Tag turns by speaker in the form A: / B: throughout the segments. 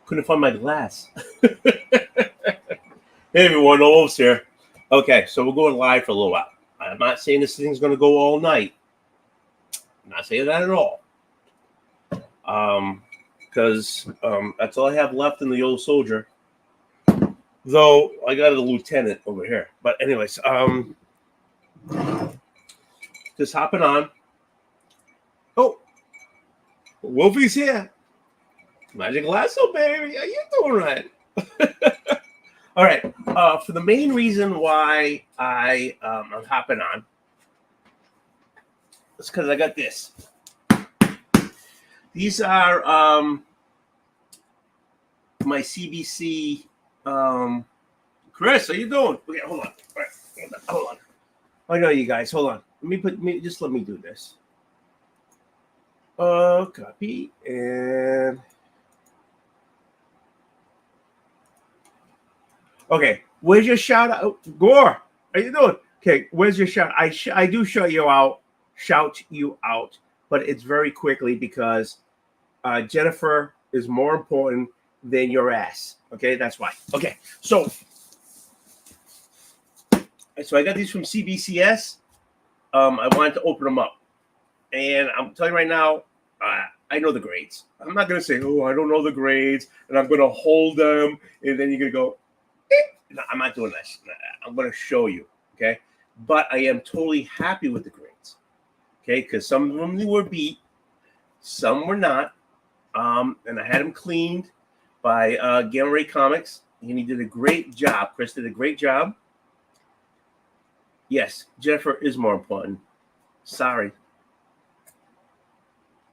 A: Couldn't find my glass. Hey everyone, Olaf's here. Okay, so we're going live for a little while. I'm not saying this thing's going to go all night. I'm not saying that at all. Because that's all I have left in the old soldier. Though I got a lieutenant over here. But anyways, just hopping on. Oh, Wolfie's here. Magic Lasso, baby. How you doing, right? All right. For the main reason why I'm hopping on, it's because I got this. These are my CBC. Chris, how you doing? Okay, hold on. All right, hold on. I know you guys. Hold on. Let me do this. Copy and. Okay, where's your shout out? Oh, Gore, how you doing? Okay, where's your shout? I do shout you out, but it's very quickly because Jennifer is more important than your ass. Okay, that's why. Okay, so I got these from CBCS. I wanted to open them up, and I'm telling you right now, I know the grades. I'm not gonna say, oh, I don't know the grades, and I'm gonna hold them, and then you're gonna go. No, I'm not doing this. I'm going to show you, okay? But I am totally happy with the grades, okay? Because some of them were beat, some were not, and I had them cleaned by Gamma Ray Comics, and he did a great job. Chris did a great job. Yes, Jennifer is more important. Sorry.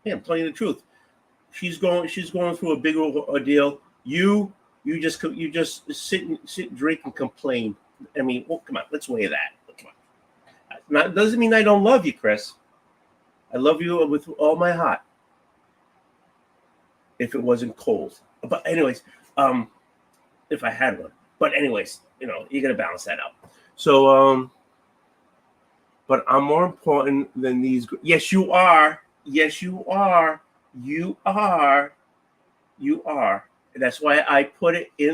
A: Yeah, I'm telling you the truth. She's going through a big ordeal. You just sit, drink, and complain. I mean, well, come on, let's weigh that. Come on. Not doesn't mean I don't love you, Chris. I love you with all my heart. If it wasn't cold, but anyways, if I had one. But anyways, you gotta balance that out. So, but I'm more important than these. Yes, you are. Yes, you are. You are. You are. That's why I put it I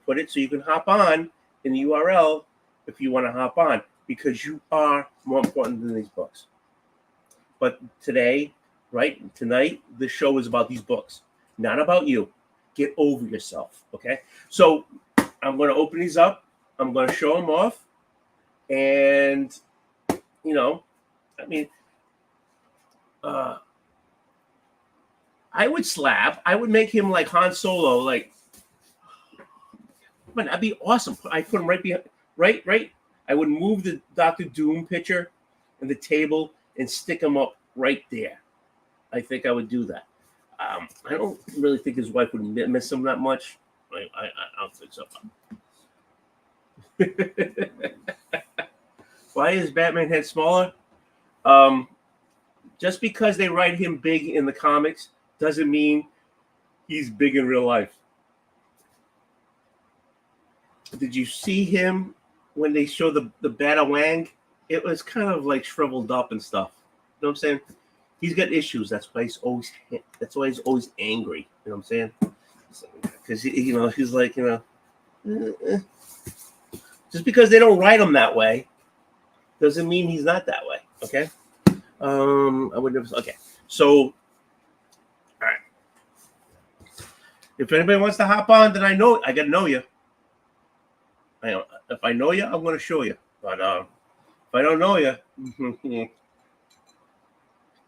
A: put it so you can hop on in the URL if you want to hop on, because you are more important than these books. But tonight, the show is about these books, not about you. Get over yourself, okay? So I'm going to open these up. I'm going to show them off, and I would slap. I would make him like Han Solo. Like, man, that'd be awesome. I put him right behind, right. I would move the Doctor Doom picture and the table and stick him up right there. I think I would do that. I don't really think his wife would miss him that much. I don't think so. Why is Batman head smaller? Just because they write him big in the comics doesn't mean he's big in real life. Did you see him when they show the Batawang? It was kind of like shriveled up and stuff. You know what I'm saying? He's got issues. That's why he's always angry. You know what I'm saying? Because he's like, just because they don't write him that way doesn't mean he's not that way. Okay. I would never. Okay. So, all right. If anybody wants to hop on, then I got to know you. If I know you, I'm going to show you. But if I don't know you,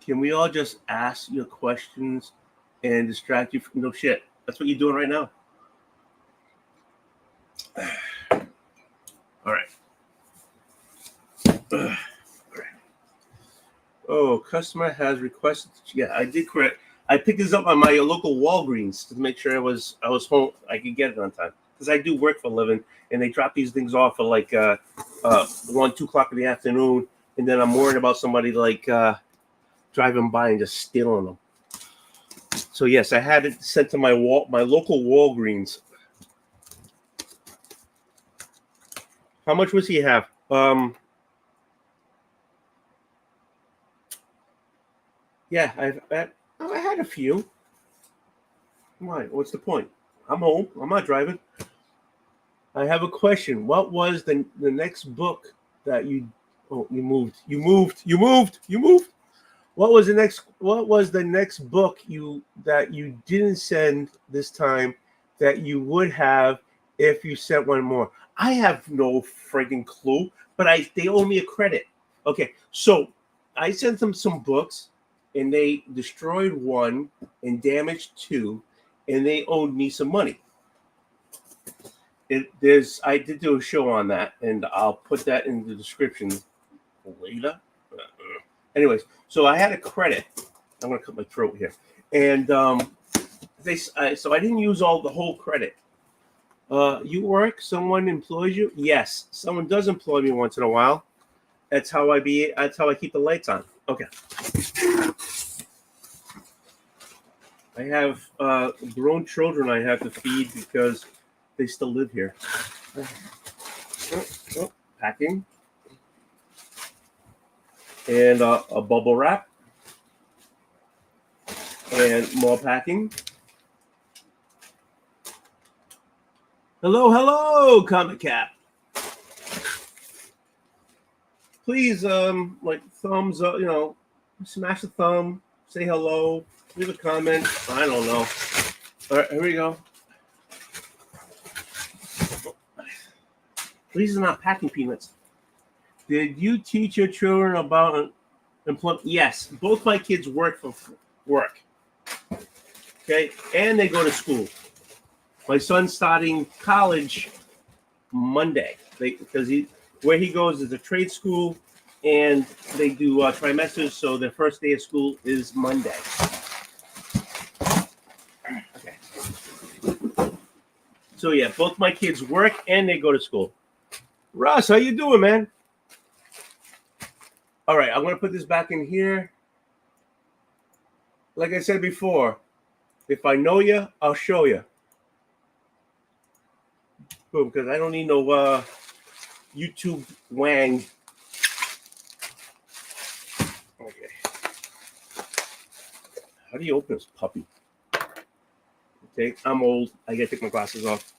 A: can we all just ask your questions and distract you from no shit? That's what you're doing right now. All right. Oh, customer has requested. Yeah, I did correct. I picked this up on my local Walgreens to make sure I was home. I could get it on time because I do work for a living, and they drop these things off at like 1-2 o'clock in the afternoon, and then I'm worried about somebody like driving by and just stealing them. So yes, I had it sent to my local Walgreens. How much was he have? Yeah, I had a few. Why? What's the point? I'm home. I'm not driving. I have a question. What was the next book that you? Oh, you moved. You moved. You moved. You moved. What was the next? What was the next book that you didn't send this time that you would have if you sent one more? I have no friggin' clue, but they owe me a credit. Okay, so I sent them some books, and they destroyed one and damaged two, and they owed me some money. I did do a show on that, and I'll put that in the description later. Anyways, so I had a credit. I'm gonna cut my throat here, and so I didn't use the whole credit. You work? Someone employs you? Yes, someone does employ me once in a while. That's how I keep the lights on. Okay. I have grown children I have to feed because they still live here. Packing. And a bubble wrap. And more packing. Hello, Comic Cap. Please, thumbs up, smash the thumb, say hello, leave a comment. I don't know. All right, here we go. These are not packing peanuts. Did you teach your children about employment? Yes, both my kids work for work. Okay, and they go to school. My son's starting college Monday because where he goes is a trade school, and they do trimesters. So their first day of school is Monday. Okay. So yeah, both my kids work and they go to school. Russ, how you doing, man? All right, I'm gonna put this back in here. Like I said before, if I know you, I'll show you. Boom, because I don't need no YouTube wang. Okay. How do you open this puppy? Okay, I'm old. I gotta take my glasses off.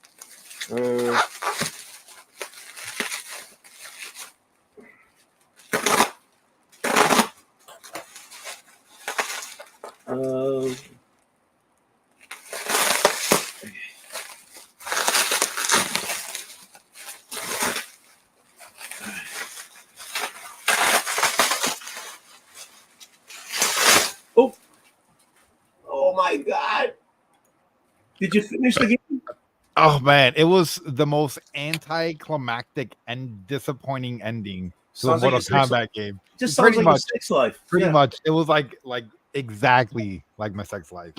A: Oh my God. Did you finish the game?
B: Oh man, it was the most anticlimactic and disappointing ending to a Mortal Kombat game.
A: Just sounds like a sex life.
B: Pretty much. It was like exactly like my sex life.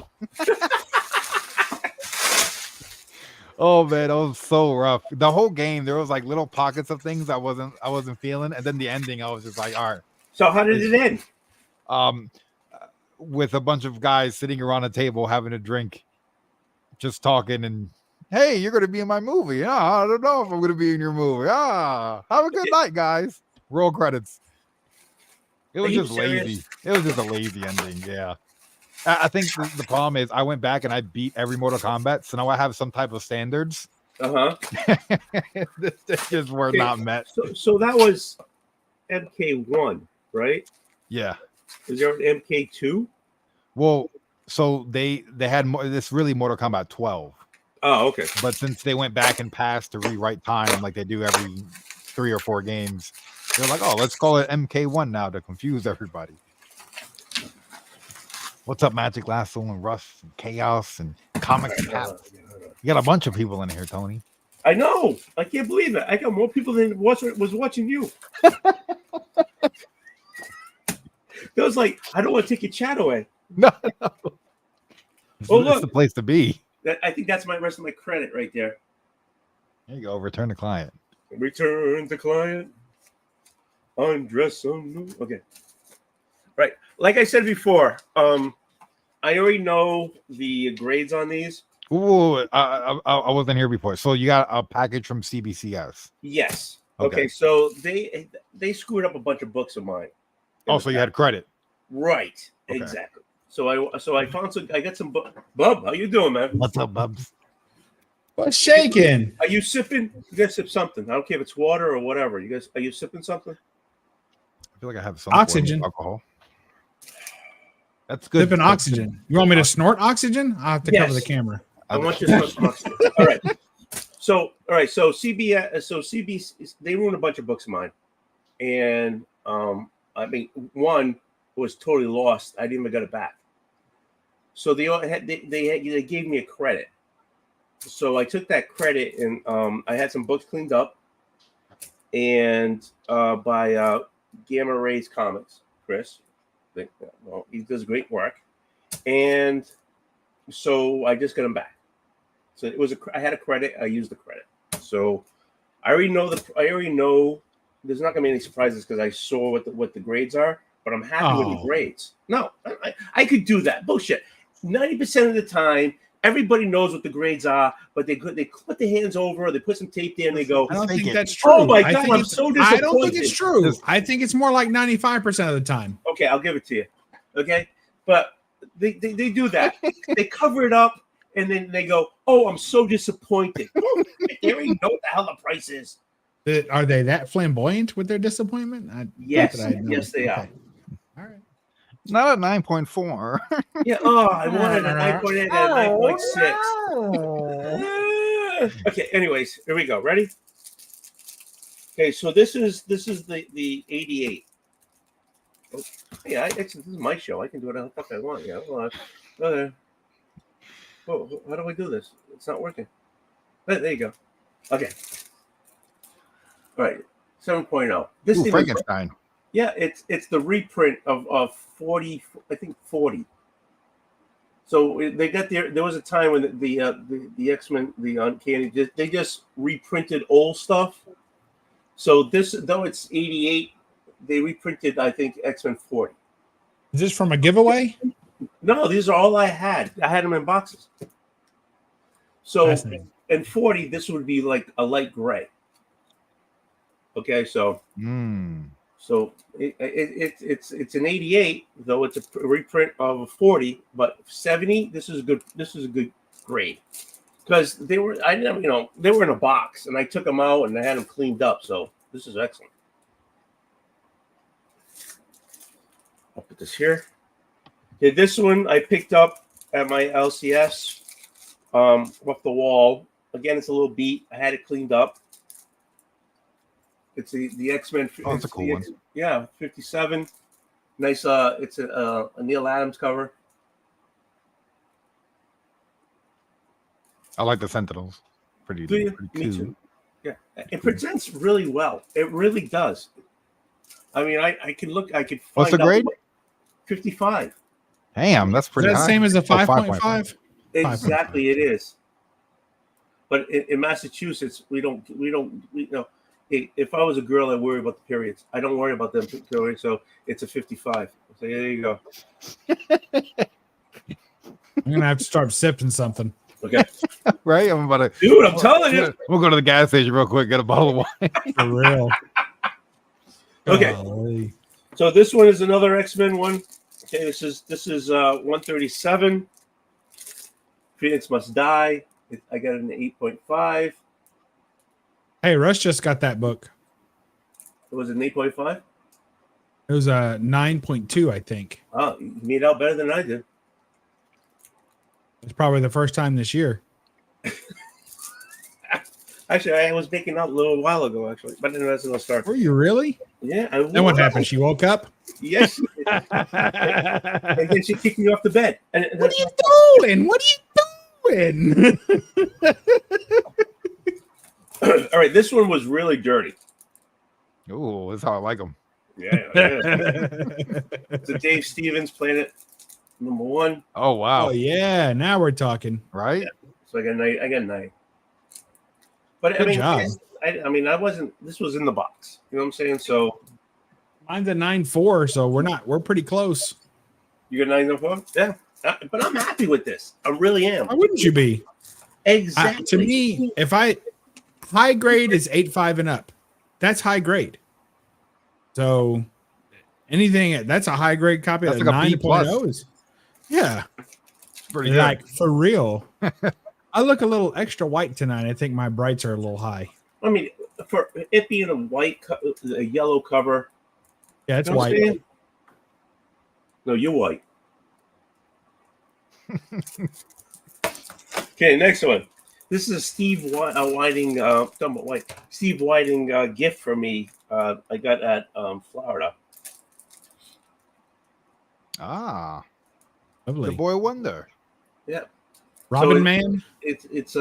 B: Oh man, that was so rough. The whole game, there was like little pockets of things I wasn't feeling, and then the ending, I was just like, all right.
A: So how did it end?
B: With a bunch of guys sitting around a table having a drink, just talking, and hey, you're gonna be in my movie. I don't know if I'm gonna be in your movie. Have a good night, guys. Roll credits. It was just lazy. It was just a lazy ending. Yeah. I think the problem is I went back and I beat every Mortal Kombat, so now I have some type of standards. They just were not met.
A: So that was MK1, right?
B: Yeah.
A: Is there an MK2?
B: Well, so they had this really Mortal Kombat 12.
A: Oh, okay.
B: But since they went back and passed to rewrite time like they do every 3 or 4 games, they're like, oh, let's call it MK1 now to confuse everybody. What's up, Magic Lasso and Russ and Chaos and Comic Cap? You got a bunch of people in here, Tony.
A: I know. I can't believe it. I got more people than was watching you. It was like, I don't want to take your chat away.
B: No. It's the place to be.
A: I think that's my rest of my credit right there.
B: There you go. Return the client.
A: Return the client. Undress on. Okay. Right. Like I said before, I already know the grades on these.
B: Ooh, I wasn't here before. So you got a package from CBCS.
A: Yes. Okay. So they screwed up a bunch of books of mine.
B: Oh, so you had credit.
A: Right. Okay. Exactly. I found some. I got some. Bub, how you doing, man?
B: What's up, Bubs?
C: What's shaking?
A: Are you sipping? You guys sip something. I don't care if it's water or whatever. You guys, are you sipping something?
B: I feel like I have some
C: Oxygen.
B: alcohol. That's good.
C: Sipping oxygen. You want me to snort oxygen? I'll have to cover the
A: Yes.
C: camera.
A: I want you to snort some oxygen. All right. So CBS, CBC, they ruined a bunch of books of mine, and I mean, one was totally lost. I didn't even get it back. So they gave me a credit. So I took that credit and I had some books cleaned up, and by Gamma Rays Comics, Chris. Well, he does great work, and so I just got them back. So it was I had a credit. I used the credit. So I already know. There's not gonna be any surprises because I saw what the grades are. But I'm happy with the grades. No, I could do that. Bullshit. 90% of the time, everybody knows what the grades are, but they put their hands over, they put some tape there, and they go.
C: I don't think that's true.
A: Oh my God, I'm so disappointed.
C: I don't think it's true. I think it's more like 95% of the time.
A: Okay, I'll give it to you. Okay, but they do that. They cover it up, and then they go, "Oh, I'm so disappointed." They already know what the hell the price is.
C: Are they that flamboyant with their disappointment?
A: Yes, yes, they are.
C: All right.
B: Not a 9.4.
A: Yeah. Oh, I wanted a 9.8 and a 9.6. Okay. Anyways, here we go. Ready? Okay. So this is the 88. Oh, yeah, this is my show. I can do whatever the fuck I want. Yeah. Okay. Oh, how do I do this? It's not working. There you go. Okay. All right. 7.0. This
B: Ooh, Frankenstein.
A: Yeah, it's the reprint of 40, I think 40. So they got there was a time when the X-Men, the Uncanny, they just reprinted old stuff. So this, though it's 88, they reprinted, I think, X-Men 40.
C: Is this from a giveaway?
A: No, these are all I had. I had them in boxes. So in 40, this would be like a light gray. Okay, so so it's an 88, though it's a reprint of a 40, but 70. This is a good grade because they were in a box and I took them out and I had them cleaned up. So this is excellent. I'll put this here. Okay, this one I picked up at my LCS off the wall. Again, it's a little beat. I had it cleaned up. It's the X-Men.
B: Oh, that's a cool one.
A: Yeah, 57. Nice. It's a Neil Adams cover.
B: I like the Sentinels. Pretty
A: Me
B: cool.
A: too. Yeah, it presents really well. It really does. I mean, I could look. I could.
B: What's the grade?
A: 55.
B: Damn, that's pretty high.
C: Same as a 5.5?
A: Exactly, it is. But in Massachusetts, we don't. If I was a girl, I'd worry about the periods. I don't worry about them periods, so it's a 55. So there you go.
C: I'm gonna have to start sipping something.
A: Okay.
B: Right? I'm about to.
A: Dude, I'm telling you.
B: We'll go to the gas station real quick, get a bottle of wine.
C: For real.
A: Okay.
C: Golly.
A: So this one is another X-Men one. Okay, this is 137. Phoenix Must Die. I got an 8.5.
C: Hey, Russ just got that book.
A: It was an 8.5.
C: It was a 9.2, I think.
A: Oh, you made out better than I did.
C: It's probably the first time this year.
A: Actually, I was making out a little while ago, actually, but then that's another start.
C: Were you really?
A: Yeah.
C: Then what happened? She woke up?
A: Yes. And then she kicked me off the bed.
C: What are you doing? What are you doing?
A: All right, this one was really dirty.
B: Ooh, that's how I like them.
A: Yeah. It's a Dave Stevens Planet #1.
B: Oh wow.
C: Oh yeah, now we're talking.
B: Right?
A: Yeah. So I got 9. But
C: Good job.
A: I wasn't. This was in the box. You know what I'm saying? So
C: Mine's a 9.4, so we're pretty close.
A: you got 9.4? Yeah. But I'm happy with this. I really am.
C: Why wouldn't you be?
A: Exactly.
C: To me, if high grade is 8.5 and up, that's high grade. So anything that's a high grade copy.
B: That's
C: That
B: like a B
C: 9.0 is Yeah,
B: Pretty good.
C: like for real. I look a little extra white tonight. I think my brights are a little high.
A: I mean, for it being a yellow cover,
C: Yeah, it's
A: you know what I'm
C: white.
A: saying? No, you're white. Okay, next one. This is a Whiting, talking about White. Steve Whiting gift for me. I got at Florida.
B: Ah,
C: Lovely.
B: the boy wonder.
A: Yeah,
C: Robin
A: So
C: Man.
A: it's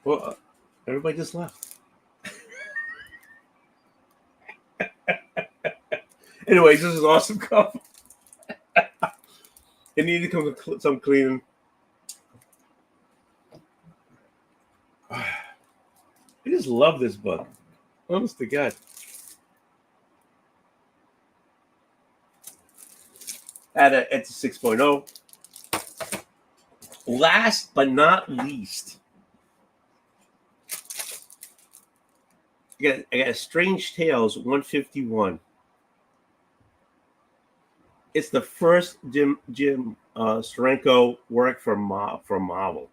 A: well, everybody just left. Anyways, this is awesome cup. It needed to come with some cleaning. I just love this book. Honest to God. It's a 6.0. Last but not least, I got a Strange Tales 151. It's the first Jim Steranko work for Marvel.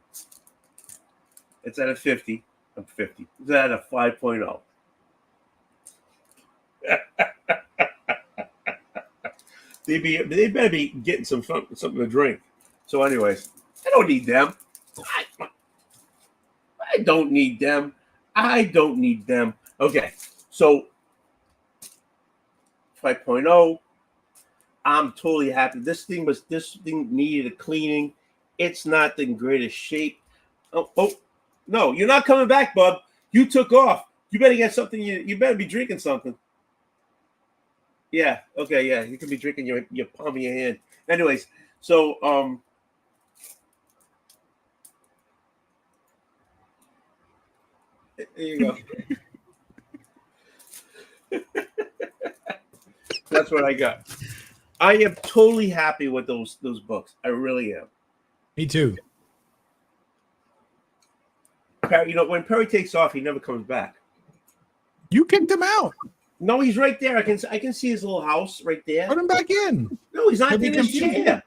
A: It's at a 50. I'm 50. It's at a 5.0. They better be getting something to drink. So, anyways, I don't need them. I don't need them. I don't need them. Okay, so 5.0. I'm totally happy. This thing needed a cleaning. It's not in greatest shape. Oh, no, you're not coming back, bub. You took off. You better get something. You better be drinking something. Yeah. Okay. Yeah. You could be drinking your palm of your hand. Anyways, so there you go. That's what I got. I am totally happy with those books. I really am.
C: Me too.
A: Perry, when Perry takes off, he never comes back.
C: You kicked him out.
A: No, he's right there. I can see his little house right there.
C: Put him back in.
A: No, he's not
C: He'll be
A: in his
C: confused.
A: chair.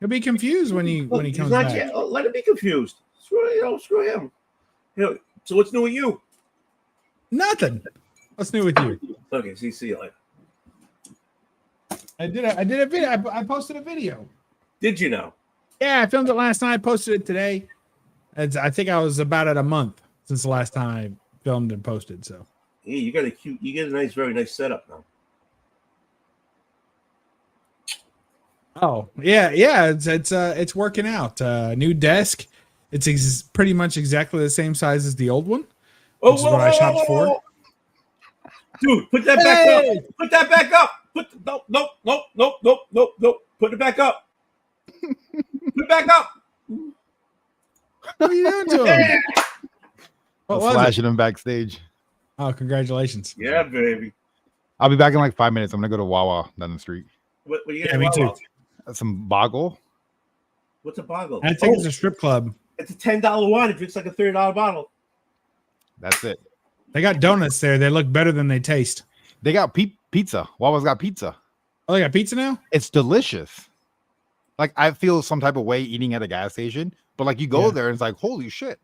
C: He'll be confused when he
A: He's
C: comes
A: not
C: back.
A: yet. Oh, let him be confused. Screw him. So what's new with you?
C: Nothing. What's new with you?
A: Okay, see you later.
C: I did a video. I posted a video.
A: Did you know?
C: Yeah, I filmed it last night. I posted it today. I think I was about at a month since the last time I filmed and posted. So
A: Hey, you get a very nice setup now.
C: oh yeah, it's working out. New desk. It's pretty much exactly the same size as the old one.
A: Oh,
C: Which is what I shopped for.
A: Dude, put that back up. Put that back up. Nope. Put it back up. Put it back up.
C: What are you doing to him?
A: Yeah.
C: What
B: I was
C: was it?
B: flashing him backstage.
C: Oh, congratulations.
A: Yeah, baby.
B: I'll be back in like 5 minutes. I'm gonna go to Wawa down the street.
A: What you
C: Yeah, me too.
B: Some boggle.
A: What's a boggle?
C: I think it's a strip club.
A: It's a $10 wine. It drinks like a $30 bottle.
B: That's it.
C: They got donuts there. They look better than they taste.
B: They got pizza. Wawa's got pizza.
C: Oh, they got pizza now?
B: It's delicious. Like I feel some type of way eating at a gas station, but like you go there and it's like, holy shit,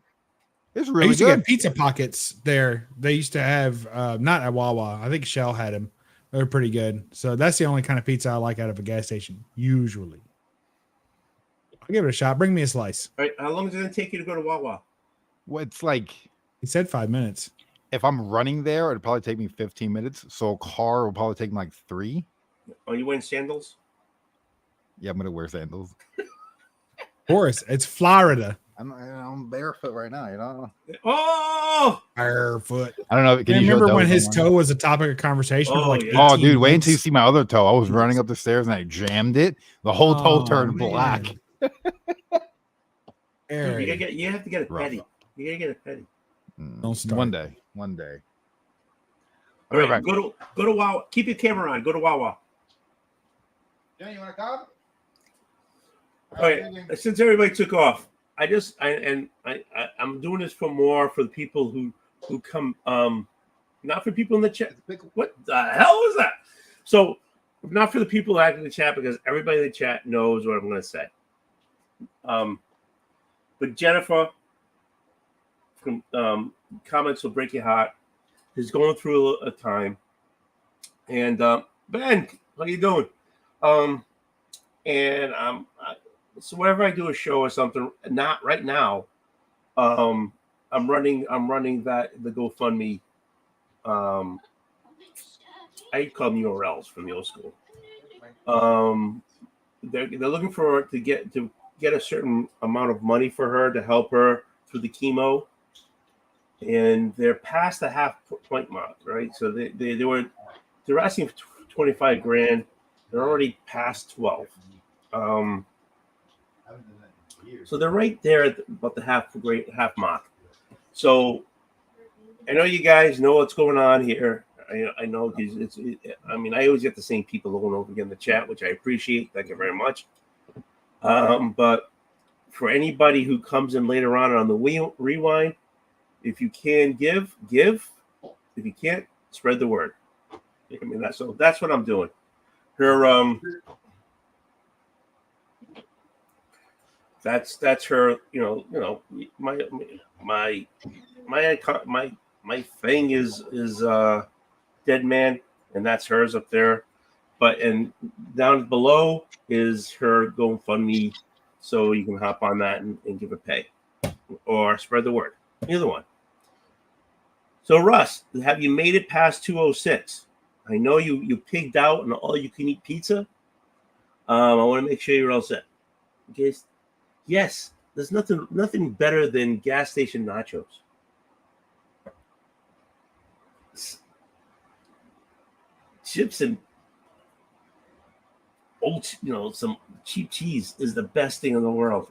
B: it's
C: I
B: really
C: used to
B: good.
C: get pizza pockets there. They used to have not at Wawa. I think Shell had them. They're pretty good. So that's the only kind of pizza I like out of a gas station. Usually, I'll give it a shot. Bring me a slice.
A: All right, how long is it going to take you to go to Wawa?
B: Well, it's like
C: He said 5 minutes.
B: if I'm running there, it'd probably take me 15 minutes. So a car will probably take me like 3.
A: Are you wearing sandals?
B: Yeah, I'm gonna wear sandals.
C: Boris, it's Florida.
B: I'm barefoot right now, you know.
A: Oh!
C: Barefoot.
B: I don't know. Can you
C: Remember
B: show
C: when
B: those
C: his
B: someone?
C: toe was a topic of conversation for like
A: yeah.
C: 18
B: Oh, dude, wait
C: months?
B: until you see my other toe. I was running up the stairs and I jammed it. The whole toe
C: Oh,
B: turned
C: man.
B: black.
A: Dude,
C: Harry.
A: you have to get a
B: Rough.
A: petty. You gotta get a petty.
C: Don't start.
B: One day. One day.
A: All right, go to Wawa. Keep your camera on. Go to Wawa.
B: Yeah, you want to come?
A: All right. Since everybody took off, I'm doing this for the people who come Not for people in the chat. What the hell is that? So, not for the people acting in the chat, because everybody in the chat knows what I'm going to say. But Jennifer from Comments Will Break Your Heart is going through a time. And Ben, how you doing? So whenever I do a show or something, not right now, I'm running the GoFundMe. I call them URLs from the old school. They're looking for to get a certain amount of money for her to help her through the chemo, and they're past the half point mark, right? So they're asking for 25 grand. They're already past 12. So they're right there at about the half mark. So I know you guys know what's going on here. I know I always get the same people over and over again in the chat, which I appreciate. Thank you very much. But for anybody who comes in later on the rewind, if you can give. If you can't, spread the word. I mean, that's what I'm doing. Her that's her. My thing is Dead Man, and that's hers up there. And down below is her GoFundMe, so you can hop on that and give a pay or spread the word. Either one. So Russ, have you made it past 206? I know you pigged out on all you can eat pizza. I want to make sure you're all set. Okay. Yes, there's nothing better than gas station nachos. Chips and some cheap cheese is the best thing in the world.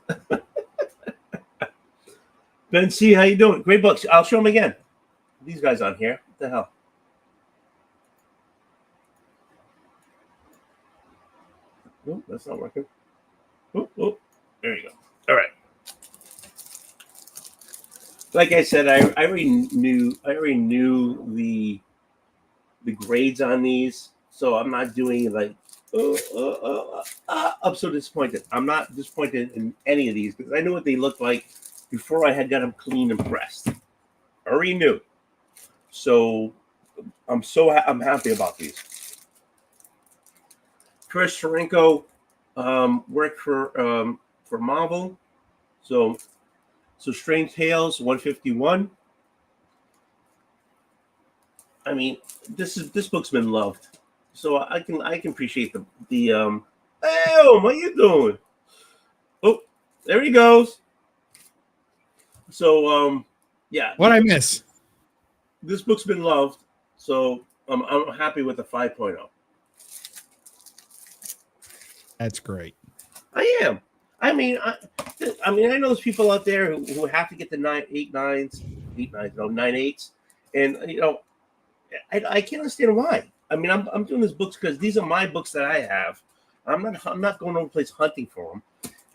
A: Ben C, how you doing? Great books. I'll show them again. These guys on here. What the hell? Oh, that's not working. Oh, there you go. All right. Like I said, I already knew the grades on these, so I'm not doing like I'm so disappointed. I'm not disappointed in any of these because I knew what they looked like before I had got them clean and pressed. I already knew. So I'm happy about these. Chris Sharenko worked for Marvel. So Strange Tales 151. I mean, this book's been loved. So I can appreciate the hey, what are you doing? Oh, there he goes. So yeah.
C: What I miss?
A: This book's been loved, so I'm happy with the 5.0.
C: That's great.
A: I am. I mean, I know there's people out there who have to get the 9 8s, and I can't understand why. I mean, I'm doing these books because these are my books that I have. I'm not going over the place hunting for them,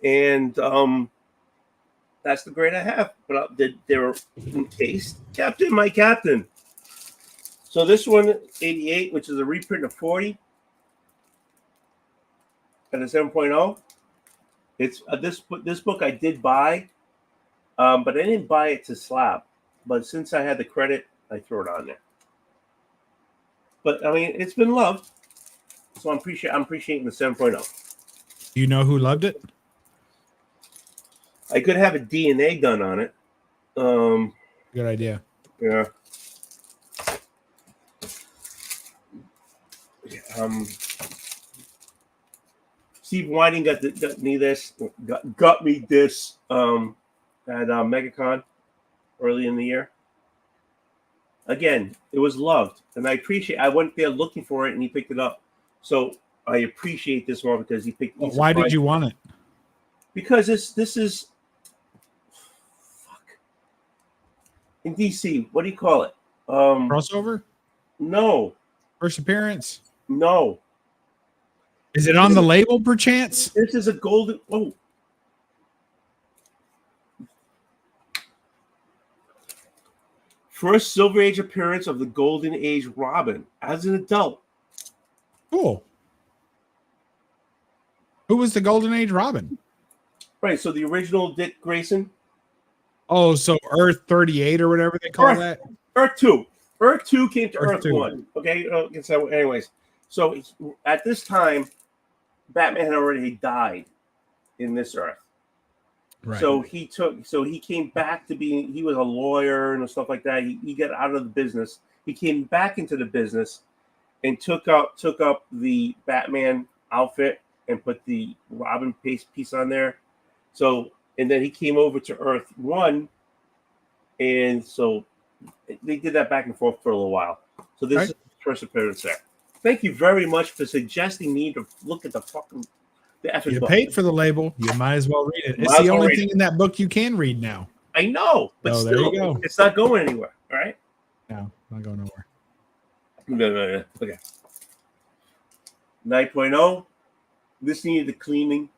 A: and that's the grade I have. But they're in taste. Captain, my captain. So this one, 88, which is a reprint of 40 and a 7.0. It's this book I did buy, but I didn't buy it to slab. But since I had the credit, I threw it on there. But I mean, it's been loved, so I'm appreciating the 7.0.
C: You know who loved it?
A: I could have a DNA done on it.
C: Good idea.
A: Yeah. Steve Whiting got me this at MegaCon early in the year. Again, it was loved, and I appreciate. I went there looking for it, and he picked it up. So I appreciate this one because he picked.
C: Why did you want it?
A: Because this is in DC. What do you call it?
C: Crossover?
A: No.
C: First appearance?
A: No.
C: Is it on the label, perchance?
A: This is a golden. Oh. First Silver Age appearance of the Golden Age Robin as an adult.
C: Cool. Who was the Golden Age Robin?
A: Right, so the original Dick Grayson.
C: Oh, so Earth 38 or whatever they call that?
A: Earth 2. Earth 2 came to
C: Earth
A: Earth
C: 2.
A: 1. Okay, so anyways. So at this time, Batman had already died in this Earth.
C: Right.
A: So he came back to being, he was a lawyer and stuff like that. He got out of the business. He came back into the business and took up the Batman outfit and put the Robin piece on there. So, and then he came over to Earth 1. And so they did that back and forth for a little while. So this is the first appearance there. Thank you very much for suggesting me to look at the fucking
C: you book. Paid for the label. You might as well read it. It's the only thing in that book you can read now.
A: I know, but
C: so
A: still,
C: there you go.
A: It's not going anywhere. All right.
C: No, not going nowhere.
A: No. Okay. 9.0. This needed the cleaning.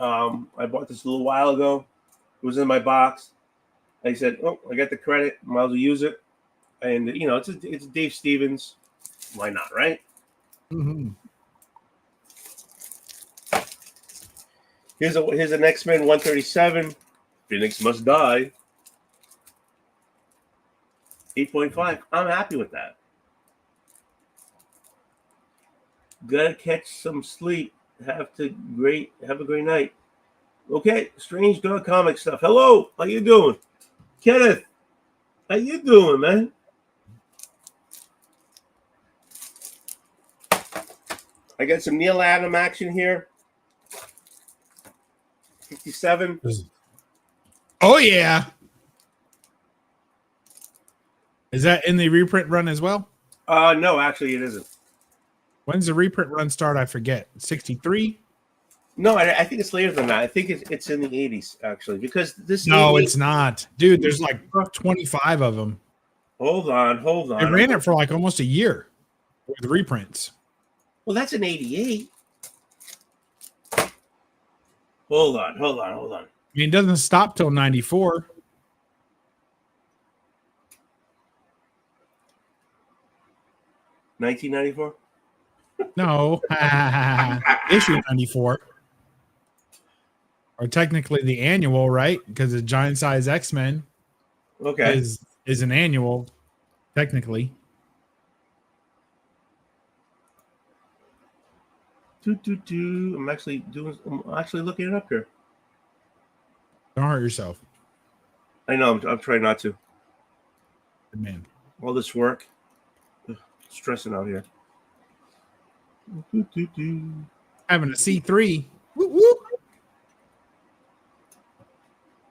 A: I bought this a little while ago. It was in my box. I said, "Oh, I got the credit. Might as well use it." And it's Dave Stevens. Why not, right?
C: Mm-hmm.
A: Here's an X-Men 137. Phoenix Must Die. 8.5. I'm happy with that. Gotta catch some sleep. Have a great night. Okay, Strange Dog comic stuff. Hello, how you doing? Kenneth, how you doing, man? I got some Neil Adam action here. 57.
C: Oh, yeah. Is that in the reprint run as well?
A: No, actually it isn't.
C: When's the reprint run start? I forget. 63?
A: No, I think it's later than that. I think it's in the 80s, actually, because this.
C: No, it's not. Dude, there's like 25 of them.
A: Hold on.
C: They ran it for like almost a year with reprints.
A: Well, that's an 88. Hold on.
C: I mean, it doesn't stop till 94.
A: $19.94?
C: No. Issue 94. Or technically the annual, right? Because the Giant Size X-Men is an annual, technically.
A: I'm actually looking it up here.
C: Don't hurt yourself.
A: I know. I'm trying not to.
C: Good man.
A: All this work. Stressing out here.
C: Having a C3. Whoop, whoop.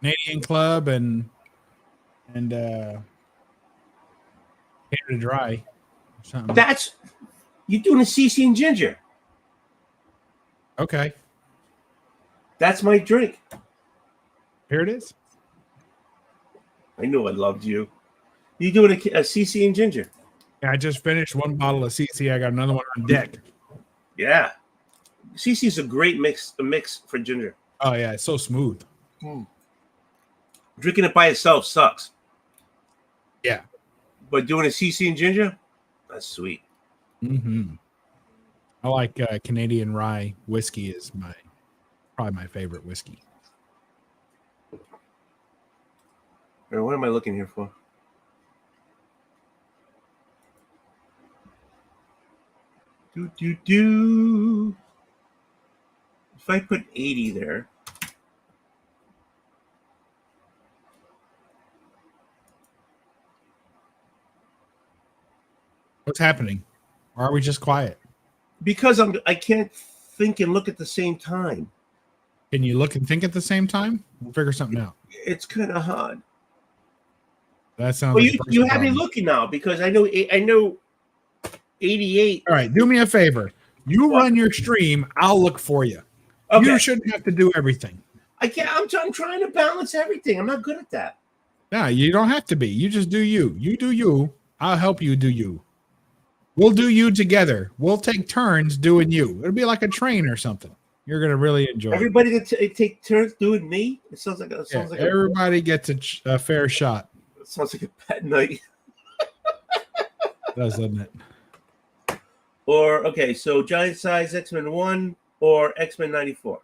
C: Canadian Club and Canada Dry. Something.
A: That's you're doing a CC and Ginger.
C: Okay.
A: That's my drink.
C: Here it is.
A: I knew I loved you. You doing a CC and Ginger?
C: Yeah, I just finished one bottle of CC. I got another one on deck.
A: Yeah. CC is a great mix for ginger.
C: Oh, yeah. It's so smooth.
A: Drinking it by itself sucks.
C: Yeah.
A: But doing a CC and ginger, that's sweet.
C: Mm-hmm. I like Canadian Rye whiskey is probably my favorite whiskey.
A: What am I looking here for? If I put 80 there.
C: What's happening? Or are we just quiet?
A: Because I can't think and look at the same time.
C: Can you look and think at the same time? We'll figure something out.
A: It's kind of hard.
C: That sounds.
A: Well,
C: like
A: you have me looking now because I know 88.
C: All right, do me a favor. You run your stream. I'll look for you. Okay. You shouldn't have to do everything.
A: I can't. I'm trying to balance everything. I'm not good at that.
C: No, you don't have to be. You just do you. You do you. I'll help you do you. We'll do you together. We'll take turns doing you. It'll be like a train or something. You're gonna really enjoy.
A: Everybody can take turns doing me. It sounds like
C: everybody gets a fair shot.
A: Sounds like a pet night.
C: Doesn't it?
A: Or okay, so Giant Size X-Men 1 or X-Men 94.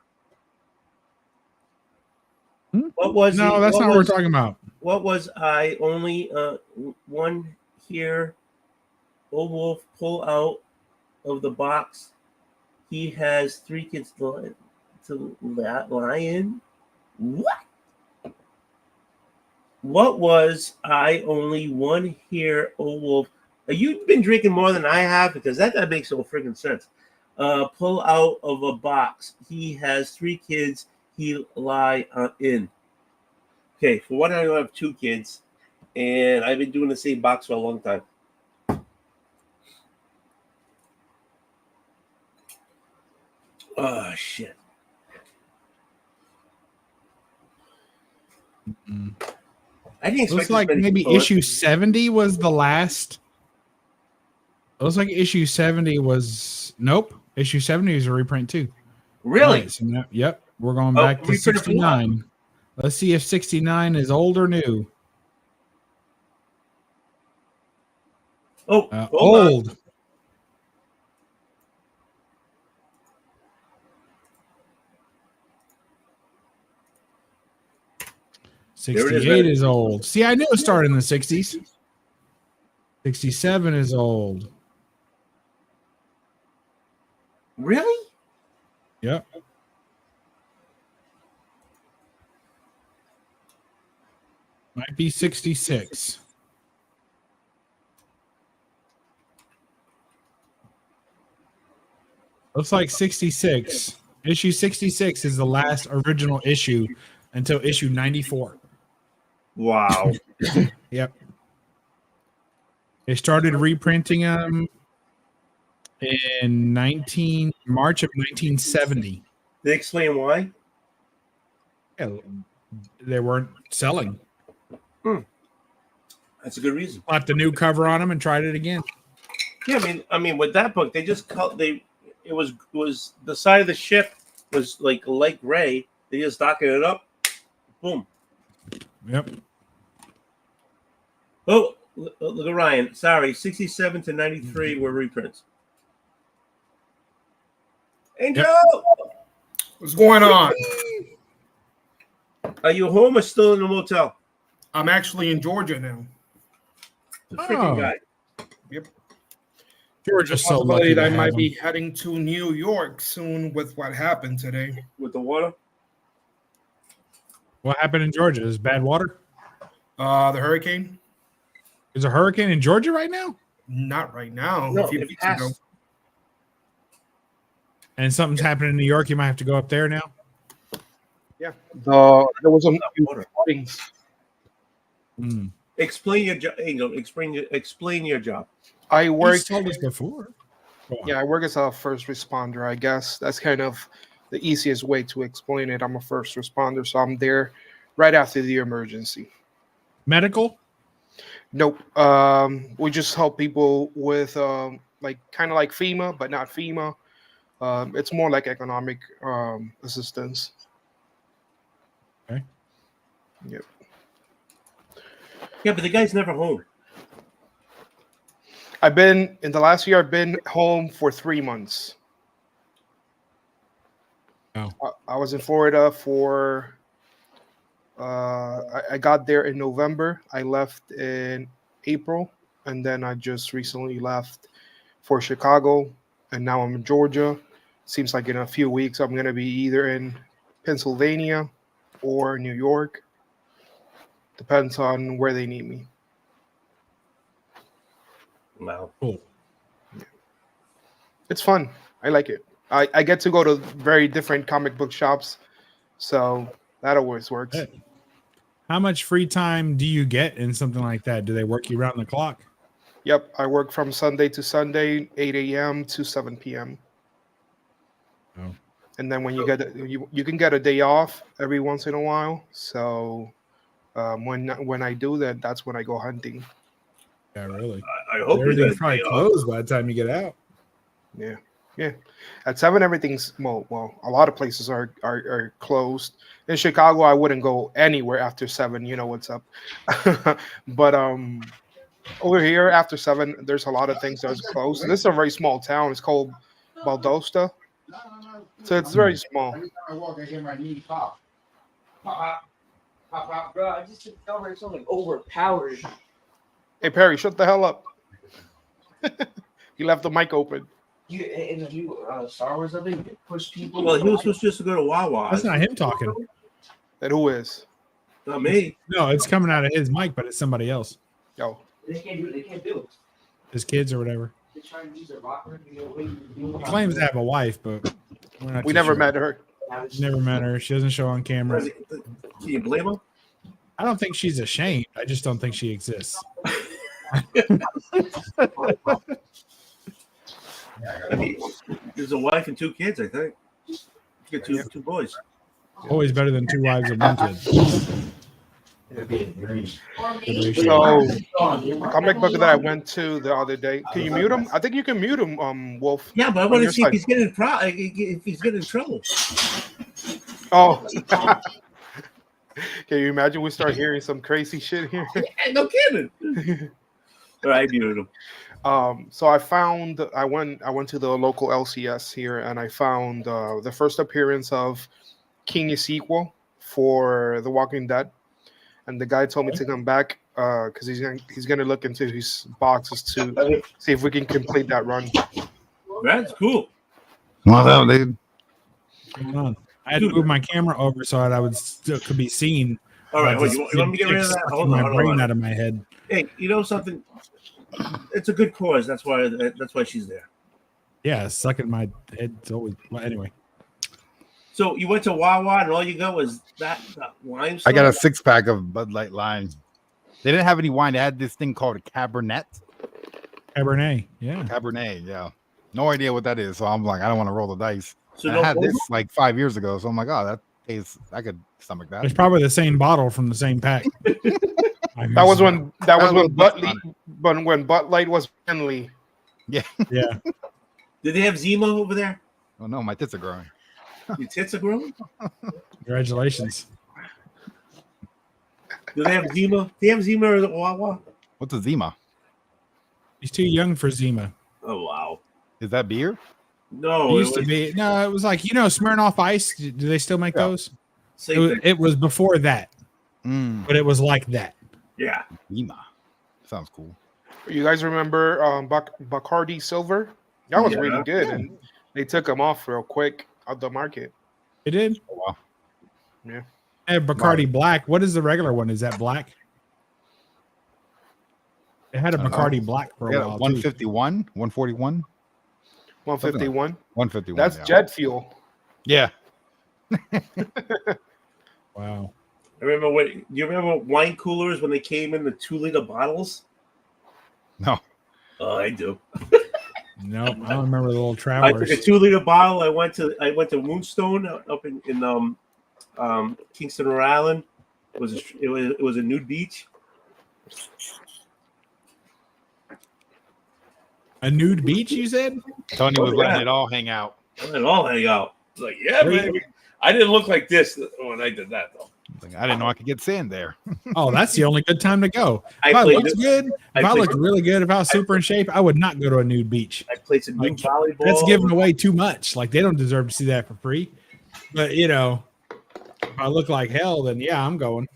A: What was
C: No, that's not what we're talking about.
A: What was I only one here? Old Wolf pull out of the box. He has 3 kids to lie in. What? What was I only one here? Old Wolf. You've been drinking more than I have because that makes no freaking sense. Pull out of a box. He has 3 kids. He lie in. Okay, for one, I have 2 kids, and I've been doing the same box for a long time. Oh shit! I didn't expect.
C: Looks like maybe issue 70 was the last. Looks like issue 70 was nope. Issue 70 is a reprint too.
A: Really?
C: Right, so now, yep. We're going back to 69. Let's see if 69 is old or new.
A: Oh,
C: old.
A: On.
C: 68 is old. See, I knew it started in the 60s. 67 is old.
A: Really?
C: Yep. Might be 66. Looks like 66. Issue 66 is the last original issue until issue 94.
A: Wow.
C: Yep. They started reprinting them in March of 1970.
A: They explain why?
C: Yeah, they weren't selling.
A: That's a good reason.
C: Slapped a new cover on them and tried it again.
A: Yeah, I mean, with that book, they just it was the side of the ship was like light gray. They just docketed it up. Boom.
C: Yep.
A: Oh, look at Ryan. Sorry, 67 to 93 were reprints. Angel,
D: what's going on?
A: Are you home or still in the motel?
D: I'm actually in Georgia now.
A: The freaking guy.
D: Yep.
C: Georgia's so
D: Possibility
C: lucky
D: that I
C: to
D: might
C: have
D: be heading to New York soon with what happened today.
A: With the water?
C: What happened in Georgia? Is bad water?
D: The hurricane?
C: Is a hurricane in Georgia right now?
D: Not right now.
A: No,
D: a few
A: it
D: weeks ago.
A: passed.
C: And something's happening in New York. You might have to go up there now.
D: Yeah. There was some floodings.
A: Explain your job, Angel. Explain your job.
D: I work.
C: Told us before.
D: Yeah, I work as a first responder. I guess that's kind of the easiest way to explain it. I'm a first responder, so I'm there right after the emergency.
C: Medical?
D: Nope. We just help people with like kind of like FEMA, but not FEMA. It's more like economic assistance.
C: Okay.
D: Yep.
A: Yeah, but the guy's never home.
D: In the last year, I've been home for 3 months.
C: Oh.
D: I was in Florida for, I got there in November. I left in April, and then I just recently left for Chicago, and now I'm in Georgia. Seems like in a few weeks, I'm going to be either in Pennsylvania or New York. Depends on where they need me.
A: Wow.
C: Cool.
D: It's fun. I like it. I get to go to very different comic book shops, so that always works.
C: Hey. How much free time do you get in something like that? Do they work you around the clock?
D: Yep, I work from Sunday to Sunday, 8 a.m. to 7 p.m.
C: Oh.
D: And then when you can get a day off every once in a while. So when I do that, that's when I go hunting.
C: Yeah, really.
A: I hope
C: Everything's probably closed by the time you get out.
D: Yeah. Yeah, at 7 everything's well. A lot of places are closed. In Chicago, I wouldn't go anywhere after 7. You know what's up. But over here after 7, there's a lot of things that's closed. This is a very small town. It's called Valdosta, so it's very small.
B: I walk, I get my knee pop. Pop, pop, pop.
E: Bro, I just discovered something overpowered.
D: Hey Perry, shut the hell up. You left the mic open.
E: You in the new Star Wars of it, you push people.
A: Well, he was supposed just to go to Wawa.
C: That's not him talking.
D: And who is?
A: Not me.
C: No, it's coming out of his mic, but it's somebody else.
D: Yo,
E: They can't do it. They can't do it.
C: His kids or whatever.
E: They're trying to use their rocker.
C: He claims to have a wife, but we're not
D: we
C: too
D: never
C: sure.
D: met her.
C: Never met her. She doesn't show on camera.
A: Can you blame him?
C: I don't think she's ashamed. I just don't think she exists.
A: I mean, there's a wife and 2 kids, I think. You get two boys.
C: Always better than 2 wives and 1 kid. Good ratio.
D: So, comic book that I went to the other day. Can you mute him? I think you can mute him, Wolf.
A: Yeah, but I
D: On
A: want to
D: your
A: see if
D: side.
A: he's getting if he's getting in trouble.
D: Oh. Can you imagine we start hearing some crazy shit here?
A: Hey, no kidding. All right, I muted him.
D: So I went to the local LCS here and I found the first appearance of King Ezekiel for The Walking Dead, and the guy told me to come back because he's gonna look into his boxes to see if we can complete that run.
A: That's cool.
B: Well, dude.
C: Hold on. I had to move my camera over so that I would still could be seen.
A: All right,
C: But
A: hold,
C: this
A: you want me to get rid of that?
C: sucking
A: Hold
C: my
A: on,
C: brain
A: hold
C: out
A: on.
C: of my head.
A: Hey, you know something? It's a good cause. That's why she's there.
C: Yeah, sucking my head. It's always. Well, anyway,
A: So you went to Wawa and all you got was that wine.
B: I got a
A: store?
B: 6-pack of Bud Light Lime. They didn't have any wine. They had this thing called a Cabernet.
C: Cabernet. Yeah.
B: Cabernet, yeah. No idea what that is. So I'm like, I don't want to roll the dice.
A: So
B: And
A: no
B: I had
A: Wawa?
B: this like 5 years ago. So I'm like, oh, that tastes, I could stomach that.
C: It's probably the same bottle from the same pack.
D: That was when
B: was
D: when Bud Light was friendly.
C: Yeah.
A: Did they have Zima over there?
B: Oh, no, my tits are growing.
A: Your tits are growing.
C: Congratulations.
A: Do they have Zima? Do they have Zima or the Wawa?
B: What's a Zima?
C: He's too young for Zima.
A: Oh wow.
B: Is that beer?
A: No,
C: It
A: it
C: used to
A: was
C: be. No, it was like Smirnoff Ice. Do they still make
B: Yeah.
C: those?
A: same thing.
C: It was before that,
B: Mm,
C: but it was like that.
A: Yeah.
B: Zima. Sounds cool.
D: You guys remember Bacardi Silver? That was
A: Yeah.
D: really good, and they took them off real quick out the market.
C: It did.
B: Oh, wow.
C: I have Bacardi Black. What is the regular one? Is that black? It had a
B: I don't know.
C: Bacardi Black for a
B: Yeah,
C: while.
B: 151, 141,
D: 151.
B: 151.
D: That's
B: yeah.
D: jet fuel.
B: Yeah.
C: Wow.
A: I remember what you remember wine coolers when they came in the 2-liter bottles?
B: No.
A: Oh, I do.
C: Nope. I don't remember the little
A: I took
C: travelers.
A: a 2-liter bottle. I went to Moonstone up in Kingston, Rhode Island. It was a nude beach.
C: A nude beach, you said?
B: Tony was
A: Oh,
B: letting
A: yeah.
B: it all hang out.
A: I let it all hang out. I was like, yeah, baby. I didn't look like this when I did that though.
B: Like, I didn't know I could get sand there.
C: Oh, that's the only good time to go.
A: I
C: If I
A: played
C: looked
A: this-
C: good,
A: I
C: if I
A: played-
C: looked really good, if I was super in shape, I would not go to a nude beach.
A: I played some nude volleyball.
C: That's giving away too much. Like they don't deserve to see that for free. But if I look like hell, then yeah, I'm going.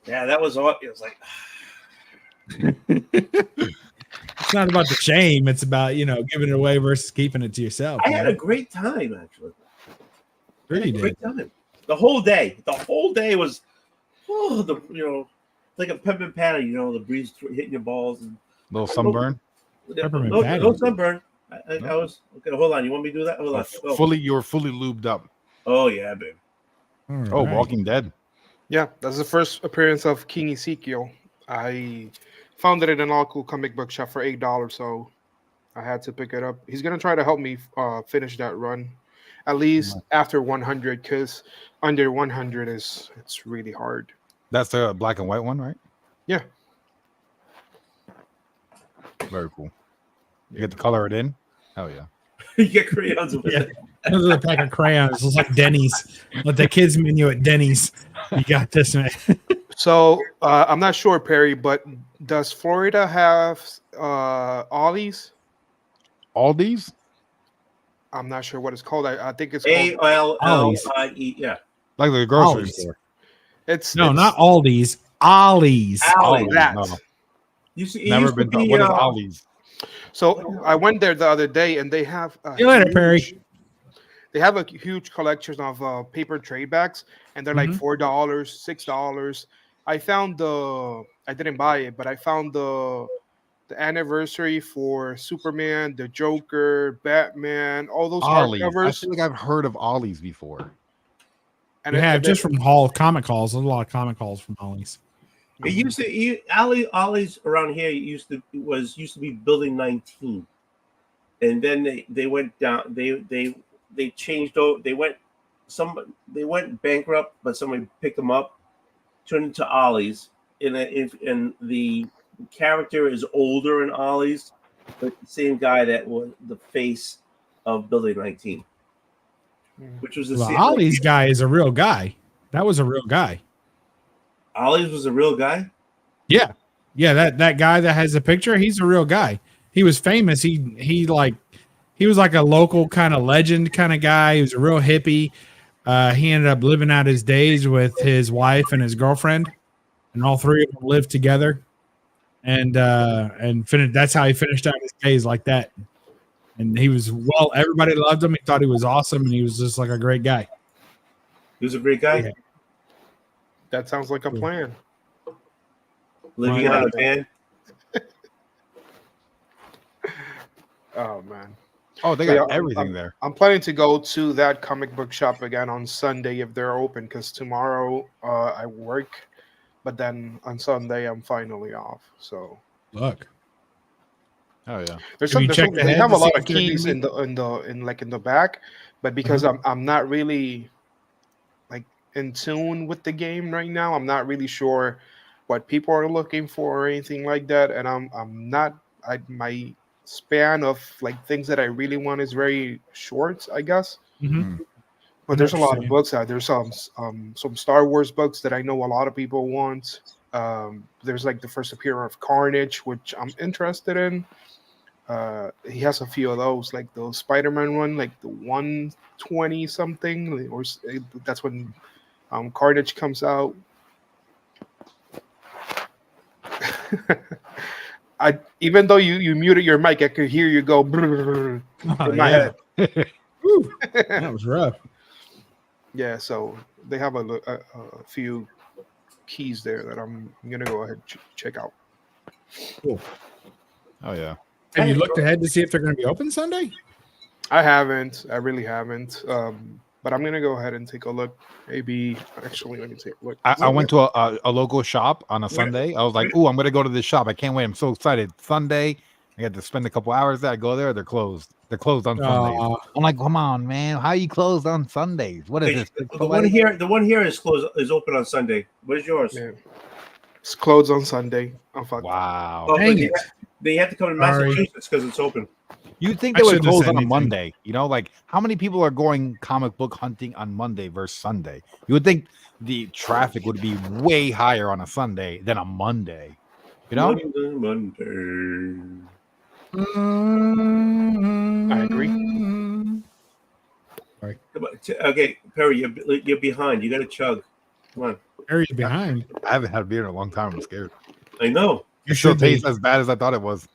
A: Yeah, that was all. It was like,
C: It's not about the shame. It's about giving it away versus keeping it to yourself.
A: I had a great time actually.
C: Really did.
A: Great time. The whole day was, like a peppermint patty. The breeze hitting your balls and
B: Little sunburn.
C: Peppermint
A: no,
C: patty.
A: no sunburn. I
B: No.
A: was okay. Hold on, you want me to do that? Hold on. Oh,
B: You were fully lubed up.
A: oh yeah, babe.
C: All
B: Oh,
C: right.
B: Walking Dead.
D: Yeah, that's the first appearance of King Ezekiel. I found it in an local comic book shop for $8, so I had to pick it up. He's gonna try to help me finish that run, at least after 100, because under 100 it's really hard.
B: That's the black and white one, right?
D: Yeah.
B: Very cool. You get to color it in? Hell yeah.
A: You get crayons with
C: Yeah.
A: it.
C: Those are a pack of crayons. It's like Denny's, like the kids menu at Denny's. You got this, man.
D: So I'm not sure, Perry, but does Florida have Ollie's?
B: Aldi's?
D: I'm not sure what it's called. I think it's
A: A
D: called.
A: L L
C: Ollie's.
A: I E. Yeah.
B: Like the grocery
C: Ollie's.
B: store.
D: It's
C: No,
D: it's
C: not Aldi's. Ollie's.
A: Ollie's.
D: that.
B: No,
A: You see, it
B: never
A: used to
B: been.
A: be,
B: What is Ollie's?
D: So I went there the other day, and they have
C: See you later, Perry.
D: They have a huge collection of paper trade bags, and they're like
C: Mhm.
D: $4, $6. I found I didn't buy it, but I found the anniversary for Superman, the Joker, Batman, all those
B: Ollie's. I
D: hardcovers.
B: feel like I've heard of Ollie's before.
D: And
C: We
D: it-
C: have
D: and
C: just
D: then-
C: from Hall comic calls. There's a lot of comic calls from Ollie's.
A: It used to Ollie's around here used to be Building 19, and then they went down. They changed over. They went bankrupt, but somebody picked them up, turned into Ollie's. And the character is older in Ollie's, but the same guy that was the face of Building 19, which was the
C: Well,
A: same.
C: Ollie's guy is a real guy. That was a real guy.
A: Ollie's was a real guy.
C: Yeah. Yeah, that guy that has the picture, he's a real guy. He was famous. He was like a local kind of legend kind of guy. He was a real hippie. He ended up living out his days with his wife and his girlfriend, and all three of them lived together. And finished. That's how he finished out his days, like that. And he was everybody loved him. He thought he was awesome, and he was just like a great guy.
A: He was a great guy.
C: Yeah.
D: that sounds like a plan.
A: Living
C: Right.
A: on a van.
D: Oh man.
B: Oh, they
D: So,
B: got
D: yeah,
B: everything there.
D: I'm planning to go to that comic book shop again on Sunday if they're open, because tomorrow I work, but then on Sunday I'm finally off. So
C: Look,
B: Oh yeah.
D: there's
C: Have you
D: some,
C: checked
D: they
C: ahead
D: have
C: to
D: a lot
C: see
D: of
C: if they're gonna
D: keys
C: be-
D: in the back, but because I'm not really like in tune with the game right now, I'm not really sure what people are looking for or anything like that, and I'm not my span of like things that I really want is very short, I guess.
C: Mhm.
D: But there's a lot of
C: Understand.
D: books out. There's some Star Wars books that I know a lot of people want. There's like the first appearance of Carnage, which I'm interested in. He has a few of those, like the Spider-Man one, like the 120 something, that's when Carnage comes out. Even though you muted your mic, I could hear you go in
C: Oh,
D: my
C: yeah.
D: head.
C: Whew, that was rough.
D: Yeah, so they have a few keys there that I'm gonna go ahead and check out.
B: Oh yeah.
C: Have you looked ahead to see if they're going to be open Sunday?
D: I haven't. I really haven't. But I'm gonna go ahead and take a look. Maybe actually, let me take a look.
B: I went to a local shop on a Sunday. I was like, "Ooh, I'm gonna go to this shop. I can't wait. I'm so excited." Sunday, I got to spend a couple hours there. I go there, they're closed. They're closed on Sundays. I'm like, "Come on, man. How you closed on Sundays? What is this?"
A: The one here is closed. Is open on Sunday. Where's yours?
D: Yeah. It's closed on Sunday. I'm fucked.
B: Wow.
A: Oh,
C: Dang
A: but
C: it.
A: They have to come to
C: Sorry.
A: Massachusetts because it's open.
B: You'd think
C: I
B: they would
C: shouldn't have
B: close
C: said
B: on a
C: anything.
B: Monday. You know, like how many people are going comic book hunting on Monday versus Sunday? You would think the traffic would be way higher on a Sunday than a Monday. You know?
A: Monday.
D: I agree.
A: Come on, okay, Perry, you're behind. You got to chug. Come on.
C: Areas behind.
B: I haven't had beer in a long time. I'm scared.
A: I know
C: You
B: It still
C: should be.
B: tastes as bad as I thought it was.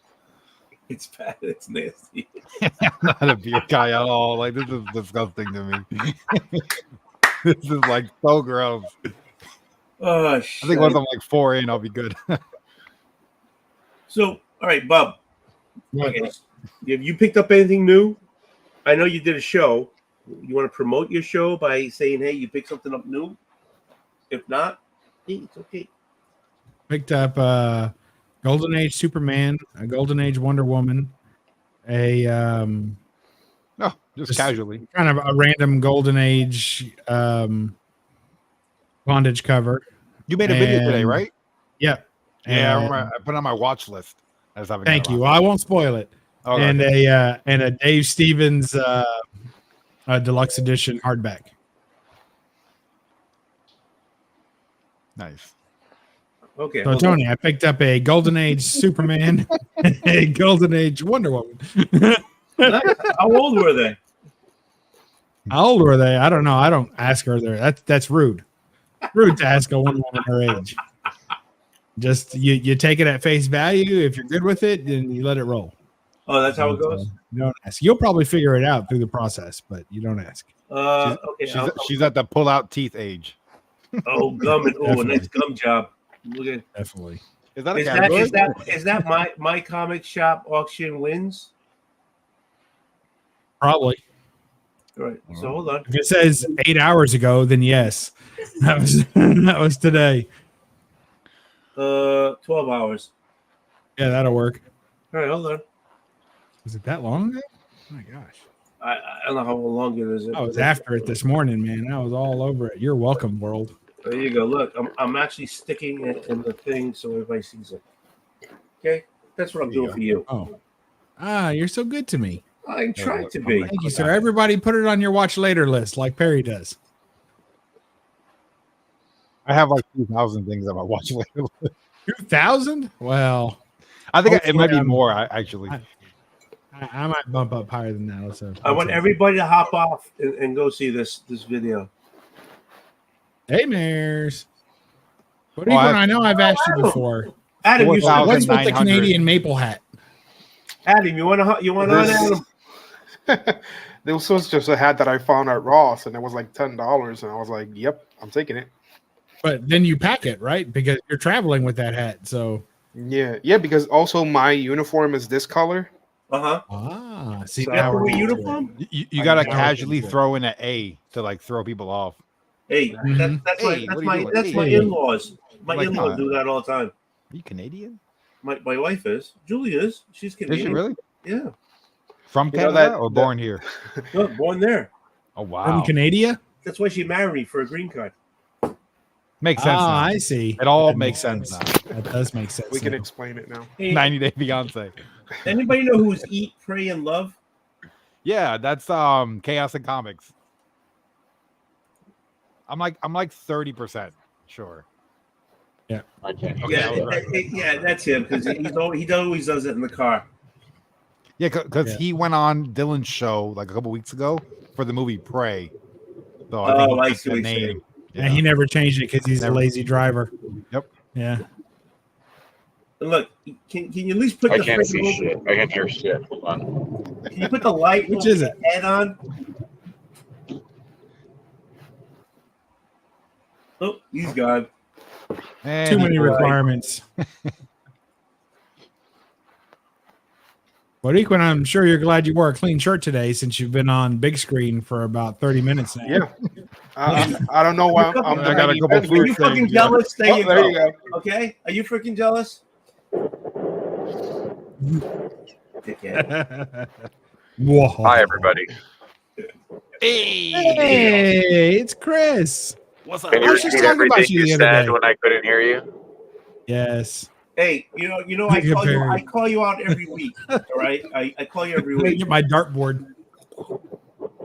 A: it's bad. It's nasty.
B: I'm not a beer guy at all. Like this is disgusting to me. This is like so gross.
A: Oh
B: I
A: shit.
B: think once I'm like 4 in, I'll be good.
A: So, all right, Bob.
C: What?
A: Okay. Have you picked up anything new? I know you did a show. You want to promote your show by saying, "Hey, you picked something up new." If not, hey, it's okay.
C: Picked up Golden Age Superman, a Golden Age Wonder Woman, a
B: No, just casually.
C: kind of a random Golden Age bondage cover.
B: You made a video today,
C: And-
B: right?
C: Yep.
B: Yeah, I
C: And-
B: remember. I put it on my watch list. I just haven't.
C: Thank
B: gotten
C: you.
B: around
C: Well, I won't spoil it,
B: Oh,
C: and
B: okay.
C: a Dave Stevens deluxe edition hardback.
B: Nice.
A: Okay.
C: So
A: hold on.
C: Tony, I picked up a Golden Age Superman, a Golden Age Wonder Woman.
A: How old were they?
C: How old were they? I don't know. I don't ask her there. That's rude. Rude to ask a Wonder Woman her age. Just you take it at face value. If you're good with it, then you let it roll.
A: Oh, that's how it goes.
C: You don't ask. You'll probably figure it out through the process, but you don't ask.
A: Okay.
B: She's at the pull out teeth age.
A: Oh, gum and a nice
C: Definitely.
A: gum job. Look at
C: Definitely.
B: Is that a
A: is
B: category?
A: that my comic shop auction wins?
C: Probably.
A: All right. So hold on.
C: If it says 8 hours ago, then yes. That was today.
A: 12 hours.
C: Yeah, that'll work.
A: All right, hold on.
C: Was it that long ago? Oh my gosh.
A: I don't know how long it is.
C: I was after it this morning, man. I was all over it. You're welcome, world.
A: There you go. Look, I'm actually sticking it in the thing so everybody sees it. Okay, that's what I'm doing for you.
C: Oh. You're so good to me.
A: I'm trying to be.
C: Thank you, sir. Everybody put it on your watch later list like Perry does.
B: I have like 2,000 things on my watch later.
C: 2,000? Well,
B: I think it
C: hopefully
B: might be
C: I'm-
B: more actually.
C: I might bump up higher than that. So
A: I want everybody to hop off and go see this video.
C: Hey, Mares. What do you want? I know I've asked you before.
A: Adam, you said,
C: What's with the
B: 4,900.
C: Canadian maple hat?
A: Adam, you want on Adam?
D: This was just a hat that I found at Ross, and it was like $10, and I was like, "Yep, I'm taking it."
C: But then you pack it, right? Because you're traveling with that hat. So
D: Yeah, because also my uniform is this color.
C: see,
A: You have
C: now
A: to
C: we're
A: wear
C: into it.
A: uniform?
B: You gotta
C: I know.
B: casually throw in an A to like throw people off.
A: Hey,
C: Mhm.
A: that's
B: Hey, what are you doing?
A: my
B: Hey.
A: in-laws. My
B: Like,
A: in-laws
B: no.
A: do that all the time.
B: Are you Canadian?
A: My wife is. Julie is. She's
B: Is
A: Canadian.
B: she really?
A: Yeah.
B: From
D: You know
B: Canada
D: that-
B: or born here?
A: No, born there.
B: Oh
C: From
B: wow.
C: Canada?
A: That's why she married me for a green card.
B: Makes sense. now.
C: I see.
B: It all
C: That
B: makes sense now.
C: That does make sense.
D: We can
C: now.
D: explain it now.
A: Hey,
B: 90 Day Fiance.
A: anybody know who's Eat, Pray, and Love?
B: Yeah, that's Chaos and Comics. I'm like 30% sure.
C: Yeah.
B: Okay,
A: Yeah,
B: I was right.
A: yeah, that's him because he always does it in the car.
B: Yeah, because
C: Yeah.
B: he went on Dylan's show like a couple weeks ago for the movie Prey. So
A: Oh,
B: he
A: I
B: picked
A: see
B: that
A: what you're saying.
B: name.
C: And he never changed it because he's
B: Never.
C: a lazy driver.
B: Yep.
C: Yeah.
A: And look, can you at least put
F: I
A: the
F: can't see
A: freaking-
F: shit. I can hear shit. Hold on.
A: Can you put the light
C: Which
A: over
C: is
A: your
C: it?
A: head on? Oh, he's gone.
B: And
C: Too
B: he-
C: many requirements. But Equin, I'm sure you're glad you wore a clean shirt today since you've been on big screen for about 30 minutes now.
D: Yeah. I don't know why I'm
B: I got a couple
A: Are
B: food
A: you fucking
B: things, yeah.
A: jealous? There,
D: Oh,
A: you,
D: there
A: go.
D: you go.
A: Okay? Are you freaking jealous? Dickhead.
F: Hi, everybody.
C: Hey, it's Chris.
B: What's up?
F: Can
C: I
F: you
C: was just
F: repeat
C: talking about
F: everything
C: you
F: you
C: the other
F: said
C: day.
F: when I couldn't hear you?
C: Yes.
A: Hey, I call you out every week. All right? I call you every
C: Let me
A: week.
C: get my dartboard.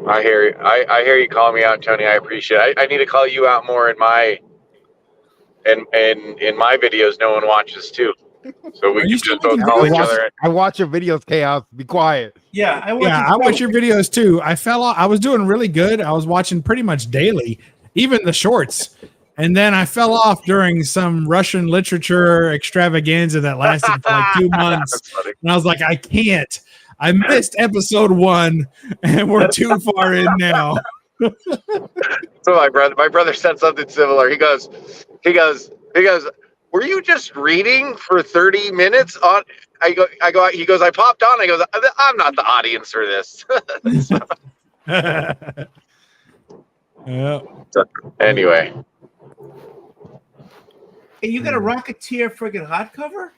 F: I hear you. I hear you call me out, Tony. I appreciate it. I need to call you out more in my videos. No one watches too, so we
C: Are you
F: can
C: still
F: just both
C: making
F: call each
C: videos?
F: other.
B: I watch your videos, Chaos. Be quiet.
A: Yeah, I
C: watch your videos too. I fell off. I was doing really good. I was watching pretty much daily, even the shorts. And then I fell off during some Russian literature extravaganza that lasted for like 2 months.
F: That's funny.
C: And I was like, I can't. I missed episode 1 and we're too far in now.
F: So my brother said something similar. He goes, were you just reading for 30 minutes on? I go, he goes, I popped on. I goes, I'm not the audience for this.
C: Yeah.
F: Anyway,
A: Hey, you got a Rocketeer friggin' hardcover?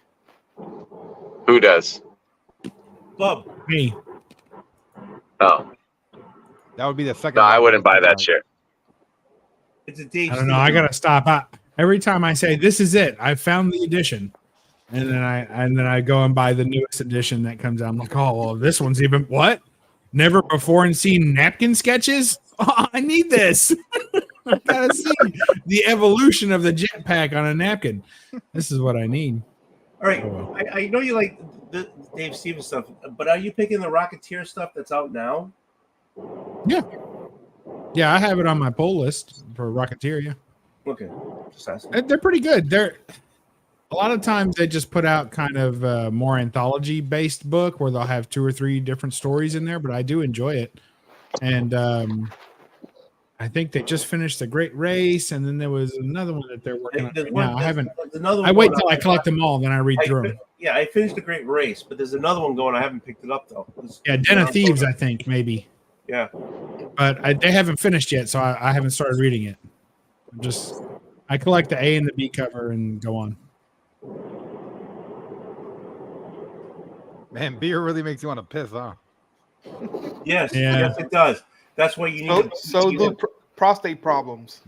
F: who does?
A: Bub.
C: Me.
F: No,
B: That would be the second.
F: no, I
B: one.
F: wouldn't buy that shit.
A: It's a Dave.
C: I don't know. I got to stop. Every time I say, this is it, I found the edition. And then I go and buy the newest edition that comes out. I'm like, oh well, this one's even what? Never before and seen napkin sketches? Oh, I need this. I gotta see the evolution of the jetpack on a napkin. This is what I need.
A: All right, I know you like the Dave Stevens stuff, but are you picking the Rocketeer stuff that's out now?
C: Yeah, I have it on my pull list for Rocketeer. Yeah.
A: Okay, just asking.
C: They're pretty good. They're a lot of times they just put out kind of more anthology based book where they'll have 2 or 3 different stories in there, but I do enjoy it. And I think they just finished The Great Race, and then there was another one that they're working on right now. I haven't. I wait till I collect them all, then I read through them.
A: Yeah, I finished The Great Race, but there's another one going. I haven't picked it up though.
C: Yeah, Den of Thieves, I think maybe.
A: Yeah,
C: but they haven't finished yet, so I haven't started reading it. I collect the A and the B cover and go on.
B: Man, beer really makes you want to piss, huh?
A: Yes,
C: Yeah.
A: yes, it does. That's why you need.
D: So do prostate problems.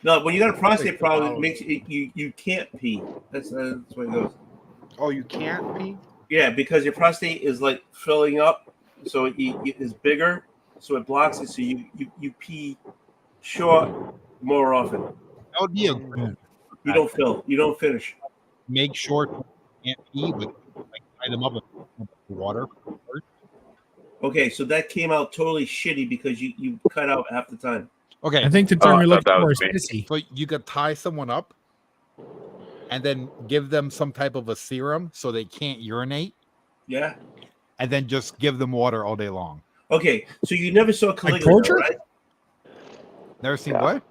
A: No, when you got a prostate problem, it makes you can't pee. That's the way it goes.
D: Oh, you can't pee?
A: Yeah, because your prostate is like filling up, so it is bigger, so it blocks it. So you pee short more often.
G: That would be a
A: You don't fill. You don't finish.
G: make sure you can't pee, but like tie them up with water.
A: Okay, so that came out totally shitty because you cut out half the time.
B: Okay,
C: I think the term
F: I
C: you're
F: thought
C: looking
F: that
C: for
F: was
C: is
F: me.
C: pissy.
B: so you could tie someone up and then give them some type of a serum so they can't urinate,
A: Yeah.
B: and then just give them water all day long.
A: Okay, so you never saw Caligula,
C: torture?
A: right?
B: Never seen
F: Yeah.
B: what?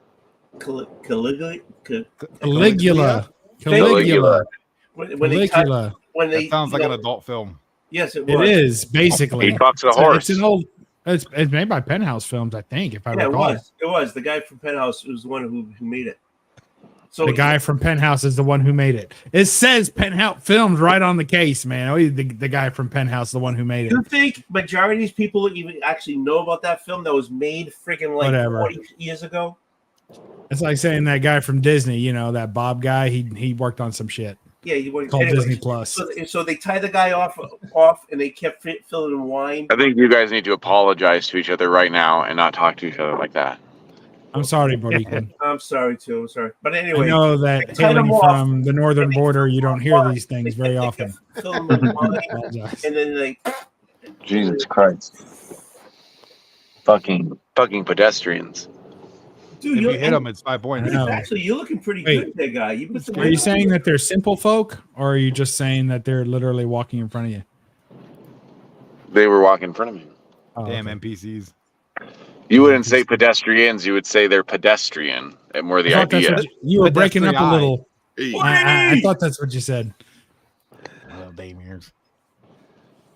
A: Caligula.
C: Caligula.
F: Caligula.
A: When they cut,
C: Caligula.
A: when they
B: That sounds like
A: you
B: an
A: know,
B: adult film.
A: Yes, it
C: It
A: was.
C: is basically.
F: He fucks a
C: It's
F: horse.
C: an old. It's made by Penthouse Films, I think, if I
A: Yeah, it
C: recall.
A: was. It was the guy from Penthouse was the one who made it. So
C: The guy from Penthouse is the one who made it. It says Penthouse Films right on the case, man. Oh, the guy from Penthouse, the one who made it.
A: You think majority of these people even actually know about that film that was made freaking like
C: Whatever.
A: 40 years ago?
C: It's like saying that guy from Disney, you know, that Bob guy. He worked on some shit
A: Yeah, you were
C: called Disney Plus.
A: So they tied the guy off, and they kept filling in wine.
F: I think you guys need to apologize to each other right now and not talk to each other like that.
C: I'm sorry, Borican.
A: I'm sorry too. I'm sorry, but
C: I
A: anyway,
C: know that
A: they cut
C: hailing
A: him off.
C: from the northern border, you don't hear these things very
A: They
C: often.
A: kept filling them with wine,
C: Apologize.
A: and then they
F: Jesus Christ. Fucking pedestrians.
A: dude,
B: If
A: you're,
B: you hit them, it's 5 points.
C: I know.
A: actually you're looking pretty
C: Wait.
A: good there, guy. You put some
C: Are you saying that they're simple folk, or are you just saying that they're literally walking in front of you?
F: They were walking in front of me.
C: Oh,
B: Damn
C: okay.
B: NPCs.
F: You wouldn't say pedestrians, you would say they're pedestrian. And more the
C: I thought that's
F: idea.
C: what you were breaking up a
B: Pedestrian.
C: little.
G: Hey,
C: I thought that's what you said.
B: Well, damn ears.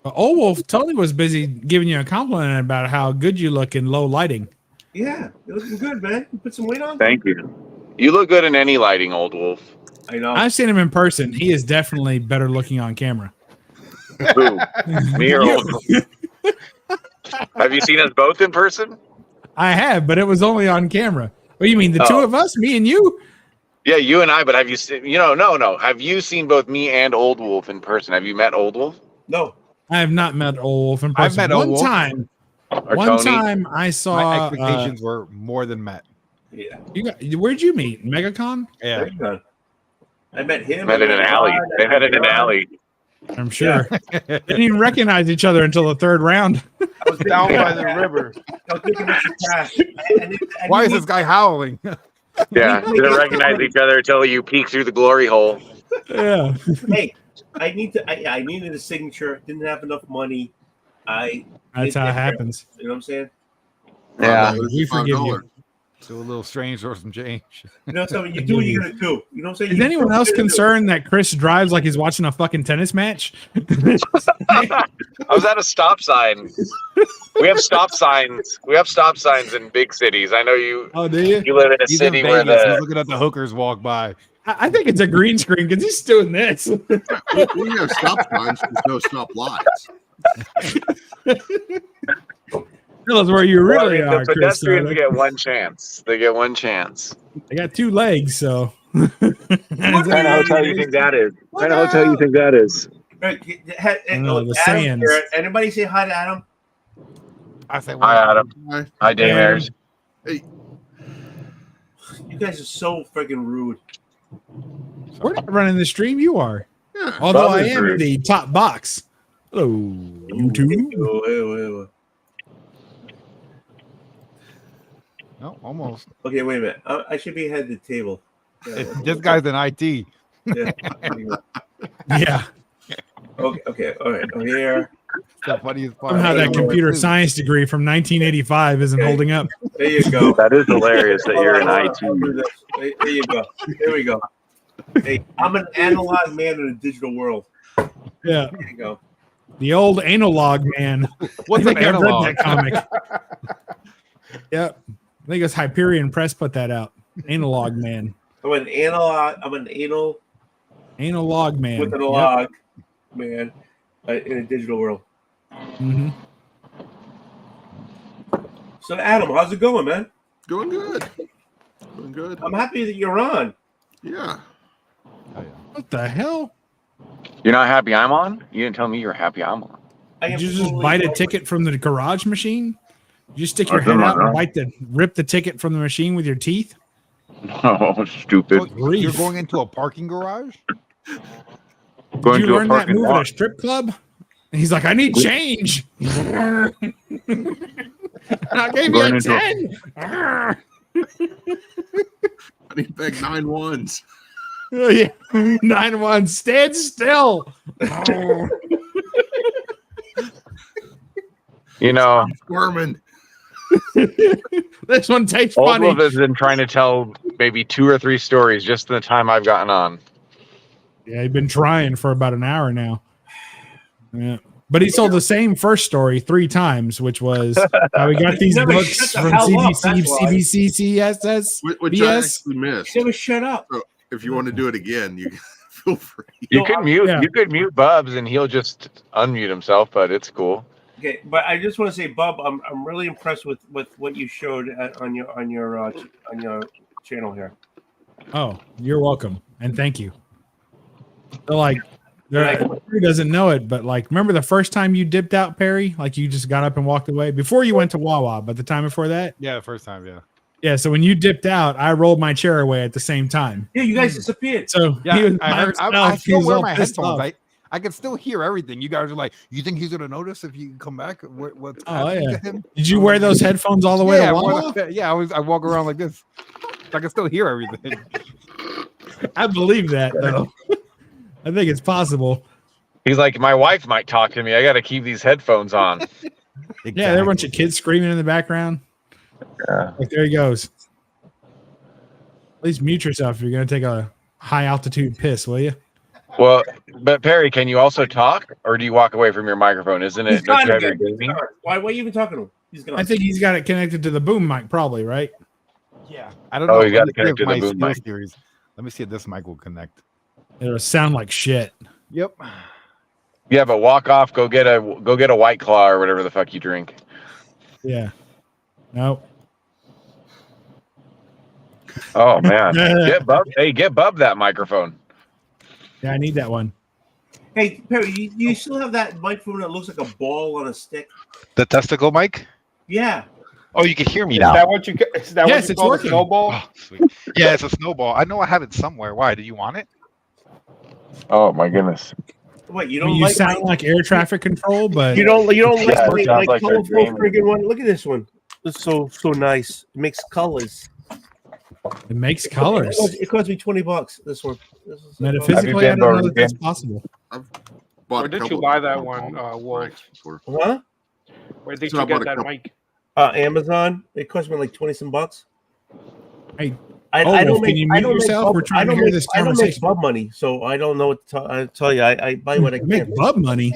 C: But Wolf totally was busy giving you a compliment about how good you look in low lighting.
A: Yeah, you're looking good, man. You put some weight on.
F: Thank you. You look good in any lighting, old wolf.
A: I know.
C: I've seen him in person. He is definitely better looking on camera.
F: Who? Me or old wolf? Have you seen us both in person?
C: I have, but it was only on camera. What do you mean, the two
F: Oh.
C: of us, me and you?
F: Yeah, you and I, but have you seen, no. Have you seen both me and Old Wolf in person? Have you met Old Wolf?
A: No.
C: I have not met Old Wolf in person.
B: I've met Old Wolf.
F: Or
C: One
F: Tony?
C: time I
B: My
C: saw.
B: expectations were more than met.
A: Yeah.
C: Where'd you meet? MegaCon?
B: Yeah.
A: There you go. I met him.
F: Met in an alley. They met in an alley.
C: I'm sure. They didn't even recognize each other until the third round.
A: I was
D: Down by the river.
A: I was thinking about your cash.
B: Why is this guy howling?
F: Yeah, didn't recognize each other until you peek through the glory hole.
C: Yeah.
A: Hey, I needed a signature. Didn't have enough money.
C: That's how it happens.
A: You know what I'm saying?
F: Yeah.
C: We forgive you.
B: So a little strange or some change.
A: You know something? You do what you're gonna do. You know what I'm saying?
C: Is
A: You
C: anyone
A: do what
C: else
A: you're gonna do.
C: concerned that Chris drives like he's watching a fucking tennis match?
F: I was at a stop sign. We have stop signs. We have stop signs in big cities. I know you.
C: Oh, do you?
F: You live in a
B: He's in
F: city where
B: Vegas. He's
F: the
B: looking at the hookers walk by.
C: I think it's a green screen because he's doing this.
G: we have stop signs. There's no stop lights.
C: Tell us where you really
F: the
C: are, Chris.
F: pedestrians get one chance. They get one chance.
C: They got two legs, so
F: What kind of hotel you think that is? What kind of hotel you think that is?
C: The
A: Adam,
C: Sands.
A: anybody say hi to Adam?
B: I say,
F: Hi, Adam.
H: Hi.
F: Hi, Dame Ayers.
H: Hey,
A: You guys are so freaking rude.
C: We're not running the stream. You are.
H: yeah.
C: Although
F: Bob
C: I
F: is
C: am
F: rude.
C: the top box. Hello, YouTube.
A: Wait.
B: no, almost.
A: Okay, wait a minute. I should be ahead of the table. Yeah,
B: This guy's in IT.
A: yeah.
C: Yeah.
A: Okay, all right. Here.
B: The funniest part.
C: Somehow that computer science degree from 1985 isn't
A: Okay.
C: holding up.
A: There you go.
F: That is hilarious that you're in
A: I'll
F: IT.
A: do this. There you go. There we go. Hey, I'm an analog man in a digital world.
C: Yeah.
A: There you go.
C: The old analog man.
B: What's
C: I
B: an
C: think I've
B: analog?
C: read that comic. Yep. I think it's Hyperion Press put that out. Analog man.
A: I'm an analog. I'm an anal
C: Analog man.
A: with an log man in a digital world.
C: Mhm.
A: So, Adam, how's it going, man?
H: Doing good. Doing good.
A: I'm happy that you're on.
H: Yeah.
C: What the hell?
F: You're not happy I'm on? You didn't tell me you were happy I'm on.
A: I
C: Did
A: am
C: you just
A: totally
C: bite a
A: over-
C: ticket from the garage machine? Did you stick your
F: I
C: head
F: don't
C: out
F: know.
C: and rip the ticket from the machine with your teeth?
F: Oh, stupid.
B: What, you're going into a parking garage?
F: Going
C: Did
F: to
C: you
F: a
C: learn that
F: parking
C: move at a
F: lot.
C: strip club? And he's like, I need change. I gave you
F: Going
C: a
F: into a-
C: 10.
H: I need to beg 9 ones.
C: Oh, yeah. 9-1. Stand still.
F: You know,
H: Squirming.
C: This one tastes
F: all
C: funny.
F: of us have been trying to tell maybe 2 or 3 stories just in the time I've gotten on.
C: Yeah, he's been trying for about an hour now. Yeah. But he told the same first story 3 times, which was how he got these
A: Never
C: books
A: shut the
C: from
A: hell up,
C: CBC,
A: that's why.
C: CBCS.
H: Which I
C: BS?
H: actually missed.
A: Never shut up.
H: So if you want to do it again, you can feel free.
F: You
A: No,
F: could mute.
C: yeah.
F: You could mute Bubs, and he'll just unmute himself. But it's cool.
A: Okay, but I just want to say, Bub, I'm really impressed with what you showed on your channel here.
C: Oh, you're welcome. And thank you. So like, who doesn't know it, but like, remember the first time you dipped out, Perry? Like you just got up and walked away before you went to Wawa, but the time before that?
B: Yeah, first time, yeah.
C: Yeah, so when you dipped out, I rolled my chair away at the same time.
A: Yeah, you guys disappeared.
C: So
B: Yeah,
C: he was
B: I
C: by
B: heard. I
C: himself. He
B: still
C: was
B: wear
C: all
B: my
C: pissed
B: headphones.
C: off.
B: I can still hear everything. You guys are like, you think he's gonna notice if you come back? What's
C: Oh,
B: happening
C: yeah.
B: to him?
C: Did you wear those headphones all the way
B: Yeah,
C: to
B: I
C: Wawa?
B: wore- yeah. I walk around like this. I can still hear everything.
C: I believe that though. I think it's possible.
F: He's like, my wife might talk to me. I got to keep these headphones on.
C: Yeah, there are a bunch of kids screaming in the background.
F: Yeah.
C: Like there he goes. At least mute yourself if you're gonna take a high altitude piss, will you?
F: Well, but Perry, can you also talk, or do you walk away from your microphone? Isn't
A: He's
F: it? Don't
A: gone
F: you have your
A: again. He's
F: gaming?
A: gone. Why are you even talking to him? He's gone.
C: I think he's got it connected to the boom mic, probably, right?
B: Yeah, I don't
F: Oh,
B: know.
F: you gotta
B: Let me see
F: connect
B: if
F: to the
B: my
F: boom
B: skill
F: mic.
B: series- Let me see if this mic will connect.
C: It'll sound like shit.
B: Yep.
F: Yeah, but walk off. Go get a White Claw or whatever the fuck you drink.
C: Yeah. Nope.
F: Oh man, get Bub. Hey, get Bub that microphone.
C: Yeah, I need that one.
A: Hey, Perry, you still have that microphone that looks like a ball on a stick?
G: The testicle mic?
A: Yeah.
G: Oh, you can hear me
I: Is
G: now.
I: that what you? Is that
C: Yes,
I: what you
C: it's
I: call
C: working.
I: a snowball?
G: Oh, sweet. Yeah, it's a snowball. I know I have it somewhere. Why? Do you want it?
F: Oh my goodness.
A: What, you
C: I
A: don't
C: mean, you
A: like
C: sound like air traffic control, but
A: you don't
F: Yeah,
A: like
F: it
A: my
F: sounds like they're
A: colorful
F: dreaming.
A: friggin' one? Look at this one. It's so nice. It makes colors.
C: it makes colors.
A: It cost me $20. This one. This is
C: Metaphysically, I
F: been
C: don't know
F: to
C: that that's
F: Oregon?
C: possible.
H: Bought
I: Where
H: a
I: did
H: couple
I: you buy
H: of
I: that
H: them
I: one,
H: on
I: Wolf?
H: mics before.
A: Huh?
I: Where did
H: So I
I: you
H: bought
I: get
H: a
I: that
H: couple-
I: mic?
A: Amazon. It cost me like 20 some bucks.
C: Hey,
A: I
C: Wolf,
A: don't make.
C: can you
A: I
C: mute
A: don't make
C: yourself?
A: bub,
C: We're trying
A: I
C: to
A: don't
C: hear
A: make,
C: this
A: I don't make
C: conversation.
A: bub money, so I don't know what to tell you. I buy what I
C: You make
A: can.
C: bub money.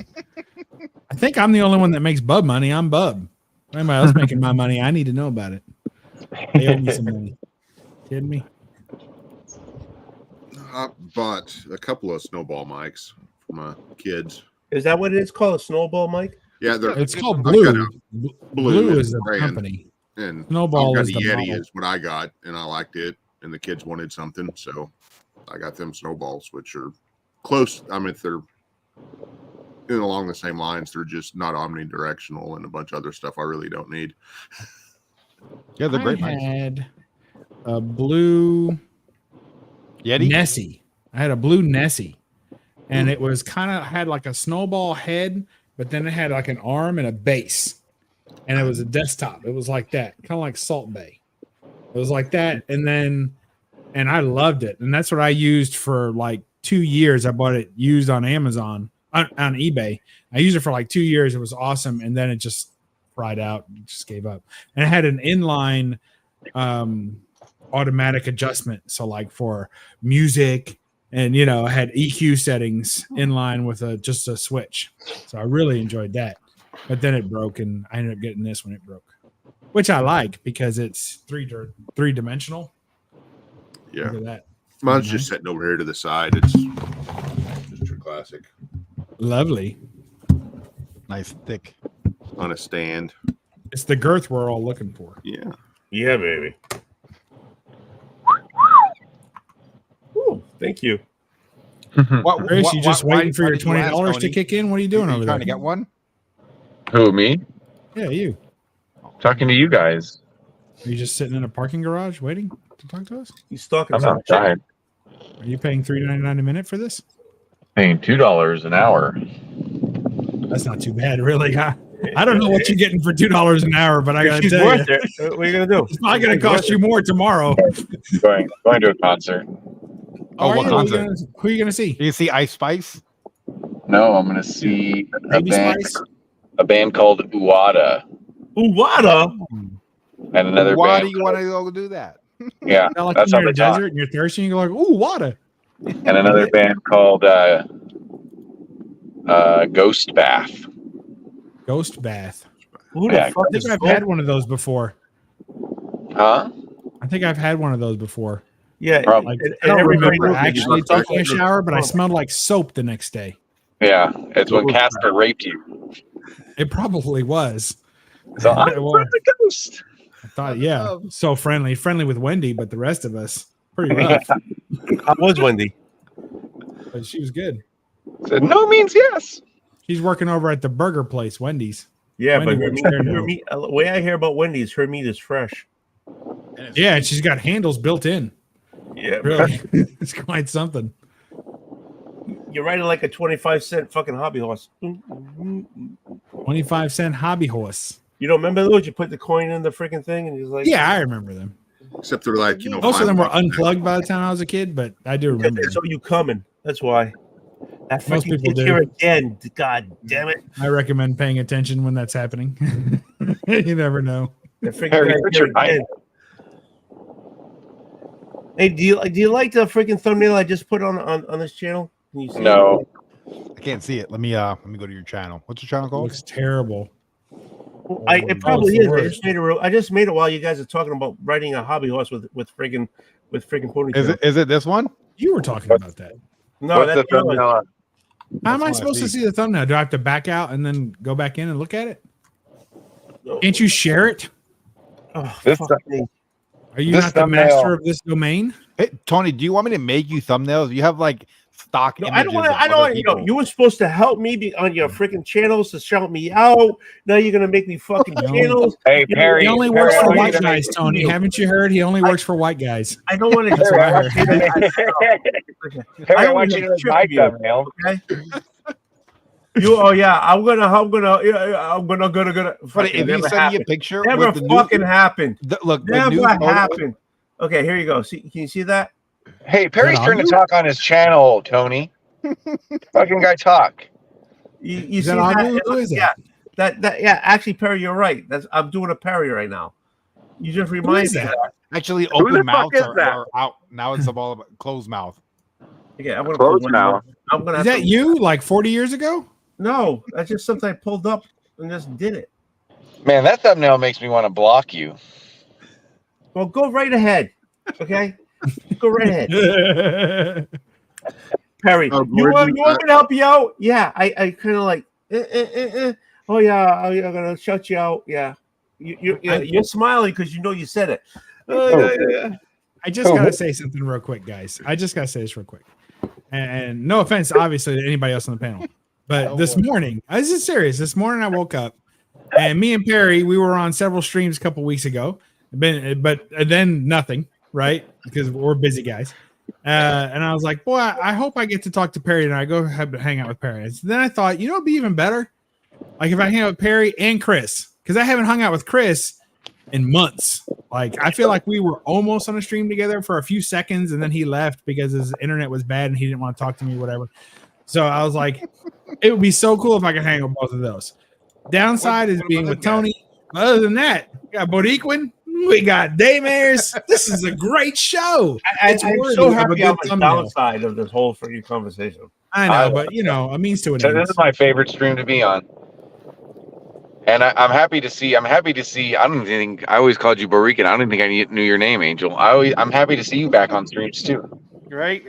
C: I think I'm the only one that makes bub money. I'm bub. Anybody else making my money? I need to know about it. They owe me some money. Kidding me?
H: I bought a couple of snowball mics for my kids.
A: Is that what it is called? A snowball mic?
H: Yeah, they're
C: It's called
H: I've got
C: Blue.
H: Blue
C: Blue
H: is
C: is
H: the
C: the
H: brand.
C: company.
H: and
C: Snowball
H: I've got
C: is
H: a
C: the
H: Yeti
C: model.
H: is what I got, and I liked it. and the kids wanted something, so I got them snowballs, which are close. I mean, they're along the same lines. They're just not omnidirectional and a bunch of other stuff I really don't need.
B: Yeah, they're great.
C: I
B: Nice.
C: had a blue
B: Yeti.
C: Nessie. I had a blue Nessie, and it was kind of had like a snowball head, but then it had like an arm and a base, and it was a desktop. It was like that, kind of like Salt Bay. It was like that, and I loved it, and that's what I used for like 2 years. I bought it used on Amazon, on eBay. I used it for like 2 years. It was awesome, and then it just fried out. It just gave up, and it had an inline automatic adjustment, so like for music, and I had EQ settings in line with just a switch. So I really enjoyed that, but then it broke, and I ended up getting this when it broke, which I like because it's three-dimensional.
H: Yeah,
C: Look at that.
H: mine's just sitting over here to the side. It's just your classic
C: Lovely.
B: Nice thick.
H: on a stand.
C: It's the girth we're all looking for.
H: Yeah.
A: Yeah, baby. Ooh, thank you.
B: What,
C: Chris, you just waiting for
B: why
C: your
B: did you ask,
C: $20 to
B: Tony?
C: kick in? What are you doing
B: Are
C: over
B: you
C: there?
B: trying to get one?
F: Who, me?
C: Yeah, you.
F: Talking to you guys.
C: Are you just sitting in a parking garage waiting to talk to us?
A: He's talking
F: I'm
A: some
F: outside.
C: Are you paying $3.99 a minute for this?
F: Paying $2 an hour.
C: That's not too bad, really. I don't know what you're getting for $2 an hour, but I gotta
A: She's
C: tell you,
A: worth it. What are you gonna do?
C: it's probably gonna cost you more tomorrow.
F: Going to a concert.
B: Oh,
C: Are
B: what
C: you?
B: concert?
C: Who are you gonna see?
B: Do you see Ice Spice?
F: No, I'm going to see
C: Baby Spice?
F: a band called Uwada
A: Uwada.
F: and another
B: Why
F: band.
B: do you want to go do that?
F: Yeah,
C: Not like
F: that's
C: you're
F: how
C: in
F: they
C: a
F: talk.
C: desert and you're thirsty and you go like, ooh, water.
F: And another band called Ghost Bath.
C: Ghost bath.
A: Who
F: Yeah,
A: the fuck
C: I
A: is
C: think I've had one of those before.
F: Huh?
C: I think I've had one of those before.
A: Yeah,
F: Probably.
C: Like,
A: and
C: I don't
A: everybody
C: remember
A: knows that
C: actually
A: you're not
C: taking a
A: fucking-
C: shower, but I smelled like soap the next day.
F: Yeah, it's when Casper raped you.
C: It probably was.
F: So I'm
C: It was.
F: the ghost.
C: I thought, yeah, so friendly with Wendy, but the rest of us pretty rough.
A: How was Wendy?
C: But she was good.
F: Said no means yes.
C: She's working over at the burger place, Wendy's.
A: Yeah,
C: Wendy
A: but
C: works there now.
A: her meat, the way I hear about Wendy is her meat is fresh.
C: Yeah, and she's got handles built in.
A: Yeah,
C: Really, it's quite something.
A: you're riding like a 25-cent fucking hobby horse.
C: 25-cent hobby horse.
A: You don't remember those? You put the coin in the freaking thing, and he's like,
C: Yeah, I remember them.
H: Except they're like,
C: Most of them were unplugged by the time I was a kid, but I do remember
A: That's
C: them.
A: all you coming. That's why. That
C: Most
A: freaking
C: people
A: kid's
C: do.
A: here again. God damn it!
C: I recommend paying attention when that's happening. You never know.
A: That freaking
F: Harry,
A: guy's
F: put
A: here
F: your knife
A: again. Hey, do you like the freaking thumbnail I just put on this channel? Can you see
F: No.
B: I can't see it. Let me go to your channel. What's your channel
C: It
B: called?
C: looks terrible.
A: It
C: Oh,
A: probably
C: it's the
A: is.
C: worst.
A: I just made it while you guys are talking about riding a hobby horse with freaking ponytail.
B: Is it this one?
C: You were talking about that.
A: No,
F: What's the
A: that's yours.
F: thumbnail on?
C: How am I
B: what I
C: supposed to
B: see.
C: see the thumbnail? Do I have to back out and then go back in and look at it? Can't you share it?
A: Oh,
F: This
A: fuck me.
C: Are you
F: This
C: not the
F: thumbnail-
C: master of this domain?
B: Hey, Tony, do you want me to make you thumbnails? You have like stock
A: No,
B: images.
A: I don't want to.
B: of
A: I don't
B: other
A: want.
B: people.
A: You were supposed to help me on your freaking channels to shout me out. Now you're gonna make me fucking
C: No.
A: channels.
F: Hey, Perry.
C: He only
F: Perry,
C: works
F: I
C: for
F: want you
C: white
F: to
C: guys,
F: make-
C: Tony. Haven't you heard? He only works for white guys.
A: I don't want to.
C: That's
F: Perry, I
C: what I
F: want you to make- Perry, I want you to make my thumbnail.
A: Okay. Oh yeah, I'm gonna.
B: But
A: Fucking
B: if you
A: never
B: send me a
A: happened.
B: picture,
A: Never
B: with the
A: fucking happened.
B: look, the
A: Never
B: new photo-
A: happened. Okay, here you go. See, can you see that?
F: Hey, Perry's
C: on
F: trying to
C: you?
F: talk on his channel, Tony. Fucking guy talk.
A: You
C: Is
A: see
C: that on
A: that?
C: you? Who is
A: Yeah,
C: that?
A: that. Yeah, actually, Perry, you're right. I'm doing a Perry right now. You just
C: Who
A: remind
C: is
A: me.
C: that?
B: Actually,
F: the
B: open
F: fuck
B: mouths
F: is
B: are,
F: that?
B: are out now. It's all about closed mouth.
A: Okay, I'm gonna
F: Close
A: pull one
F: now.
A: more. I'm gonna.
C: Is
A: have
C: that
A: to-
C: you like 40 years ago?
A: No, that's just something I pulled up and just did it.
F: Man, that thumbnail makes me want to block you.
A: Well, go right ahead. Okay, go right ahead, Perry.
H: Oh,
A: You
H: where'd
A: want
H: you-
A: me to help you out? Yeah, I kind of like. Oh yeah, I'm gonna shout you out. Yeah, you're smiling because you know you said it. Yeah.
C: I just gotta say something real quick, guys. I just gotta say this real quick. And no offense, obviously, to anybody else on the panel. But this morning, this is serious. This morning I woke up and me and Perry, we were on several streams a couple weeks ago. But then nothing, right? Because we're busy guys. And I was like, boy, I hope I get to talk to Perry and I go hang out with Perry. And then I thought, it'd be even better. Like if I hang out with Perry and Chris, because I haven't hung out with Chris in months. Like I feel like we were almost on a stream together for a few seconds, and then he left because his internet was bad and he didn't want to talk to me, whatever. So I was like, it would be so cool if I could hang with both of those. Downside is being with Tony. But other than that, we got Boricuan, we got Daymares. This is a great show.
A: I'm so happy on the downside of this whole freaking conversation.
C: I know, but a means to an end.
F: This is my favorite stream to be on. And I'm happy to see. I don't think I always called you Borican. I don't think I knew your name, Angel. I'm happy to see you back on streams too.
D: Right?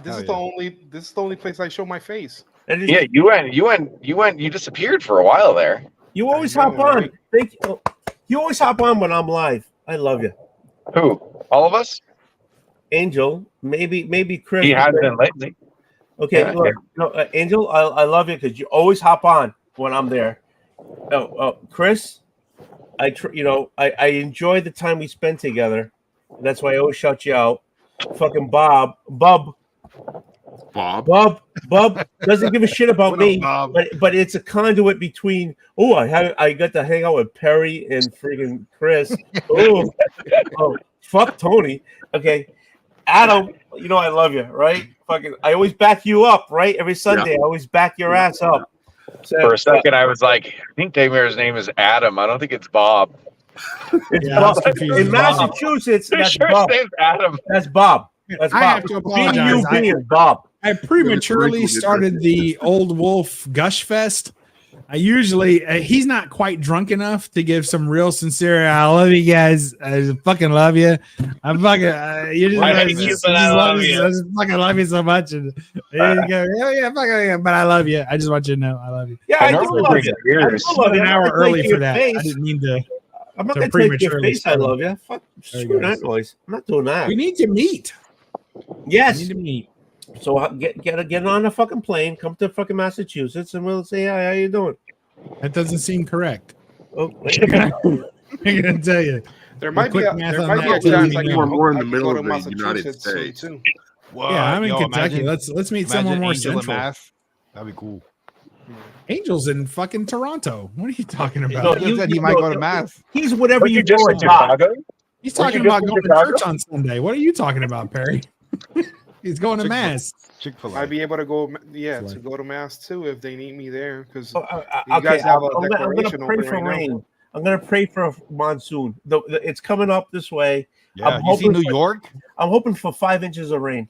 D: This is the only place I show my face.
F: Yeah, you disappeared for a while there.
A: You always hop on. Thank you. You always hop on when I'm live. I love you.
F: Who? All of us?
A: Angel, maybe Chris.
F: He has been lately.
A: Okay,
F: Yeah,
A: look, no, Angel, I love you because you always hop on when I'm there. Chris, I enjoy the time we spend together. That's why I always shout you out. Fucking Bob doesn't give a shit about me, but it's a conduit between. Oh, I got to hang out with Perry and freaking Chris. Oh, fuck Tony. Okay, Adam, I love you, right? Fucking, I always back you up, right? Every Sunday, I always back your ass up. So,
F: for a second, I was like, I think Daymare's name is Adam. I don't think it's Bob.
A: It's Bob. In Massachusetts, that's Bob.
F: Adam.
A: That's Bob. That's Bob.
C: I have to apologize.
A: Bob.
C: I prematurely started the Old Wolf Gush Fest. I usually he's not quite drunk enough to give some real sincere. I love you guys. I fucking love you. I fucking you just, I love you. I just fucking love you so much. And you go, but I love you. I just want you to know I love you.
A: Yeah, I do love you.
C: An hour early for that. I didn't mean to.
A: I'm not going to take your face. I love you. Fuck, screw that noise. I'm not doing that.
C: We need to meet.
A: Yes.
C: We need to meet.
A: So get on a fucking plane, come to fucking Massachusetts, and we'll say, hi, how you doing?
C: That doesn't seem correct.
A: Oh,
C: I'm gonna tell you.
D: There might be a chance I
H: are more in the middle of the United States.
C: Well, yeah, I'm in Kentucky. Let's meet someone more central.
B: That'd be cool.
C: Angel's in fucking Toronto. What are you talking about?
B: No, you said he might go to Mass.
A: He's whatever you do.
C: He's talking about going to church on Sunday. What are you talking about, Perry? He's going to Mass.
B: Chick-fil-A.
D: I'd be able to go, to go to Mass too if they need me there because
A: you guys have a declaration over there right now. I'm gonna pray for a monsoon. It's coming up this way.
B: Yeah, you see New York?
A: I'm hoping for 5 inches of rain.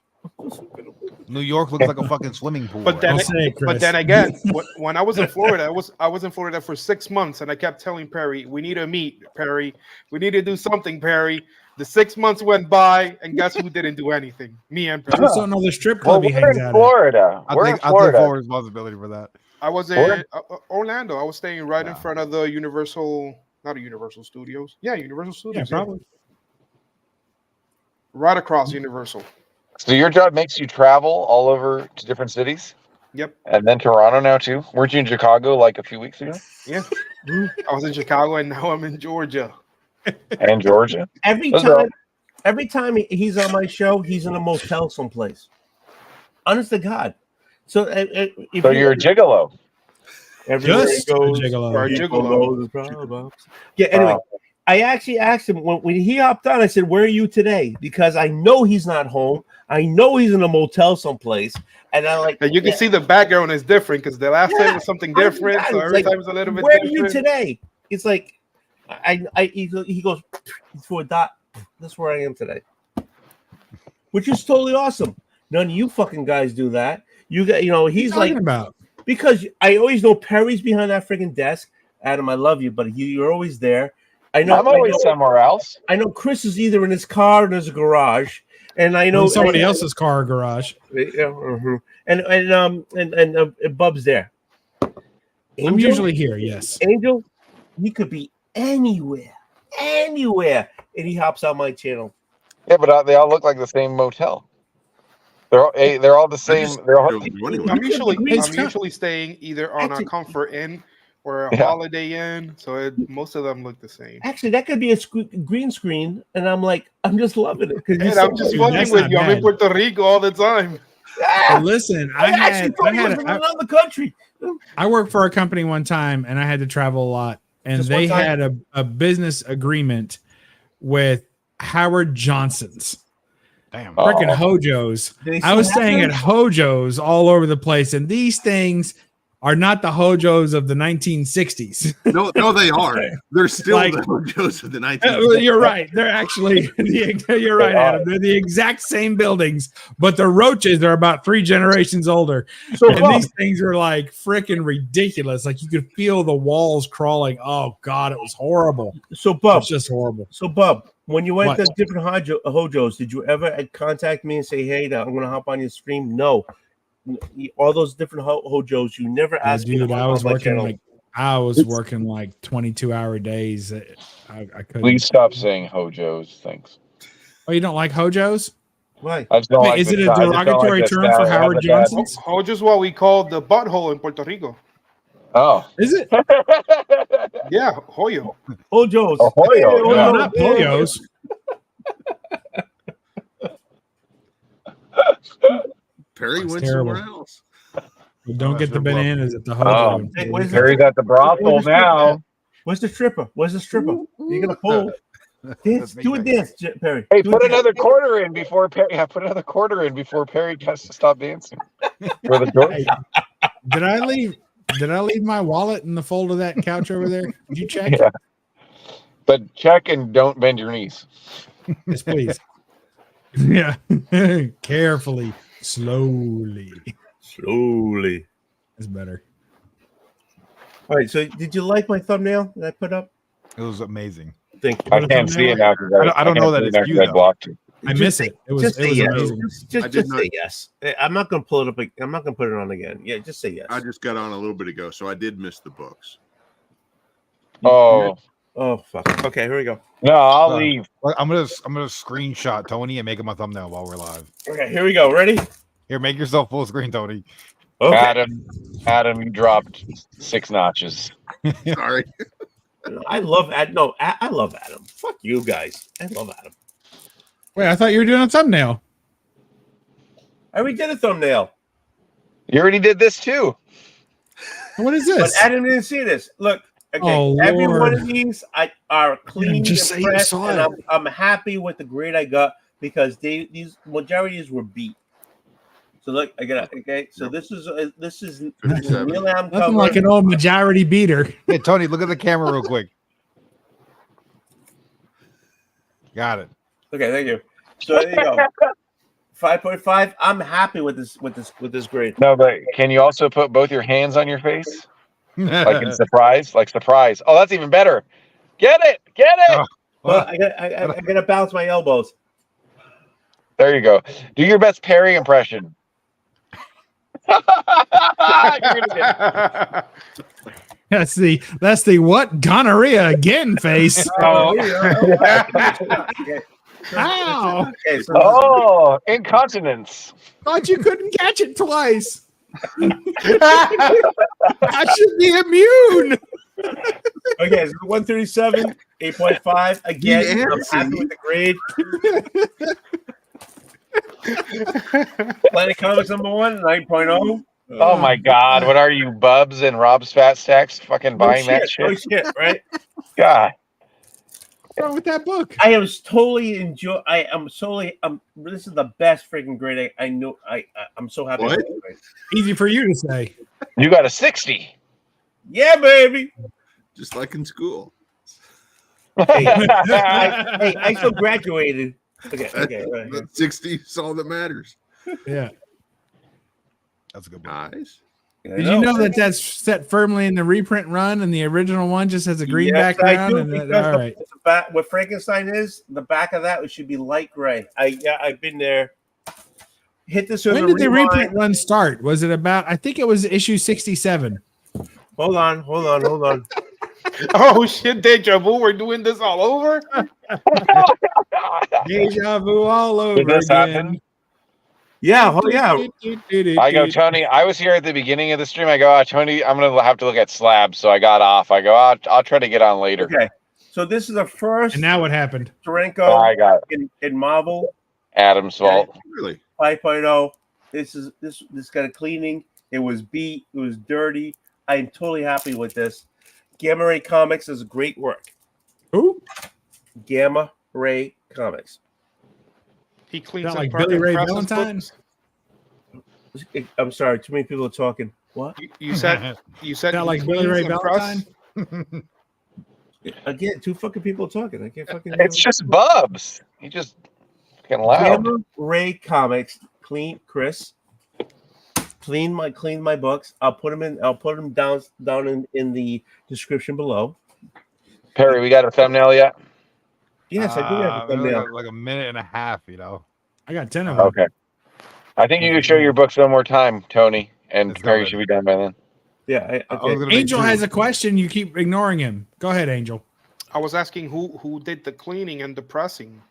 B: New York looks like a fucking swimming pool.
D: But then again, when I was in Florida, I was in Florida for 6 months, and I kept telling Perry, "We need to meet, Perry. We need to do something, Perry." The 6 months went by, and guess who didn't do anything? Me and Perry.
C: I just don't know the strip club he hangs out
F: Florida.
B: I'll take full responsibility for that.
D: I was in Orlando. I was staying right in front of the Universal Studios. Yeah, Universal Studios.
C: Yeah, probably.
D: Right across Universal.
F: So your job makes you travel all over to different cities?
D: Yep.
F: And then Toronto now too? Weren't you in Chicago like a few weeks ago?
D: Yeah. I was in Chicago and now I'm in Georgia.
F: And Georgia?
A: Every time he's on my show, he's in a motel someplace. Honest to God. So
F: you're a gigolo.
A: Everywhere
C: Just
A: he goes,
C: a
A: gigolo. Yeah, anyway. I actually asked him when he hopped on, I said, "Where are you today?" Because I know he's not home. I know he's in a motel someplace. And
D: you can see the background is different because the last time was something different. So every time it's a little bit
A: where
D: different.
A: Where are you today? It's like he goes for a dot. That's where I am today. Which is totally awesome. None of you fucking guys do that. You got he's like
C: about
A: because I always know Perry's behind that freaking desk. Adam, I love you, but you're always there. I know
F: I'm always somewhere else.
A: I know Chris is either in his car or in his garage, and I know
C: somebody else's car or garage.
A: And Bub's there.
C: I'm usually here. Yes,
A: Angel, he could be anywhere, and he hops on my channel.
F: Yeah, but they all look like the same motel. They're all the
H: I
F: same.
H: just
F: They're all,
H: don't go anywhere.
D: I'm usually
C: It's
D: I'm
C: kind-
D: usually staying either on a
A: Actually-
D: Comfort Inn or a
F: Yeah.
D: Holiday Inn, so most of them look the same.
A: Actually, that could be a green screen, and I'm just loving it because
D: And I'm just
C: Dude,
D: fucking
C: that's
D: with
C: not
D: you. I'm in
C: bad.
D: Puerto Rico all the time.
C: But listen,
A: I actually thought he was in another country.
C: I worked for a company one time and I had to travel a lot. And
A: Just
C: they
A: one time?
C: had a business agreement with Howard Johnson's.
B: Damn.
C: Freaking
F: Oh.
C: Hojo's.
A: Do they
C: I
A: still
C: was
A: have
C: staying at
A: those?
C: Hojo's all over the place. And these things are not the Hojo's of the 1960s.
H: No, they are. They're still
C: Like-
H: the Hojos of the
C: Well,
H: 1960s.
C: you're right. They're actually, you're right, Adam. They're the exact same buildings, but the Roaches are about 3 generations older.
A: So,
C: And
A: Bob,
C: these things are like freaking ridiculous. Like you could feel the walls crawling. Oh God, it was horrible.
A: so Bob,
C: It's just horrible.
A: when you went
C: What?
A: to different Hojos, did you ever contact me and say, "Hey, I'm going to hop on your stream"? No. All those different Hojos, you never asked me.
C: Dude,
A: to
C: I
A: hop
C: was
A: on my
C: working
A: channel.
C: like 22-hour days. I couldn't.
F: Please stop saying Hojos. Thanks.
C: Oh, you don't like Hojos?
A: Why?
F: I just don't
C: Wait,
F: like
C: is
F: the
C: it a
F: I just don't
C: derogatory
F: the
C: term
F: sound.
C: for
F: I have
C: Howard
F: the bad-
C: Johnson's?
D: How just what we call the butthole in Puerto Rico.
F: Oh.
C: Is it?
D: Yeah, Hoyo.
A: Hojos.
F: Oh, Hoyo,
A: Hey,
F: yeah.
C: No,
A: Hoyo.
C: not Poyos.
H: Perry
C: That's
H: went
C: terrible.
H: somewhere else.
C: Don't get the bananas at the Hojo.
F: Oh.
C: in
A: Hey,
C: Puerto
A: where's
C: Rico.
F: Harry's at the brothel now.
A: Where's the stripper? Where's the stripper? You're gonna pull. Dance, do a dance, Perry.
F: Hey,
A: Do a
F: put
A: dance.
F: another quarter in before Perry. Yeah, put another quarter in before Perry has to stop dancing. For the door.
C: Hey, did I leave my wallet in the fold of that couch over there? Did you check?
F: Yeah. But check and don't bend your knees.
C: Yes, please. Yeah. Carefully, slowly.
A: Slowly.
C: That's better.
A: All right. So, did you like my thumbnail that I put up?
B: It was amazing.
A: Thank you.
F: I can't see it now because
B: I don't know that it's you,
F: I
B: though.
F: blocked it.
C: I miss it. It was
A: Just say yes.
C: amazing.
A: Just
H: I did
A: say yes. I'm not gonna pull it up. I'm not gonna put it on again. Yeah, just say yes.
H: I just got on a little bit ago, so I did miss the books.
F: Oh
A: Oh fuck. Okay, here we go.
F: no, I'll
B: Sorry.
F: leave.
B: Well, I'm gonna screenshot Tony and make him a thumbnail while we're live.
A: Okay, here we go. Ready?
B: Here, make yourself full screen, Tony.
A: Okay.
F: Adam, you dropped 6 notches.
H: Sorry.
A: I love Adam. No, I love Adam. Fuck you guys. I love Adam.
C: Wait, I thought you were doing a thumbnail.
A: I already did a thumbnail,
F: You already did this too.
C: What is
A: but
C: this?
A: Adam didn't see this. Look. Okay,
C: Oh,
A: every one
C: Lord.
A: of these are clean
C: just
A: and
C: say you
A: fresh,
C: saw
A: and
C: it.
A: I'm happy with the grade I got because these majorities were beat. So look, I got okay. So this is
H: 57.
A: real album
C: Nothing
A: cover.
C: like an old majority beater.
B: Hey, Tony, look at the camera real quick. Got it.
A: Okay, thank you. So there you go. 5.5. I'm happy with this grade.
F: No, but can you also put both your hands on your face? Like in surprise? Like surprise. Oh, that's even better. Get it! Get it!
B: Oh.
A: Well, I gotta balance my elbows.
F: There you go. Do your best Perry impression. You're gonna get-
C: That's the what gonorrhea again face.
A: Oh,
C: Ow!
A: Okay, so
F: Oh, incontinence.
C: Thought you couldn't catch it twice. I should be immune.
A: okay, so 137, 8.5. Again,
H: Yeah,
A: I'm happy with the grade. Planet Comics #1, 9.0.
F: Oh my God. What are you, Bubs and Rob's Fat Stacks fucking buying that shit?
A: Oh shit, right?
F: God.
C: What's wrong with that book?
A: I am totally enjoy. I am solely. This is the best freaking grade I know. I'm so happy.
H: What?
A: With this grade.
C: Easy for you to say.
F: You got a 60.
A: Yeah, baby.
H: Just like in school.
A: Hey, I still graduated. Okay. Right.
H: That 60 is all that matters.
C: Yeah.
B: That's a good one.
H: Nice.
C: Did you know that that's set firmly in the reprint run, and the original one just has a green
A: Yes, I
C: background?
A: do,
C: And
A: because
C: all right.
A: the back, what Frankenstein is, the back of that should be light gray. I've been there. Hit this with
C: When
A: a
C: did the
A: rewind.
C: reprint run start? Was it about? I think it was issue 67.
A: Hold on.
D: Oh shit, deja vu. We're doing this all over.
C: Deja vu all over
F: Did this
C: again.
F: happen?
A: Yeah, oh yeah.
F: I go, Tony. I was here at the beginning of the stream. I go, Tony, I'm gonna have to look at slabs, so I got off. I go, I'll try to get on later.
A: Okay. So this is the first
C: And now what happened?
A: Tarenko
F: I got
A: in Marvel
F: Adam's fault.
H: Really?
A: 5.0. This got a cleaning. It was beat. It was dirty. I'm totally happy with this. Gamma Ray Comics is great work.
C: Who?
A: Gamma Ray Comics.
D: He cleans
C: Not
D: up
C: like
D: part
C: Billy
D: and
C: Ray
D: presses
C: Valentine?
D: books.
A: I'm sorry, too many people are talking. What?
D: You said
C: Not
D: he
C: like Billy Ray
D: cleans and
C: Valentine?
A: Again, two fucking people talking. I can't fucking.
F: It's just Bubs. He just fucking loud.
A: Gamma Ray Comics. Clean, Chris. Clean my books. I'll put them down in the description below.
F: Perry, we got a thumbnail yet?
A: Yes, I do have a thumbnail.
B: like a minute and a half,
C: I got 10 of them.
F: Okay. I think you can show your books one more time, Tony, and
B: Let's go
F: Perry
B: with
F: should
B: it.
F: be done by then.
A: Yeah,
B: I was
A: okay.
B: gonna make
C: Angel
B: two.
C: has a question. You keep ignoring him. Go ahead, Angel.
D: I was asking who did the cleaning and the pressing.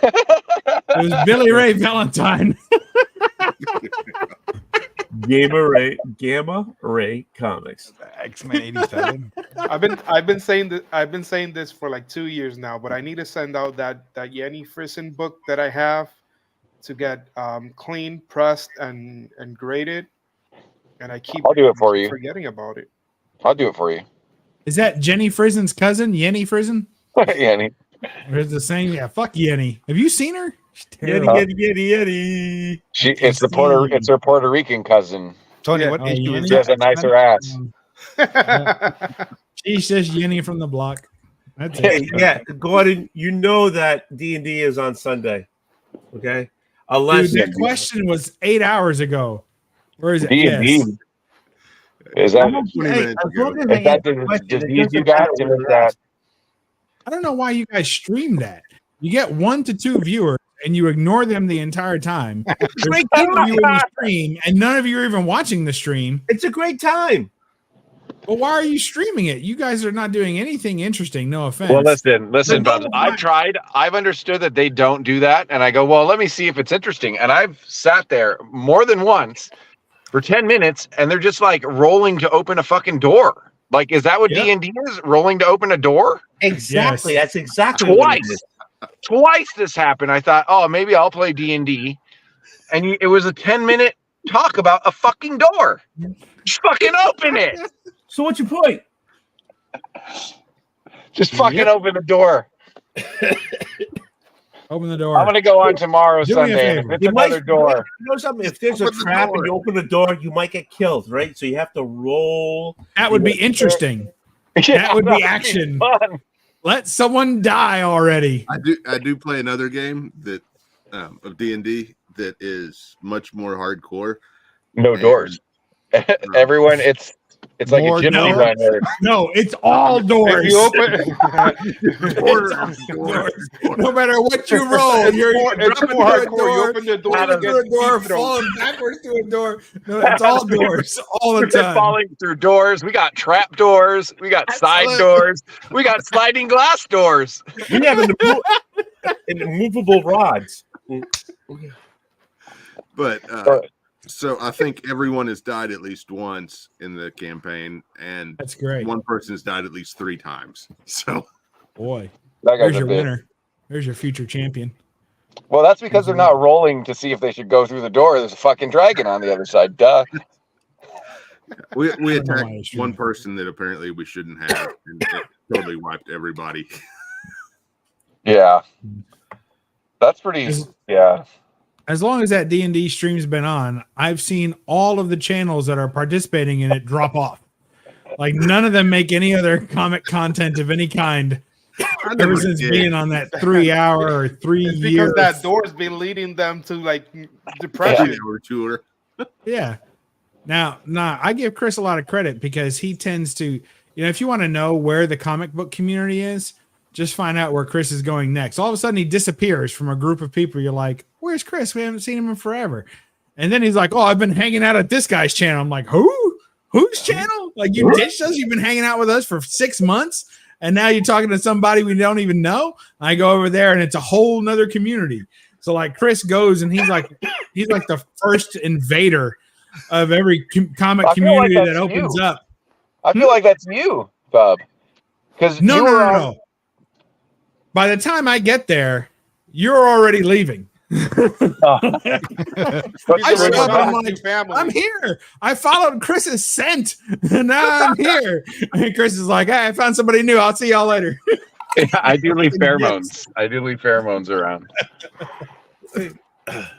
C: It was Billy Ray Valentine.
A: Gamma Ray Comics.
B: X-Men 87.
D: I've been saying this for like 2 years now, but I need to send out that Yenny Frison book that I have to get clean, pressed, and graded. And I keep
F: I'll do it for you.
D: forgetting about it.
F: I'll do it for you.
C: Is that Jenny Frison's cousin, Yenny Frison?
F: Yanni.
C: Or is the same? Yeah, fuck Yenny. Have you seen her? She's
A: Yeti,
C: terrible.
A: yeti.
F: It's her Puerto Rican cousin.
B: Tony,
A: Yeah.
B: what
C: Oh,
B: issue
C: yeah.
B: is
F: She has a
B: that?
F: nicer ass.
C: She's just Yenny from the block. That's
A: Hey,
C: it.
A: yeah, Gordon, you know that D&D is on Sunday, okay? Unless
C: Dude, that question was 8 hours ago. Where is it?
F: D&D.
C: Yes.
F: Is that,
H: 20
A: Hey,
H: minutes
A: as
H: ago.
A: long as
F: is
A: I
F: that
A: answer the
F: the
A: question, it
F: disease you
A: doesn't
F: got?
A: matter
F: Or
A: what
F: is
A: it
F: that,
A: is.
C: I don't know why you guys stream that. You get 1 to 2 viewers and you ignore them the entire time. There's
A: Great
C: 2 of you in
A: time.
C: the stream and none of you are even watching the stream.
A: It's a great time.
C: But why are you streaming it? You guys are not doing anything interesting. No offense.
F: well, listen,
A: The
F: Bubs.
A: number
F: I've
A: one-
F: tried. I've understood that they don't do that, and I go, well, let me see if it's interesting. And I've sat there more than once for 10 minutes, and they're just like rolling to open a fucking door. Like, is that what
C: Yep.
F: D&D is? Rolling to open a door?
A: Exactly.
C: Yes.
A: That's exactly what it
F: Twice.
A: is.
F: Twice this happened. I thought, oh, maybe I'll play D&D, and it was a 10-minute talk about a fucking door. Just fucking open it.
A: So what's your point?
F: Just fucking
C: Yep.
F: open the door.
C: Open the door.
F: I'm gonna go on tomorrow
C: Do me a
F: Sunday. And if
C: favor.
F: it's another door.
A: You know something? If there's a
H: Open the
A: trap
H: door.
A: and you open the door, you might get killed, right? So you have to roll.
C: That would be interesting.
F: Yeah,
C: would be
F: that'd
C: action.
F: fun.
C: Let someone die already.
H: I do play another game that of D&D that is much more hardcore.
F: No
H: And-
F: doors. Everyone, it's like
B: More
F: a gypsy
C: doors.
F: run here.
C: No, it's all doors.
D: If you open,
C: No matter what you roll, you're
D: it's
C: dropping
D: more
C: through a
D: hardcore. You
C: door,
D: open the door,
C: falling
D: you
C: through a
D: get
C: door,
D: deep throat.
C: falling backwards to a door. No, it's all doors all the
F: We're
C: time.
F: falling through doors. We got trap doors. We got side
C: Excellent.
F: doors. We got sliding glass doors.
A: We have an immovable rods.
H: But so I think everyone has died at least once in the campaign, and
C: That's great.
H: one person has died at least 3 times. So
C: Boy,
F: That guy's
C: there's
F: a
C: your
F: bitch.
C: winner. There's your future champion.
F: Well, that's because they're not rolling to see if they should go through the door. There's a fucking dragon on the other side. Duh.
H: we
C: don't know why
H: attacked
C: it's
H: one
C: true.
H: person that apparently we shouldn't have, and it totally wiped everybody.
F: Yeah. That's pretty.
C: Is-
F: Yeah.
C: As long as that D&D stream's been on, I've seen all of the channels that are participating in it drop off. Like none of them make any other comic content of any kind
H: I never
C: ever since
H: did.
C: being on that 3 hour or 3
D: It's
C: years.
D: because that door's been leading them to like depression.
H: Or tour.
C: Yeah. Now, I give Chris a lot of credit because he tends to, if you want to know where the comic book community is, just find out where Chris is going next. All of a sudden, he disappears from a group of people. You're like, where's Chris? We haven't seen him in forever. And then he's like, oh, I've been hanging out at this guy's channel. I'm like, who? Whose channel? Like, you ditched us? You've been hanging out with us for 6 months? and now you're talking to somebody we don't even know. I go over there, and it's a whole nother community. So like Chris goes, and he's like the first invader of every comic
F: I feel like
C: community that
F: that's
C: opens
F: you.
C: up.
F: I feel like that's you, Bub. Because
C: No. By the time I get there, you're already leaving. I
D: He's
C: show up,
D: already
C: I'm
D: got
C: like,
D: his family.
C: I'm here. I followed Chris's scent, and now I'm here. And Chris is like, hey, I found somebody new. I'll see y'all later.
F: I do leave pheromones. I do leave pheromones around.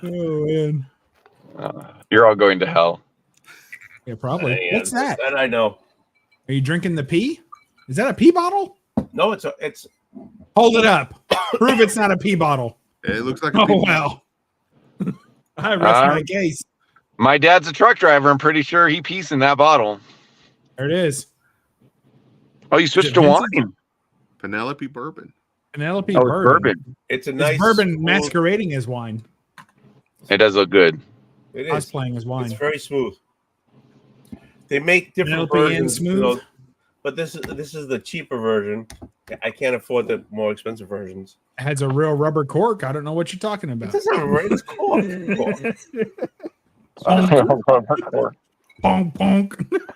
C: Oh man.
F: You're all going to hell.
C: Yeah, probably.
A: Man,
C: What's that?
A: That I know.
C: Are you drinking the pee? Is that a pee bottle?
A: No, it's
C: Hold it up. Prove it's not a pee bottle.
H: It looks like a
C: Oh
H: pig.
C: well. I rest my case.
F: My dad's a truck driver. I'm pretty sure he pees in that bottle.
C: There it is.
F: Oh, you switched to
C: Vincent's?
F: wine.
H: Penelope bourbon.
C: Penelope
F: Oh, it's
C: bourbon.
A: it's a
C: It's
A: nice
C: bourbon
A: smooth-
C: masquerading as wine.
F: It does look good.
A: It
C: I was
A: is.
C: playing as wine.
A: It's very smooth. They make different
C: Penelope and
A: versions,
C: smooth?
A: but this is the cheaper version. I can't afford the more expensive versions.
C: It has a real rubber cork. I don't know what you're talking about.
A: This isn't right. It's cool.
C: Bonk, bonk.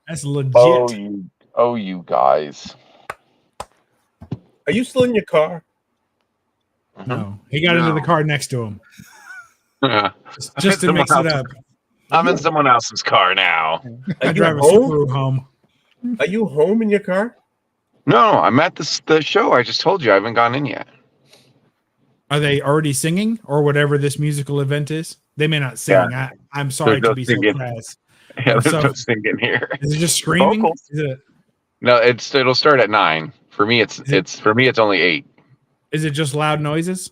C: That's legit.
F: Oh, you guys.
A: Are you still in your car?
C: No, he got into the car next to him
F: Yeah.
C: just to mix it up.
F: I'm in someone else's car now.
C: I
A: Are you
C: drive a
A: home?
C: Subaru home.
A: Are you home in your car?
F: No, I'm at the show. I just told you I haven't gone in yet.
C: Are they already singing or whatever this musical event is? They may not sing.
F: Yeah.
C: I'm sorry
F: There's no
C: to be so
F: singing.
C: crass.
F: Yeah, there's
C: So-
F: no singing here.
C: Is it just screaming?
F: Vocals.
C: Is it,
F: No, it'll start at 9. For me, it's only 8.
C: is it just loud noises?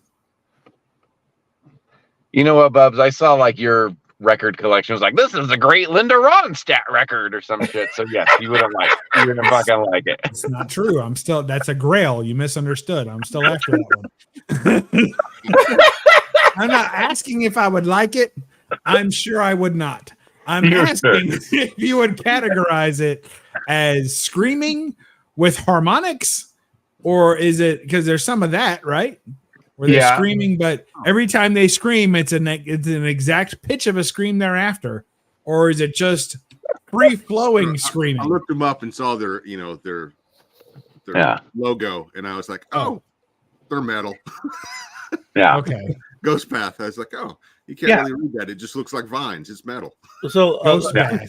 F: You know what, Bubs? I saw like your record collection was like, this is a great Linda Ronstadt record or some shit. So yes, you wouldn't fucking like it.
C: It's not true. That's a grail. You misunderstood. I'm still after that one. I'm not asking if I would like it. I'm sure I would not. I'm
F: You're
C: asking if you would categorize it as screaming with harmonics, or is it because there's some of that, right? Where they're
F: Yeah.
C: screaming, but every time they scream, it's an exact pitch of a scream thereafter, or is it just free flowing
H: I
C: screaming?
H: looked them up and saw their
F: Yeah.
H: logo, and I was like, oh, they're metal.
F: Yeah.
C: Okay.
H: Ghost Path. I was like, oh, you can't
A: Yeah.
H: really read that. It just looks like vines. It's metal.
A: So,
C: Ghost Path.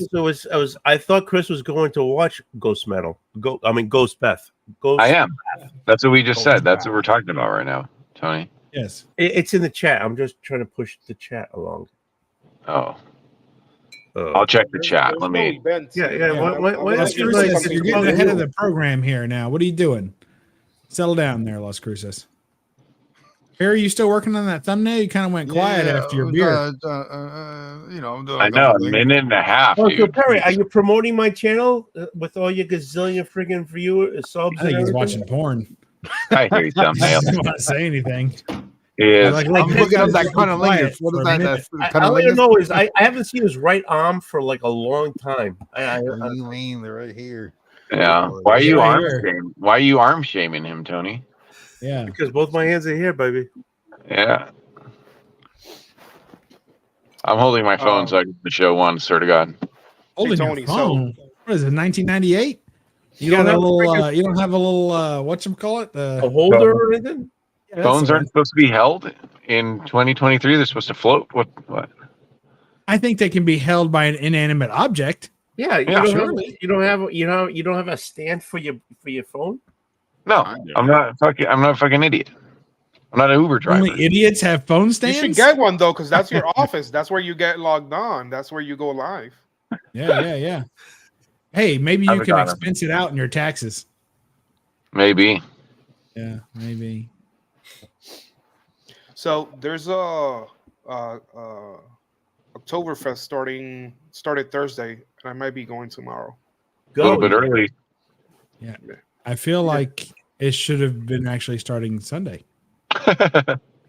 A: I thought Chris was going to watch Ghost Metal. Ghost Beth. Ghost.
F: I am. That's what we just said. That's what we're talking about right now, Tony.
C: Yes.
A: It's in the chat. I'm just trying to push the chat along.
F: Oh, I'll check the chat.
D: There's
F: Let
D: no
F: me.
D: events.
A: Yeah, yeah,
D: I'm-
A: why-
D: I'm
A: why
D: gonna
C: Las
A: don't you
D: do
A: like-
C: Cruces,
D: something
C: you're
D: about
C: getting ahead of
D: you.
C: the program here now. What are you doing? Settle down there, Las Cruces. Harry, you still working on that thumbnail? You kind of went quiet after your beer.
B: I'm doing
F: I know, a minute and a half,
A: Oh, so
F: dude.
A: Perry, are you promoting my channel with all your gazillion friggin' viewers, subs?
C: I think
A: and
C: he's
A: everything?
C: watching porn.
F: I hear you,
C: I
F: thumbnail.
C: don't want to say anything.
F: Is
C: Like,
B: I'm
C: this
B: looking up
C: guy's
B: that
C: been quiet
B: cunnilingus. What
C: for
B: is
C: a
B: that?
C: minute.
B: That's
A: All I
B: cunnilingus?
A: know is I haven't seen his right arm for like a long time.
B: They're right here.
F: Yeah. Why are you
C: Right
F: arm
C: here.
F: shaming? Why are you arm shaming him, Tony?
C: Yeah.
A: Because both my hands are here, baby.
F: Yeah. I'm holding my phone so I can show one. Swear to God.
C: Holding your
D: Tony, so-
C: phone. What is it? 1998. You
A: don't
C: got a
A: have a
C: little.
A: freaking-
C: You don't have a little. Whatchamacallit?
A: A holder or anything?
C: Yeah, that's
F: Phones
C: the
F: aren't
C: one.
F: supposed to be held in 2023. They're supposed to float. What?
C: I think they can be held by an inanimate object.
A: Yeah,
F: Yeah,
A: you don't have a stand for your phone.
F: No,
H: I do.
F: I'm not a fucking idiot. I'm not an Uber driver.
C: Only idiots have phone
D: You
C: stands.
D: should get one though, because that's your office. That's where you get logged on. That's where you go live.
C: Yeah. Hey, maybe you
F: Haven't
C: can
F: got 'em.
C: expense it out in your taxes.
F: Maybe.
C: Yeah, maybe.
D: So there's a Oktoberfest started Thursday, and I might be going tomorrow.
F: A little bit early.
C: I feel like it should have been actually starting Sunday.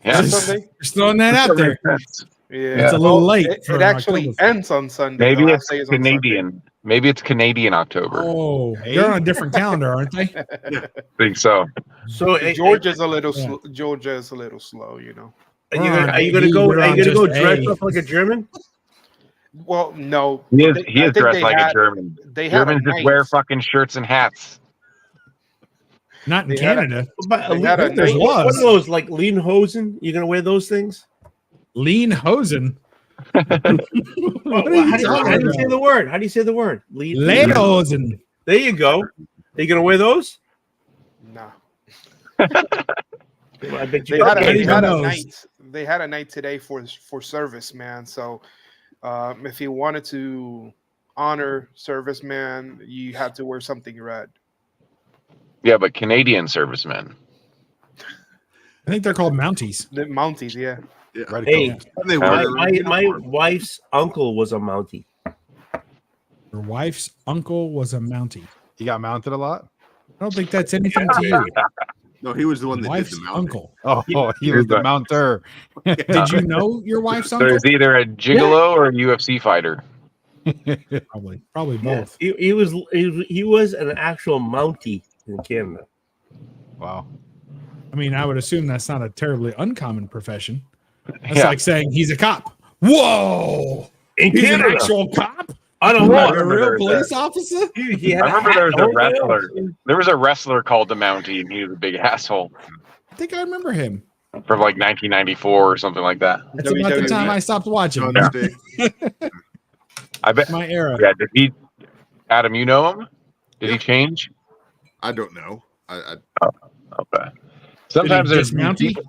F: Yeah.
D: Sunday?
C: Just throwing that out there.
F: Makes sense.
D: Yeah,
C: It's a little
D: well,
C: late
D: It,
C: for
D: it
C: an
D: actually
C: Oktoberfest.
D: ends on Sunday.
F: Maybe
D: The last
F: it's
D: day is on Sunday.
F: Canadian. Maybe it's Canadian October.
C: Oh, they're on a different calendar, aren't they?
F: I think so.
A: So
D: Georgia's a little
C: Yeah.
D: Georgia is a little slow, you know.
A: are you gonna go? Are you gonna go dressed up like a German?
D: Well, no.
F: He
D: but
F: is,
D: they-
F: he
D: I
F: is
D: think
F: dressed
D: they
F: like a
D: had-
F: German.
D: They had
F: Germans
D: a
F: just wear
D: night.
F: fucking shirts and hats.
C: Not in
D: They had a-
C: Canada.
A: But
D: They had a
C: There's
D: night.
C: was.
A: what are those like Lederhosen? You gonna wear those things?
C: Lean hosen.
A: Well,
C: What are you
A: how do
C: talking
A: you say
C: about?
A: the word? How do you say the word?
C: Lederhosen.
A: There you go. Are you gonna wear those?
D: Nah.
A: Well, I bet you.
D: They had a,
C: Okay.
D: they had a
C: Knows.
D: night. They had a night today for serviceman. So, if you wanted to honor serviceman, you had to wear something red.
F: Yeah, but Canadian servicemen.
C: I think they're called Mounties.
D: The Mounties, yeah.
H: Yeah.
B: Right.
A: Hey,
H: And they
A: my,
H: wear
A: my
H: uniform.
A: wife's uncle was a Mountie.
C: Your wife's uncle was a Mountie.
B: He got mounted a lot.
C: I don't think that's anything to you.
H: No, he was the one
C: Your
H: that did
C: wife's
H: the mounting.
C: uncle.
B: Oh, he was the mounter.
C: Did you know your wife's uncle?
F: There's either a gigolo or a UFC fighter.
C: Probably both.
A: He was an actual Mountie in Canada.
B: Wow.
C: I mean, I would assume that's not a terribly uncommon profession. That's
F: Yeah.
C: like saying he's a cop. Whoa!
A: In
C: He's an
A: Canada,
C: actual cop?
A: I don't
F: I
C: Like a
F: remember
C: real
F: there was
C: police officer?
A: He had
F: I remember there was a
A: hat on.
F: wrestler. There was a wrestler called the Mountie, and he was a big asshole
C: I think I remember him.
F: from like 1994 or something like that.
C: That's about the
D: WWE.
C: time I stopped watching.
H: John Stick.
F: I bet.
C: My era.
F: Yeah, did he? Adam, you know him? Did he change?
H: I don't know. I
F: Okay. Sometimes
C: Did he
F: there's these
C: dismount
F: people,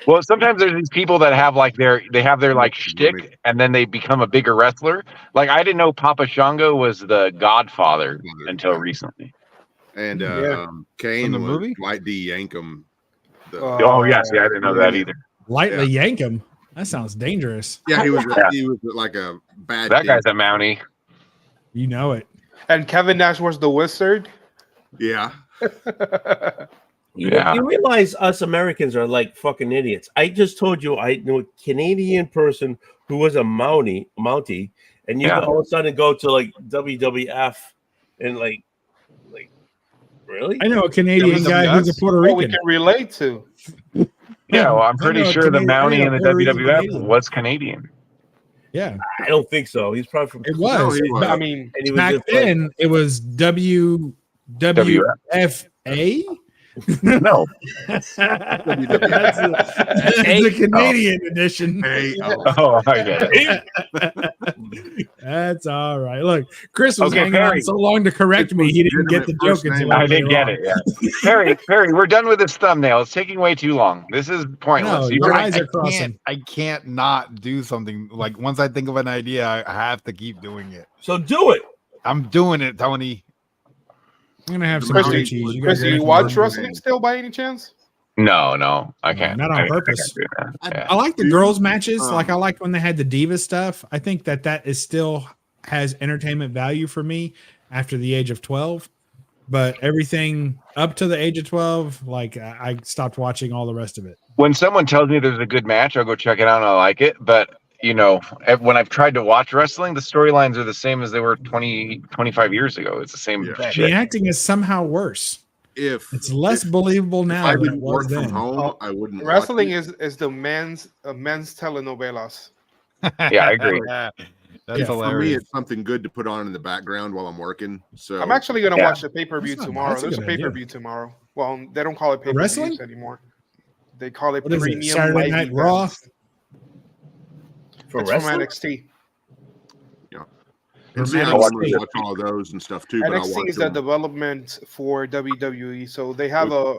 F: well, sometimes there's these people that have like their like shtick, and then they become a bigger wrestler. Like I didn't know Papa Shango was the Godfather until recently.
H: and
D: Yeah.
H: Kane
B: From the
H: was
B: movie?
H: Dwight D. Yankum. The,
F: Oh yes, yeah, I didn't know that either.
C: Lightly yank him. That sounds dangerous.
H: yeah, he was
F: Yeah.
H: he was like a bad.
F: That
H: thief.
F: guy's a Mountie.
C: You know it.
D: And Kevin Nash was the wizard.
H: Yeah.
F: Yeah.
A: You realize us Americans are like fucking idiots. I just told you I knew a Canadian person who was a Mountie, and you
F: Yeah.
A: all of a sudden go to like WWF and like really?
C: I know a Canadian guy
B: WWF?
C: who's a Puerto
D: What we
C: Rican.
D: can relate to.
F: Yeah, well, I'm
C: I
F: pretty
C: know a
F: sure the
C: Canadian- I
F: Mountie
C: know
F: in the
C: Puerto Rican
F: WWF
C: Canadian.
F: was Canadian.
C: Yeah,
A: I don't think so. He's probably from
C: it
H: No,
C: was.
H: he was.
D: I mean,
A: and he was
C: Back
A: just like-
C: then, it was WWFA.
F: No,
C: That's the Canadian edition.
H: Hey,
F: oh, I get it.
C: That's all right. Look, Chris was
F: Okay,
C: hanging on
F: Perry.
C: so long to correct me. He didn't get the joke until
F: I
C: later
F: didn't get
C: on.
F: it. Yeah. Perry, we're done with this thumbnail. It's taking way too long. This is pointless.
C: No,
F: You
C: your
F: were-
C: eyes are crossing.
B: I can't not do something. Like once I think of an idea, I have to keep doing it.
A: So do it.
B: I'm doing it, Tony.
C: I'm gonna have some
H: Chris,
C: blue cheese. You
D: Chris,
C: guys
D: do
C: are
D: you
C: gonna
D: watch
C: have to-
D: wrestling still by any chance?
F: No, I can't.
C: Not on
F: I
C: purpose.
F: can't do that. Yeah.
C: I like the girls' matches.
H: Um,
C: Like I liked when they had the diva stuff. I think that is still has entertainment value for me after the age of 12. But everything up to the age of 12, like I stopped watching all the rest of it.
F: When someone tells me there's a good match, I'll go check it out and I like it. But when I've tried to watch wrestling, the storylines are the same as they were 20, 25 years ago. It's the same
H: Yeah.
C: The
F: shit.
C: acting is somehow worse.
H: if
C: It's less
H: if,
C: believable
H: if
C: now
H: I
C: than it
H: didn't
C: was
H: work from
C: then.
H: home, I wouldn't. watch
D: Wrestling
H: it.
D: is the men's telenovelas.
F: Yeah, I agree.
B: That's
C: Yeah,
H: For me,
B: hilarious.
H: it's something good to put on in the background while I'm working. So
D: I'm actually gonna
F: Yeah.
D: watch the pay-per-view
C: That's not-
D: tomorrow.
C: that's a
D: There's a
C: good idea.
D: pay-per-view tomorrow. Well, they don't call it pay-per-views
C: wrestling?
D: anymore. They call it
C: What is it,
D: premium
C: Saturday
D: live
C: Night
D: events.
C: Raw?
A: For
D: It's
A: wrestling?
D: from NXT.
H: and see, I
C: I'll
F: watch
H: normally
F: it.
H: watch all of those and stuff too. But I'll
D: NXT
H: watch
D: is the
H: them.
D: development for WWE. So they have
H: I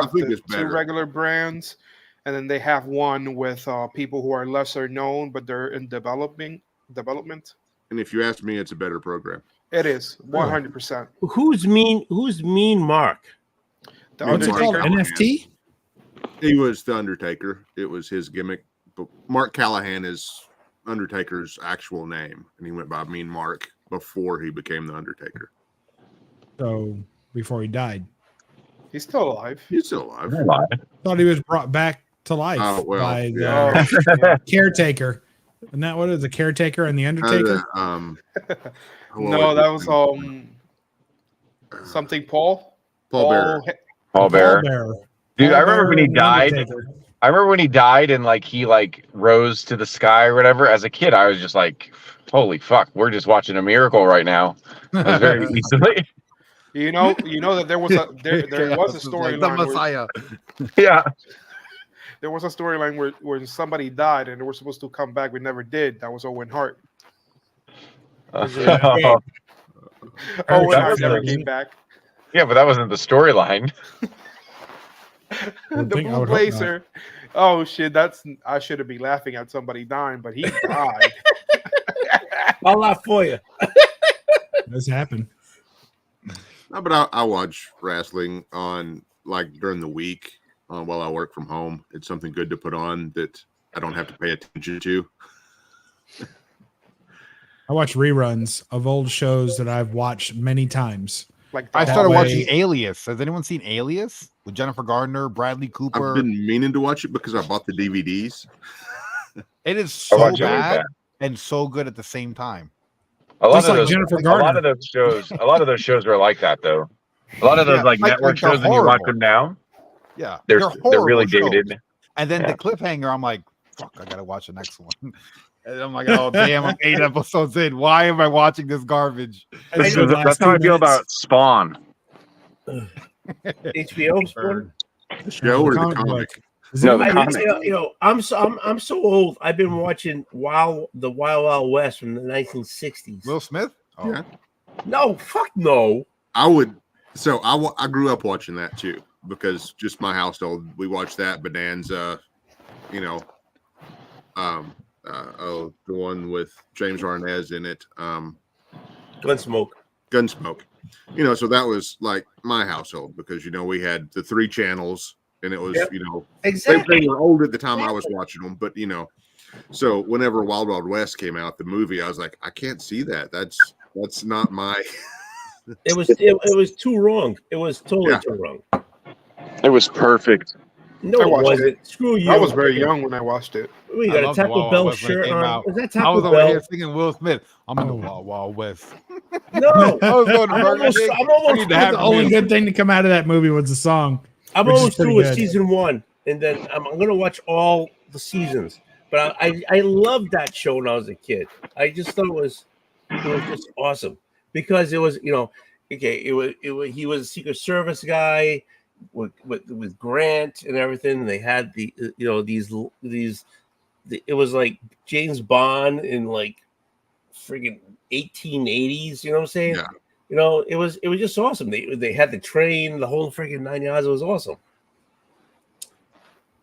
H: think
D: the
H: it's
D: two
H: better.
D: regular brands, and then they have one with people who are lesser known, but they're in development.
H: And if you ask me, it's a better program.
D: It is 100%.
A: Who's mean Mark?
D: The
C: What's it
H: Mark
C: called?
H: Callahan.
C: NFT?
H: He was the Undertaker. It was his gimmick. But Mark Callahan is Undertaker's actual name, and he went by Mean Mark before he became the Undertaker.
C: So before he died.
D: He's still alive.
H: He's still alive.
C: Thought he was brought back to life
H: Oh, well,
C: by the
H: yeah.
D: Oh, yeah.
C: caretaker. And that what is the Caretaker and the Undertaker?
D: No, that was something Paul.
H: Paul Bearer.
F: Paul Bearer. Dude, I
C: Paul
F: remember when
C: Bearer
F: he
C: and the
F: died.
C: Undertaker.
F: I remember when he died and like he like rose to the sky or whatever. As a kid, I was just like, "Holy fuck, we're just watching a miracle right now." I was very easily.
D: You know that there was a storyline
B: the Messiah.
F: Yeah.
D: there was a storyline where somebody died and they were supposed to come back but never did. That was Owen Hart.
F: Oh,
D: Owen Hart
F: was
D: never
F: the-
D: came back.
F: yeah, but that wasn't the storyline.
C: Would
D: The
C: think- I
D: Blue
C: would hope not.
D: Blazer. Oh shit! I shouldn't be laughing at somebody dying, but he died.
A: I'll laugh for you.
C: This happened.
H: No, but I watch wrestling on like during the week while I work from home. It's something good to put on that I don't have to pay attention to.
C: I watch reruns of old shows that I've watched many times.
D: Like
B: I
D: the
B: started
C: way-
B: watching Alias. Has anyone seen Alias with Jennifer Gardner, Bradley Cooper?
H: I've been meaning to watch it because I bought the DVDs.
B: It is
F: I
B: so
F: watch it like
B: bad
F: that.
B: and so good at the same time.
F: A lot
C: Just
F: of
C: like
F: those,
C: Jennifer
F: a lot
C: Gardner.
F: of those shows, are like that though. A lot of those
B: Yeah,
F: like
B: like
F: network
B: they're
F: shows, when you watch
B: horrible.
F: them now,
B: Yeah,
F: they're
B: horrible
F: really
B: shows.
F: dated.
B: And then
F: Yeah.
B: the cliffhanger, I'm like, fuck, I gotta watch the next one. And I'm like, oh damn, I'm 8 episodes in. Why am I watching this garbage?
F: That's,
C: know the last
F: how I
C: 2
F: feel
C: minutes.
F: about Spawn.
A: HBO Spawn.
H: The show or the
C: Comic
H: comic?
C: book. Is
F: No,
C: it-
F: the comic.
A: I'm so old. I've been watching the Wild Wild West from the 1960s.
B: Will Smith? Oh.
H: Yeah.
A: No, fuck no.
H: I would. So I grew up watching that too because just my household, we watched that Bonanza, the one with James Arnaz in it,
A: Gunsmoke.
H: Gunsmoke. So that was like my household because we had the 3 channels and it was
A: Yep.
H: they
A: Exactly.
H: were old at the time I was watching them, but so whenever Wild Wild West came out, the movie, I was like, I can't see that. That's not my.
A: It was too wrong. It was totally too wrong.
F: It was perfect.
A: No,
D: I
A: it
D: watched
A: wasn't. Screw you.
D: I was very young when I watched it.
A: We
B: I
A: got a
B: loved the
A: Taco
B: Wild Wild
A: Bell
B: West when it
A: shirt
B: came
A: on.
B: out.
A: Is that
B: I
A: Taco
B: was over
A: Bell?
B: here singing Will Smith. I'm in the Wild Wild West.
A: No,
B: I was going to
A: I'm
B: Burger
A: almost.
B: King.
A: I'm
B: I
A: almost.
B: need to have
C: The only
B: me.
C: good thing to come out of that movie was the song.
A: I'm
C: which is
A: almost
C: pretty
A: through with
C: good.
A: season 1, and then I'm going to watch all the seasons. But I loved that show when I was a kid. I just thought it was just awesome because it was he was a Secret Service guy with Grant and everything. And they had it was like James Bond in like friggin' 1880s. You know what I'm saying?
H: Yeah.
A: It was just awesome. They had the train, the whole friggin' 9 yards. It was awesome.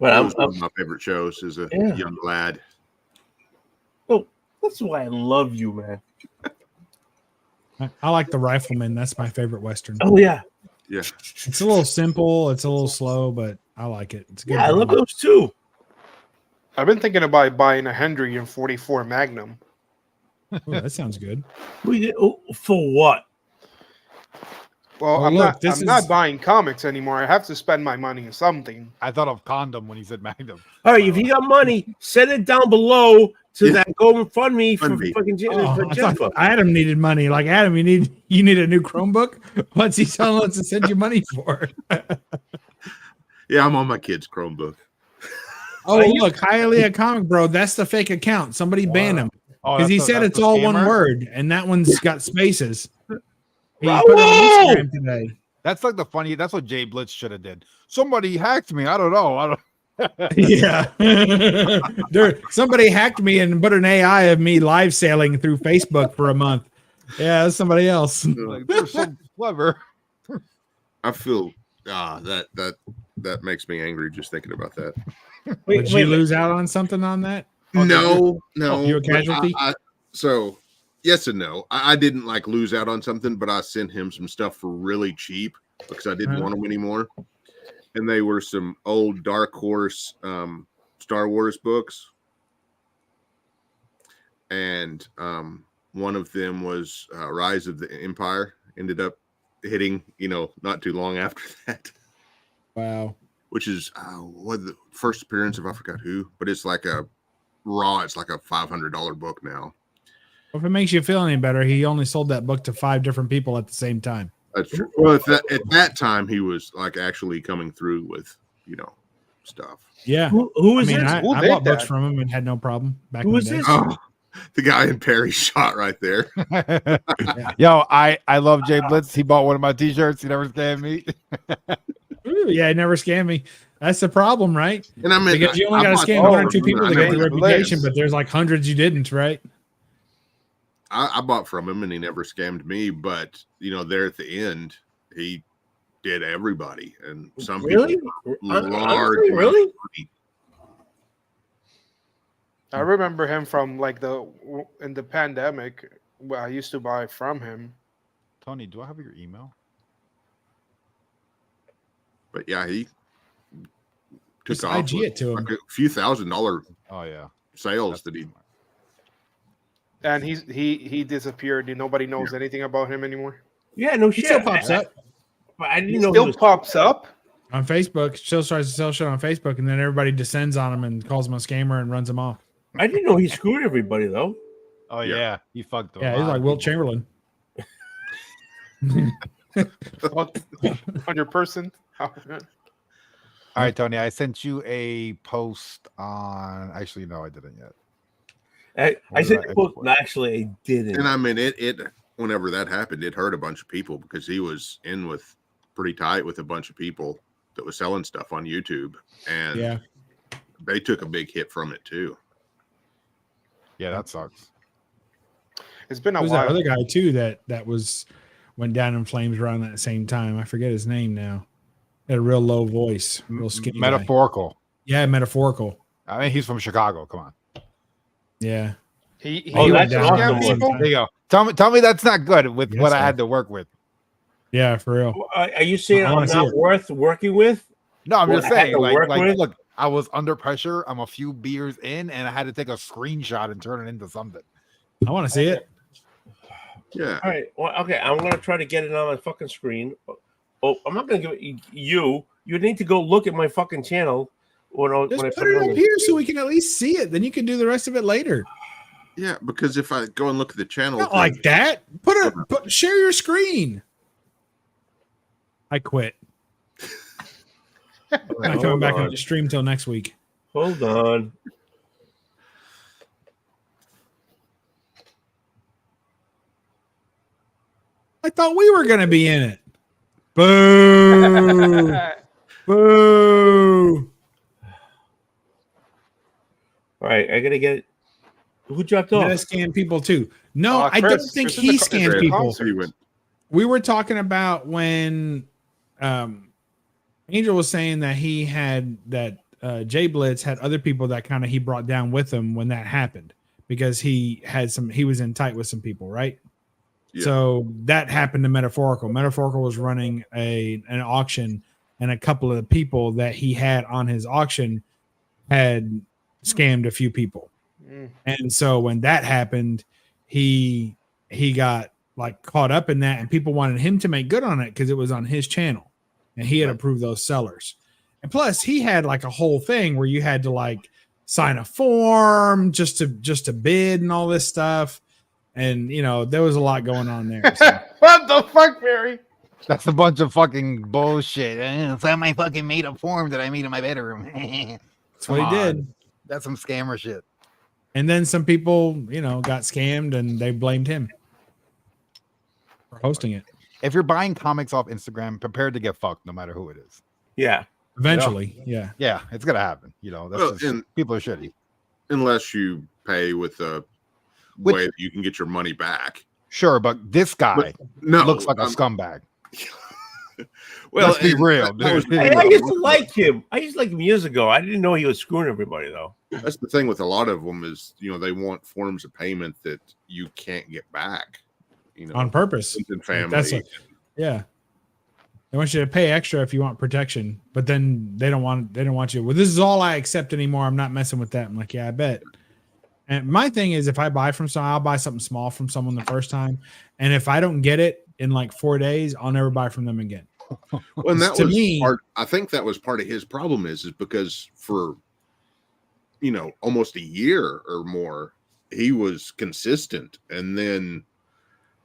A: But
H: It was one of my favorite shows as a
A: Yeah.
H: young lad.
A: that's why I love you, man.
C: I like The Rifleman. That's my favorite Western.
A: Oh yeah,
C: It's a little simple. It's a little slow, but I like it. It's a good.
A: yeah. I love
C: movie.
A: those too.
D: I've been thinking about buying a Hendry in 44 Magnum.
C: Ooh, that sounds good.
A: For what?
D: Well,
C: Oh,
D: I'm
C: look,
D: I'm not buying comics anymore. I have to spend my money on something.
B: I thought of condom when he said Magnum.
A: All right, if you got money, send it down below to
H: Yeah.
A: that GoFundMe for
H: Fund me.
A: fucking
C: Oh,
A: for
C: I
A: Jennifer.
C: thought Adam needed money. Like Adam, you need a new Chromebook. What's he telling us to send you money for?
H: Yeah, I'm on my kid's Chromebook.
C: Oh, look, Hialeah Comic Bro. That's the fake account. Somebody ban him
B: Oh,
C: because he
B: that's
C: said
B: that's
C: it's
B: the
C: all one
B: scammer?
C: word, and that one's got spaces. He
A: Bravo!
C: put it on Instagram today.
B: That's like the funny. That's what Jay Blitz should have did. Somebody hacked me. I don't know.
C: Yeah, somebody hacked me and put an AI of me live sailing through Facebook for a month. Yeah, that's somebody else.
B: Like, they're so clever.
H: I feel that makes me angry just thinking about that.
C: Did you lose out on something on that?
H: No.
C: You a
H: but
C: casualty?
H: So yes and no. I didn't like lose out on something, but I sent him some stuff for really cheap because I didn't want them anymore. And they were some old Dark Horse Star Wars books. And one of them was Rise of the Empire. Ended up hitting, not too long after that.
C: Wow.
H: Which is what the first appearance of I forgot who, but it's like a raw, it's like a $500 book now.
C: Well, if it makes you feel any better, he only sold that book to 5 different people at the same time.
H: That's true. Well, at that time, he was like actually coming through with, stuff.
C: Yeah.
A: Who is
C: I mean,
A: this?
C: I
D: did
C: bought books
D: that?
C: from him and had no problem back
A: Who
C: in the
A: is
C: day.
A: this?
H: Oh, the guy in Perry's shot right there.
B: Yo, I love Jay Blitz. He bought one of my t-shirts. He never scammed me.
C: Ooh, yeah, it never scammed me. That's the problem, right?
H: And I mean,
C: Because you only
H: I
C: got to
H: bought
C: scam
H: all
C: 1 or
H: of
C: 2
H: them,
C: people
H: and
C: to
H: I
C: get the
H: never
C: reputation,
H: scammed.
C: but there's like hundreds you didn't, right?
H: I bought from him and he never scammed me, but there at the end, he did everybody. And some
A: Really?
H: people
A: Honestly,
H: large
A: really?
H: amounts of money.
D: I remember him from like in the pandemic. I used to buy from him.
B: Tony, do I have your email?
H: But yeah, he took
C: Just
H: off
C: IG
H: with
C: it to him.
H: like a few $1,000
B: Oh yeah.
H: sales that he.
D: And he disappeared. Nobody knows anything about him anymore.
A: Yeah, no
C: He
A: shit.
C: still pops up
A: But I
D: He
A: didn't know he
D: still
A: was.
D: pops up.
C: on Facebook. Still tries to sell shit on Facebook, and then everybody descends on him and calls him a scammer and runs him off.
A: I didn't know he screwed everybody though.
B: Oh
H: Yeah.
B: yeah. He fucked up.
C: Yeah, he's like Wilt Chamberlain.
D: 100%.
B: All right, Tony. I sent you a post on. Actually, no, I didn't yet.
A: I
B: What
A: said,
B: did I
A: well,
B: export?
A: no, actually, I didn't.
H: And I mean, it whenever that happened, it hurt a bunch of people because he was in with pretty tight with a bunch of people that was selling stuff on YouTube, and
C: Yeah.
H: they took a big hit from it too.
B: Yeah, that sucks.
D: It's been a
C: Who's that
D: while.
C: other guy too that went down in flames around that same time? I forget his name now. Had a real low voice, real skinny. guy.
B: Metaphorical.
C: Yeah, metaphorical.
B: I mean, he's from Chicago. Come on.
C: Yeah.
D: He
A: Oh,
C: went
A: that's
C: down
A: an
C: around
A: awesome
C: the same
A: one.
C: time.
B: There you go. Tell me that's not good with
C: Yes,
B: what I
C: sir.
B: had to work with.
C: Yeah, for real.
A: Are you saying
C: I
A: I'm
C: wanna see
A: not
C: it.
A: worth working with?
B: No, I'm
A: What
B: just
A: I had
B: saying,
A: to work
B: like
A: with?
B: look, I was under pressure. I'm a few beers in, and I had to take a screenshot and turn it into something.
C: I want to see it.
H: Yeah,
A: All right. Well, okay. I'm gonna try to get it on my fucking screen. Oh, I'm not gonna give it you. You need to go look at my fucking channel when I
C: Just
A: when I
C: put it
A: on
C: up
A: the-
C: here so we can at least see it. Then you can do the rest of it later.
H: yeah. Because if I go and look at the channel,
C: Not like that. Share your screen. I quit. I'm not coming back on the stream till next week.
A: Hold on.
C: I thought we were gonna be in it. Boo! Boo!
A: All right. I gotta get it. Who dropped
C: You
A: off?
C: gotta scam people too. No, I
D: Chris.
C: don't think
D: Chris is
C: he
D: the-
C: scams
D: Chris.
C: people.
H: he went,
C: We were talking about when Angel was saying that he had that Jay Blitz had other people that kind of he brought down with him when that happened because he was in tight with some people, right?
H: Yeah.
C: So that happened to Metaphorical. Metaphorical was running an auction, and a couple of the people that he had on his auction had scammed a few people.
D: Mm.
C: And so when that happened, he got like caught up in that, and people wanted him to make good on it because it was on his channel, and he had approved those sellers. And plus, he had like a whole thing where you had to like sign a form just to bid and all this stuff, and there was a lot going on there. So.
D: What the fuck, Barry?
B: That's a bunch of fucking bullshit. It's on my fucking made up form that I made in my bedroom.
C: That's what he did.
B: That's some scammer shit.
C: And then some people, got scammed, and they blamed him for hosting it.
B: If you're buying comics off Instagram, prepare to get fucked no matter who it is.
A: Yeah.
C: Eventually, yeah.
B: Yeah, it's gonna happen. That's
H: Well,
B: just,
H: and-
B: people are shitty.
H: unless you pay with a way that you can get your money back.
B: Sure, but this guy
H: No,
B: looks like a scumbag.
H: well,
B: Let's be
H: and
B: real,
H: that was
B: dude.
H: the
A: Hey,
H: thing
A: I
H: with
A: used
H: a
A: to
H: lot of
A: like him. I used to like him years ago. I didn't know he was screwing everybody though.
H: That's the thing with a lot of them is they want forms of payment that you can't get back.
C: On purpose.
H: friends and family.
C: That's yeah. They want you to pay extra if you want protection, but then they don't want you. Well, this is all I accept anymore. I'm not messing with that. I'm like, yeah, I bet. And my thing is, if I buy from someone, I'll buy something small from someone the first time, and if I don't get it in like 4 days, I'll never buy from them again.
H: Well, and that
C: To
H: was
C: me-
H: part. I think that was part of his problem is because for almost a year or more, he was consistent. And then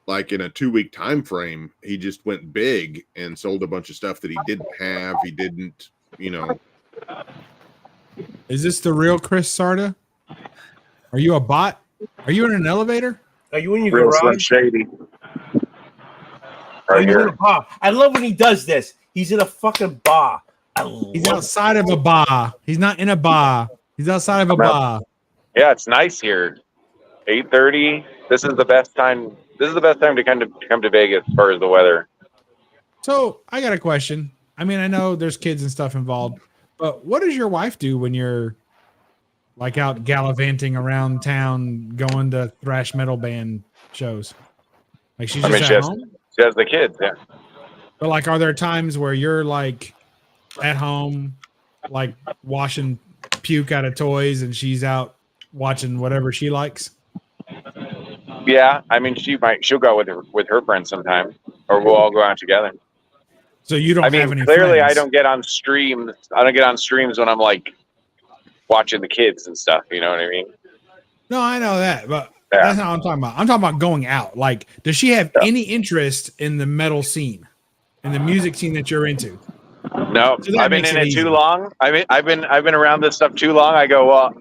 H: like in a 2-week time frame, he just went big and sold a bunch of stuff that he didn't have. He didn't,
C: Is this the real Chris Sarda? Are you a bot? Are you in an elevator?
A: Are you in your
F: Real Slim
A: garage?
F: Shady.
A: Are
F: Right
A: you in
F: here.
A: a bar? I love when he does this. He's in a fucking bar.
C: He's outside of a bar. He's not in a bar. He's outside of a bar.
F: Yeah, it's nice here. 8:30. This is the best time. This is the best time to come to Vegas as far as the weather.
C: So I got a question. I mean, I know there's kids and stuff involved, but what does your wife do when you're like out gallivanting around town, going to thrash metal band shows? Like she's just at home?
F: She has the kids, yeah.
C: But like, are there times where you're like at home, like washing puke out of toys, and she's out watching whatever she likes?
F: Yeah, I mean, she'll go with her friends sometime, or we'll all go out together.
C: So you don't
F: I mean,
C: have any
F: clearly,
C: friends.
F: I don't get on streams. I don't get on streams when I'm like watching the kids and stuff. You know what I mean?
C: No, I know that, but
F: Yeah.
C: that's not what I'm talking about. I'm talking about going out. Like, does she have any interest in the metal scene, in the music scene that you're into?
F: No,
C: So that
F: I've been
C: makes
F: in
C: it
F: it
C: easy.
F: too long. I've been around this stuff too long. I go, well,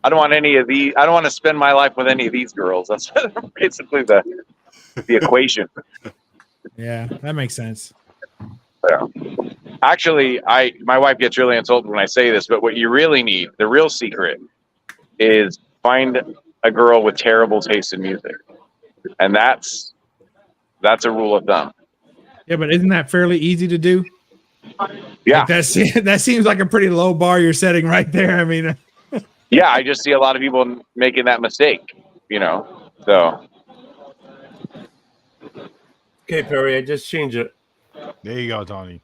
F: I don't want any of these. I don't want to spend my life with any of these girls. That's basically the equation.
C: Yeah, that makes sense.
F: Yeah. Actually, my wife gets really insulted when I say this, but what you really need, the real secret, is find a girl with terrible taste in music, and that's a rule of thumb.
C: Yeah, but isn't that fairly easy to do?
F: Yeah,
C: Like that seems like a pretty low bar you're setting right there. I mean,
F: yeah. I just see a lot of people making that mistake. So
A: Okay, Perry, I just changed it.
B: There you go, Tony.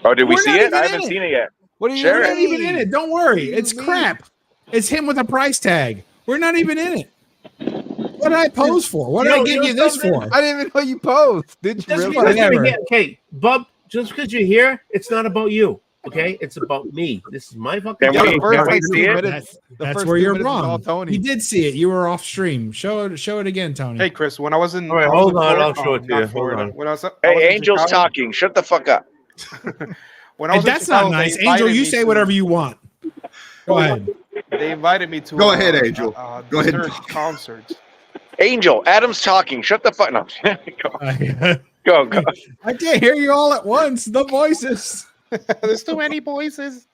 F: oh, did we
C: We're
F: see
C: not
F: it?
C: even
F: I
C: in
F: haven't
C: it.
F: seen it yet.
B: What are you
F: Share
C: we're
F: it.
C: not even in it. Don't worry. It's crap. It's him with a price tag. We're not even in it. What did I pose for? What did I give you this for?
B: I didn't even know you posed. Did you
A: Just
B: really?
A: because you're
C: Whatever.
A: here, okay, Bub. Just because you're here, it's not about you. Okay, it's about me. This is my fucking.
F: Can
B: Yeah,
F: we-
B: the first
F: can we
B: like
F: see
B: 2
F: it?
B: minutes. The
C: That's
B: first
C: where
B: 2
C: you're
B: minutes was all
C: wrong.
B: Tony.
C: You did see it. You were off stream. Show it again, Tony.
D: Hey, Chris, when I was in,
A: All right,
D: I was
A: hold
D: in
A: on,
D: Florida-
A: I'll show it to
D: not
A: you. Hold
D: Florida.
A: on.
D: When I was in
F: Hey, Angel's
D: Chicago-
F: talking. Shut the fuck up.
D: When I
C: Hey,
D: was in
C: that's
D: Chicago,
C: not
D: they
C: nice. Angel,
D: invited
C: you
D: me
C: say
D: to-
C: whatever you want. Go ahead.
D: They invited me to.
H: Go ahead, Angel. Go ahead.
D: Disturbed concert.
F: Angel, Adam's talking. Shut the fuck. No.
C: I
F: go.
C: can't hear you all at once. The voices.
D: There's too many voices.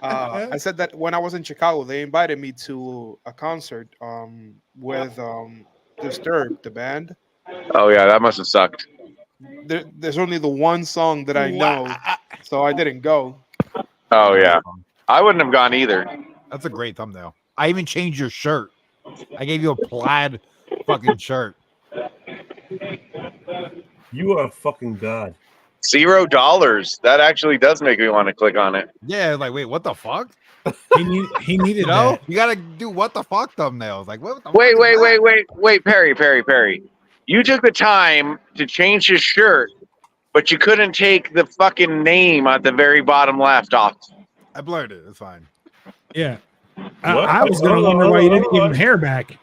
D: I said that when I was in Chicago, they invited me to a concert with Disturbed, the band.
F: Oh yeah, that must have sucked.
D: There's only the one song that I know, so I didn't go.
F: Oh yeah, I wouldn't have gone either.
B: That's a great thumbnail. I even changed your shirt. I gave you a plaid fucking shirt.
A: You are a fucking god.
F: $0. That actually does make me want to click on it.
B: Yeah, like wait, what the fuck?
C: He needed
B: You know,
C: that.
B: you gotta do what the fuck thumbnails. Like what? The
F: Wait,
B: fuck is
F: wait,
B: that?
F: Perry. You took the time to change his shirt, but you couldn't take the fucking name at the very bottom left off.
B: I blurred it. It's fine.
C: Yeah.
A: What?
C: I was going to wonder why you didn't give him hair back.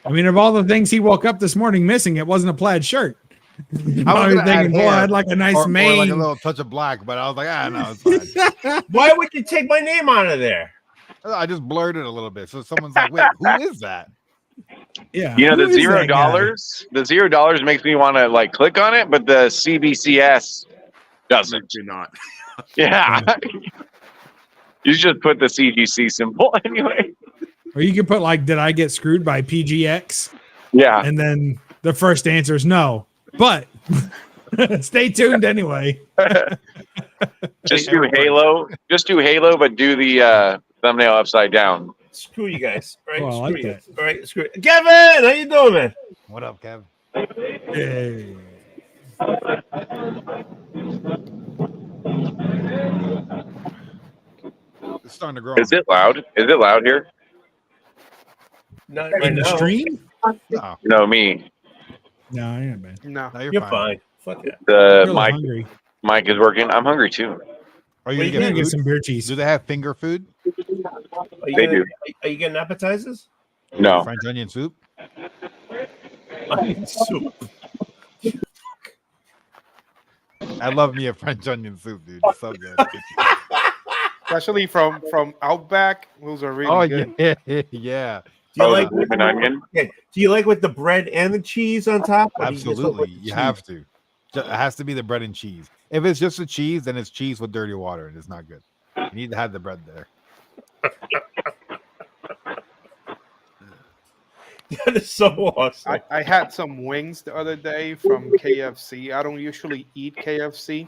C: I mean, of all the things he woke up this morning missing, it wasn't a plaid shirt.
B: I was
C: I was
B: gonna add
C: thinking, boy,
B: hair
C: I had like a nice
B: or
C: mane.
B: like a little touch of black, but I was like, no, it's fine.
A: Why would you take my name out of there?
B: I just blurred it a little bit, so someone's like, wait, who is that?
C: Yeah.
F: You know,
C: Who
F: the
C: is that guy?
F: $0, the $0 makes me want to like click on it, but the CBCS doesn't.
H: You're not.
F: Yeah. You just put the CGC symbol anyway.
C: Or you could put like, did I get screwed by PGX?
F: Yeah.
C: And then the first answer is no. But stay tuned anyway.
F: Just do Halo. Just do Halo, but do the thumbnail upside down.
A: Screw you guys. All right,
C: Oh, I
A: screw
C: like
A: you.
C: that.
A: All right, screw it. Kevin, how you doing, man?
B: What up, Kev?
C: Hey.
B: It's starting to grow.
F: Is it loud? Is it loud here?
A: Not right
C: In the
A: now.
C: stream?
B: No,
F: No, me.
C: No, you're not bad.
D: No.
B: no, you're,
A: You're
B: fine.
A: fine. Fuck it.
F: The
C: Really
F: mic
C: hungry.
F: mic is working. I'm hungry too.
B: Are you
A: Well,
B: gonna
A: you
B: get
C: I'm gonna get
B: food?
C: some beer cheese.
B: Do they have finger food?
F: They do.
A: Are you getting appetizers?
F: No.
B: French onion soup.
A: Onion soup.
B: I love me a French onion soup, dude. It's so good.
D: Especially from Outback. Those are really good.
B: Yeah, yeah.
A: Do you
F: Oh,
A: like
F: the lemon onion?
A: Okay. Do you like with the bread and the cheese on top? Or do you just like
B: Absolutely,
A: with the
B: you
A: cheese?
B: have to. It has to be the bread and cheese. If it's just the cheese, then it's cheese with dirty water, and it's not good. You need to have the bread there.
A: That is so awesome.
D: I had some wings the other day from KFC. I don't usually eat KFC,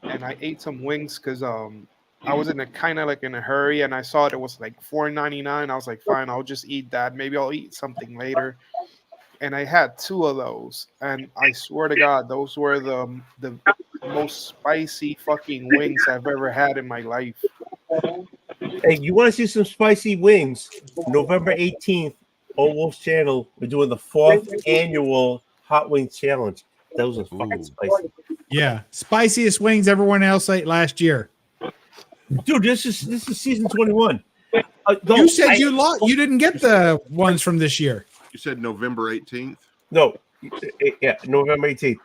D: and I ate some wings because I was in a kind of like in a hurry, and I saw it was like $4.99. I was like, fine, I'll just eat that. Maybe I'll eat something later. And I had 2 of those, and I swear to God, those were the most spicy fucking wings I've ever had in my life.
A: Hey, you want to see some spicy wings? November 18th, Old Wolf's channel. We're doing the 4th annual Hot Wings Challenge. Those are fucking spicy.
C: Yeah, spiciest wings everyone else ate last year.
A: Dude, this is season 21.
C: You said you didn't get the ones from this year.
H: You said November 18th.
A: No, yeah, November 18th.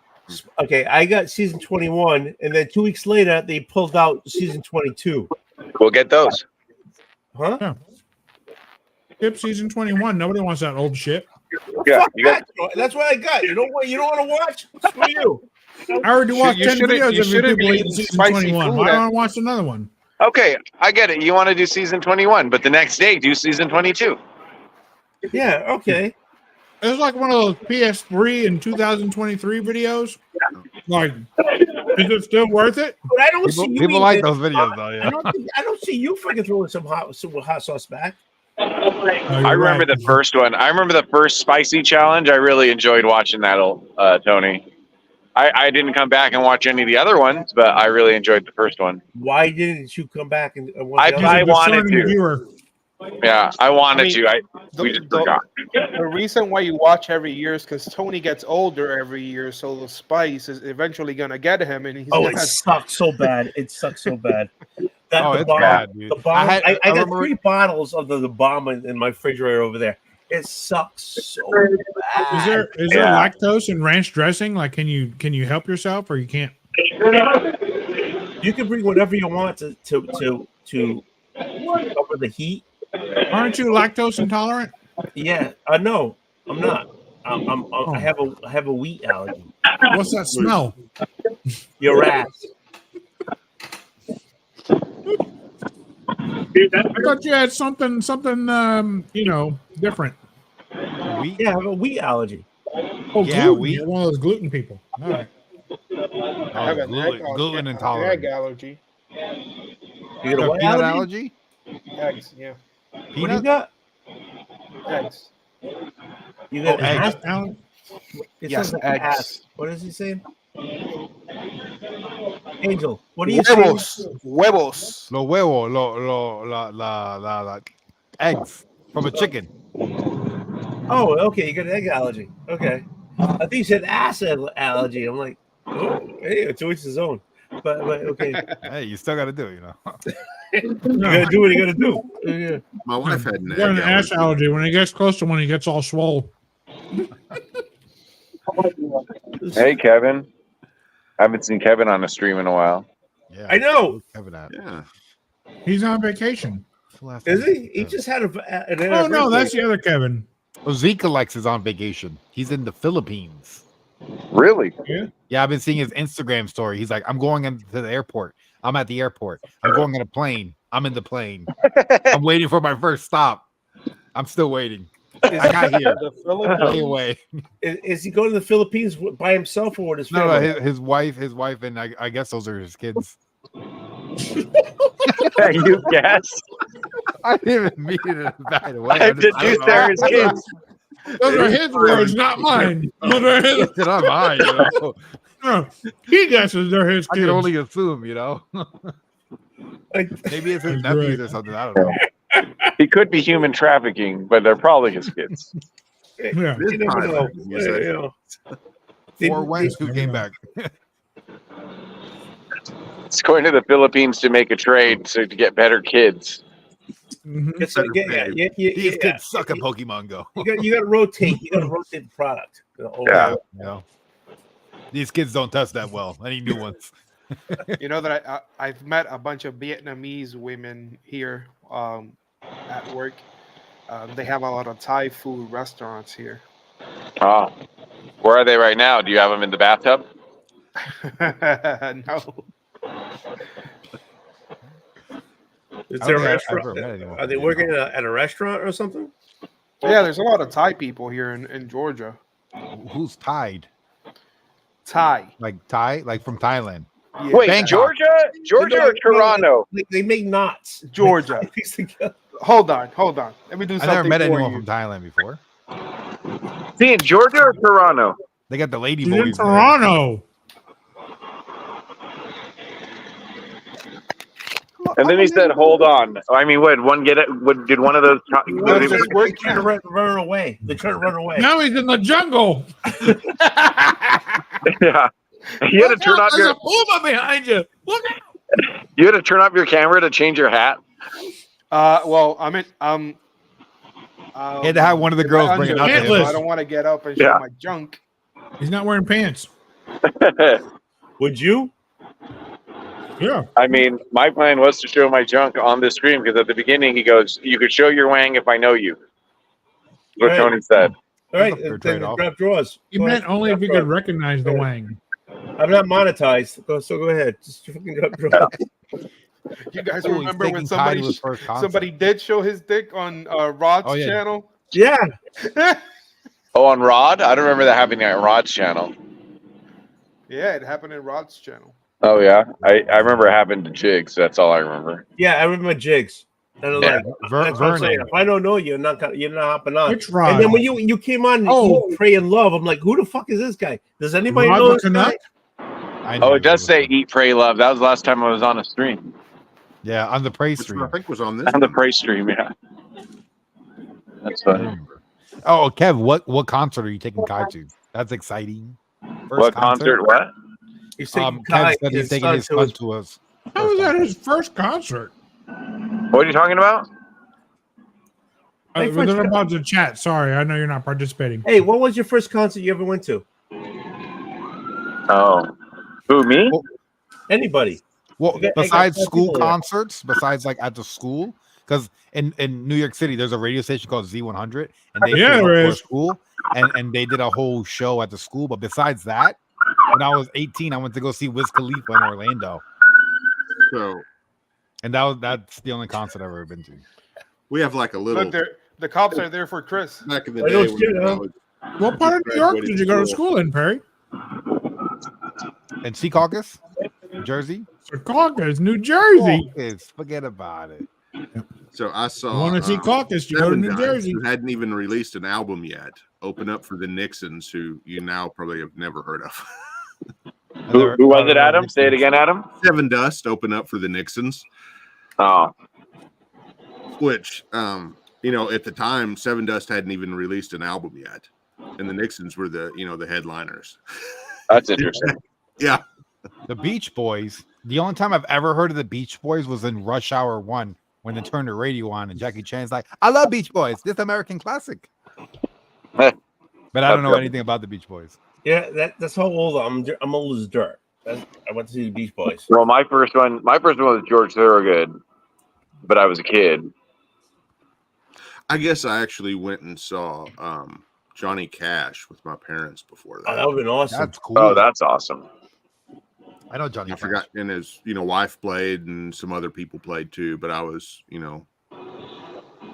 A: Okay, I got season 21, and then 2 weeks later they pulled out season 22.
F: We'll get those.
A: Huh?
C: Yeah. Skip season 21. Nobody wants that old shit.
F: Yeah,
A: Fuck
F: you got.
A: that. That's what I got. You know what? You don't want to watch? Screw you.
C: I already watched
D: You
C: 10
D: shouldn't-
C: videos
D: you
C: of
D: shouldn't
C: people
D: be
C: eating
D: eating
C: season
D: spicy
C: 21.
D: food
C: Why
D: at-
C: don't I watch another one?
F: Okay, I get it. You want to do season 21, but the next day do season 22.
A: Yeah, okay.
C: It's like one of those PS3 and 2023 videos. Like, is it still worth it?
A: But I don't see you
B: People like
A: eating-
B: those videos, though. Yeah.
A: I don't see you freaking throwing some hot sauce back.
C: Oh,
F: I
C: you're
F: remember
C: right.
F: the first one. I remember the first spicy challenge. I really enjoyed watching that, Tony. I didn't come back and watch any of the other ones, but I really enjoyed the first one.
A: Why didn't you come back and watch the other
F: I
A: one?
F: wanted
C: Discerning
F: to.
C: viewer.
F: Yeah, I wanted to.
D: The,
F: We just
D: the-
F: forgot.
D: the reason why you watch every year is because Tony gets older every year, so the spice is eventually gonna get him, and he's
A: Oh,
D: gonna
A: it sucks so bad. It sucks so bad. That,
B: Oh,
A: the
B: it's
A: bomb,
B: bad, dude.
A: The bomb, I got
B: remember-
A: 3 bottles of the bomb in my refrigerator over there. It sucks so bad.
C: Is there
F: Yeah.
C: lactose in ranch dressing? Like, can you help yourself or you can't?
A: You can bring whatever you want to cover the heat.
C: Aren't you lactose intolerant?
A: Yeah, no, I'm not. I have a wheat allergy.
C: What's that smell?
A: Your ass.
C: I thought you had something different.
B: Wheat?
A: Yeah, I have a wheat allergy.
C: Oh,
B: Yeah,
C: gluten.
B: wheat.
C: You're one of those gluten people. All right.
D: I have an
B: gluten
D: egg
B: intolerant.
D: allergy.
A: You got
B: You
A: a
B: got
A: what
B: peanut
A: allergy?
B: allergy?
D: Eggs, yeah,
A: What do you
B: Peanut?
A: got?
D: eggs.
A: You got
B: Oh, eggs.
A: ass?
C: Alan,
A: It
D: Yes,
A: sounds like
D: eggs.
A: ass. What is he saying? Angel, what are you saying?
D: Huevos.
B: Lo huevo, la eggs from a chicken.
A: Oh, okay, you got an egg allergy. Okay. I think you said ass allergy. I'm like, oh, hey, to each his own. But okay,
B: Hey, you still got to do it,
A: you gotta do what you gotta do. Yeah.
H: My wife had an
C: you got
H: egg
C: an ass allergy. When he gets close to one, he gets all swole.
F: Hey, Kevin. I haven't seen Kevin on a stream in a while.
B: Yeah,
A: I know.
B: Kevin at.
H: Yeah.
C: He's on vacation.
A: Is he? He just had an
C: Oh no, that's
A: anniversary.
C: the other Kevin.
B: Well, Zeke is on vacation. He's in the Philippines.
F: Really?
B: Yeah, I've been seeing his Instagram story. He's like, I'm going into the airport. I'm at the airport. I'm going in a plane. I'm in the plane. I'm waiting for my first stop. I'm still waiting. I got here.
D: The
B: Stay
D: Philippines.
B: away.
A: Is he going to the Philippines by himself or with his
B: No,
A: family?
B: no, his wife, and I guess those are his kids.
F: You guess?
B: I didn't even mean it in a bad way.
F: I deduced they're his kids.
C: Those are his words, not mine. Those are his.
B: It's not mine, you know.
C: No, he guesses they're his
B: I
C: kids.
B: can only assume, you know.
A: Like,
B: Maybe it's his
C: That's
B: nephews
C: great.
B: or something. I don't know.
F: He could be human trafficking, but they're probably his kids.
C: Yeah.
A: you never know.
H: You say.
A: You know.
B: Four went, who came back?
F: It's going to the Philippines to make a trade to get better kids.
C: Mhm.
A: Get some,
B: These kids suck at Pokemon Go.
A: You got to rotate. You got to rotate the product.
F: Yeah.
B: You know? These kids don't test that well. Any new ones?
D: You know that I've met a bunch of Vietnamese women here at work. They have a lot of Thai food restaurants here.
F: Oh, where are they right now? Do you have them in the bathtub?
D: No.
A: Is
B: I
A: there
B: don't
A: a
B: think I've ever
A: restaurant?
B: met anyone
A: Are
B: from
A: they
B: Vietnam.
A: working at a restaurant or something?
D: Yeah, there's a lot of Thai people here in Georgia.
B: Who's tied?
D: Thai.
B: Like Thai? Like from Thailand?
D: Yeah,
F: Wait,
B: Bangkok.
F: Georgia or Toronto?
A: They make knots.
D: Georgia.
A: They piece together.
D: Hold on. Let me do
B: I
D: something
B: never met
D: for
B: anyone
D: you.
B: from Thailand before.
F: See, in Georgia or Toronto?
B: They got the lady
C: He's in
B: boys. there.
C: Toronto.
F: And then he said, "Hold on." I mean, what? One get it? Did one of those?
D: No,
A: They're
D: just
A: trying to run away. They're trying to run away.
C: Now he's in the jungle.
F: Yeah, you had to turn off
C: There's
F: your.
C: a puma behind you. Look out!
F: You had to turn off your camera to change your hat.
D: Well, I mean,
B: He had to have one of the girls bring it up to
C: Pantless.
B: him.
D: I don't want to get up and show
F: Yeah.
D: my junk.
C: He's not wearing pants.
A: Would you?
C: Yeah.
F: I mean, my plan was to show my junk on the stream because at the beginning he goes, "You could show your wang if I know you." What
A: Right.
F: Tony said.
A: All right,
B: That's a fair
A: then
B: trade-off.
A: grab drawers.
C: He
A: Go
C: meant
A: ahead.
C: only if you
A: Grab
C: could recognize the wang.
A: drawers. I'm not monetized, so go ahead. Just fucking grab drawers.
D: You guys
B: Oh, he's
D: remember
B: taking
D: when
B: Kai to his first concert.
D: somebody did show his dick on Rod's
B: Oh, yeah.
D: channel?
A: Yeah.
F: Oh, on Rod? I don't remember that happening on Rod's channel.
D: Yeah, it happened in Rod's channel.
F: Oh yeah, I remember it happened to Jigs. That's all I remember.
A: Yeah, I remember jigs. And I'm
F: Yeah.
A: like, that's what I'm saying. If I don't know you, you're not hopping on.
C: Which Rod?
A: And then when you came on,
C: Oh.
A: Eat, Pray, and Love, I'm like, who the fuck is this guy? Does anybody
C: Rod
A: know
C: the
A: this
C: Canuck?
A: guy?
B: I knew
F: Oh, it does
B: was
F: say
B: him.
F: "Eat, Pray, Love." That was the last time I was on a stream.
B: Yeah, on the praise
H: Which
B: stream.
H: one I think was on this.
F: On the Pray stream, yeah. That's
B: I
F: funny.
B: remember. Oh, Kev, what concert are you taking Kai to? That's exciting. First
F: What concert? What?
A: He's taking
B: Kev
A: Kai,
B: said he's
A: his
B: taking
A: son,
B: his
A: to
B: son
A: his-
B: to us.
C: How was that his first concert?
F: What are you talking about?
A: Hey,
C: We're
A: first-
C: about to chat. Sorry, I know you're not participating.
A: Hey, what was your first concert you ever went to?
F: Oh, who, me?
A: Anybody?
B: Well,
A: I got
B: besides
A: five
B: school
A: people here.
B: concerts, besides like at the school, because in New York City, there's a radio station called Z100, and they
C: Yeah,
B: came up
C: there
B: for a
C: is.
B: school, and they did a whole show at the school. But besides that, when I was 18, I went to go see Wiz Khalifa in Orlando,
H: So
B: and that's the only concert I've ever been to.
H: we have like a little
D: Look, the cops are there for Chris.
H: back in the
A: I
H: day.
A: know
H: when
A: shit, huh?
H: I was-
C: What part of New York did you go to school in, Perry?
B: And Secaucus, Jersey.
C: Secaucus, New Jersey.
B: Caucus, forget about it.
H: So I
C: You
H: saw.
C: want to see Caucus? You go to
H: Seven
C: New
H: Guys,
C: Jersey.
H: who hadn't even released an album yet, open up for the Nixons, who you now probably have never heard of.
F: Who was it, Adam? Say it again, Adam.
H: Seven Dust open up for the Nixons,
F: Oh,
H: which at the time Seven Dust hadn't even released an album yet, and the Nixons were the headliners.
F: that's interesting.
H: Yeah,
B: The Beach Boys. The only time I've ever heard of the Beach Boys was in Rush Hour 1 when they turned the radio on and Jackie Chan's like, "I love Beach Boys. This American classic." But I don't know anything about the Beach Boys.
A: Yeah, that's how old I'm old as dirt. I went to see the Beach Boys.
F: Well, my first one was George Thorogood, but I was a kid.
H: I guess I actually went and saw Johnny Cash with my parents before
A: Oh,
H: that.
A: that would have been awesome.
B: That's cool.
F: Oh, that's awesome.
B: I know Johnny
H: I
B: Cash.
H: forgot, and his wife played, and some other people played too. But I was, I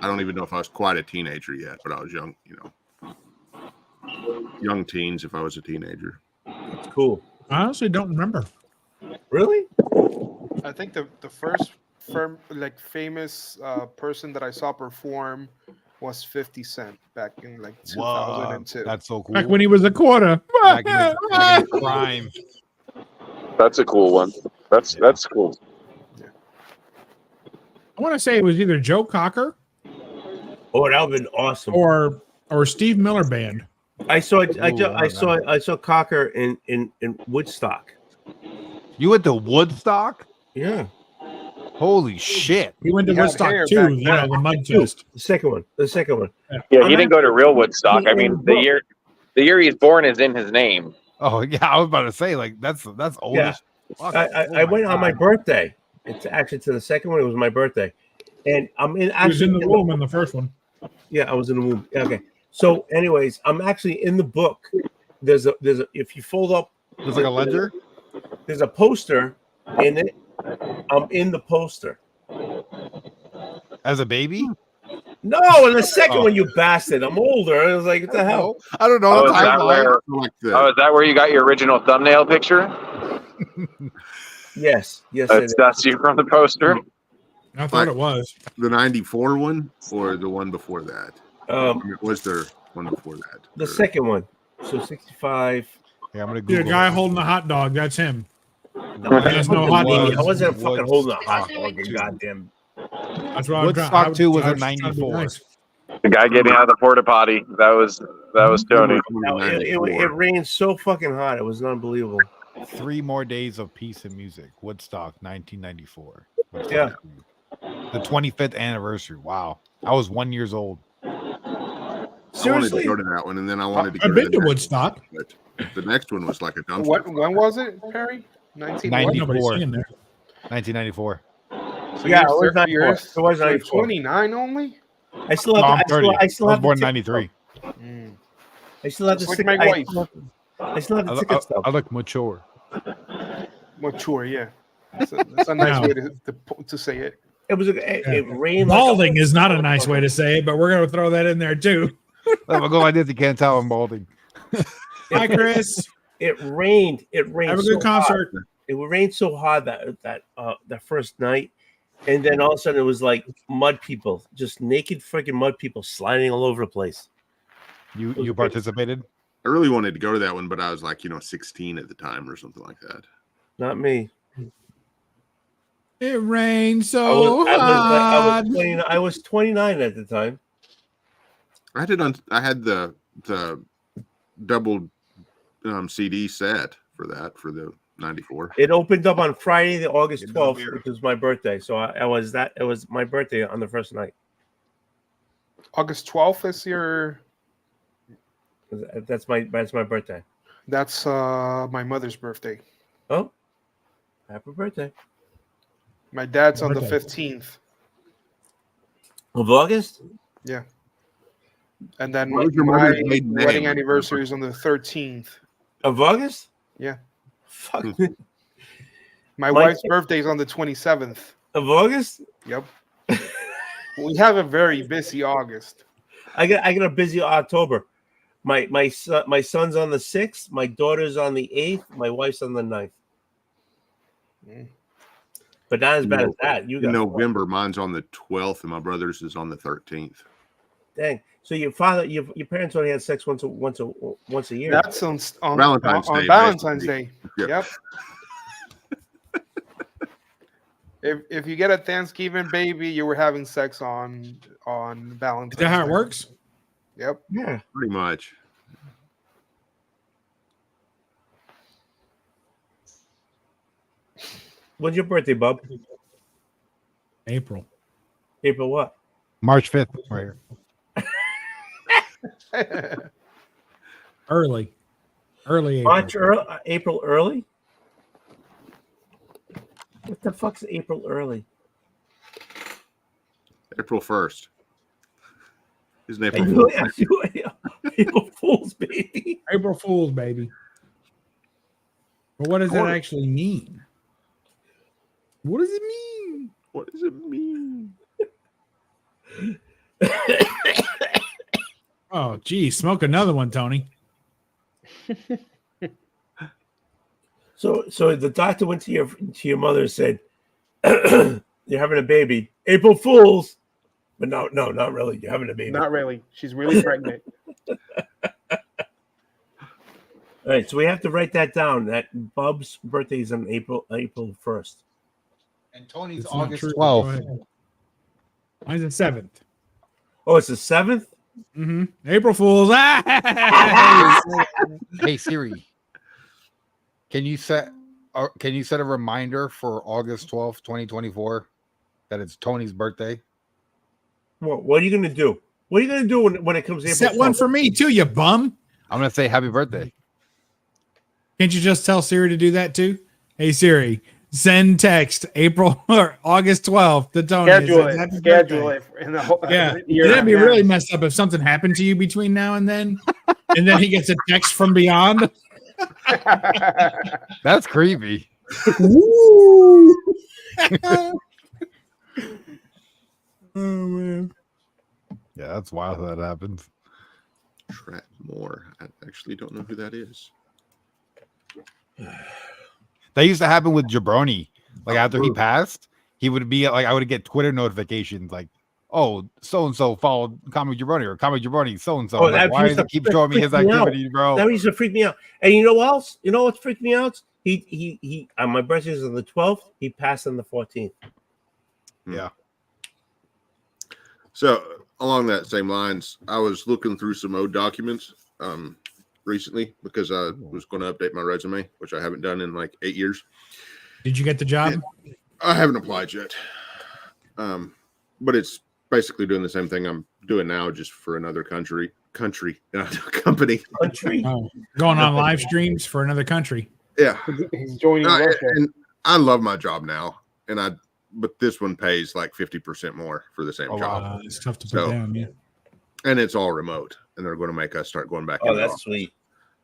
H: don't even know if I was quite a teenager yet, but I was young, young teens if I was a teenager.
A: That's cool.
C: I honestly don't remember.
A: Really?
D: I think the first famous person that I saw perform was 50 Cent back in like
B: Whoa,
D: 2002.
B: that's so cool.
C: Back when he was a quarter.
B: Back in the prime.
F: That's a cool one. That's cool.
C: I want to say it was either Joe Cocker
A: Oh, that would have been awesome.
C: or Steve Miller Band.
A: I saw
B: Ooh,
A: I saw Cocker in Woodstock.
B: You went to Woodstock?
A: Yeah.
B: Holy shit!
C: He went to
D: He had
C: Woodstock
D: hair
C: too.
D: back
C: You know, the mud fest.
A: The second one. The second one.
F: Yeah,
A: I'm
F: he didn't go to real
A: actually
F: Woodstock. I
A: in
F: mean,
A: the book.
F: the year he's born is in his name.
B: Oh yeah, I was about to say like that's old
A: Yeah.
B: as fuck.
A: I
B: Oh,
A: went on my
B: God.
A: birthday. It's actually to the second one. It was my birthday, and I'm in
C: He was
A: actually
C: in the womb in the first one.
A: Yeah, I was in the womb. Yeah, okay. So, anyways, I'm actually in the book. There's a if you fold up,
B: It's like a ledger.
A: There's a poster in it. I'm in the poster.
B: As a baby?
A: No, in the second
B: Oh.
A: one, you bastard. I'm older. I was like, what the hell?
B: I don't know.
F: Oh,
B: the
F: is that
B: timeline.
F: where?
H: Like
F: Oh, is that where you got your original thumbnail picture?
A: Yes, yes, it is.
F: That's you from the poster.
C: I thought it was.
H: the 94 one or the one before that? Was there one before that?
A: The
H: Or-
A: second one. So 65.
B: Yeah, I'm gonna
C: Dude, a
B: Google.
C: guy
B: it.
C: holding a hot dog. That's him.
A: No,
C: He has no hot
A: I
C: dogs.
A: wasn't fucking holding a hot
B: Woodstock
A: dog. You
B: 2.
A: goddamn.
C: That's what
B: Woodstock 2 was in
C: trying to be
B: 94.
C: nice.
F: The guy getting out of the porta potty. That was Tony.
A: No, it rained so fucking hot. It was unbelievable.
B: 3 more days of peace and music. Woodstock, 1994. Woodstock
A: Yeah.
B: 2. The 25th anniversary. Wow, I was 1 years old.
H: I wanted
A: Seriously?
H: to go to that one, and then I wanted to go
C: I've
H: to
C: been
H: the
C: to
H: next
C: Woodstock.
H: one, but the next one was like a dumpster.
D: What? When was it, Perry? 19.
B: Ninety-
D: what?
C: Nobody's
B: 94.
C: singing there.
B: 1994.
D: So
A: Yeah,
D: you're
A: it was 94.
D: you're-
A: It was
D: you're
A: 94.
D: 29 only.
A: I still
B: No,
A: have.
B: I'm 30.
A: I still
B: I was
A: have
B: born
A: the
B: in
A: ticket
B: 93.
D: Mm.
A: stub. I still have the
D: Just like
A: ticket.
D: my wife.
A: I still have the
B: I,
A: ticket
B: I,
A: stub.
B: I look mature.
D: Mature, yeah. That's a nice
C: No.
D: way to say it.
A: It was. It rained. like a-
C: Balding is not a nice way to say it, but we're going to throw that in there too.
B: If I go like this, you can't tell I'm balding.
C: Hi, Chris.
A: It rained. It rained.
C: Have a
A: so
C: good concert.
A: hard. It rained so hard that first night, and then all of a sudden it was like mud people, just naked freaking mud people sliding all over the place.
B: You participated?
H: I really wanted to go to that one, but I was like, 16 at the time or something like that.
A: Not me.
C: It rained
A: I
C: so hard.
A: I was 29 at the time.
H: I had the double CD set for the 94.
A: It opened up on Friday, the August
H: Get no
A: 12th,
H: beer.
A: which was my birthday. So it was my birthday on the first night.
D: August 12th is your.
A: That's my birthday.
D: That's my mother's birthday.
A: Oh, happy birthday.
D: My dad's on the
C: Birthday.
D: 15th.
A: Of August?
D: Yeah. And then
H: What was your
D: my
H: mother's maiden
D: wedding
H: name?
D: anniversary is on the 13th.
A: Of August?
D: Yeah.
A: Fuck.
D: My
A: My-
D: wife's birthday is on the 27th.
A: Of August?
D: Yep. We have a very busy August.
A: I got a busy October. My son's on the 6th, my daughter's on the 8th, my wife's on the 9th.
D: Mm.
A: But not as bad as that. You
H: In
A: got
H: November, mine's on the 12th, and my brother's is on the 13th.
A: dang. So your parents only had sex once a year.
D: That's on
H: Valentine's
D: on
H: Day,
D: Valentine's
H: basically.
D: Day.
H: Yep.
D: Yep. If you get a Thanksgiving baby, you were having sex on Valentine's.
C: Is that how it
D: Day.
C: works?
D: Yep.
A: Yeah.
H: Pretty much.
A: When's your birthday, Bub?
C: April.
A: April what?
B: March 5th. Right here.
C: Early. April.
A: April early? What the fuck's April early?
H: April 1st. Isn't April
A: April,
H: Fool's?
A: April Fool's, baby.
C: April Fool's, baby. But what does that actually mean? What does it mean?
H: What does it mean?
C: Oh, geez. Smoke another one, Tony.
A: So the doctor went to your mother and said, "You're having a baby, April Fools." But no, not really. You're having a baby.
I: Not really. She's really pregnant.
A: All right, so we have to write that down. That Bub's birthday is on April 1st.
G: And Tony's
C: It's not
G: August
C: true.
B: 12th.
C: Go ahead. Mine's the 7th.
A: Oh, it's the 7th.
C: Mm-hmm. April Fool's.
B: Hey Siri, can you set a reminder for August 12th, 2024 that it's Tony's birthday.
A: What are you gonna do? What are you gonna do when it comes April
C: Set one
A: 12th?
C: for me too, you bum.
B: I'm gonna say happy birthday.
C: Can't you just tell Siri to do that too? Hey Siri, send text April or August 12th to Tony.
I: Schedule
C: says,
I: it.
C: "Happy
I: Schedule
C: birthday."
I: it in the whole
C: Yeah,
I: year.
C: that'd be really messed up if something happened to you between now and then he gets a text from beyond.
B: That's creepy.
C: Woo! Oh man.
B: Yeah, that's wild how that happens.
H: Moore. I actually don't know who that is.
B: That used to happen with Jabroni. Like after he passed, he would be like, I would get Twitter notifications like, "Oh, so and so followed Comic Jabroni or Comic Jabroni so and so."
A: Oh,
B: Like,
A: that
B: why
A: used
B: does it
A: to
B: keep showing me his
A: freak me out.
B: activity, bro?
A: That used to freak me out. And you know what else? You know what freaked me out? He on my birthday is on the 12th. He passed on the 14th.
B: Yeah.
H: So along that same lines, I was looking through some old documents recently because I was going to update my resume, which I haven't done in like 8 years.
C: Did you get the job?
H: I haven't applied yet, but it's basically doing the same thing I'm doing now, just for another company.
A: Country.
C: Oh, going on live streams for another country.
H: Yeah,
I: He's joining Russia.
H: and I love my job now, but this one pays like 50% more for the same job.
C: It's tough to put down. Yeah.
H: And it's all remote, and they're going to make us start going back.
A: Oh,
H: in the
A: that's
H: office.
A: sweet.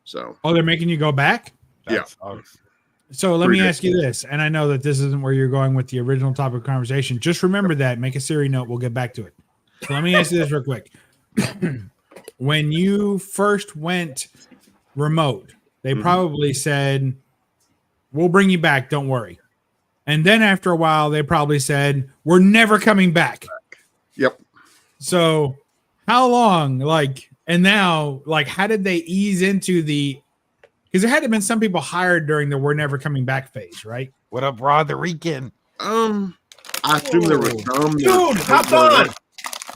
H: So,
C: Oh, they're making you go back?
H: Yeah.
C: So let
H: 3
C: me
H: days.
C: ask you this, and I know that this isn't where you're going with the original topic of conversation. Just remember that. Make a Siri note. We'll get back to it. So let me ask you this real quick. When you first went remote, they probably said, "We'll bring you back. Don't worry." And then after a while, they probably said, "We're never coming back."
H: Yep.
C: So how long? And now, how did they ease into the? Because there had to have been some people hired during the "we're never coming back" phase, right?
B: What up, Rod the Rican?
H: I assume there was some.
A: Dude, hop on.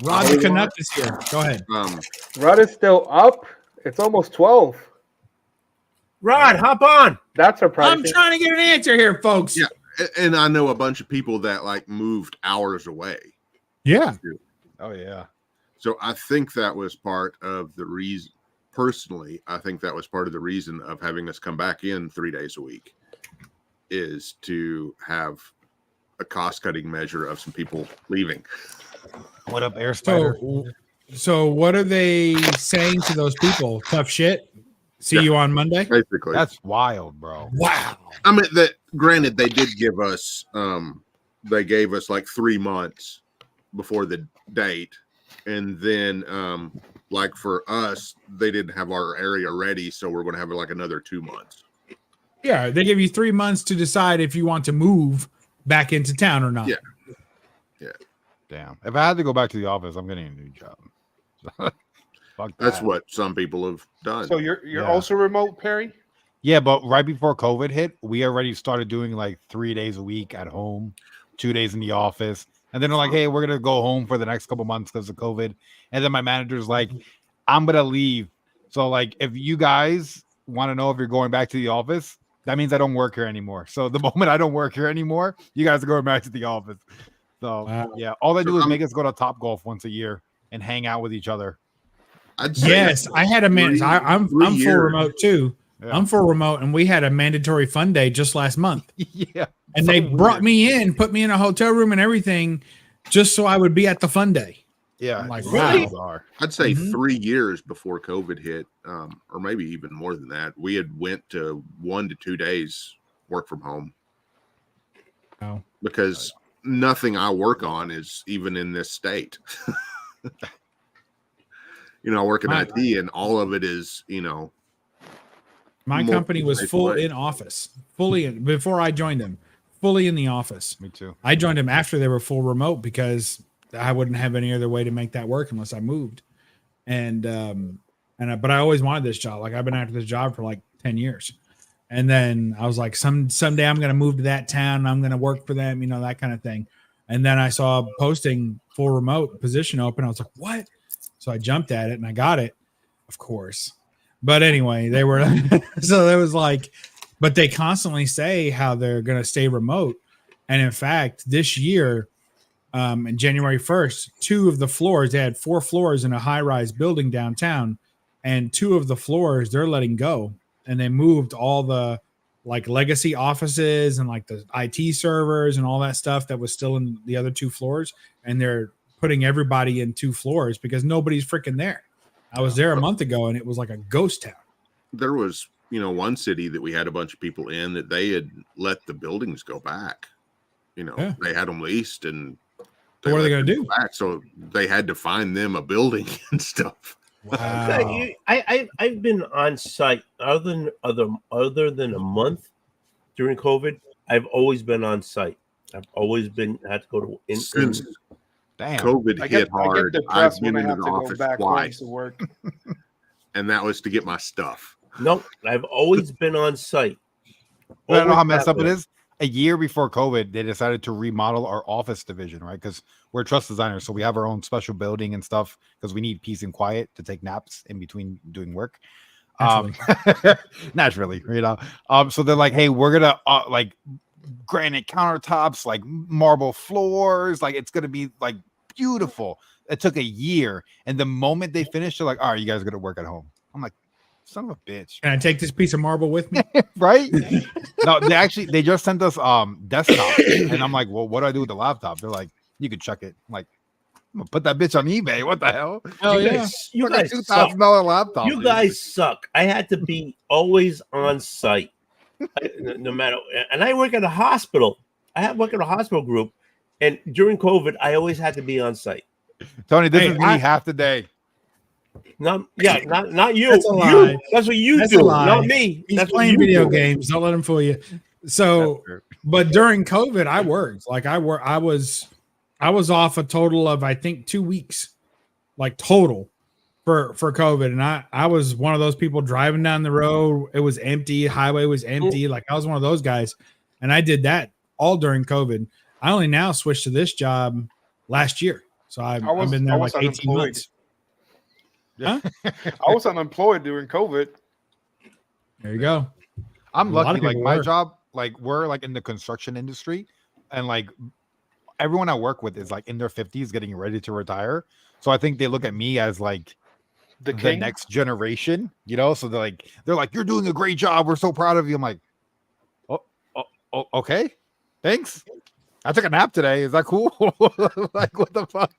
C: Rod the Canuck is here. Go ahead.
I: Rod is still up. It's almost 12.
A: Rod, hop on.
I: That's surprising.
C: I'm trying to get an answer here, folks.
H: Yeah, and I know a bunch of people that like moved hours away.
C: Yeah.
B: Oh yeah.
H: So I think that was part of the reason. Personally, I think that was part of the reason of having us come back in 3 days a week, is to have a cost-cutting measure of some people leaving.
B: What up, Air Spider?
C: So what are they saying to those people? Tough shit. See you on Monday.
H: Basically,
B: That's wild, bro.
C: Wow.
H: I mean, that granted, they did give us, they gave us like 3 months before the date, and then, like for us, they didn't have our area ready, so we're going to have like another 2 months.
C: Yeah, they give you 3 months to decide if you want to move back into town or not.
H: Yeah.
B: Damn. If I had to go back to the office, I'm getting a new job. Fuck
H: That's
B: that.
H: what some people have done.
D: So you're
B: Yeah.
D: also remote, Perry?
B: Yeah, but right before COVID hit, we already started doing like 3 days a week at home, 2 days in the office. And then they're like, hey, we're going to go home for the next couple months because of COVID. And then my manager's like, I'm going to leave. So, like, if you guys want to know if you're going back to the office, that means I don't work here anymore. So, the moment I don't work here anymore, you guys are going back to the office. So,
C: Wow.
B: yeah, all they do is
H: I'm-
B: make us go to Top Golf once a year and hang out with each other.
H: I'd say
C: Yes, I had a man. I'm full
H: years.
C: remote too.
B: Yeah.
C: I'm full remote, and we had a mandatory fun day just last month.
B: Yeah.
C: And
B: So
C: they
B: weird.
C: brought me in, put me in a hotel room and everything, just so I would be at the fun day.
B: Yeah.
C: I'm like,
B: it's
C: wow.
B: bizarre.
H: I'd say
C: Mhm.
H: 3 years before COVID hit, or maybe even more than that, we had went to 1 to 2 days work from home.
C: Wow.
H: Because nothing I work on is even in this state. I work in
C: My-
H: IT, and all of it is,
C: My
H: More
C: company was
H: people
C: full
H: away.
C: in office, before I joined them, fully in the office.
B: Me too.
C: I joined them after they were full remote because I wouldn't have any other way to make that work unless I moved. But I always wanted this job. Like I've been after this job for like 10 years. And then I was like, someday I'm going to move to that town. And I'm going to work for them, that kind of thing. And then I saw a posting full remote position open. I was like, what? So I jumped at it and I got it, of course. But anyway, they were, so there was like, but they constantly say how they're going to stay remote. And in fact, this year, And January 1st, 2 of the floors, they had 4 floors in a high-rise building downtown, and 2 of the floors they're letting go, and they moved all the like legacy offices and like the IT servers and all that stuff that was still in the other 2 floors, and they're putting everybody in 2 floors because nobody's freaking there. I was there a month ago and it was like a ghost town.
H: There was, one city that we had a bunch of people in that they had let the buildings go back.
C: Yeah.
H: They had them leased, and
C: So what are they
H: let
C: going to
H: them
C: do?
H: go back, so they had to find them a building and stuff.
C: Wow.
A: I've been on site other than a month during COVID. I've always been on site. I've always had to go to
H: Since
B: Damn.
H: COVID
D: I
H: hit
D: get
H: hard,
D: depressed
H: I've been
D: when I
H: into
D: have
H: the
D: to go
H: office
D: back home
H: twice,
D: to work.
H: and that was to get my stuff.
A: No, I've always been on site.
B: I don't know how
A: Always
B: messed up it
A: have
B: is. A year before COVID, they decided to remodel our office division, right? Because we're trust designers, so we have our own special building and stuff because we need peace and quiet to take naps in between doing work. Naturally, So they're like, hey, we're gonna like granite countertops, like marble floors, like it's gonna be like beautiful. It took a year, and the moment they finished, they're like, all right, you guys are gonna work at home. I'm like, son of a bitch.
C: Can I take this piece of marble with me?
B: Right? No, they just sent us desktop, and I'm like, well, what do I do with the laptop? They're like, you can check it. I'm like, I'm gonna put that bitch on eBay. What the hell?
C: Oh
A: you
C: yeah.
A: guys, you guys suck.
B: $2,000 laptop.
A: You
B: dude.
A: guys suck. I had to be always on site, no matter. And I work at a hospital. I have worked at a hospital group, and during COVID, I always had to be on site.
B: Tony, this
C: Hey,
B: is me half the day.
A: Not you.
C: That's a
A: You.
C: lie.
A: That's what you
C: That's a
A: do,
C: lie.
A: not me.
C: He's
A: That's what
C: playing
A: you
C: video
A: do.
C: games. Don't let him fool you. So, but during COVID, I worked. Like I was off a total of I think 2 weeks, like total for COVID. And I was one of those people driving down the road. It was empty. Highway was empty. Like I was one of those guys, and I did that all during COVID. I only now switched to this job last year, so I've been there like 18 months. Huh?
D: I was unemployed during COVID.
C: There you go.
B: I'm
C: A lot of
B: lucky. Like
C: people
B: my
C: were.
B: job, like we're like in the construction industry, and like everyone I work with is like in their 50s, getting ready to retire. So I think they look at me as like
D: The
B: the
D: king.
B: next generation, So they're like, you're doing a great job. We're so proud of you. I'm like, oh, okay, thanks. I took a nap today. Is that cool? Like, what the fuck?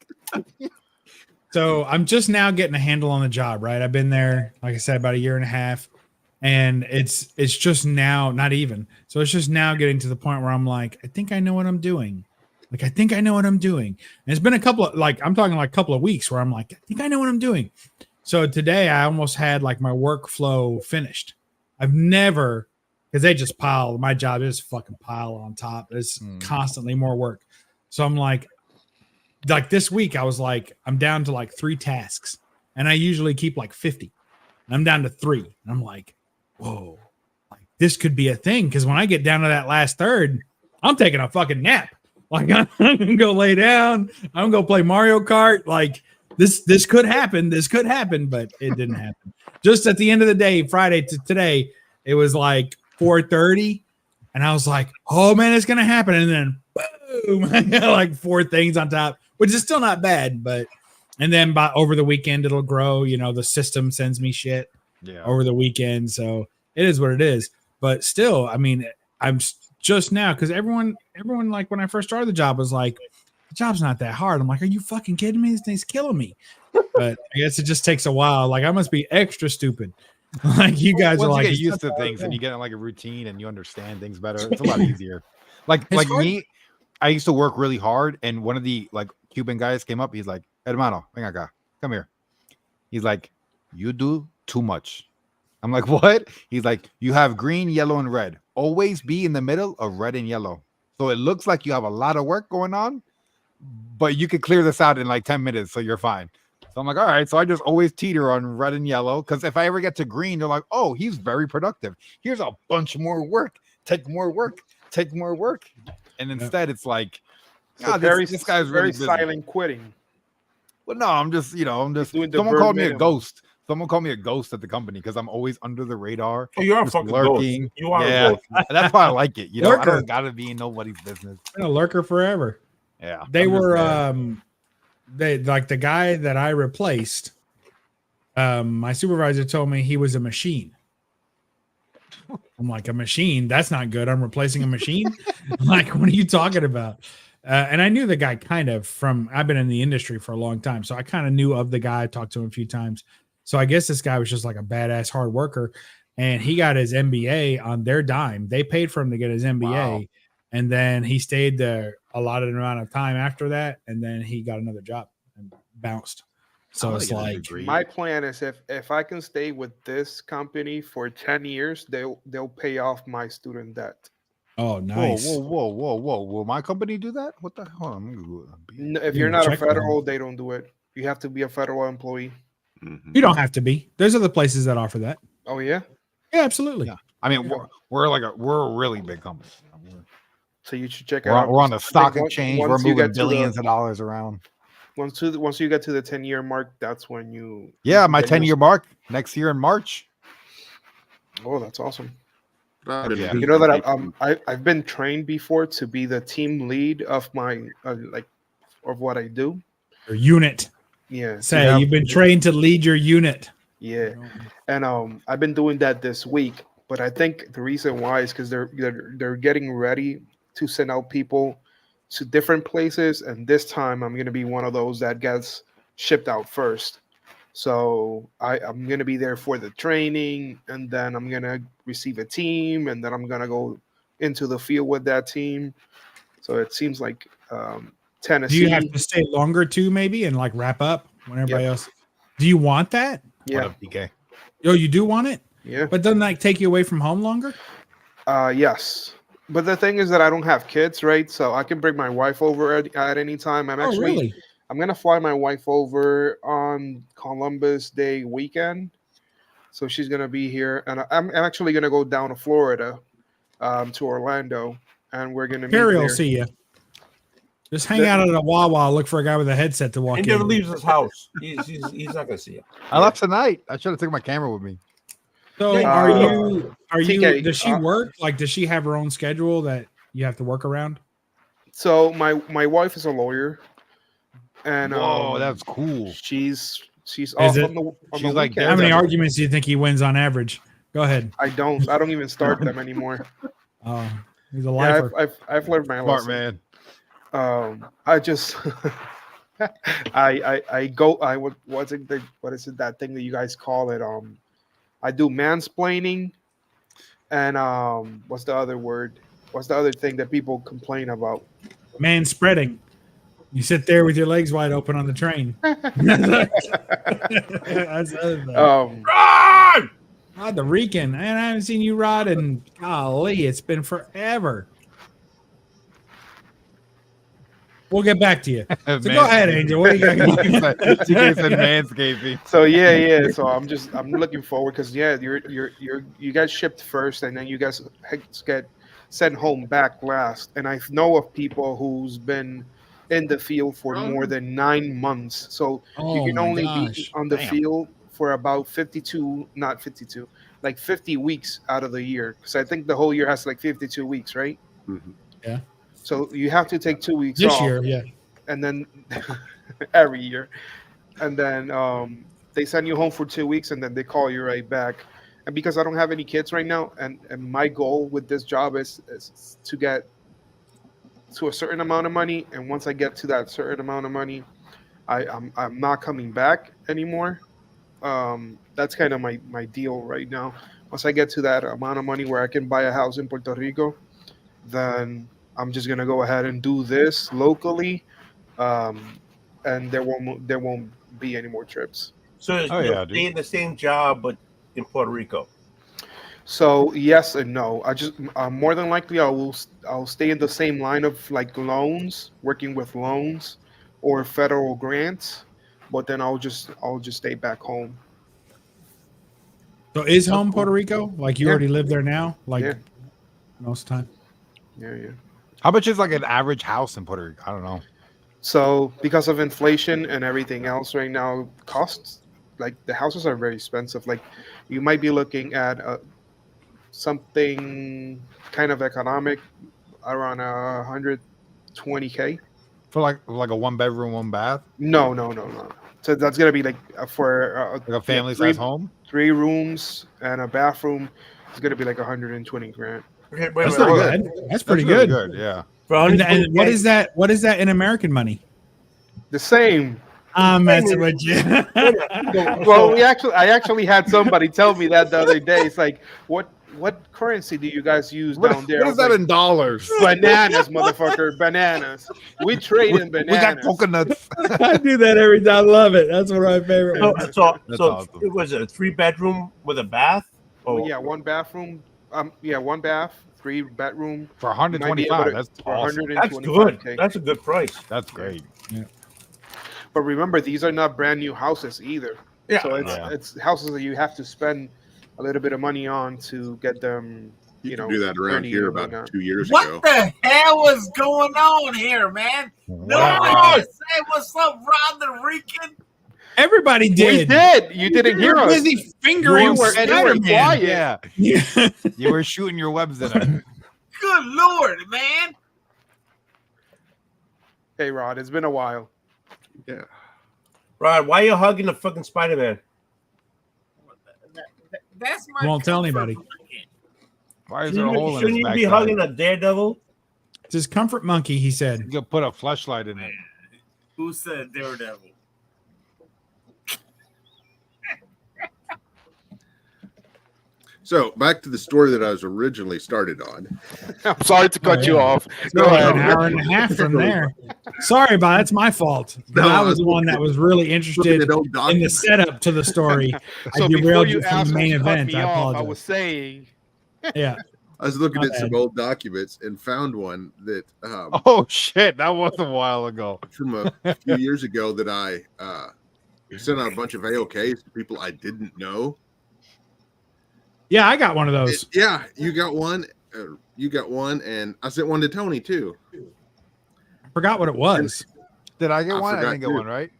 C: So I'm just now getting a handle on the job, right? I've been there, like I said, about a year and a half, and it's just now, not even. So it's just now getting to the point where I'm like, I think I know what I'm doing. Like, I think I know what I'm doing. And it's been a couple of, like, I'm talking like a couple of weeks where I'm like, I think I know what I'm doing. So today I almost had like my workflow finished. I've never, because they just pile, my job is fucking pile on top. It's constantly more work. So I'm like this week, I was like, I'm down to like 3 tasks, and I usually keep like 50. And I'm down to 3. And I'm like, whoa, like this could be a thing. Because when I get down to that last third, I'm taking a fucking nap. Like I'm gonna go lay down. I'm gonna play Mario Kart. Like this could happen. This could happen, but it didn't happen. Just at the end of the day, Friday to today, it was like 4:30, and I was like, oh man, it's gonna happen. And then boom, I got like 4 things on top, which is still not bad, but and then by over the weekend it'll grow. The system sends me shit over the weekend, so it is what it is. But still, I mean, I'm just now because everyone like when I first started the job was like, the job's not that hard. I'm like, are you fucking kidding me? This thing's killing me. But I guess it just takes a while. Like I must be extra stupid. Like you guys
B: Once
C: are like,
B: you get used to things and you get in like a routine and you understand things better, it's a lot easier. Like
C: It's hard.
B: me, I used to work really hard, and one of the like Cuban guys came up. He's like, "Hermano, ven acá, come here." He's like, "You do too much." I'm like, "What?" He's like, "You have green, yellow, and red. Always be in the middle of red and yellow. So it looks like you have a lot of work going on, but you could clear this out in like 10 minutes, so you're fine." So I'm like, all right. So I just always teeter on red and yellow, because if I ever get to green, they're like, oh, he's very productive. Here's a bunch more work. Take more work. Take more work. And instead, it's like,
D: So
B: this guy's
D: very
B: really busy.
D: silent quitting.
B: Well, no, I'm just
D: Doing the
B: someone
D: bare
B: called me a
D: minimum.
B: ghost. Someone called me a ghost at the company because I'm always under the radar.
A: Oh, you're a
B: just
A: fucking
B: lurking.
A: ghost. You are
B: Yeah.
A: a ghost.
B: That's why I like it. I
C: Lurker.
B: don't gotta be in nobody's business.
C: been a lurker forever.
B: Yeah.
C: They
B: I'm just
C: were
B: mad.
C: they like the guy that I replaced. My supervisor told me he was a machine. I'm like, a machine? That's not good. I'm replacing a machine. Like, what are you talking about? And I knew the guy kind of from. I've been in the industry for a long time, so I kind of knew of the guy. I talked to him a few times. So I guess this guy was just like a badass hard worker, and he got his MBA on their dime. They paid for him to get his MBA,
B: Wow.
C: and then he stayed there a lot of amount of time after that, and then he got another job and bounced. So
B: wanna
C: it's
B: get a
C: like,
B: degree.
D: My plan is if I can stay with this company for 10 years, they'll pay off my student debt.
C: oh, nice.
B: Whoa. Will my company do that? What the hell?
D: If
C: You
D: you're
C: can
D: not a
C: check with them.
D: federal, they don't do it. You have to be a federal employee.
H: Mhm.
C: You don't have to be. There's other places that offer that.
D: Oh yeah.
C: Yeah, absolutely.
B: Yeah. I mean, we're a really big company.
D: So you should check it
B: We're
D: out.
B: on the
D: I think
B: stock exchange. We're
D: once you
B: moving
D: get to the
B: billions of dollars around.
D: once you get to the 10-year mark, that's when you
B: Yeah, my
D: get your-
B: 10-year mark next year in March.
D: Oh, that's awesome.
H: I've been
B: Yeah.
D: You know that
H: visiting
D: I've been trained before to be the team lead of my of what I do.
C: Your unit.
D: Yeah. to
C: Say
D: have-
C: you've been trained to lead your unit.
D: Yeah. And I've been doing that this week, but I think the reason why is because they're getting ready to send out people to different places, and this time I'm gonna be one of those that gets shipped out first. So I'm gonna be there for the training, and then I'm gonna receive a team, and then I'm gonna go into the field with that team. So it seems like
C: Do
D: Tennessee.
C: you have to stay longer too, maybe, and like wrap up when everybody else? Do you want that?
D: Yeah,
B: What up, PK?
C: Oh, you do want it,
D: yeah.
C: but doesn't that take you away from home longer?
D: Yes. But the thing is that I don't have kids, right? So I can bring my wife over at any time. I'm gonna fly my wife over on Columbus Day weekend, so she's gonna be here, and I'm actually gonna go down to Florida, to Orlando, and we're gonna meet
C: Carrie will
D: there.
C: see you. Just hang out at a Wawa. Look for a guy with a headset to walk
E: He
C: in.
E: never leaves his house. He's not gonna see it.
B: I left tonight. I should have taken my camera with me.
C: So
D: Uh,
C: are you?
D: TK,
C: Does she work? Like, does she have her own schedule that you have to work around?
D: So my wife is a lawyer, and
B: Whoa, that's cool.
D: she's off
C: it?
D: on the
B: She's like
D: weekend.
C: How many
B: Daredevil.
C: arguments do you think he wins on average? Go ahead.
D: I don't even start them anymore.
C: Oh, he's a
D: Yeah,
C: lifer.
D: I've learned my
B: Smart
D: lesson.
B: man.
D: I just I go I would what is it that thing that you guys call it? I do mansplaining, and what's the other word? What's the other thing that people complain about?
C: Man spreading. You sit there with your legs wide open on the train. That's the other thing. Rod the Rican. Man, I haven't seen you rod in golly, it's been forever. We'll get back to you. So go ahead, Angel. What do you got?
B: TK said manscaping.
D: So yeah. So I'm looking forward because you guys shipped first, and then you guys get sent home back last. And I know of people who's been in the field for more than 9 months. So you can only be on the field for about 50 weeks out of the year. Because I think the whole year has like 52 weeks, right?
H: Mhm.
C: Yeah.
D: So you have to take 2 weeks
C: This
D: off,
C: year, yeah.
D: and then every year, and then they send you home for 2 weeks, and then they call you right back. And because I don't have any kids right now, and my goal with this job is to get to a certain amount of money, and once I get to that certain amount of money, I'm not coming back anymore. That's kind of my deal right now. Once I get to that amount of money where I can buy a house in Puerto Rico, then I'm just gonna go ahead and do this locally, and there won't be any more trips.
E: So you'll stay in the same job, but in Puerto Rico.
D: So yes and no. I just more than likely I'll stay in the same line of like loans, working with loans or federal grants, but then I'll just stay back home.
C: So is home Puerto Rico? Like you already live there now? Like most of the time?
D: Yeah.
B: How much is like an average house in Puerto Rico? I don't know.
D: So because of inflation and everything else right now, costs like the houses are very expensive. Like you might be looking at something kind of economic around 120K.
B: For like a 1 bedroom, 1 bath,
D: No. So that's gonna be like for
B: like a family size home.
D: 3 rooms and a bathroom. It's gonna be like 120 grand.
A: Okay, wait,
C: That's
A: wait,
C: not
A: wait.
C: bad. That's pretty
B: really
C: good.
B: Yeah.
A: For
C: And
A: 120K,
C: what is that? What is that in American money?
D: The same.
C: I'm messing with you.
D: Well, I actually had somebody tell me that the other day. It's like, what currency do you guys use down there?
B: What
D: I
B: is
D: was
B: that
D: like,
B: in dollars?
D: bananas, motherfucker, bananas. We trade in
B: We
D: bananas.
B: got coconuts.
C: I do that every time. I love it. That's one of my favorite
A: so,
C: ones.
A: so,
B: That's
A: so
B: awesome.
A: it was a 3-bedroom with a bath.
D: Well, yeah, 1 bathroom. 1 bath, 3 bedroom.
B: For
D: You might be able
B: 125.
D: to-
B: That's
D: for
B: awesome.
A: That's
D: 125K.
A: good. That's a good price.
B: That's great.
D: But remember, these are not brand new houses either.
A: Yeah.
D: So
B: Yeah.
D: it's houses that you have to spend a little bit of money on to get them.
H: You
D: You
H: can
D: know,
H: do that around
D: earning
H: here
D: and
H: about
D: whatnot.
H: 2 years
E: What
H: ago.
E: the hell is going on here, man? No
B: Wow.
E: one can say what's up, Ron the Rican.
C: Everybody
D: We
C: did.
D: did. You didn't hear
C: You're
D: us.
C: busy fingering
D: You were
C: Spider-Man.
D: quiet.
B: Yeah.
C: Yeah.
B: You were shooting your webs at him.
E: Good Lord, man.
D: Hey, Rod, it's been a while.
H: Yeah.
A: Rod, why are you hugging the fucking Spider-Man?
E: That's my.
C: Won't tell
E: comfort
C: anybody.
E: blanket.
B: Why is there a hole in
A: Shouldn't
B: his
A: you
B: backside?
A: be hugging a Daredevil?
C: It's his comfort monkey, he said.
B: You could put a fleshlight in it.
E: Who said Daredevil?
H: So back to the story that I was originally started on.
D: I'm sorry to cut you
C: yeah.
D: off.
C: Go
D: Go
C: an
D: ahead.
C: hour and a half from there. Sorry, but that's my fault.
H: No,
C: I
H: I
C: was
H: was
C: the one that was really interested
H: Looking at old
C: in the
H: documents.
C: setup to the story.
D: So
C: I
D: before
C: derailed
D: you
C: you from
D: asked
C: the main
D: to cut
C: event.
D: me
C: I
D: off,
C: apologize.
D: I was saying,
C: Yeah.
H: I was looking
C: My
H: at some
C: bad.
H: old documents and found one that
B: Oh shit, that was a while ago.
H: from a few years ago that I sent out a bunch of AOKs to people I didn't know.
C: Yeah, I got one of those.
H: Yeah, you got one. You got one, and I sent one to Tony too.
C: I forgot what it was.
B: Did I get
H: I
B: one? I
H: forgot
B: didn't get
H: too.
B: one, right?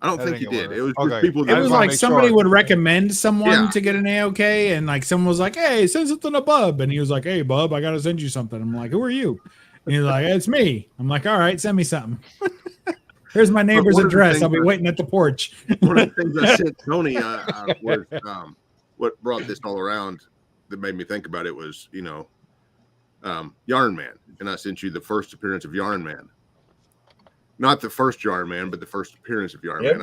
H: I don't
B: I
H: think you
B: didn't get
H: did.
B: one.
H: It was
B: Okay.
H: just people
C: It
H: that
B: I
C: was
B: just wanna
C: like
B: make
C: somebody
B: sure.
C: would recommend someone
H: Yeah.
C: to get an AOK, and like someone was like, "Hey, send something to Bub," and he was like, "Hey, Bub, I gotta send you something." I'm like, "Who are you?" And he's like, "It's me." I'm like, "All right, send me something." Here's my neighbor's
H: one of the
C: address.
H: things
C: I'll be
H: that-
C: waiting at the porch.
H: one of the things I sent Tony was what brought this all around that made me think about it was, Yarn Man. And I sent you the first appearance of Yarn Man. Not the first Yarn Man, but the first appearance of Yarn Man.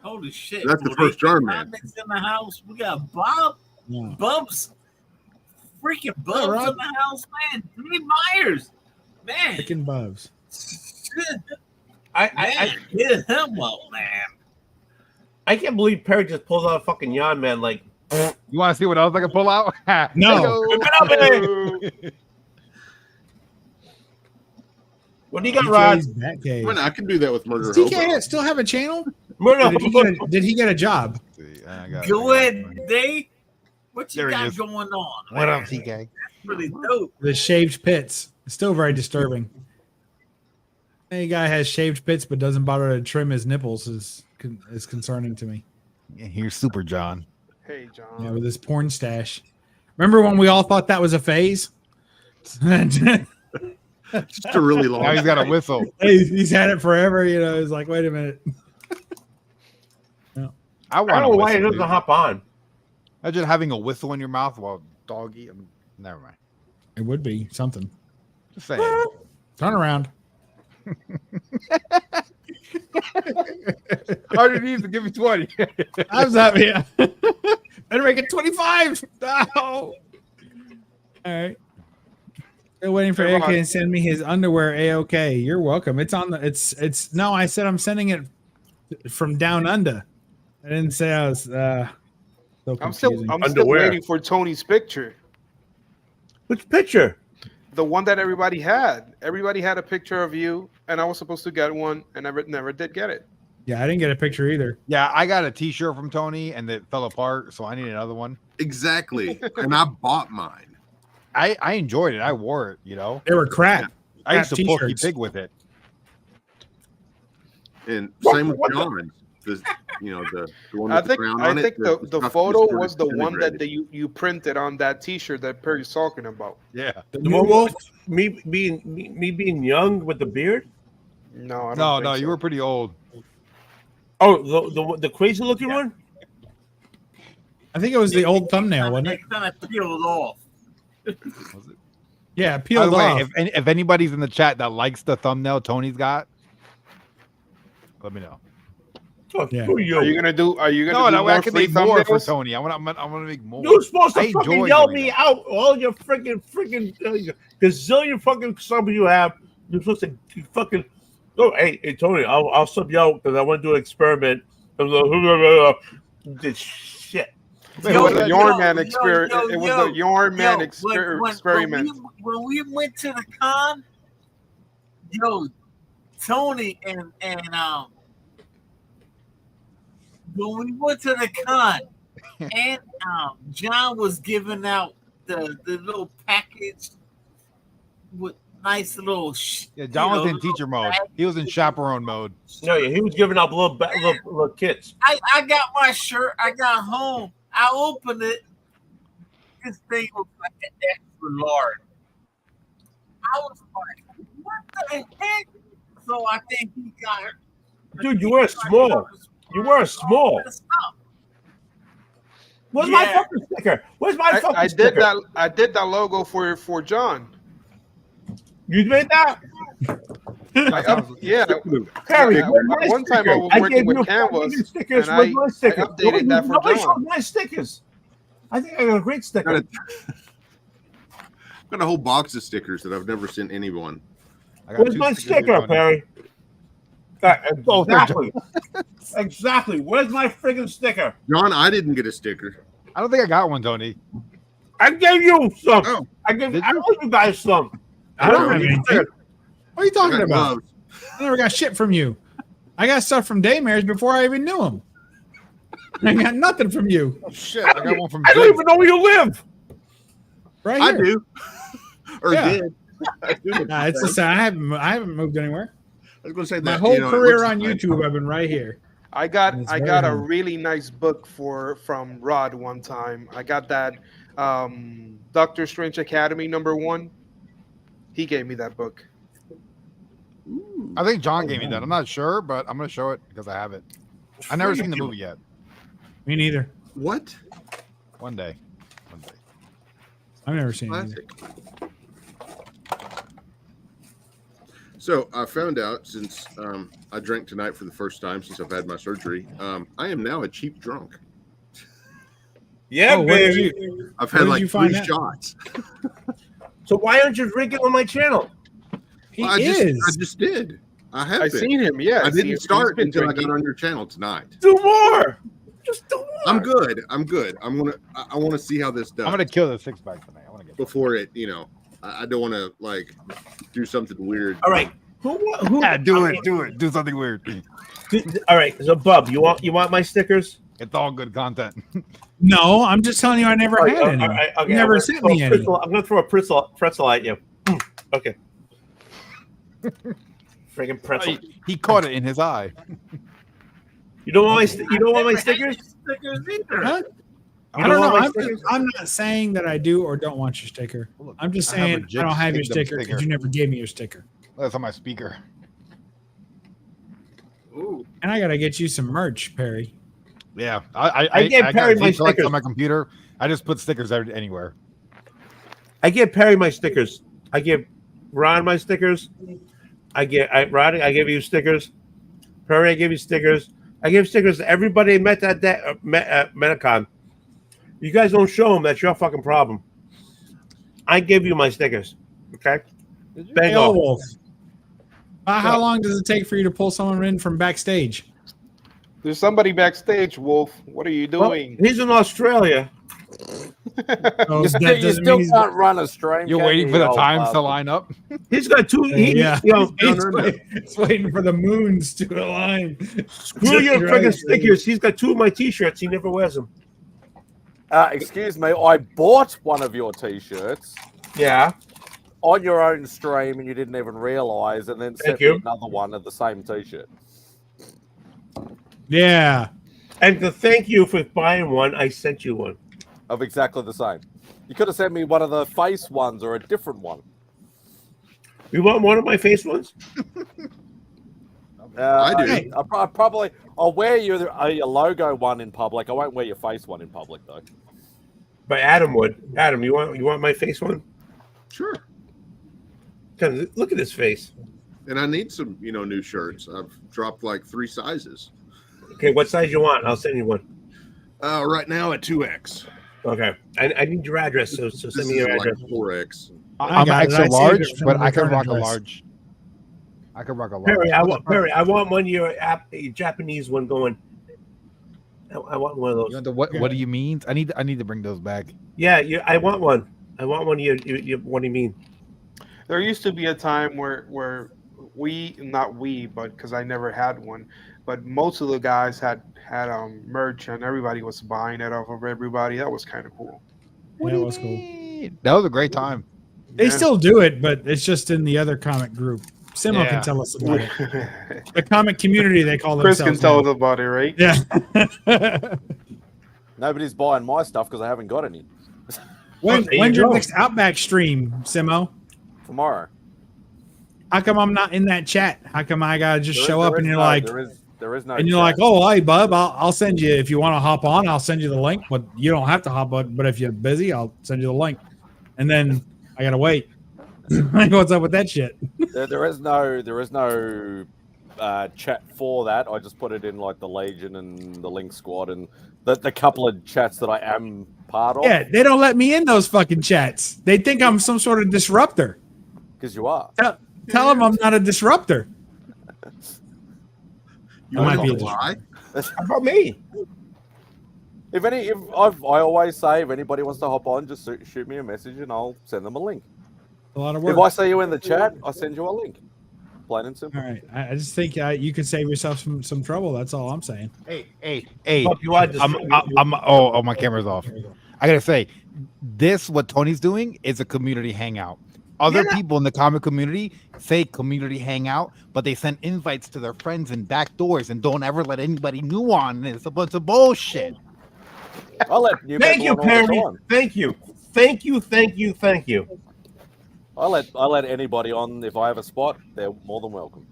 E: Holy shit.
H: That's the
E: Well,
H: first
E: they
H: Jar
E: got
H: Man.
E: Rockets in the house. We got Bob.
C: Yeah.
E: Bubs. Freaking Bubs
C: Rob.
E: in the house, man. Dave Myers. Man.
C: Freaking Bubs.
A: I
E: Hit him up, man.
A: I can't believe Perry just pulls out a fucking yawn, man. Like,
B: You want to see what else I can pull out?
C: No.
A: what do you got, Rod?
C: DK's Batcave.
H: Well, I can do that with Murder
C: Does
H: Hobo.
C: DK still have a channel?
A: Murder
C: Or did he get a job?
E: Go ahead, Dave. What you
B: There he
E: got
B: is.
E: going on?
B: What
E: man?
B: up, TK?
E: That's really dope.
C: The shaved pits. Still very disturbing. Any guy has shaved pits but doesn't bother to trim his nipples is concerning to me.
B: Here's Super John.
D: Hey, John.
C: Yeah, with his porn stash. Remember when we all thought that was a phase?
H: Just a really long.
B: Now he's got a whistle.
C: He's had it forever. You know, he's like, wait a minute.
B: I
A: I
B: want
A: don't know
B: a
A: why he
B: whistle.
A: doesn't
B: Dude.
A: hop on.
B: Imagine having a whistle in your mouth while doggy. Never mind.
C: It would be something.
B: Just saying.
C: Turn around.
B: All you need to give me 20.
C: I was up here. Better make it 25. No. All right. Still waiting for
D: Hey,
C: AK
D: Rod.
C: to send me his underwear AOK. You're welcome. It's on the it's no, I said I'm sending it from down under. I didn't say I was so
D: I'm still
C: confusing.
A: Underwear.
D: waiting for Tony's picture.
A: Which picture?
D: The one that everybody had. Everybody had a picture of you, and I was supposed to get one, and I never did get it.
C: Yeah, I didn't get a picture either.
B: Yeah, I got a T-shirt from Tony and it fell apart, so I need another one.
H: Exactly. And I bought mine.
B: I enjoyed it. I wore it. You know,
C: They were crap.
B: I used to
C: Crap
B: Porky
C: t-shirts.
B: Pig with it.
H: And same with
A: What the-
H: John. the the one
D: I
H: with the
D: think
H: crown
D: I
H: on it.
D: think the
H: stuff
D: photo
H: sort of
D: was the one that
H: disintegrated.
D: you printed on that T-shirt that Perry's talking about.
B: Yeah.
C: The
A: The
C: new
A: one
C: wolf.
A: me being young with the beard.
D: No, I don't
B: No,
D: think
B: no,
D: so.
B: you were pretty old.
A: Oh, the crazy looking one.
C: I think it was the old thumbnail, wasn't
E: They
C: it?
E: kind of peeled off.
B: Was it?
C: Yeah,
B: By the
C: peeled
B: way,
C: off.
B: if anybody's in the chat that likes the thumbnail Tony's got, let me know.
A: Oh,
C: Yeah.
A: screw you.
D: Are you gonna do
B: No,
D: do
B: that way I
D: more
B: can
D: free
B: make more for
D: thumbnails?
B: Tony. I'm gonna make more.
A: You're supposed to
B: I
A: fucking
B: enjoy
A: yell
B: doing
A: me
B: that.
A: out all your freaking gazillion fucking subs you have. You're supposed to fucking. Oh, hey, Tony, I'll sub you out because I want to do an experiment. This shit.
B: Wait,
D: It
B: what
D: was
B: did
D: a
B: I-
D: Yarn Man experiment. It was the Yarn Man experiment.
E: When we went to the con, Tony and when we went to the con, and John was giving out the little package with nice little.
B: Yeah, John was in teacher mode. He was in chaperone mode.
A: No, yeah, he was giving out little kits.
E: I got my shirt. I got home. I opened it. This thing was like an extra large. I was like, what the heck? So I think he got her.
A: Dude, you wear small. You wear small. Where's my fucking sticker? Where's my fucking
D: I
A: sticker?
D: did that. I did that logo for John.
A: You made that?
D: Yeah.
A: Harry,
D: Yeah,
A: where's my
D: one time
A: sticker?
D: I was
A: gave
D: working with
A: you
D: Canvas,
A: fucking stickers.
D: and
A: Where's my sticker?
D: I updated that for
A: Nobody
D: John.
A: showed my stickers. I think I got a great sticker.
H: I've got a whole box of stickers that I've never sent anyone.
B: I got
A: Where's
B: two
A: my
B: stickers here,
A: sticker,
B: Tony.
A: Perry? Exactly. Exactly. Where's my friggin' sticker?
H: John, I didn't get a sticker.
B: I don't think I got one, Tony.
A: I gave you some.
H: Oh.
A: I owe you guys some.
C: I don't have
H: Tony.
C: anything. What are you
H: I
C: talking
H: got
C: about?
H: gloves.
C: I never got shit from you. I got stuff from Daymares before I even knew him. I got nothing from you.
B: Oh, shit, I got one from
A: I don't
B: Jake.
A: even know where you live.
C: Right
H: I
C: here.
H: do. Or
C: Yeah.
H: did. I do.
C: Nah, it's the same. I haven't moved anywhere.
H: I was going to say
C: My
H: that.
C: whole
H: it
C: career
H: looks
C: on
H: like-
C: YouTube, I've been right here.
D: I got
C: And it's
D: I
C: very
D: got a
C: home.
D: really nice book from Rod one time. I got that Doctor Strange Academy #1. He gave me that book.
B: I think John gave me that. I'm not sure, but I'm gonna show it because I have it. I never seen the movie yet.
C: Me neither.
H: What?
B: One day. One day.
C: I've never seen it. Either.
H: Classic. So I found out since I drank tonight for the first time since I've had my surgery, I am now a cheap drunk.
A: Yeah,
C: Oh, where did
A: baby.
C: you-
H: I've
C: Where
H: had
C: did
H: like
C: you find
H: 3
C: that?
H: shots.
A: So why aren't you drinking on my channel?
C: He
H: Well, I
C: is.
H: just did. I have
D: I
H: been.
D: seen him. Yeah,
H: I
D: he's
H: didn't start
D: been
H: until I
D: drinking.
H: got on your channel tonight.
A: Do more. Just do more.
H: I'm good. I'm good. I want to see how this does
B: I'm gonna kill the 6-pack tonight. I want to get.
H: before it. I don't want to like do something weird.
A: All right. Who?
B: Yeah, do it. Do it. Do something weird.
A: All right. So, Bub, you want my stickers?
B: It's all good content.
C: No, I'm just telling you, I never
A: All
C: had
A: right,
C: any.
A: all right, okay,
C: You never
A: I'm
C: sent
A: gonna
C: me
A: throw a
C: any.
A: pretzel- I'm gonna throw a pretzel at you. Okay. Friggin' pretzel.
B: He caught it in his eye.
A: You don't want my stickers?
E: Stickers either.
C: Huh?
A: You
C: I don't
A: want
C: know.
A: my
C: I'm,
A: stickers?
C: I'm not saying that I do or don't want your sticker.
B: Look,
C: I'm just
B: I have a
C: saying I
B: Jake
C: don't have your
B: Kingdom
C: sticker
B: sticker.
C: because you never gave me your sticker.
B: That's on my speaker.
E: Ooh.
C: And I gotta get you some merch, Perry.
B: Yeah,
A: I gave Perry
B: got
A: my
B: Z-Collect
A: stickers.
B: on my computer. I just put stickers anywhere.
A: I give Perry my stickers. I give Ron my stickers. Ron, I give you stickers. Perry, I give you stickers. I give stickers to everybody I met that day at Metacon. You guys don't show them. That's your fucking problem. I give you my stickers. Okay. Bingo.
C: Wolf. How long does it take for you to pull someone in from backstage?
D: There's somebody backstage, Wolf. What are you
A: Well,
D: doing?
A: he's in Australia.
C: Oh,
J: You
C: that
J: still, you
C: doesn't
J: still
C: mean he's-
J: can't run a stream.
B: You're
J: can
B: waiting
J: you,
B: for the
J: old
B: times to
J: bastard?
B: line up.
A: He's got two.
C: Yeah,
A: He's
C: he's waiting for the moons to align.
A: screw your
C: Just
A: friggin'
C: right.
A: stickers. He's got 2 of my T-shirts. He never wears them.
J: Excuse me, I bought one of your t-shirts
A: Yeah.
J: on your own stream and you didn't even realize, and then sent
A: you.
J: me another one of the same t-shirt.
C: Yeah.
A: And to thank you for buying one, I sent you one.
J: Of exactly the same. You could have sent me one of the face ones or a different one.
A: You want one of my face ones?
H: I do.
J: I'll wear your logo one in public. I won't wear your face one in public though.
A: But Adam would. Adam, you want my face one?
H: Sure.
A: Look at his face.
H: And I need some, new shirts. I've dropped like 3 sizes.
A: Okay, what size you want? I'll send you one.
H: Right now at 2X.
A: Okay, I need your address, so send me your address.
H: Like 4X.
B: I'm
C: got it.
B: extra
C: I saved
B: large,
C: it from
B: but
C: the
B: I can
C: return
B: rock a
C: address.
B: large. I can rock a large.
A: Perry, I want one of your Japanese one going. I want one of those.
B: You want what do you mean? I need to bring those back.
A: Yeah, I want one. I want one of your what do you mean?
D: There used to be a time where not we, but because I never had one, but most of the guys had merch and everybody was buying it off of everybody. That was kind of cool.
C: Yeah, it was cool.
B: That was a great time.
C: They
D: Yeah.
C: still do it, but it's just in the other comic group. Simo
B: Yeah.
C: can tell us about it. The comic community, they call
D: Chris
C: themselves.
D: can tell
C: now.
D: us about it, right?
C: Yeah.
J: Nobody's buying my stuff because I haven't got any.
C: When's
A: there you
C: your
A: go.
C: next Outback stream, Simo?
J: Tomorrow.
C: How come I'm not in that chat? How come I gotta just show up and you're like,
J: there is no
C: and you're
J: chat.
C: like, oh, hey, bub, I'll send you if you want to hop on. I'll send you the link, but you don't have to hop on. But if you're busy, I'll send you the link, and then I gotta wait. Like, what's up with that shit?
J: There is no chat for that. I just put it in like the Legion and the Link Squad and the couple of chats that I am part of.
C: Yeah, they don't let me in those fucking chats. They think I'm some sort of disruptor.
J: Because you are.
C: Tell them I'm not a disruptor.
H: You
C: I might
H: want
C: be
H: to
C: a
H: lie?
A: How about me?
J: I always say if anybody wants to hop on, just shoot me a message and I'll send them a link.
C: A lot of
J: If
C: work.
J: I see you in the chat, I send you a link. Plain and simple.
C: All right, I just think you could save yourself some trouble. That's all I'm saying.
B: Hey.
A: Buck, you are
B: Oh, my camera's off. I gotta say, what Tony's doing is a community hangout. Other people in the comic community say community hangout, but they send invites to their friends and back doors and don't ever let anybody new on. It's a bunch of bullshit.
J: I'll let you.
A: Thank you, Perry. Thank you.
J: I'll let anybody on if I have a spot. They're more than welcome.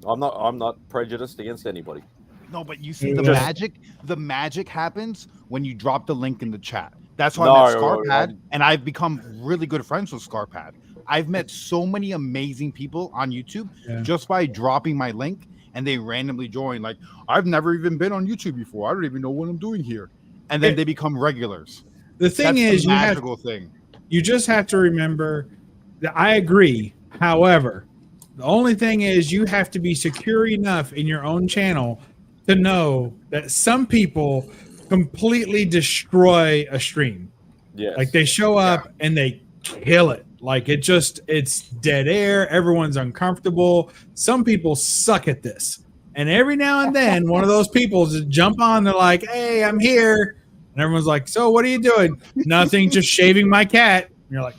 J: I'm not prejudiced against anybody.
B: No, but you see the magic happens when you drop the link in the chat. That's how
J: No,
B: I met Scarpad, and I've become really good friends with Scarpad. I've met so many amazing people on YouTube just by dropping my link, and they randomly join. Like, I've never even been on YouTube before. I don't even know what I'm doing here. And then they become regulars.
C: The thing
B: That's
C: is,
B: the magical thing.
C: You just have to remember that I agree. However, the only thing is you have to be secure enough in your own channel to know that some people completely destroy a stream.
J: Yes.
C: Like they show up and they kill it. Like it's dead air. Everyone's uncomfortable. Some people suck at this. And every now and then one of those people just jump on. They're like, hey, I'm here. And everyone's like, so what are you doing? Nothing, just shaving my cat. And you're like,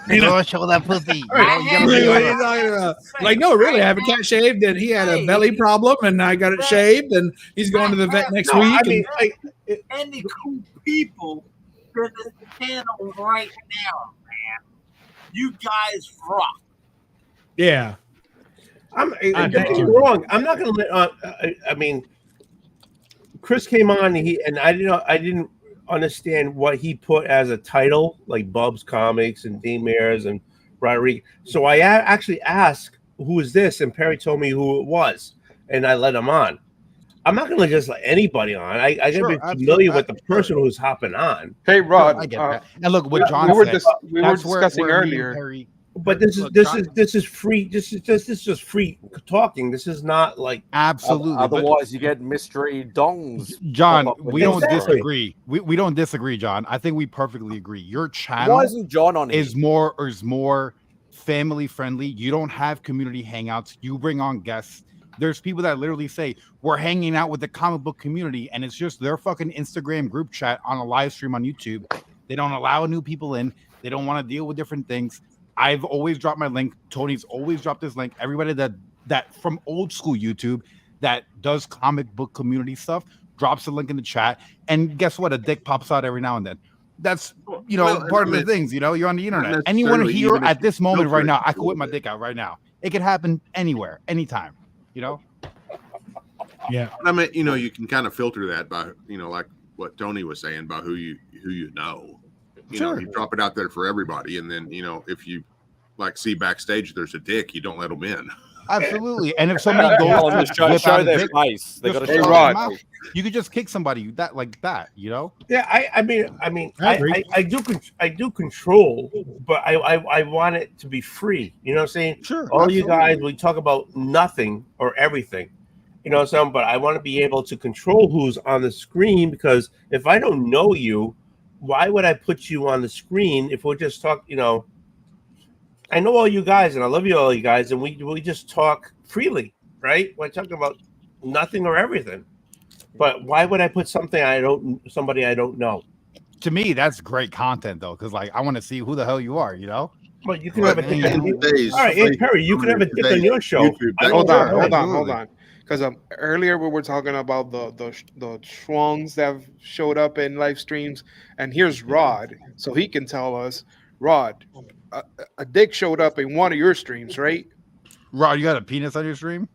B: You know, show that pussy.
C: what are you talking about? Like, no, really, I have a cat shaved and he had a belly problem and I got it shaved and he's going to the vet next week.
A: I mean,
E: Any cool people to the channel right now, man. You guys rock.
C: Yeah.
A: Don't
C: thank
A: get me
C: you.
A: wrong. I'm not going to let. I mean, Chris came on, and I didn't understand what he put as a title, like Bub's Comics and D-Mares and Rodriguez. So I actually asked, "Who is this?" And Perry told me who it was, and I let him on. I'm not going to just let anybody on. I got to be familiar with the person who's hopping on.
D: Hey, Rod.
B: I get that. And look, what John
D: we were
B: said.
D: we were discussing earlier.
A: But this is free. This is just free talking. This is not like
B: absolutely.
J: Otherwise, you get mystery dongs.
B: John, we don't
A: Exactly.
B: disagree. We don't disagree, John. I think we perfectly agree. Your channel
J: Why isn't John on
B: is more family friendly. You don't have community hangouts. You bring on guests. There's people that literally say we're hanging out with the comic book community, and it's just their fucking Instagram group chat on a live stream on YouTube. They don't allow new people in. They don't want to deal with different things. I've always dropped my link. Tony's always dropped his link. Everybody that from old school YouTube, that does comic book community stuff drops a link in the chat, and guess what? A dick pops out every now and then. That's
H: Well,
B: part
H: I
B: of the
H: mean,
B: things. You're on the
H: not
B: internet. Anyone
H: necessarily,
B: here
H: even if
B: at
H: you
B: this moment right
H: filter it
B: now, I could
H: through
B: whip my dick out right now. It could happen anywhere, anytime.
C: Yeah.
H: I mean, you can kind of filter that by, like what Tony was saying, by who you know.
B: Sure.
H: You drop it out there for everybody, and then if you see backstage there's a dick, you don't let them in.
B: Absolutely. And if somebody goes
J: Tell them
B: to
J: to
B: whip
J: show
B: out a
J: their
B: dick,
J: face. They got to
B: just
J: show
B: show
J: their
B: them
J: mouth.
B: out. You could just kick somebody like that.
A: Yeah, I mean,
C: I agree.
A: I do control, but I want it to be free. You know what I'm saying?
B: Sure.
A: All you
B: absolutely.
A: guys, we talk about nothing or everything. You know what I'm saying? But I want to be able to control who's on the screen, because if I don't know you, why would I put you on the screen if we're just talking? I know all you guys, and I love all you guys, and we just talk freely, right? We're talking about nothing or everything. But why would I put somebody I don't know?
B: To me, that's great content though, because I want to see who the hell you are.
A: Well, you can have a dick on
H: In today's-
A: all right, hey Perry, you can have a dick on your show.
H: YouTube,
A: I
D: Hold
A: don't
D: on,
A: care.
D: hold on. Because earlier we were talking about the schlongs that have showed up in live streams, and here's Rod, so he can tell us, Rod, a dick showed up in one of your streams, right?
B: Rod, you got a penis on your stream?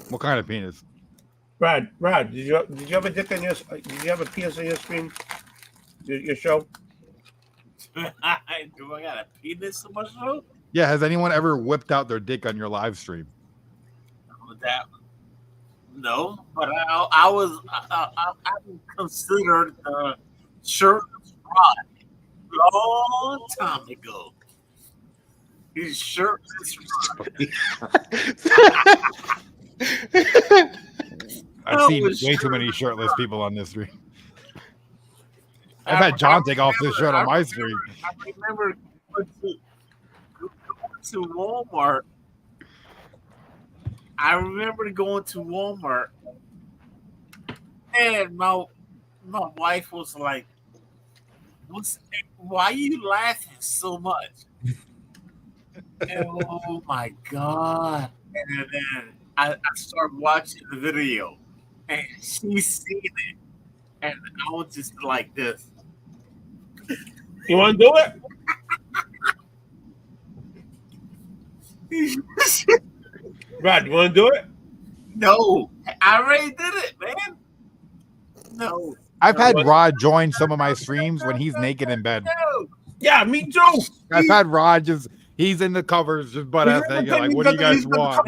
B: What kind of penis?
A: Rod, did you have a dick on your? Did you have a penis on your stream? Your show?
E: Do I got a penis on my show?
B: Yeah. Has anyone ever whipped out their dick on your live stream?
E: No, but I considered the shirtless Rod long time ago. He's shirtless
B: I've
E: No,
B: seen
E: it's
B: way too
E: true.
B: many shirtless people on this stream. I've had John take off his shirt on my stream.
E: I remember going to Walmart. I remember going to Walmart, and my wife was like, why are you laughing so much? And, oh my God. And then I started watching the video, and she's seen it, and I was just like this.
A: You want to do it? Rod, you want to do it?
E: No, I already did it, man. No.
B: I've had Rod join some of my streams when he's naked in bed.
E: No.
A: Yeah, me too.
B: I've had Rod he's in the covers, just butt ass naked. Like, what do you guys want?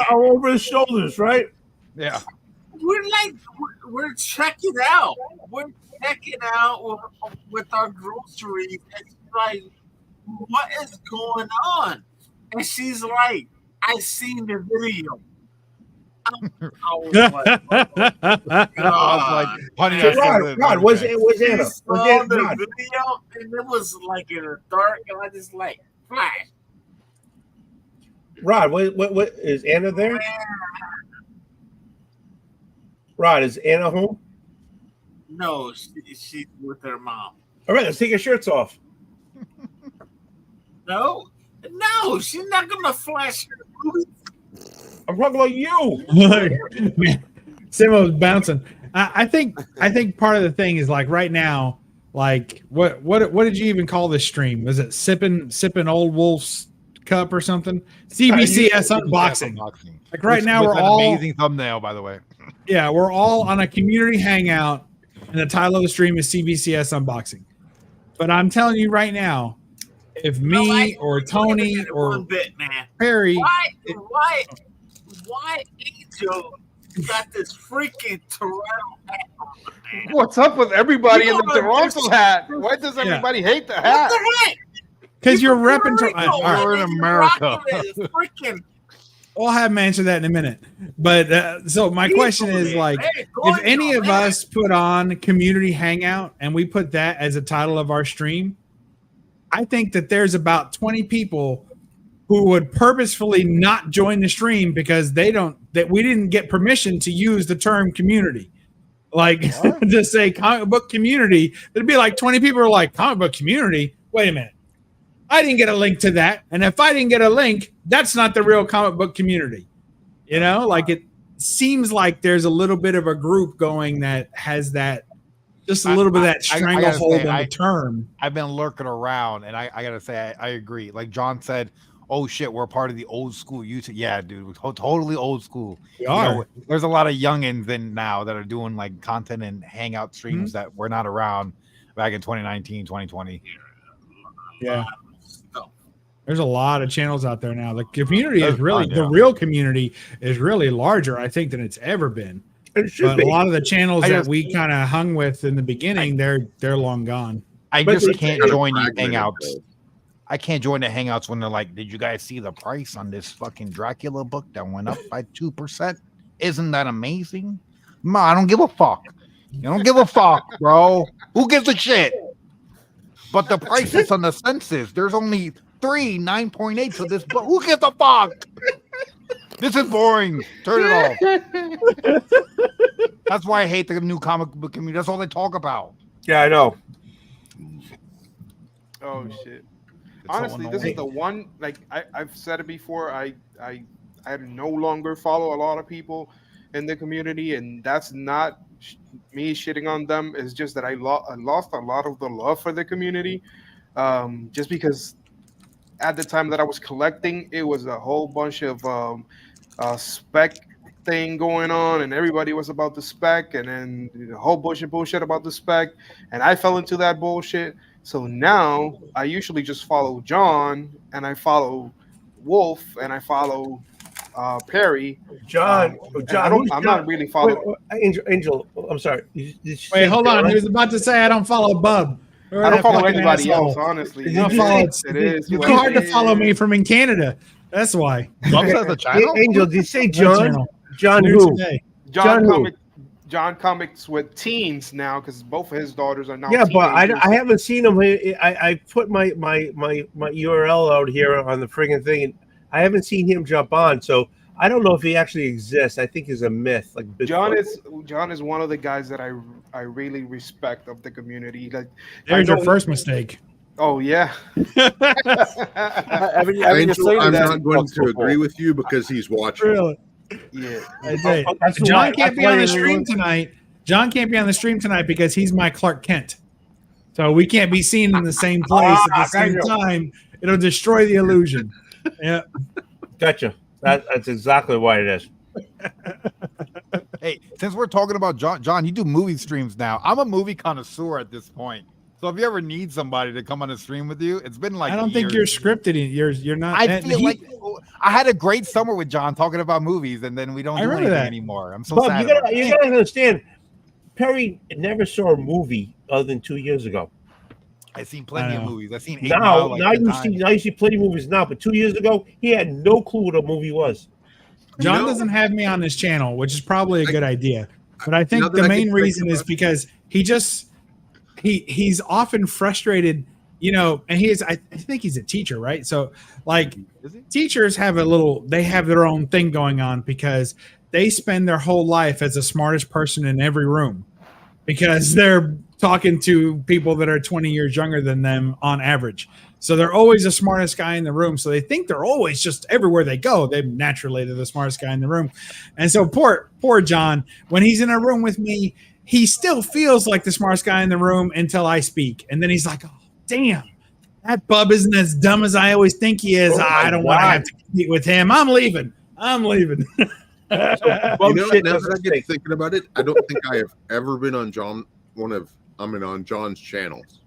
A: All over his shoulders, right?
B: Yeah.
E: We're checking out. We're checking out with our groceries. And she's like, what is going on? And she's like, I seen the video. I was like,
B: I was like, honey, I still live.
A: Rod, was Anna?
E: I saw the
A: Rod.
E: video, and it was like in the dark, and I just like flash.
A: Rod, what is Anna there? Rod, is Anna home?
E: No, she's with her mom.
A: All right, let's take your shirts off.
E: No, she's not gonna flash her boobies.
A: I'm talking about you.
C: Man, Simo was bouncing. I think part of the thing is like right now, like what did you even call this stream? Was it sipping Old Wolf's cup or something? CBCS unboxing. Like right now we're
B: an
C: all
B: amazing thumbnail, by the way.
C: Yeah, we're all on a community hangout, and the title of the stream is CBCS unboxing. But I'm telling you right now, if me or Tony or
E: one bit, man.
C: Perry,
E: Why Angel got this freaking Toronto hat on, man?
D: What's up with everybody
E: You
D: in the
E: know,
D: Toronto hat? Why does everybody hate the hat?
E: What the heck?
C: because you're repping.
B: We're in America.
E: Freaking
C: We'll have him answer that in a minute. But so my question is like, if any of us put on community hangout and we put that as a title of our stream, I think that there's about 20 people who would purposefully not join the stream because we didn't get permission to use the term community. Like to say comic book community, it'd be like 20 people are like, comic book community. Wait a minute. I didn't get a link to that. And if I didn't get a link, that's not the real comic book community. You know, like it seems like there's a little bit of a group going that has that, just a little bit of that stranglehold on the term.
B: I've been lurking around, and I gotta say, I agree. Like John said, oh shit, we're part of the old school YouTube. Yeah, dude, we're totally old school.
C: We are.
B: There's a lot of youngins in now that are doing like content and hangout streams that were not around back in 2019, 2020.
C: Yeah. There's a lot of channels out there now. The community is really the real community is really larger, I think, than it's ever been. But a lot of the channels that we kind of hung with in the beginning, they're long gone.
B: I just can't join the hangouts. I can't join the hangouts when they're like, "Did you guys see the price on this fucking Dracula book that went up by 2%? Isn't that amazing?" Ma, I don't give a fuck. You don't give a fuck, bro. Who gives a shit? But the prices on the census, there's only 9.8 for this book. Who gives a fuck? This is boring. Turn it off. That's why I hate the new comic book community. That's all they talk about.
A: Yeah, I know.
D: Oh shit. Honestly, this is the one. Like I've said it before. I no longer follow a lot of people in the community, and that's not me shitting on them. It's just that I lost a lot of the love for the community, just because at the time that I was collecting, it was a whole bunch of spec thing going on, and everybody was about the spec, and then a whole bunch of bullshit about the spec, and I fell into that bullshit. So now I usually just follow John, and I follow Wolf, and I follow Perry.
A: John,
D: I'm not really following.
A: Angel, I'm sorry.
C: Wait, hold on. He was about to say I don't follow Bub.
D: I don't follow anybody else, honestly.
C: It's hard to follow me from in Canada. That's why.
A: Angel, did you say John? John who?
D: John comics with teens now because both of his daughters are now.
A: Yeah,
D: teenagers.
A: but I haven't seen him. I put my URL out here on the friggin' thing, and I haven't seen him jump on. So I don't know if he actually exists. I think he's a myth. Like
D: John is one of the guys that I really respect of the community. Like
C: there's your first mistake.
D: Oh yeah.
H: Angel, I'm not going to agree with you because he's watching.
C: Really?
D: Yeah.
C: John can't be on the stream tonight. John can't be on the stream tonight because he's my Clark Kent. So we can't be seen in the same place at the same time. It'll destroy the illusion. Yeah.
A: Gotcha. That's exactly what it is.
B: Hey, since we're talking about John, you do movie streams now. I'm a movie connoisseur at this point. So if you ever need somebody to come on a stream with you, it's been like
C: I don't think you're scripted. You're not.
B: I feel like I had a great summer with John talking about movies, and then we don't do anything anymore. I'm so
A: Bob,
B: sad.
A: You gotta understand, Perry never saw a movie other than 2 years ago.
B: I've seen plenty of movies. I've seen
A: now you see plenty of movies now, but 2 years ago he had no clue what a movie was.
C: John doesn't have me on this channel, which is probably a good idea. But I think the main reason is because he's often frustrated, and I think he's a teacher, right? So like teachers have they have their own thing going on because they spend their whole life as the smartest person in every room because they're talking to people that are 20 years younger than them on average. So they're always the smartest guy in the room. So they think they're always just everywhere they go. They're the smartest guy in the room. And so poor John, when he's in a room with me, he still feels like the smartest guy in the room until I speak. And then he's like, oh, damn, that bub isn't as dumb as I always think he is. I don't want to have to compete with him. I'm leaving.
H: Now that I get thinking about it, I don't think I have ever been on on John's channels.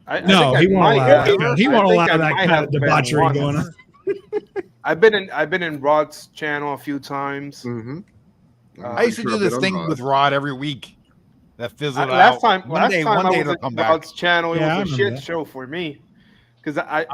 C: He won't allow that kind of debauchery going on.
D: I've been in Rod's channel a few times.
H: Mm-hmm.
B: I used to do this thing with Rod every week that fizzled out.
D: Last time
B: one day
D: I was
B: it'll
D: in
B: come
D: Rod's
B: back.
D: channel, it was a shit show for me because I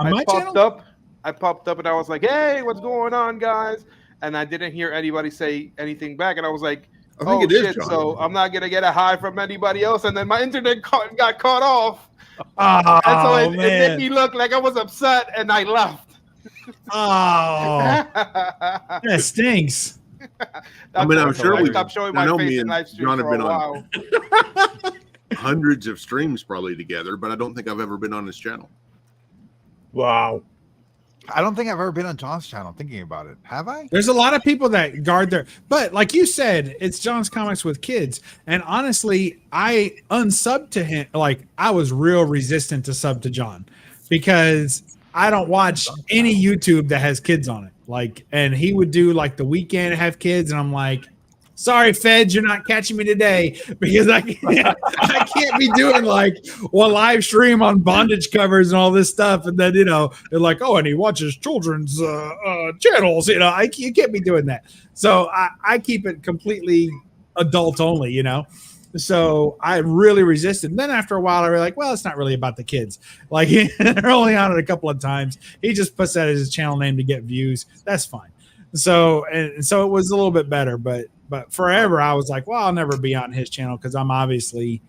D: popped up and I was like, "Hey, what's going on, guys?" And I didn't hear anybody say anything back, and I was like, "Oh shit!" So I'm not gonna get a hi from anybody else, and then my internet got cut off.
C: Oh,
D: and so it made me look like I was upset, and I left.
C: Oh, that stinks.
H: I'm sure we
D: stopped showing my face in live stream for a while.
H: Hundreds of streams probably together, but I don't think I've ever been on his channel.
E: Wow.
B: I don't think I've ever been on John's channel. Thinking about it, have I?
C: There's a lot of people that guard their, but like you said, it's John's Comics with kids. And honestly, I unsubbed to him. Like I was real resistant to sub to John because I don't watch any YouTube that has kids on it. Like, and he would do like the weekend have kids, and I'm like, sorry, Feds, you're not catching me today because I can't be doing like one live stream on bondage covers and all this stuff. And then, they're like, oh, and he watches children's channels. You can't be doing that. So I keep it completely adult only, So I really resisted. And then after a while, I was like, well, it's not really about the kids. Like they're only on it a couple of times. He just puts that as his channel name to get views. That's fine. So it was a little bit better, but forever I was like, well, I'll never be on his channel because I'm obviously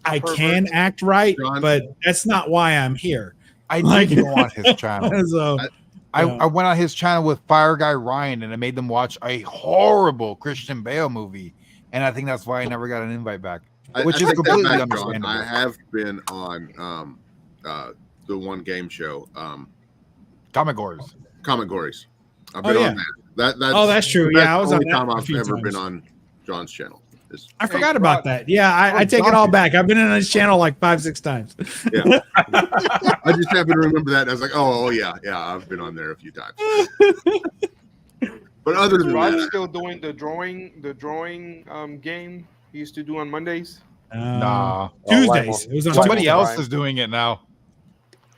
C: I can act right,
H: John,
C: but that's not why I'm here.
B: I did go on his channel.
C: So
B: I went on his channel with Fire Guy Ryan, and I made them watch a horrible Christian Bale movie, and I think that's why I never got an invite back, which is completely understandable.
H: I have been on the one game show,
B: Comic Gores.
H: I've been on that.
C: That's true. Yeah, I was
H: the
C: on
H: only
C: that
H: time
C: a
H: I've
C: few
H: ever
C: times.
H: been on John's channel.
C: I forgot about that. Yeah, I take it all back. I've been on his channel like 5-6 times.
H: Yeah, I just happen to remember that. I was like, oh yeah, I've been on there a few times. But other than
D: Rod's
H: that,
D: still doing the drawing game he used to do on Mondays.
B: Nah,
C: Tuesdays. It was on
B: somebody
C: Tuesdays.
B: else is doing it now.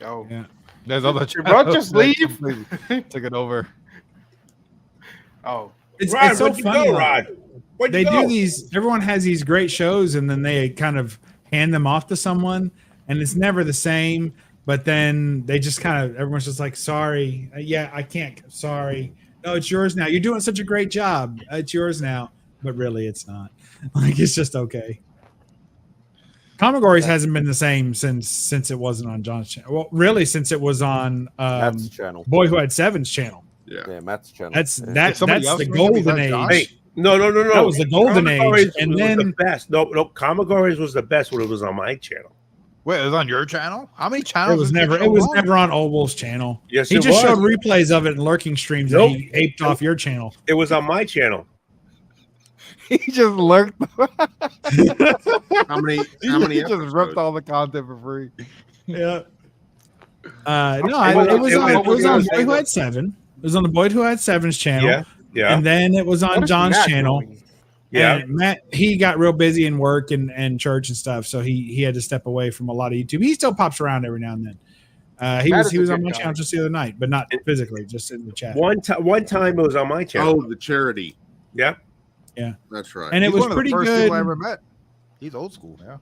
D: Oh,
C: yeah.
B: There's other
D: Did Rod just leave?
B: Took it over.
D: Oh,
C: It's
E: Rod,
C: so
E: where'd you
C: funny.
E: go, Rod? Where'd
C: They
E: you go?
C: do these. Everyone has these great shows, and then they kind of hand them off to someone, and it's never the same. But then they just kind of everyone's just like, "Sorry, yeah, I can't. Sorry, no, it's yours now. You're doing such a great job. It's yours now." But really, it's not. Like it's just okay. Comic Gores hasn't been the same since it wasn't on John's channel. Well, really, since it was on
J: Matt's channel.
C: Boy Who Had Seven's channel.
J: Yeah, Matt's channel.
C: That's
J: Yeah.
C: that's
B: somebody else
C: the
B: doing it
C: golden
B: besides John?
C: age.
E: Hey, no.
C: That was the golden
E: Commodores
C: age, and
E: was
C: then
E: the best. No, Comic Gores was the best when it was on my channel.
B: Wait, it was on your channel? How many channels?
C: it was
B: is
C: never
B: this
C: it was
B: show on?
C: never on Oval's channel.
E: Yes,
C: He
E: it
C: just
E: was.
C: showed replays of it in lurking streams
E: Nope.
C: and he aped off your channel.
E: It was on my channel.
B: He just lurked.
H: how many
B: He just
H: episodes?
B: ripped all the content for free.
C: Yeah.
E: It
C: It was on
D: was
C: Boy Who Had Seven. It was on the Boy Who Had Seven's channel.
E: Yeah.
C: And then it was on
D: What is
C: John's
D: Matt
C: channel.
D: doing?
E: Yeah.
C: And Matt, he got real busy in work and church and stuff, so he had to step away from a lot of YouTube. He still pops around every now and then. He
D: Matt
C: was
D: is a
C: on
D: good
C: my
D: guy.
C: channel just the other night, but not physically, just in the chat.
E: One time it was on my channel.
H: Oh, the charity.
E: Yeah.
H: That's right.
C: And it
B: He's
C: was
B: one of the
C: pretty
B: first
C: good.
B: people I ever met. He's old school, yeah.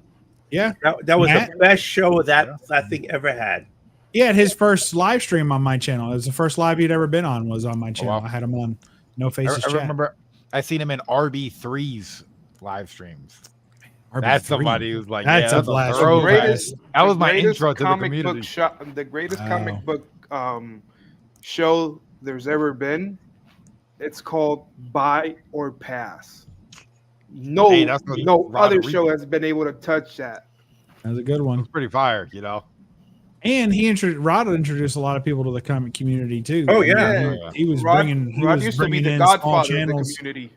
C: Yeah.
E: That was
C: Matt?
E: the best show that thing ever had.
C: He had his first live stream on my channel. It was the first live he'd ever been on was on my channel.
B: wow.
C: I had him on No Faces
B: I
C: chat.
B: remember I seen him in RB3's live streams.
C: RB3.
B: That's somebody who's like,
C: That's
B: yeah,
C: a
B: that's
C: blast.
B: a throwback.
D: Greatest-
B: That was
D: the
B: my
D: greatest
B: intro to the
D: comic
B: community.
D: book the greatest
C: Oh.
D: comic book show there's ever been. It's called Buy or Pass. No,
B: Hey, that's what
D: no
B: Rod
D: other
B: Reed-
D: show has been able to touch that.
C: That was a good one.
B: It's pretty fire, you know.
C: And Rod introduced a lot of people to the comic community too.
E: Oh, yeah.
C: He was
D: Rod,
C: bringing
D: Rod used to be
C: bringing
D: the
C: in small
D: godfather of the
C: channels.
D: community.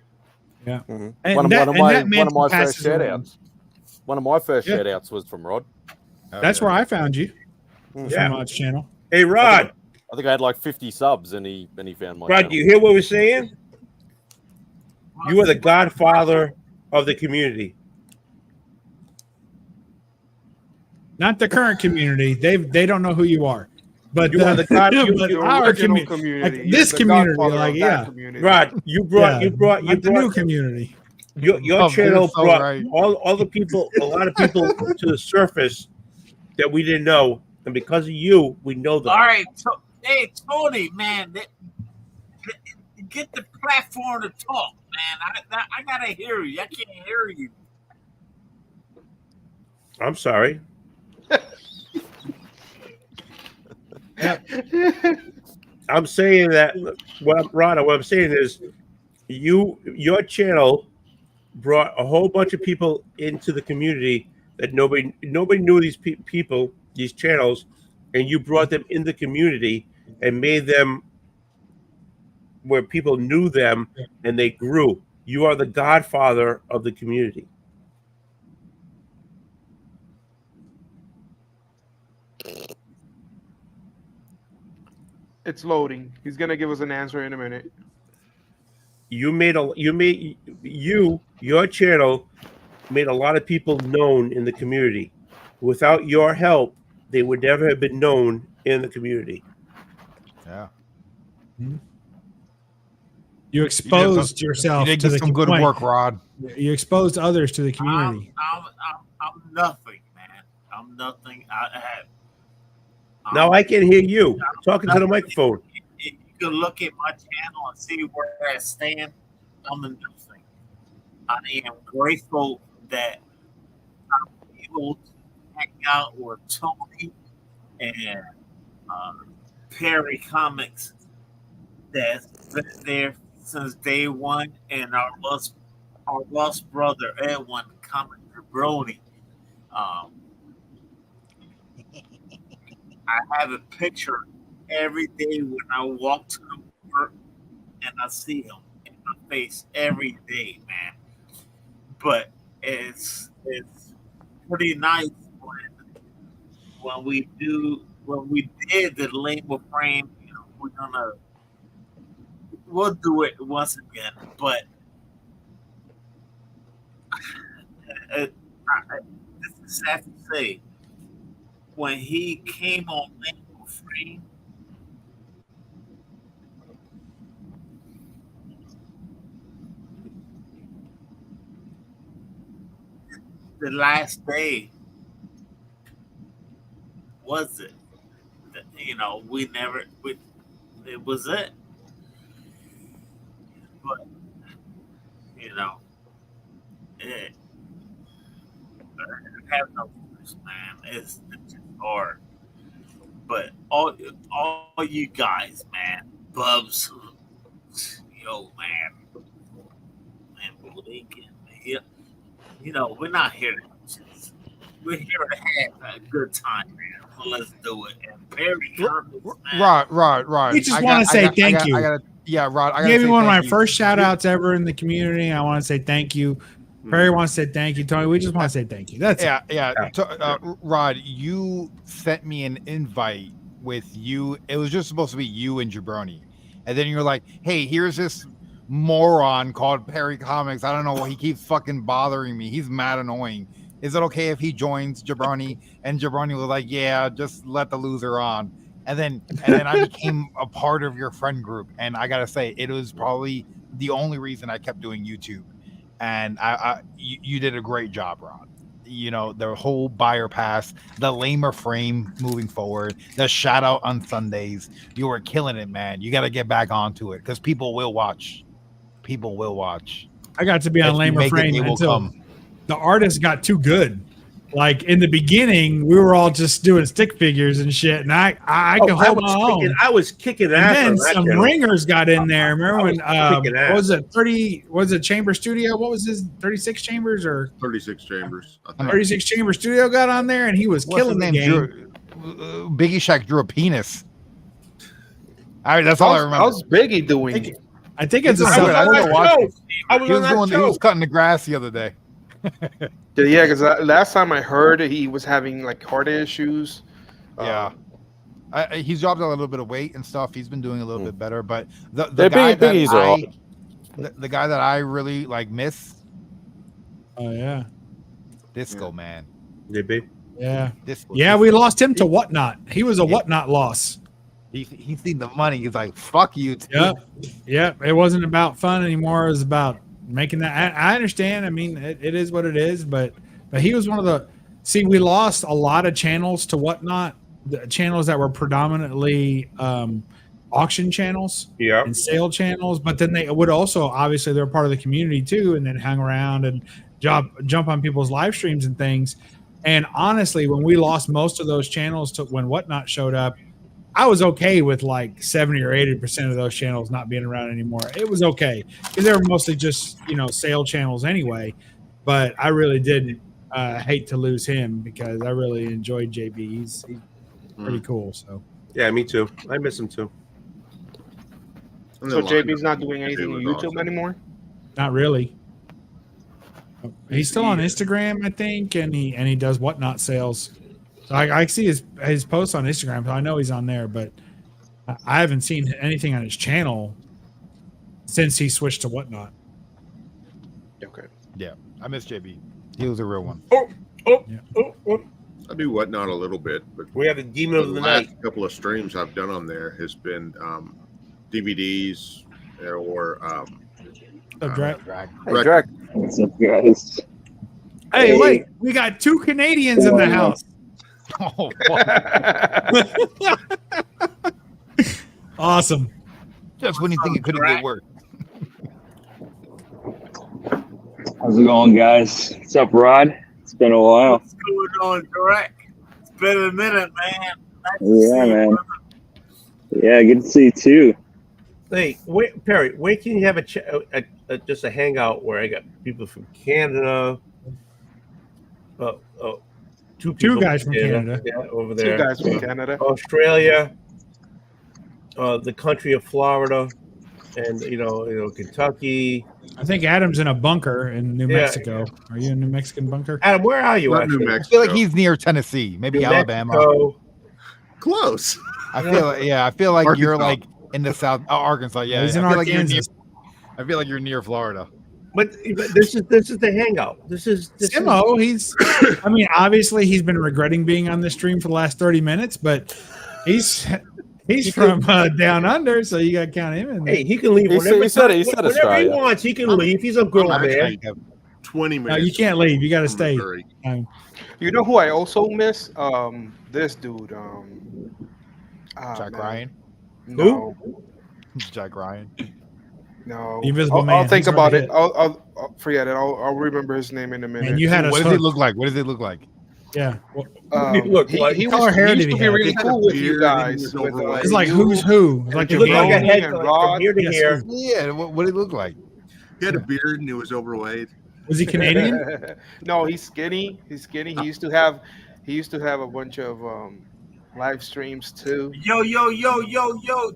J: Mhm.
C: And
J: One of
C: that
J: my
C: man
J: first
C: passes
J: shout
C: around.
J: outs. One of my first
C: Yeah.
J: shout outs was from Rod.
C: That's where I found you.
E: Yeah.
C: From Rod's channel.
E: Hey, Rod.
J: I think I had like 50 subs and he found my
E: Rod,
J: channel.
E: do you hear what we're saying? You are the godfather of the community.
C: Not the current community. They don't know who you are. But
E: You are the god- you-
C: but
E: you
C: our
D: Original
C: community, like
D: You're
C: this
D: the
C: community,
D: godfather
C: like
D: of that
C: yeah,
D: community.
E: Rod, you brought
C: not the new community.
E: your
B: Oh,
E: channel
B: you're so
E: brought
B: right.
E: all the people, a lot of people to the surface that we didn't know, and because of you, we know them.
K: All right, hey Tony, man, get the platform to talk, man. I gotta hear you. I can't hear you.
E: I'm sorry. I'm saying that what I'm saying is your channel brought a whole bunch of people into the community that nobody knew these people, these channels,
A: and you brought them in the community and made them where people knew them and they grew. You are the godfather of the community.
D: It's loading. He's gonna give us an answer in a minute.
A: Your channel made a lot of people known in the community. Without your help, they would never have been known in the community.
B: Yeah.
C: You exposed yourself
B: You did
C: to
B: get
C: the
B: some good
C: community.
B: work, Rod.
C: You exposed others to the community.
K: I'm nothing, man. I'm nothing.
A: Now I can hear you talking to the microphone.
K: You can look at my channel and see where I stand. I'm in nothing. I am grateful that I'm able to hang out with Tony and Perry Comics that's been there since day one, and our lost brother Edwin Comic Jabroni. I have a picture every day when I walk to work, and I see him in my face every day, man. But it's pretty nice when we did the label frame. You know, we'll do it once again, but this is sad to say. When he came on label frame, the last day was it? You know, it was it. But you know, I have no words, man. It's just hard. But all you guys, man, Bubs, yo, man, Lincoln, yeah. You know, we're not here we're here to have a good time, man. So let's do it. And Perry Comics, man.
B: Right.
C: We just want to say thank you.
B: Rod.
C: I gave you one of my first shout outs ever in the community. I want to say thank you. Perry wants to say thank you, Tony. We just want to say thank you. That's
B: Rod, you sent me an invite with you. It was just supposed to be you and Jabroni. And then you're like, hey, here's this moron called Perry Comics. I don't know why he keeps fucking bothering me. He's mad annoying. Is it okay if he joins Jabroni? And Jabroni was like, yeah, just let the loser on. And then I became a part of your friend group. And I gotta say, it was probably the only reason I kept doing YouTube. And you did a great job, Rod. You know, the whole buyer pass, the lamer frame moving forward, the shout out on Sundays. You were killing it, man. You got to get back onto it because people will watch. People will watch.
C: I got to be on lamer frame until the artist got too good. Like in the beginning, we were all just doing stick figures and shit, and I could hold my own.
A: I was kicking ass.
C: And then some ringers got in there. Remember when what was it 30? Was it Chamber Studio? What was his 36 Chambers or
H: 36 Chambers?
C: 36 Chamber Studio got on there, and he was killing the game.
B: Biggie Shack drew a penis. That's all I remember.
D: How's Biggie doing?
C: I think it's a.
B: I didn't watch it. He was cutting the grass the other day.
D: Yeah, because last time I heard he was having like heart issues.
B: Yeah, he's dropped a little bit of weight and stuff. He's been doing a little bit better, but the guy that I really like miss.
C: Oh yeah,
B: Disco Man.
C: Yeah, we lost him to Whatnot. He was a Whatnot loss.
B: He seen the money. He's like, fuck you.
C: Yeah. It wasn't about fun anymore. It was about making that. I understand. I mean, it is what it is. But he was one of the. See, we lost a lot of channels to Whatnot. The channels that were predominantly auction channels, and sale channels. But then they would also obviously they're part of the community too, and then hang around and jump on people's live streams and things. And honestly, when we lost most of those channels to when Whatnot showed up, I was okay with like 70 or 80% of those channels not being around anymore. It was okay because they were mostly just, sale channels anyway. But I really didn't hate to lose him because I really enjoyed JB. pretty cool. So
A: Yeah, me too. I miss him too.
H: And
D: So
H: the
D: JB's
H: lineup
D: not doing
H: today
D: anything on
H: was
D: YouTube
H: awesome.
D: anymore.
C: not really. He's still on
A: Yeah.
C: Instagram, I think, and he does whatnot sales. So I see his posts on Instagram, so I know he's on there, but I haven't seen anything on his channel since he switched to whatnot.
D: Okay.
B: Yeah, I miss JB. He was a real one.
A: Oh,
C: Yeah.
H: I do whatnot a little bit, but
A: we have the demon
H: the
A: of the
H: last
A: night.
H: couple of streams I've done on there has been DVDs or
C: So, Drac.
F: Hey, Jack.
I: What's up, guys?
C: Hey, wait, we got 2 Canadians in the house.
B: Oh, fuck.
C: Awesome.
B: Just when you think it couldn't get worse.
I: How's it going, guys? What's up, Rod? It's been a while.
K: What's going on, Direct? It's been a minute, man. Nice to
I: Yeah,
K: see you,
I: man.
K: brother.
I: Yeah, good to see you too.
A: Hey, wait, Perry, where can you have just a hangout where I got people from Canada? Two
C: guys from Canada.
A: yeah, over
D: Two
A: there.
D: guys from Canada.
A: Australia, the country of Florida, and you know Kentucky.
C: I think Adam's in a bunker in New
A: Yeah.
C: Mexico. Are you in a New Mexican bunker?
A: Adam, where are you?
H: not New
A: Actually?
B: I
H: Mexico.
B: feel like he's near Tennessee, maybe
A: New
B: Alabama.
A: Mexico.
H: Close.
B: I feel like you're
H: Arkansas.
B: like in the South, Arkansas. Yeah,
C: He's in
B: I feel like you're near.
C: Arkansas.
B: I feel like you're near Florida.
A: But this is the hangout. This is
C: Simo, I mean, obviously he's been regretting being on the stream for the last 30 minutes, but he's from down under, so you got to count him in there.
A: Hey, he can leave
J: He
A: whenever
J: said
A: whenever he
J: Australia.
A: wants. He can leave. He's a grown
H: I'm
A: man.
H: actually 20
C: No,
H: minutes.
C: you can't leave. You got to
H: from
C: stay.
H: Missouri.
D: You know who I also miss? This dude.
B: Jack Ryan.
D: No,
B: Jack Ryan.
D: no.
C: The Invisible
D: I'll
C: Man.
D: think
C: He's hard
D: about
C: to
D: it.
C: hit.
D: I'll forget it. I'll remember his name in a minute.
C: And you had us
B: What does he
C: hooked.
B: look like? What does he look like?
C: Yeah. Well,
A: Look, like-
D: he
C: color
D: was,
C: hair
D: he
C: did
D: used
C: he
D: to be
C: have?
D: really
H: He had a
D: cool with you
H: beard and he
D: guys.
H: was
D: With
H: overweight.
C: it's like
D: you,
C: who's who? It's like
A: He
C: your
A: looked like a
C: gang.
A: head
D: and
A: from
D: Rod.
A: here to
C: Yes,
A: here.
B: Yeah. What did he look like?
H: He had a beard and he was overweight.
C: Was he Canadian?
D: No, he's skinny. He's skinny. He used to have a bunch of live streams too.
K: Yo,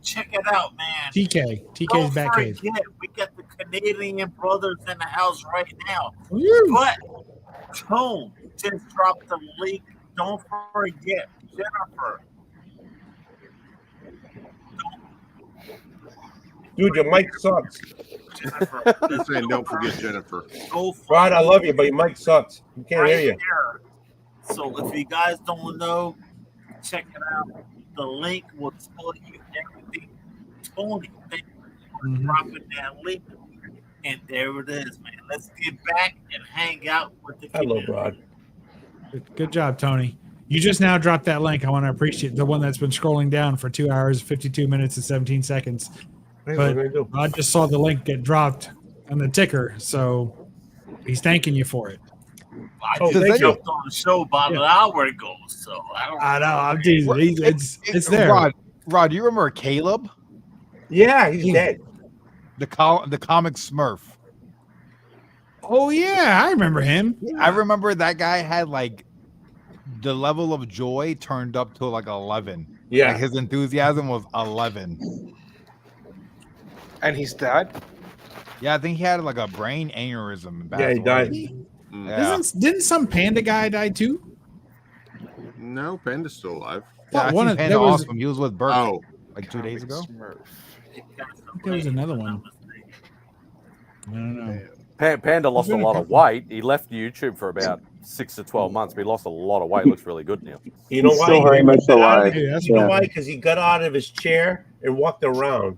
K: check it out, man.
C: TK's
K: Don't
C: back cave.
K: forget, we got the Canadian brothers in the house right now.
C: Woo.
K: But Tone just dropped the link. Don't forget, Jennifer.
A: Dude, your mic sucks.
K: Jennifer,
H: He's saying, don't forget Jennifer.
K: go
A: Rod, I
K: follow
A: love you, but your mic sucks. You can't hear you.
K: there. So if you guys don't know, check it out. The link will tell you everything. Tony, thank you for
C: Mhm.
K: dropping that link. And there it is, man. Let's get back and hang out with the
A: I love
K: community.
A: Rod.
C: Good job, Tony. You just now dropped that link. I want to appreciate the one that's been scrolling down for 2 hours, 52 minutes, and 17 seconds.
A: Hey,
C: But
A: what are we gonna do?
C: I just saw the link get dropped on the ticker, so he's thanking you for it.
K: I
A: Oh,
K: just
A: thank you.
K: jumped on the show about an hour ago, so I don't
C: I know. I'm teasing. It's there.
B: Rod, do you remember Caleb,
A: Yeah, he's dead.
B: the comic Smurf?
C: Oh yeah, I remember him.
B: I remember that guy had like the level of joy turned up to like 11.
A: Yeah.
B: Like his enthusiasm was 11.
D: And he's dead.
B: Yeah, I think he had like a brain aneurysm. And
A: Yeah, he
B: passed
A: died.
B: away.
H: Mm.
B: Yeah.
C: Didn't some panda guy die too?
H: No, Panda's still alive.
B: Yeah, I
C: One
B: seen
C: of-
B: Panda
C: there was-
B: Awesome. He was with Burke
H: Oh,
B: like 2 days ago.
D: Smurf.
C: There was another one. I don't know.
J: Panda lost a
C: been a
J: lot of
C: couple.
J: weight. He left YouTube for about 6 to 12 months, but he lost a lot of weight. Looks really good now.
A: You know
I: He's
A: why?
I: still very much alive.
C: Hey, that's,
A: You know
I: Yeah.
A: why? Because he got out of his chair and walked around.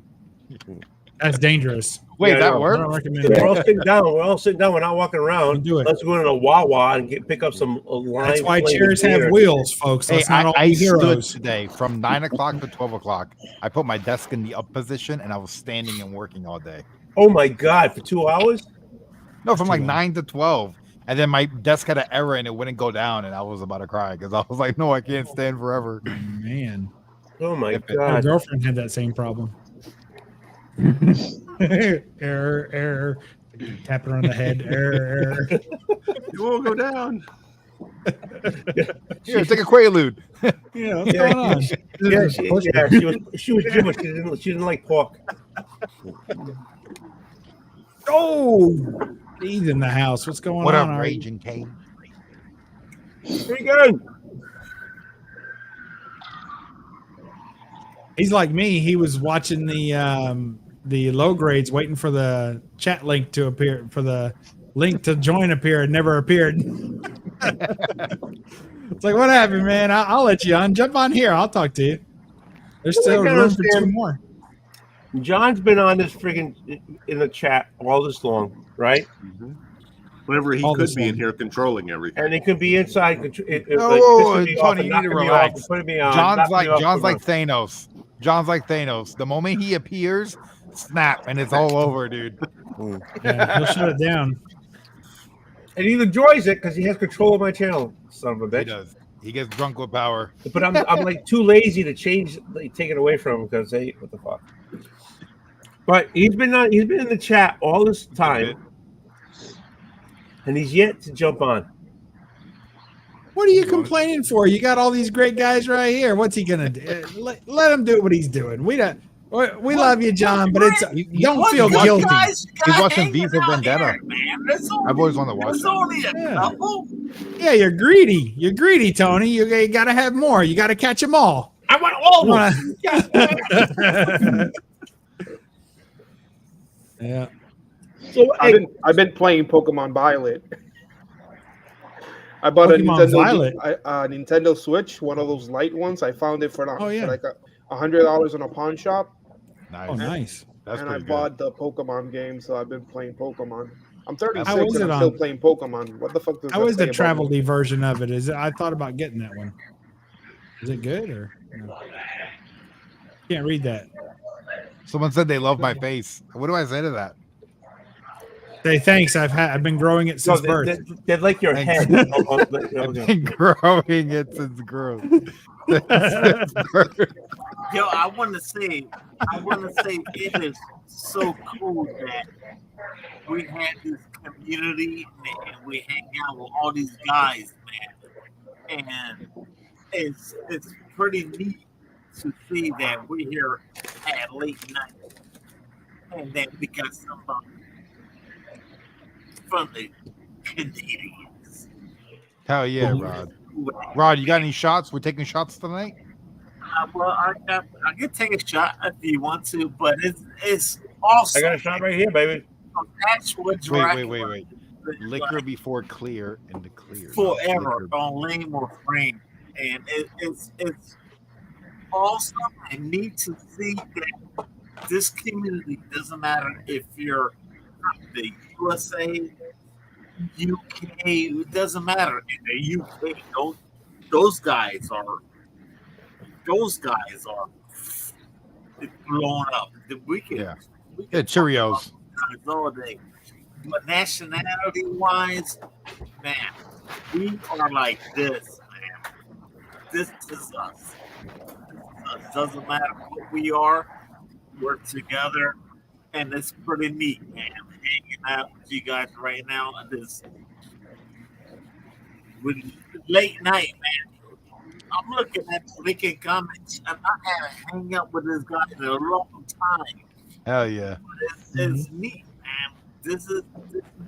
C: that's dangerous.
B: Wait,
A: Yeah, I
B: that
A: know.
C: I
B: worked?
C: don't recommend
A: We're
C: that.
A: all sitting down. We're all sitting down. We're not walking around.
C: Don't do it.
A: Let's go to the Wawa and pick up some lime.
C: That's why
A: flavored
C: chairs have
A: beer.
C: wheels, folks.
B: Hey,
C: Let's not all
B: I
C: be
B: stood
C: heroes.
B: today from 9 o'clock to 12 o'clock. I put my desk in the up position and I was standing and working all day.
A: Oh my God! For 2 hours?
B: No, from like
C: Too long.
B: 9 to 12. And then my desk had an error and it wouldn't go down. And I was about to cry because I was like, no, I can't stand forever.
C: Man,
A: Oh my
B: If it-
C: my
A: God!
C: girlfriend had that same problem. error. Tap her on the head. Error.
H: you won't go down.
B: Here, take a Quaalude.
C: Yeah, what's going on?
A: Yeah, she was Jewish. She didn't like pork.
C: Oh, he's in the house. What's going
B: What
C: on?
B: up,
C: Are you-
B: Raging Kane?
A: Pretty good.
C: He's like me. He was watching the low grades, waiting for the chat link to appear, for the link to join appear, and never appeared. It's like, what happened, man? I'll let you on. Jump on here. I'll talk to you. There's still
A: I
C: room for two
A: understand.
C: more.
A: John's been on this friggin' in the chat all this long, right?
H: Whenever he
C: All
H: could
C: this
H: be in
C: one.
H: here controlling everything.
A: And it could be inside.
B: Oh, Tony, you need to relax.
A: Putting me on.
B: John's like
A: knocking me off.
B: Thanos. John's like Thanos. The moment he appears, snap, and it's all over, dude.
C: Yeah, he'll shut it down.
A: And he enjoys it because he has control of my channel. Son of a
B: He
A: bitch.
B: does. He gets drunk with power.
A: But I'm like too lazy to change, take it away from him because hey, what the fuck. But he's been in the chat all this time, and he's yet to jump on.
C: What are you complaining for? You got all these great guys right here. What's he gonna do? Let him do what he's doing. We love you, John, but it's don't feel guilty.
B: He's watching V for Vendetta. I've always wanted to watch
K: There's
B: that.
K: only a couple.
C: Yeah, you're greedy. You're greedy, Tony. You got to have more. You got to catch them all.
A: I want all of them.
C: Yeah.
A: So
D: I've been playing Pokemon Violet. I bought
C: Pokemon Violet?
D: a Nintendo Switch, one of those light ones. I found it for like $100 in a pawn shop.
B: Nice.
C: Oh, nice.
B: That's
D: and I
B: pretty good.
D: bought the Pokemon game, so I've been playing Pokemon. I'm 36
C: How is
D: and
C: it
D: I'm still
C: on?
D: playing Pokemon. What the fuck does
C: How
D: that
C: is
D: say
C: the
D: about
C: travel
D: me?
C: D version of it? Is it? I thought about getting that one. Is it good or? No? Can't read that.
B: Someone said they love my face. What do I say to that?
C: Say thanks. I've been growing it since birth.
A: They're like your
B: Thanks.
A: head.
B: I've been growing it since growth.
K: Yo, I want to say it is so cool that we had this community and we hang out with all these guys, man. And it's pretty neat to see that we're here at late night, and then we got somebody from the Canadians.
B: Hell yeah, Rod. Rod, you got any shots? We're taking shots tonight?
K: Well, I can take a shot if you want to, but it's awesome.
A: I got a shot right here, baby.
K: That's what
B: Wait. Liquor before clear and the clear.
K: forever
B: Liquor.
K: on lame or frame, and it's awesome and neat to see that this community doesn't matter if you're from the USA, UK, it doesn't matter. In the UK, those guys are blown up. We can
B: Cheerios.
K: guys all day. But nationality wise, man, we are like this, man. This is us. It doesn't matter what we are, we're together, and it's pretty neat, man. Hanging out with you guys right now at this late night, man. I'm looking at making comments, and I haven't hang out with this guy in a long time.
B: Hell yeah.
K: It's neat, man. This is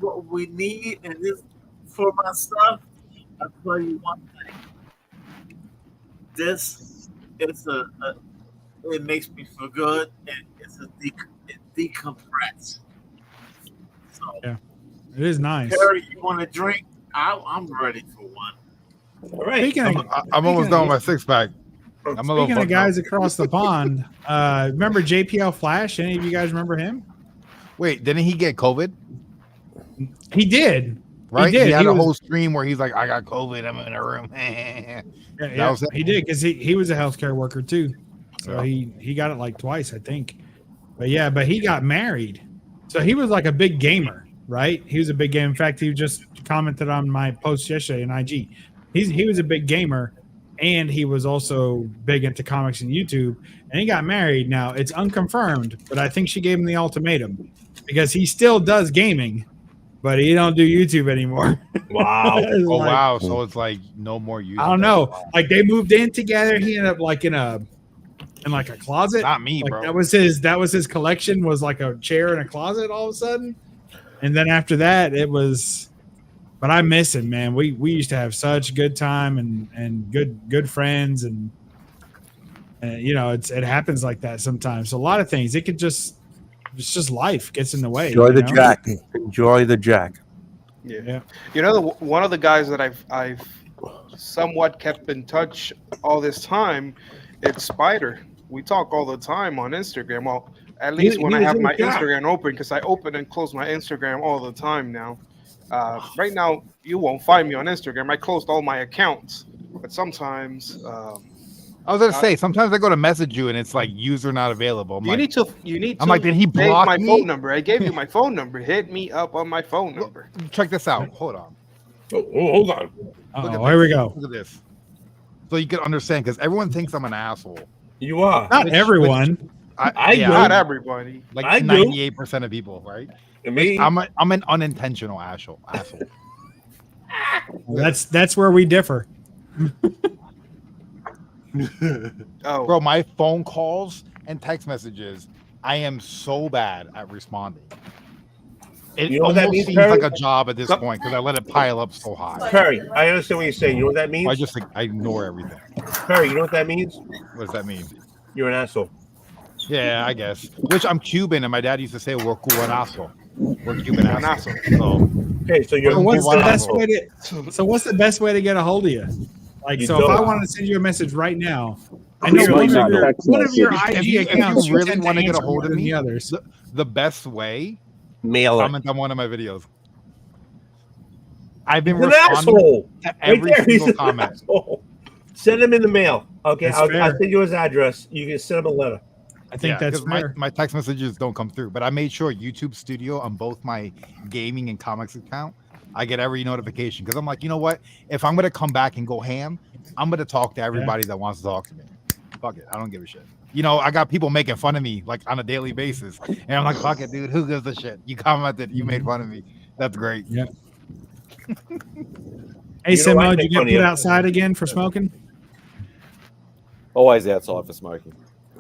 K: what we need, and this for myself. I'll tell you one thing. This is it makes me feel good, and it's it decompress. So,
C: Yeah, it is nice.
K: Harry, you want a drink? I'm ready for one.
A: All right.
C: Speaking of,
B: I'm almost done with my six pack. I'm a little
C: speaking of
B: fucked
C: guys
B: up.
C: across the pond, remember JPL Flash? Any of you guys remember him?
B: Wait, didn't he get COVID?
C: He did.
B: Right?
C: He did.
B: He had
C: He
B: a
C: was-
B: whole stream where he's like, I got COVID. I'm in a room.
C: Yeah,
B: That
C: yeah,
B: was it.
C: he did because he was a healthcare worker too. So
B: Yeah.
C: he got it like twice, I think. But yeah, but he got married. So he was like a big gamer, right? He was a big gamer. In fact, he just commented on my post yesterday in IG. He was a big gamer, and he was also big into comics and YouTube. And he got married. Now it's unconfirmed, but I think she gave him the ultimatum because he still does gaming, but he don't do YouTube anymore.
A: Wow.
C: It's
B: Oh
C: like,
B: wow! So it's like no more YouTube.
C: I don't know. Like they moved in together. He ended up like in like a closet.
B: Not me,
C: Like
B: bro.
C: that was his collection was like a chair in a closet all of a sudden. And then after that it was, but I miss him, man. We used to have such good time and good friends and you know, it happens like that sometimes. So a lot of things it's just life gets in the way.
E: Enjoy the
C: you know?
E: jack. Enjoy the jack.
C: Yeah.
D: You know, one of the guys that I've somewhat kept in touch all this time, it's Spider. We talk all the time on Instagram. Well, at least when I
A: was
D: have
A: in
D: my
A: the chat.
D: Instagram open, because I open and close my Instagram all the time now. Right now, you won't find me on Instagram. I closed all my accounts, but sometimes
B: I was gonna say sometimes I go to message you and it's like user not available. I'm
D: you
B: like,
D: need to. You need to.
B: I'm like, did he
D: save
B: block
D: my
B: me?
D: phone number? I gave you my phone number. Hit me up on my phone number.
B: check this out. Hold on.
A: Oh, hold on.
B: Look at
C: Oh, here we
B: this.
C: go.
B: Look at this. So you can understand because everyone thinks I'm an asshole.
A: You are.
C: Not everyone.
A: I do.
D: Not everybody.
B: like
A: I do.
B: 98% of people, right?
A: Me.
B: I'm an unintentional asshole.
C: That's where we differ.
D: Oh,
B: Bro, my phone calls and text messages, I am so bad at responding. It
A: You know what that
B: almost
A: means,
B: seems
A: Perry?
B: like a job at this point because I let it pile up so high.
A: Perry, I understand what you're saying. You know what that means?
B: I just I ignore everything.
A: Perry, you know what that means?
B: What does that mean?
A: You're an asshole.
B: Yeah, I guess. Which I'm Cuban, and my dad used to say we're cubanazo. We're Cuban
D: An
B: asshole.
D: asshole.
B: So
A: Okay, so you're
C: So what's the
B: Wow.
C: best way to? So what's the best way to get a hold of you? Like,
A: You
C: so if
A: don't.
C: I wanted to send you a message right now, I know
I: Clearly
C: one
I: not
C: of your
I: text
C: IG
I: message.
B: If you
C: accounts you
B: really
C: tend
B: want to get a
C: answer
B: hold
C: more
B: of
C: than
B: me,
C: the others.
B: the best way,
A: mail it.
B: comment on one of my videos. I've been
A: He's an
B: responding
A: asshole.
B: to
A: Right
B: every
A: there, he's
B: single
A: an
B: comment.
A: asshole. Send him in the mail. Okay,
C: That's
A: I'll
C: fair.
A: send you his address. You can send him a letter.
C: I think that's
B: 'cause my,
C: fair.
B: my text messages don't come through, but I made sure YouTube Studio on both my gaming and comics account, I get every notification because I'm like, you know what? If I'm gonna come back and go ham, I'm gonna talk to everybody that wants to talk to me. Fuck it, I don't give a shit. You know, I got people making fun of me like on a daily basis, and I'm like, fuck it, dude. Who gives a shit? You commented, you made fun of me. That's great.
C: Yeah.
A: You
C: Hey,
A: know,
C: Simo,
A: I
C: did
A: make
C: you get
A: fun of
C: put
A: you.
C: outside again for smoking?
J: Always outside for smoking.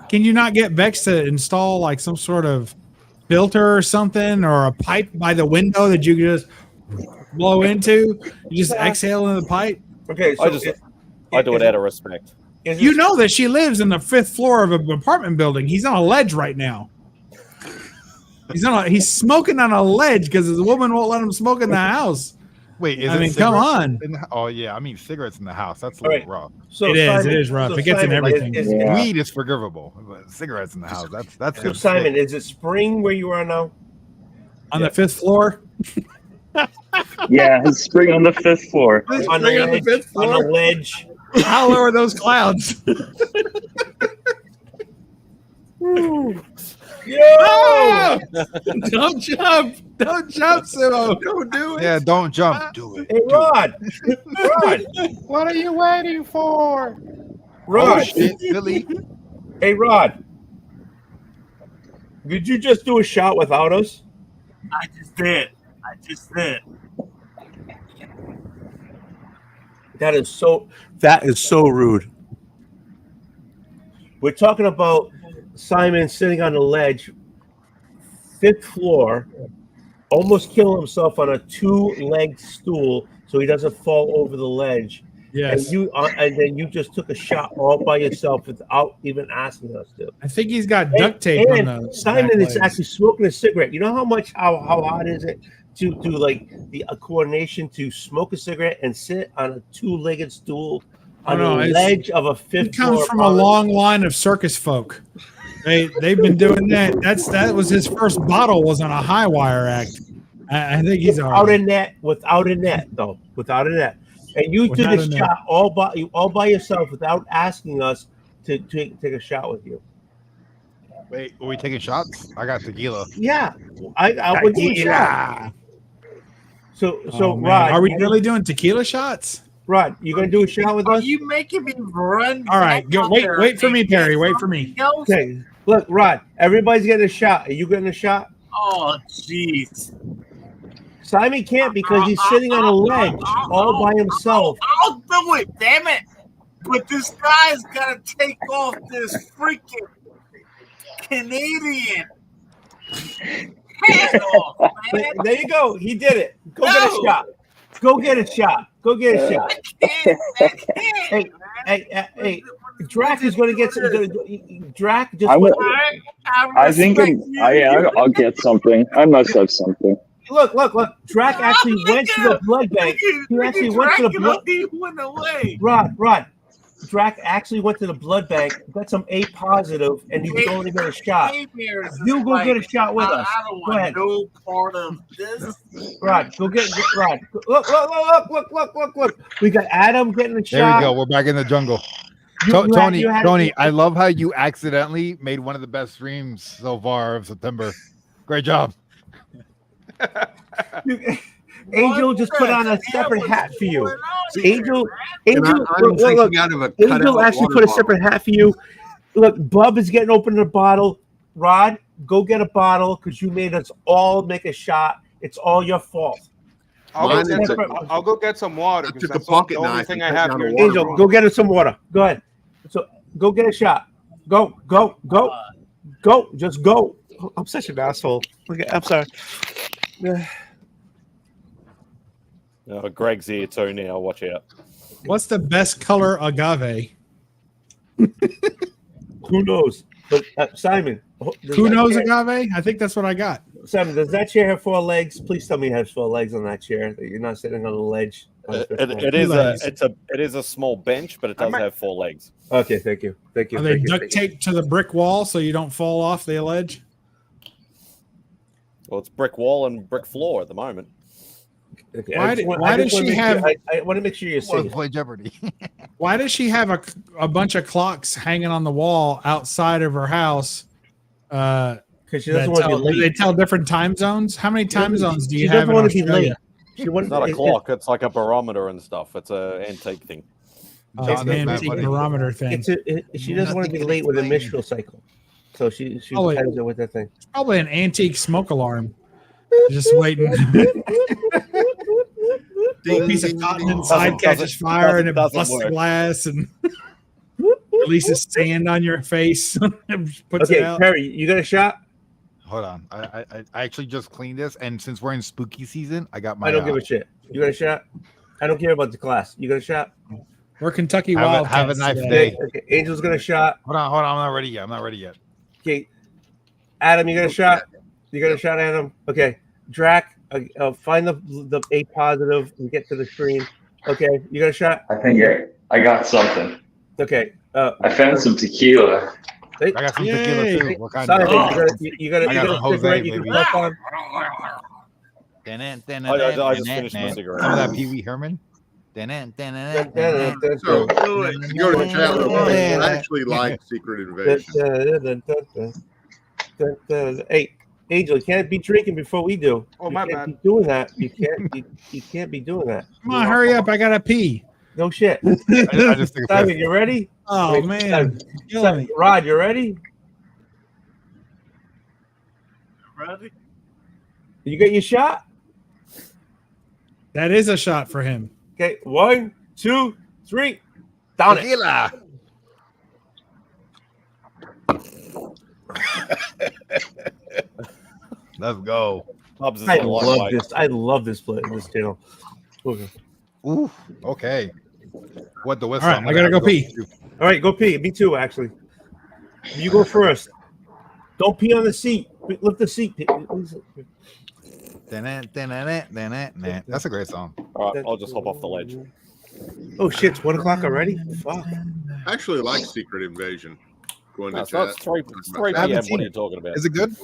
C: Can you not get Bex to install like some sort of filter or something, or a pipe by the window that you can just blow into? You just exhale into the pipe.
A: Okay, so
J: I do it out of respect.
C: You know that she lives in the 5th floor of an apartment building. He's on a ledge right now. He's smoking on a ledge because his woman won't let him smoke in the house.
B: Wait, is
C: I
B: it
C: mean, come
B: cigarettes
C: on.
B: in the- oh yeah, I mean cigarettes in the house. That's a
A: All
B: little
A: right.
B: rough.
A: So
C: It is.
A: Simon,
C: It is rough.
A: so
C: It gets in
A: Simon,
C: everything.
I: Yeah.
B: Weed is forgivable, but cigarettes in the house. That's
A: So Simon, is it spring where you are now?
C: On the 5th floor.
I: Yeah, it's spring on the 5th floor.
A: On the ledge. On the ledge.
C: How low are those clouds?
A: Yo!
C: Don't jump! Don't jump, Simo! Don't do it!
B: Yeah, don't jump. Do it.
A: Hey, Rod. Rod.
D: What are you waiting for?
B: Oh
A: Rod.
B: shit, Billy.
A: Hey, Rod. Did you just do a shot without us?
K: I just did.
A: That is so rude. We're talking about Simon sitting on the ledge, 5th floor, almost killing himself on a 2-legged stool so he doesn't fall over the ledge.
C: Yes.
A: And then you just took a shot all by yourself without even asking us to.
C: I think he's got duct tape
A: And
C: on the
A: Simon
C: back
A: is
C: legs.
A: actually smoking a cigarette. You know how hard is it to do like the coordination to smoke a cigarette and sit on a 2-legged stool on the ledge of a 5th
C: He comes
A: floor
C: from a
A: apartment?
C: long line of circus folk. They've been doing that. That was his first bottle was on a high wire act. I think he's all
A: without
C: right.
A: a net, without a net. And you
C: Without
A: took
C: a
A: a
C: net.
A: shot all by yourself without asking us to take a shot with you.
B: Wait, are we taking shots? I got tequila.
A: Yeah, I would do a shot. So
C: Oh, man.
A: Rod,
C: Are we really doing tequila shots?
A: Rod, you gonna do a shot with
K: Are
A: us?
K: you making me run?
C: All right,
K: back
C: go,
K: out
C: wait
K: there
C: for
K: and
C: me,
K: get
C: Perry. Wait for me.
K: something else?
A: Okay, look, Rod, everybody's getting a shot. Are you getting a shot?
K: Oh, jeez.
A: Simon can't because he's sitting on a ledge all by himself.
K: I'll do it, damn it! But this guy's got to take off this freaking Canadian hat off, man.
A: There you go. He did it. Go
K: No.
A: get a shot. Go get a shot. Go get a shot.
K: I can't,
A: Hey, Drac is going to get some. Drac just.
I: I think I'll get something. I must have something.
A: Look. Drac actually went to the blood bank. He actually went to the blood.
K: He went away.
A: Rod. Drac actually went to the blood bank, got some A positive, and he's going to get a shot. You go get a shot with us.
K: I don't
A: Go ahead.
K: want no part of this.
A: Rod, go get Rod. Look. We got Adam getting a
B: There
A: shot.
B: we go. We're back in the jungle. Tony, I love how you accidentally made one of the best streams so far of September. Great job.
A: Angel just put on a separate hat for you. Angel
H: I'm thinking out of a
A: Angel actually put a separate hat for you. Look, Bub is getting open a bottle. Rod, go get a bottle because you made us all make a shot. It's all your fault.
D: I'll go get some water.
H: I took a
D: That's
H: pocket
D: the only
H: knife
D: thing
H: and
D: I
H: cut
D: have
H: down a
D: here.
H: water
A: Angel,
H: bottle.
A: go get us some water. Go ahead. So go get a shot. Go. Just go. I'm such an asshole. Okay, I'm sorry.
J: Greg's here too now. Watch out.
C: What's the best color agave?
A: Who knows? But Simon,
C: Who knows agave? I think that's what I got.
A: Simon, does that chair have 4 legs? Please tell me it has 4 legs on that chair. That you're not sitting on a ledge.
J: It is a small bench, but it does have 4 legs.
A: Okay, thank you.
C: Are they duct taped to the brick wall so you don't fall off the ledge?
J: Well, it's brick wall and brick floor at the moment.
A: Okay,
C: Why does she have?
A: I want to make sure you're safe.
B: Play Jeopardy.
C: Why does she have a bunch of clocks hanging on the wall outside of her house?
A: Because she doesn't want to be late.
C: Do they tell different time zones? How many time zones do you
A: She
C: have
A: doesn't
C: in
A: want to be
C: Australia?
A: late.
J: It's not a clock. It's like a barometer and stuff. It's an antique thing.
C: It's an antique barometer thing.
A: She doesn't want to be late with a menstrual cycle, so she
C: Oh,
A: ties it with that thing.
C: It's probably an antique smoke alarm. Just waiting. A piece of cotton inside catches fire and it busts the glass and releases sand on your face. Puts it out.
A: Perry, you got a shot?
B: Hold on. I actually just cleaned this, and since we're in spooky season, I got my.
A: I don't give a shit. You got a shot? I don't care about the class. You got a shot?
C: We're Kentucky
B: Have
C: Wildcats.
B: a nice
C: today.
B: day.
A: Okay, Angel's got a shot.
B: Hold on. I'm not ready yet.
A: Okay, Adam, you got a shot? You got a shot, Adam? Okay, Drac, find the A positive and get to the screen. Okay, you got a shot?
I: I think I got something.
A: Okay.
I: I found some tequila.
B: I got some tequila too. What kind
A: Simon,
B: of?
A: you got a cigarette you can puff on?
J: I just finished my cigarette.
B: Some of that Pee Wee Herman.
H: So you go to the chat room. I actually like Secret Invasion.
A: Hey, Angel, you can't be drinking before we do.
D: Oh,
A: you
D: my
A: can't
D: bad.
A: Be doing that. You can't be doing that.
C: Come on, hurry up. I got to pee.
A: No shit.
B: I just think
A: Simon, you ready?
C: Oh,
A: Wait,
C: man.
A: Simon, Rod, you ready?
K: Ready?
A: You got your shot?
C: That is a shot for him.
A: Okay, 1, 2, 3. Down
B: Tequila. Let's go.
J: Pubs is
A: I
J: a long
A: love
J: way.
A: this. I love this channel. Okay.
B: Ooh. Okay. What the
C: All
B: whistle?
C: right, I got to go pee.
A: All right, go pee. Me too, actually. You go first. Don't pee on the seat. Lift the seat.
B: That's a great song.
J: All right, I'll just hop off the ledge.
A: Oh shit! It's 1 o'clock already. Fuck.
H: I actually like Secret Invasion. Going to
J: No, so it's
H: chat.
J: 3
B: I haven't
J: p.m.
B: seen
J: What are
B: it.
J: you talking about?
B: Is it good?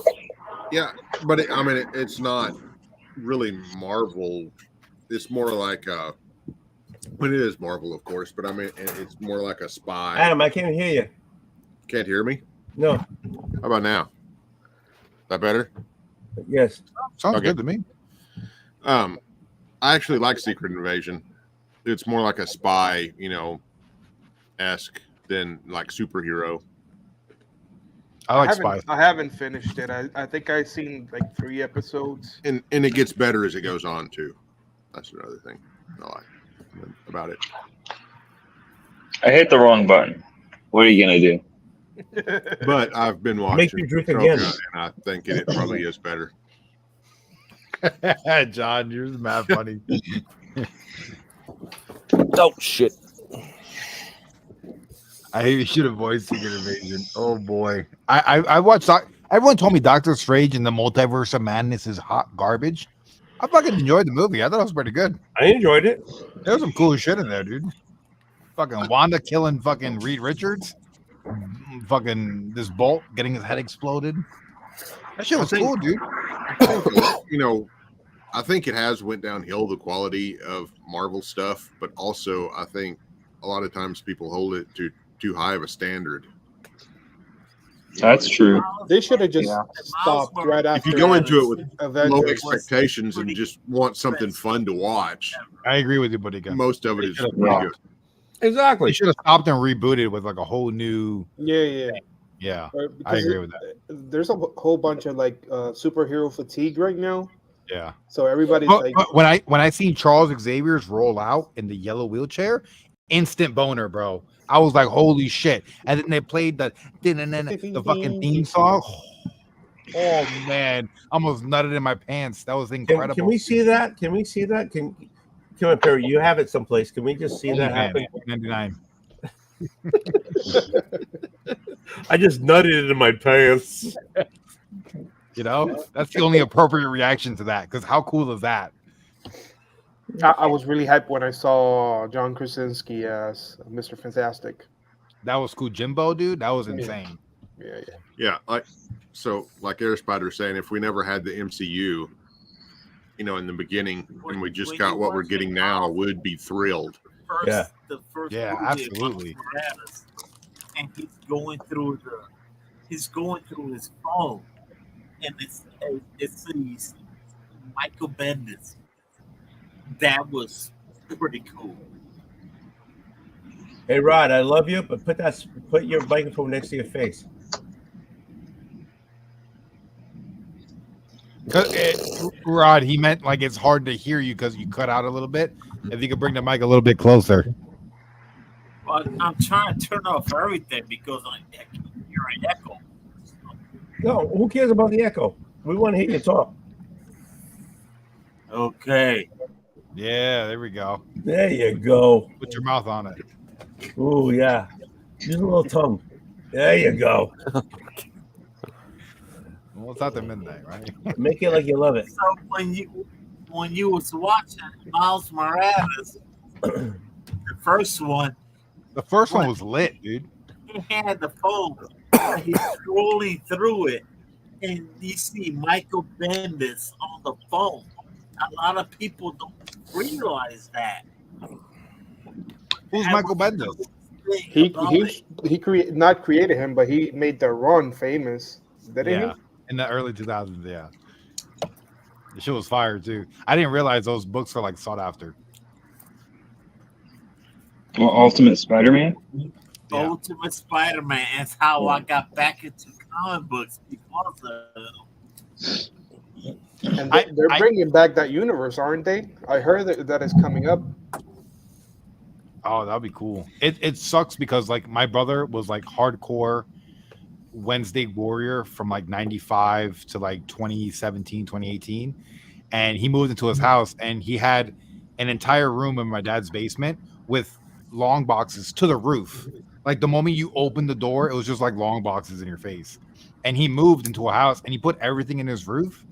H: Yeah, but it's not really Marvel. It's more like it is Marvel, of course, but it's more like a spy.
A: Adam, I can't hear you.
H: Can't hear me?
A: No.
H: How about now? That better?
A: Yes.
B: Sounds
H: Okay.
B: good to me.
H: I actually like Secret Invasion. It's more like a spy, esque than like superhero.
B: I like Spy.
D: I haven't finished it. I think I've seen like 3 episodes.
H: And it gets better as it goes on too. That's another thing I like about it.
I: I hit the wrong button. What are you gonna do?
H: But I've been watching
A: Make you drink
H: Ahsoka,
A: again.
H: and I think it probably is better.
B: John, you're mad funny.
J: Oh shit!
B: I should avoid Secret Invasion. Oh boy, I watched. Everyone told me Doctor Strange and the Multiverse of Madness is hot garbage. I fucking enjoyed the movie. I thought it was pretty good.
A: I enjoyed it.
B: There was some cool shit in there, dude. Fucking Wanda killing fucking Reed Richards. Fucking this Bolt getting his head exploded. That shit was cool, dude.
H: You know, I think it has went downhill, the quality of Marvel stuff, but also I think a lot of times people hold it to too high of a standard.
I: That's true.
D: They should have just
I: Yeah.
D: stopped right after.
H: If you go into it with low
D: Avengers.
H: expectations and just want something fun to watch,
B: I agree with you, buddy.
H: most of it is pretty
I: Yeah.
H: good.
B: They should have stopped and rebooted with like a whole new.
D: Yeah.
B: Yeah,
D: Or-
B: I
D: because
B: agree with that.
D: There's a whole bunch of like superhero fatigue right now.
B: Yeah.
D: So everybody's
B: But,
D: like,
B: but when I seen Charles Xavier's roll out in the yellow wheelchair, instant boner, bro. I was like, holy shit! And then they played the fucking theme song. Oh man, almost nutted in my pants. That was incredible.
A: Can we see that? Can we see that? Come on, Perry. You have it someplace. Can we just see that happen?
B: 99.
A: I just nutted it in my pants.
B: You know, that's the only appropriate reaction to that. Because how cool is that?
D: I was really hyped when I saw John Krasinski as Mr. Fantastic.
B: That was cool, Jimbo, dude. That was insane.
D: Yeah.
H: Yeah, like Air Spider saying, if we never had the MCU, you know, in the beginning, and we just got what we're getting now, we'd be thrilled.
K: The first
B: Yeah,
K: movie
B: absolutely.
K: of Morales, and he's going through his phone, and it says Michael Bendis. That was pretty cool.
A: Hey Rod, I love you, but put your microphone next to your face.
B: Rod, he meant like it's hard to hear you because you cut out a little bit. If you could bring the mic a little bit closer.
K: But I'm trying to turn off everything because I can hear an echo.
A: No, who cares about the echo? We want to hear you talk.
K: Okay.
B: Yeah, there we go.
A: There you go.
B: Put your mouth on it.
A: Oh yeah. Use a little tongue. There you go.
B: Well, it's after midnight, right?
A: Make it like you love it.
K: So when you was watching Miles Morales, the first one,
B: The first one was lit, dude.
K: he had the phone. He's scrolling through it, and you see Michael Bendis on the phone. A lot of people don't realize that.
B: Who's
K: That
B: Michael
K: was
B: Bendis?
K: the thing about it.
D: He not created him, but he made the run famous. Didn't
B: Yeah, in the early 2000s. Yeah, the shit was fire too. I didn't realize those books were like sought after.
I: Well, Ultimate Spider-Man.
B: Yeah.
K: Ultimate Spider-Man. That's how I got back into comic books because of.
D: And they're bringing back that universe, aren't they? I heard that is coming up.
B: Oh, that'd be cool. It sucks because like my brother was like hardcore Wednesday Warrior from like 95 to like 2017, 2018. And he moved into his house and he had an entire room in my dad's basement with long boxes to the roof. Like the moment you opened the door, it was just like long boxes in your face. And he moved into a house and he put everything in his roof.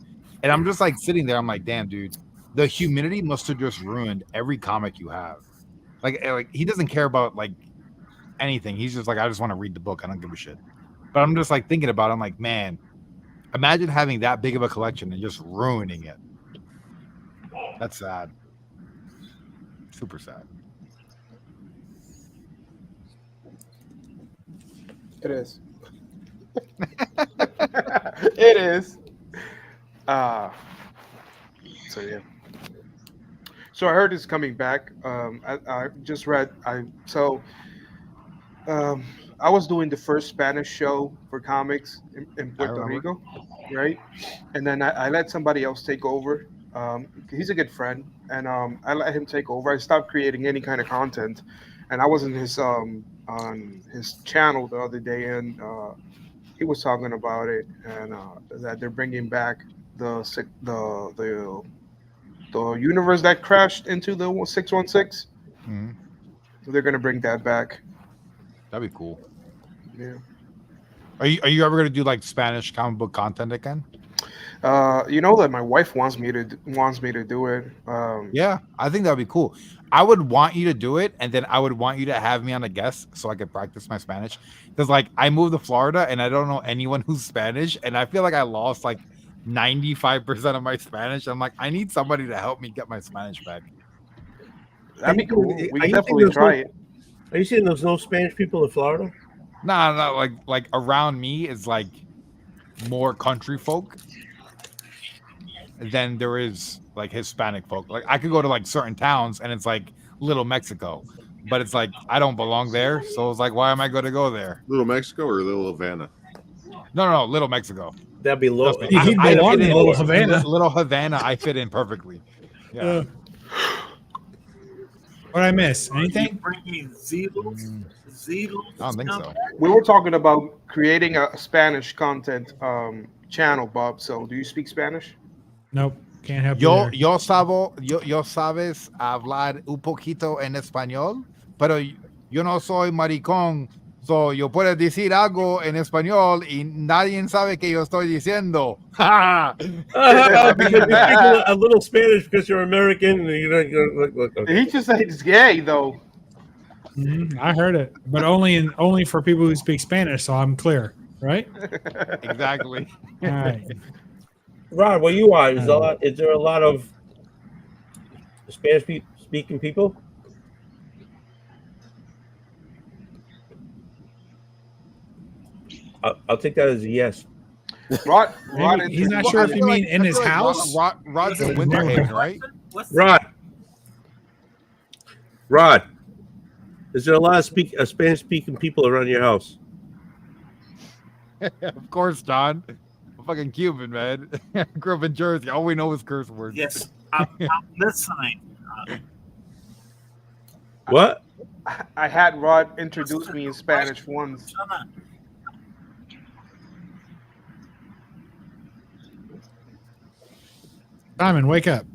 B: And I'm just like sitting there. I'm like, damn, dude, the humidity must have just ruined every comic you have. Like he doesn't care about like anything. He's just like, I just want to read the book. I don't give a shit. But I'm just like thinking about it. I'm like, man, imagine having that big of a collection and just ruining it. That's sad. Super sad.
D: It is. It is. So yeah. So I heard it's coming back. I just read. I I was doing the first Spanish show for comics in Puerto
B: remember.
D: Rico, right? And then I let somebody else take over. He's a good friend, and I let him take over. I stopped creating any kind of content, and I was in his on his channel the other day, and he was talking about it, and that they're bringing back the universe that crashed into the 616.
B: Mhm.
D: They're gonna bring that back.
B: That'd be cool.
D: Yeah.
B: Are you ever gonna do like Spanish comic book content again?
D: You know that my wife wants me to do it.
B: Yeah, I think that'd be cool. I would want you to do it, and then I would want you to have me on a guest so I could practice my Spanish. Because like I moved to Florida and I don't know anyone who's Spanish, and I feel like I lost like 95% of my Spanish. I'm like, I need somebody to help me get my Spanish back.
D: That'd be cool. We
A: Are
D: can
A: you saying
D: definitely
A: there's
D: try it.
A: Are you saying there's no Spanish people in Florida?
B: Nah, no, like around me is like more country folk than there is like Hispanic folk. Like I could go to like certain towns and it's like Little Mexico, but it's like I don't belong there. So it's like, why am I going to go there?
H: Little Mexico or Little Havana?
B: No, Little Mexico.
A: That'd be low.
B: Trust me,
C: He'd
B: I
C: belong
B: fit
C: in
B: in
C: Little Havana.
B: Little Havana, I fit in perfectly. Yeah.
C: What I miss?
K: Are you
C: Anything?
K: bringing Zelos? Zelos?
B: I don't think so.
D: We were talking about creating a Spanish content channel, Bob. So, do you speak Spanish?
C: Nope. Can't help you there.
B: Yo sabes hablar un poquito en español, pero yo no soy maricón. So yo puedo decir algo en español y nadie sabe que yo estoy diciendo.
A: Because you're speaking a little Spanish because you're American. And look.
D: He just said it's gay, though.
C: Mhm, I heard it, but only for people who speak Spanish. So I'm clear, right?
B: Exactly.
C: All right.
A: Rod, where you are, is there a lot of Spanish speaking people? I'll take that as a yes.
D: Rod
C: Maybe he's not sure if you mean in his
B: like
C: house.
B: Rod's in Winter Haven, right?
A: Rod, is there a lot of Spanish speaking people around your house?
B: Of course, John. I'm fucking Cuban, man. Grew up in Jersey. All we know is curse words.
K: Yes, I'm listening.
A: What?
D: I had Rod introduce me in Spanish once.
C: Simon, wake up.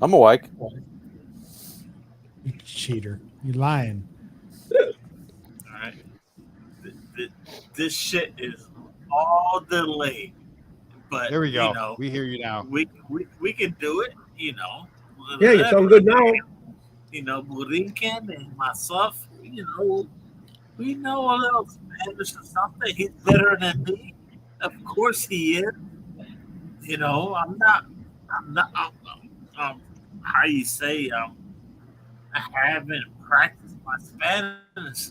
J: I'm awake.
C: You cheater. You lying.
K: All right. This shit is all delayed. But
B: There we go.
K: You know,
B: We hear you now.
K: we can do it, you know.
A: Yeah, you sound good now.
K: You know, Burinkin and myself, you know, we know a little Spanish or something. He's better than me. Of course he is. You know, I'm not how you say, I haven't practiced my Spanish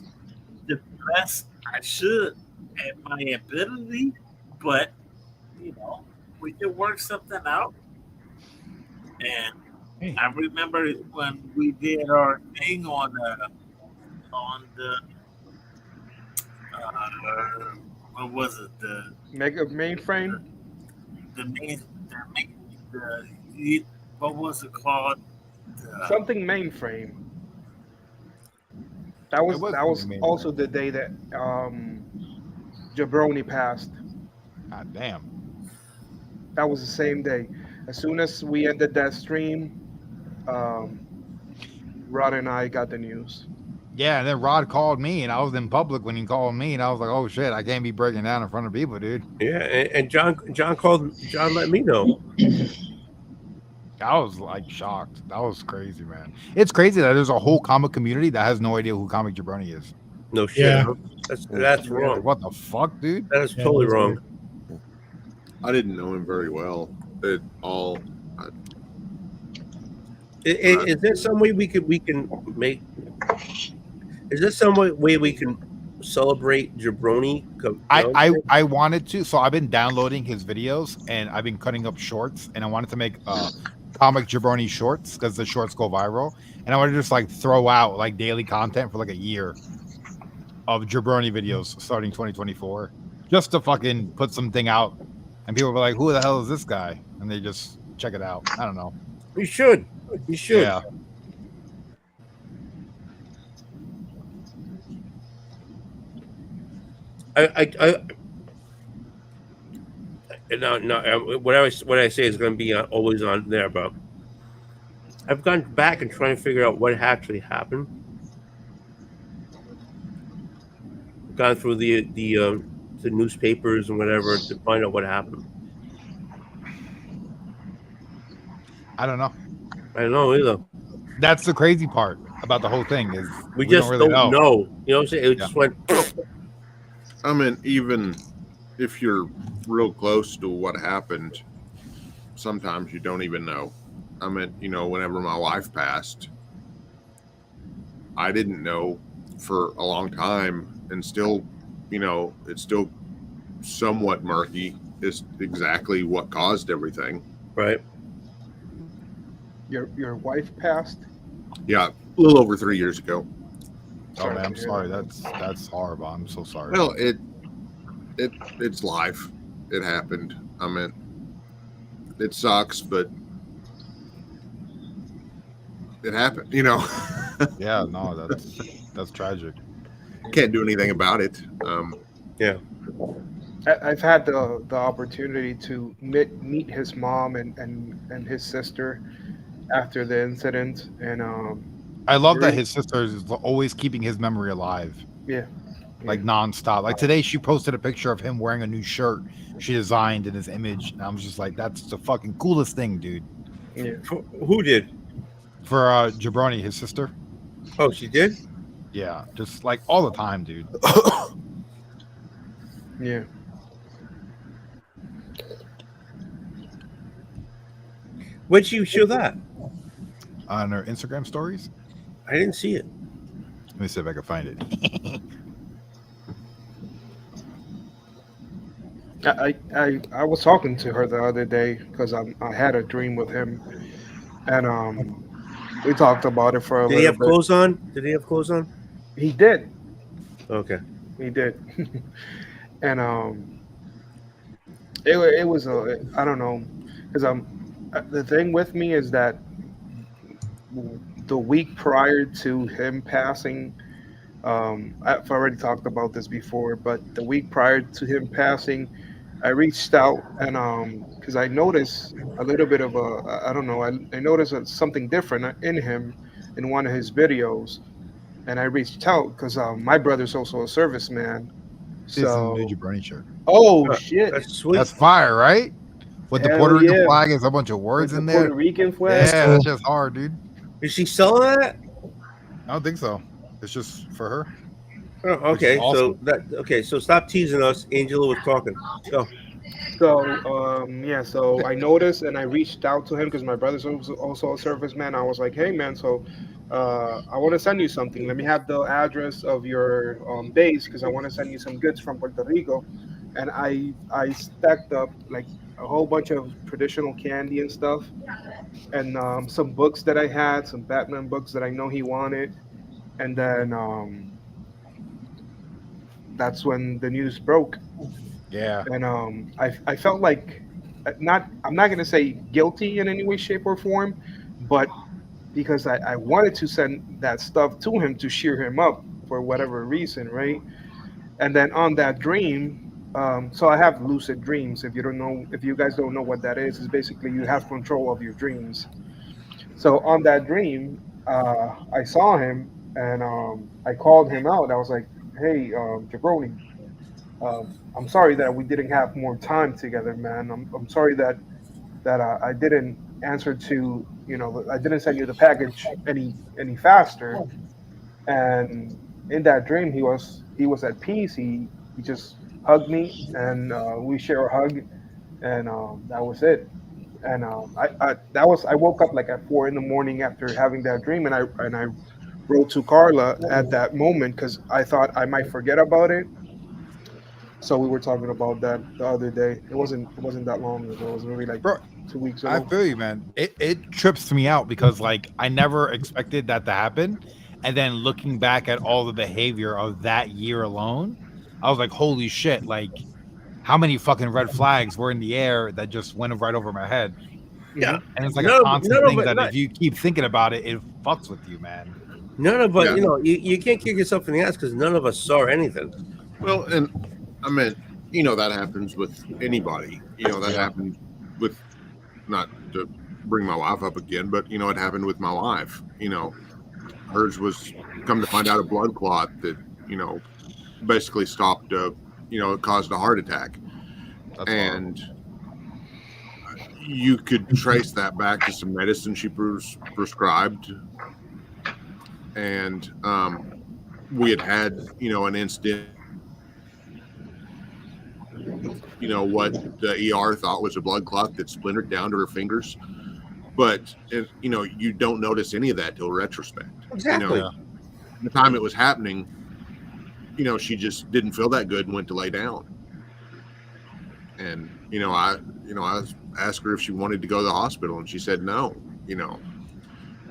K: the best I should at my ability, but you know, we can work something out. And I remember when we did our thing on the what was it, the
D: mainframe?
K: What was it called?
D: Something mainframe. That was also the day that Jabroni passed.
B: God damn.
D: That was the same day. As soon as we ended that stream, Rod and I got the news.
B: Yeah, and then Rod called me, and I was in public when he called me, and I was like, "Oh shit, I can't be breaking down in front of people, dude."
A: Yeah, and John let me know.
B: I was like shocked. That was crazy, man. It's crazy that there's a whole comic community that has no idea who Comic Jabroni is.
A: No shit.
C: Yeah.
A: That's wrong.
B: What the fuck, dude?
A: That is totally wrong.
H: I didn't know him very well at all.
A: Is there some way we can make? Is there some way we can celebrate Jabroni?
B: I wanted to, so I've been downloading his videos and I've been cutting up shorts, and I wanted to make Comic Jabroni shorts because the shorts go viral, and I wanted to just like throw out like daily content for like a year. of jabroni videos starting 2024, just to fucking put something out, and people were like, "Who the hell is this guy?" And they just check it out. I don't know.
A: You should. You should.
B: Yeah.
A: What I say is going to be always on there, but I've gone back and trying to figure out what actually happened. Gone through the newspapers and whatever to find out what happened.
B: I don't know.
A: I don't know either.
B: That's the crazy part about the whole thing is
A: We just
B: don't really
A: don't
B: know.
A: know. You know what I'm saying? It just went.
H: I mean, even if you're real close to what happened, sometimes you don't even know. I mean, you know, whenever my wife passed, I didn't know for a long time, and still, you know, it's still somewhat murky is exactly what caused everything.
A: Right.
D: Your wife passed?
H: Yeah, a little over 3 years ago.
B: Oh man, I'm sorry. That's horrible. I'm so sorry.
H: Well, it's life. It happened. I mean, it sucks, but it happened. You know.
B: Yeah, no, that's tragic.
H: Can't do anything about it.
A: Yeah.
D: I've had the opportunity to meet his mom and his sister after the incident, and
B: I love that his sister is always keeping his memory alive.
D: Yeah.
B: Like nonstop. Like today, she posted a picture of him wearing a new shirt she designed in his image, and I was just like, "That's the fucking coolest thing, dude."
D: Yeah.
A: Who did?
B: For Jabroni, his sister.
A: Oh, she did.
B: Yeah, just like all the time, dude.
D: Yeah.
A: Where'd you show that?
B: On her Instagram stories.
A: I didn't see it.
B: Let me see if I can find it.
D: I was talking to her the other day because I had a dream with him, and we talked about it for a
A: Did
D: little
A: he have
D: bit.
A: clothes on? Did he have clothes on?
D: He did.
A: Okay.
D: He did. And it was I don't know, because the thing with me is that the week prior to him passing, I've already talked about this before, but the week prior to him passing, I reached out and because I noticed a little bit of I don't know, I noticed something different in him in one of his videos, and I reached out because my brother's also a serviceman.
B: This is a new Jabroni shirt.
D: Oh shit!
A: That's sweet.
B: That's fire, right? With the
D: Hell
B: Puerto Rican
D: yeah.
B: flag, there's a bunch of words
D: With
B: in
D: the
B: there.
D: Puerto Rican flag.
B: Yeah, that's just hard, dude.
A: Is she selling that?
B: I don't think so. It's just for her.
A: Oh, okay.
B: Awesome.
A: So stop teasing us. Angela was talking. Go.
D: So yeah, so I noticed and I reached out to him because my brother's also a serviceman. I was like, hey man, so I want to send you something. Let me have the address of your base because I want to send you some goods from Puerto Rico. And I stacked up like a whole bunch of traditional candy and stuff, and some books that I had, some Batman books that I know he wanted, and then that's when the news broke.
B: Yeah.
D: And I felt like I'm not gonna say guilty in any way, shape, or form, but because I wanted to send that stuff to him to cheer him up for whatever reason, right? And then on that dream, so I have lucid dreams. If you guys don't know what that is basically you have control of your dreams. So on that dream, I saw him and I called him out. I was like, "Hey, Jabroni, I'm sorry that we didn't have more time together, man. I'm sorry that I didn't answer to I didn't send you the package any faster." And in that dream, he was at peace. He just hugged me and we share a hug, and that was it. And I woke up like at 4 a.m. after having that dream, and I wrote to Carla at that moment because I thought I might forget about it. So we were talking about that the other day. It wasn't that long ago. It was maybe like
B: Bro,
D: 2 weeks
B: I
D: ago.
B: feel you, man. It trips me out because like I never expected that to happen. And then looking back at all the behavior of that year alone, I was like, holy shit, like how many fucking red flags were in the air that just went right over my head.
A: Yeah,
B: And it's like a
A: no,
B: constant
A: no,
B: thing
A: but
B: that
A: not,
B: if you keep thinking about it, it fucks with you, man.
A: no, but
H: Yeah.
A: you know, you can't kick yourself in the ass because none of us saw anything.
H: Well, and I mean, you know, that happens with anybody. You know, that
B: Yeah.
H: happened with, not to bring my wife up again, but you know, it happened with my wife. You know, hers was, come to find out, a blood clot that, you know, basically stopped you know, it caused a heart attack.
B: That's
H: And you could trace that back to some medicine she prescribed. And we had, you know, an incident, you know, what the ER thought was a blood clot that splintered down to her fingers. But, you know, you don't notice any of that till retrospect.
A: Exactly.
H: You know, the time it was happening, you know, she just didn't feel that good and went to lay down. And, you know, I asked her if she wanted to go to the hospital, and she said no, you know.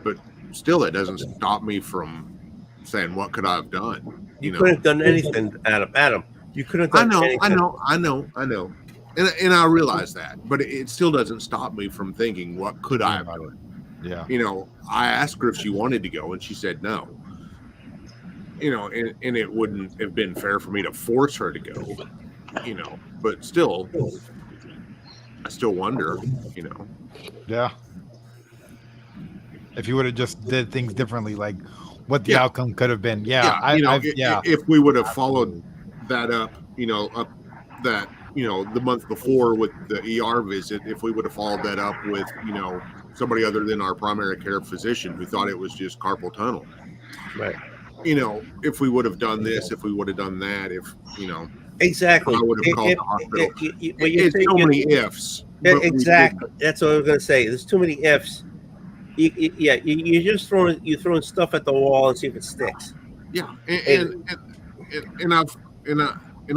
H: But still, that doesn't stop me from saying, what could I have done?
A: You
H: know,
A: couldn't have done anything, Adam. You couldn't have done anything.
H: I know. And I realize that, but it still doesn't stop me from thinking, what could I have done?
B: Yeah.
H: You know, I asked her if she wanted to go, and she said no. You know, and it wouldn't have been fair for me to force her to go, you know, but still, I still wonder, you know.
B: Yeah. If you would have just did things differently, like what the outcome could have been. Yeah.
H: You know, if we would have followed that up, you know, that, you know, the month before with the ER visit, if we would have followed that up with, you know, somebody other than our primary care physician who thought it was just carpal tunnel.
A: Right.
H: You know, if we would have done this, if we would have done that, if, you know,
A: exactly,
H: I would have called the hospital.
A: It's
H: so many ifs.
A: Exactly. That's what I was going to say. There's too many ifs. You're just throwing stuff at the wall and see if it sticks.
H: Yeah, and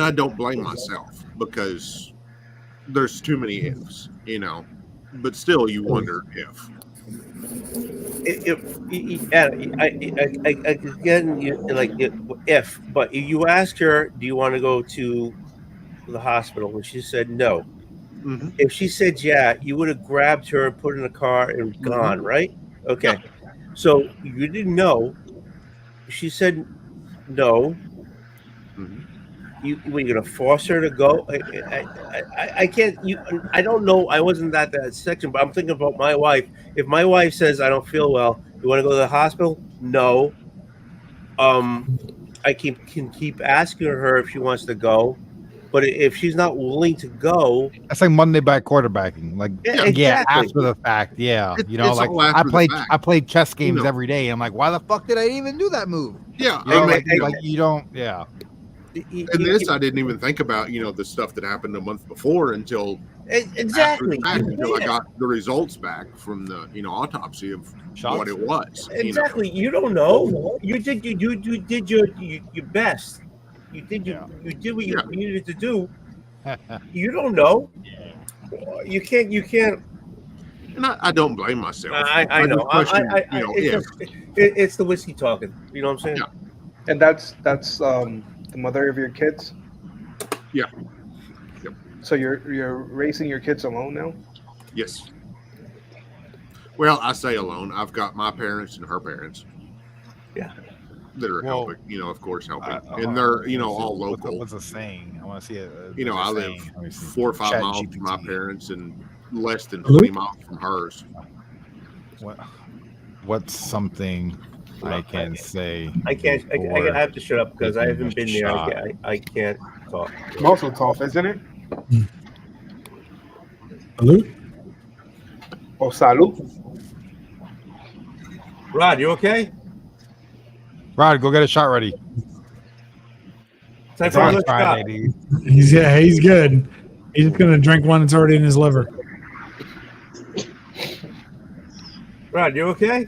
H: I don't blame myself because there's too many ifs, you know. But still, you wonder if.
A: If, but you asked her, do you want to go to the hospital? And she said no.
H: Mm-hmm.
A: If she said yeah, you would have grabbed her and put her in a car and gone, right? Okay. Yeah. So you didn't know. She said no.
H: Mm-hmm.
A: Were you going to force her to go? I can't. I don't know. I wasn't that section, but I'm thinking about my wife. If my wife says I don't feel well, you want to go to the hospital? No. I can keep asking her if she wants to go, but if she's not willing to go,
B: that's like Monday back quarterbacking. Like
A: exactly.
B: After the fact, you know, like I played chess games every day. I'm like, why the fuck did I even do that move?
H: Yeah,
B: you know, like you don't. Yeah.
H: And this, I didn't even think about, you know, the stuff that happened a month before until
A: exactly
H: until I got the results back from the, you know, autopsy of what it was.
A: Exactly, you don't know. You did your best. You did what you needed to do. You don't know. You can't.
H: And I don't blame myself.
A: I know. It's the whiskey talking. You know what I'm saying?
H: Yeah.
D: And that's the mother of your kids?
H: Yeah. Yep.
D: So you're raising your kids alone now?
H: Yes. Well, I say alone. I've got my parents and her parents.
A: Yeah.
H: That are helping, you know, of course, helping. And they're, you know, all local.
B: What's the saying? I want to see it.
H: You know, I live 4 or 5 miles from my parents and less than 20 miles from hers.
B: What's something I can say?
A: I can't. I have to shut up because I haven't been there. I can't talk.
D: Muzzle tough, isn't it?
C: Salute.
D: Oh, salute.
A: Rod, you okay?
B: Rod, go get a shot ready.
A: Time for another shot.
C: He's good. He's just gonna drink one that's already in his liver.
A: Rod, you okay?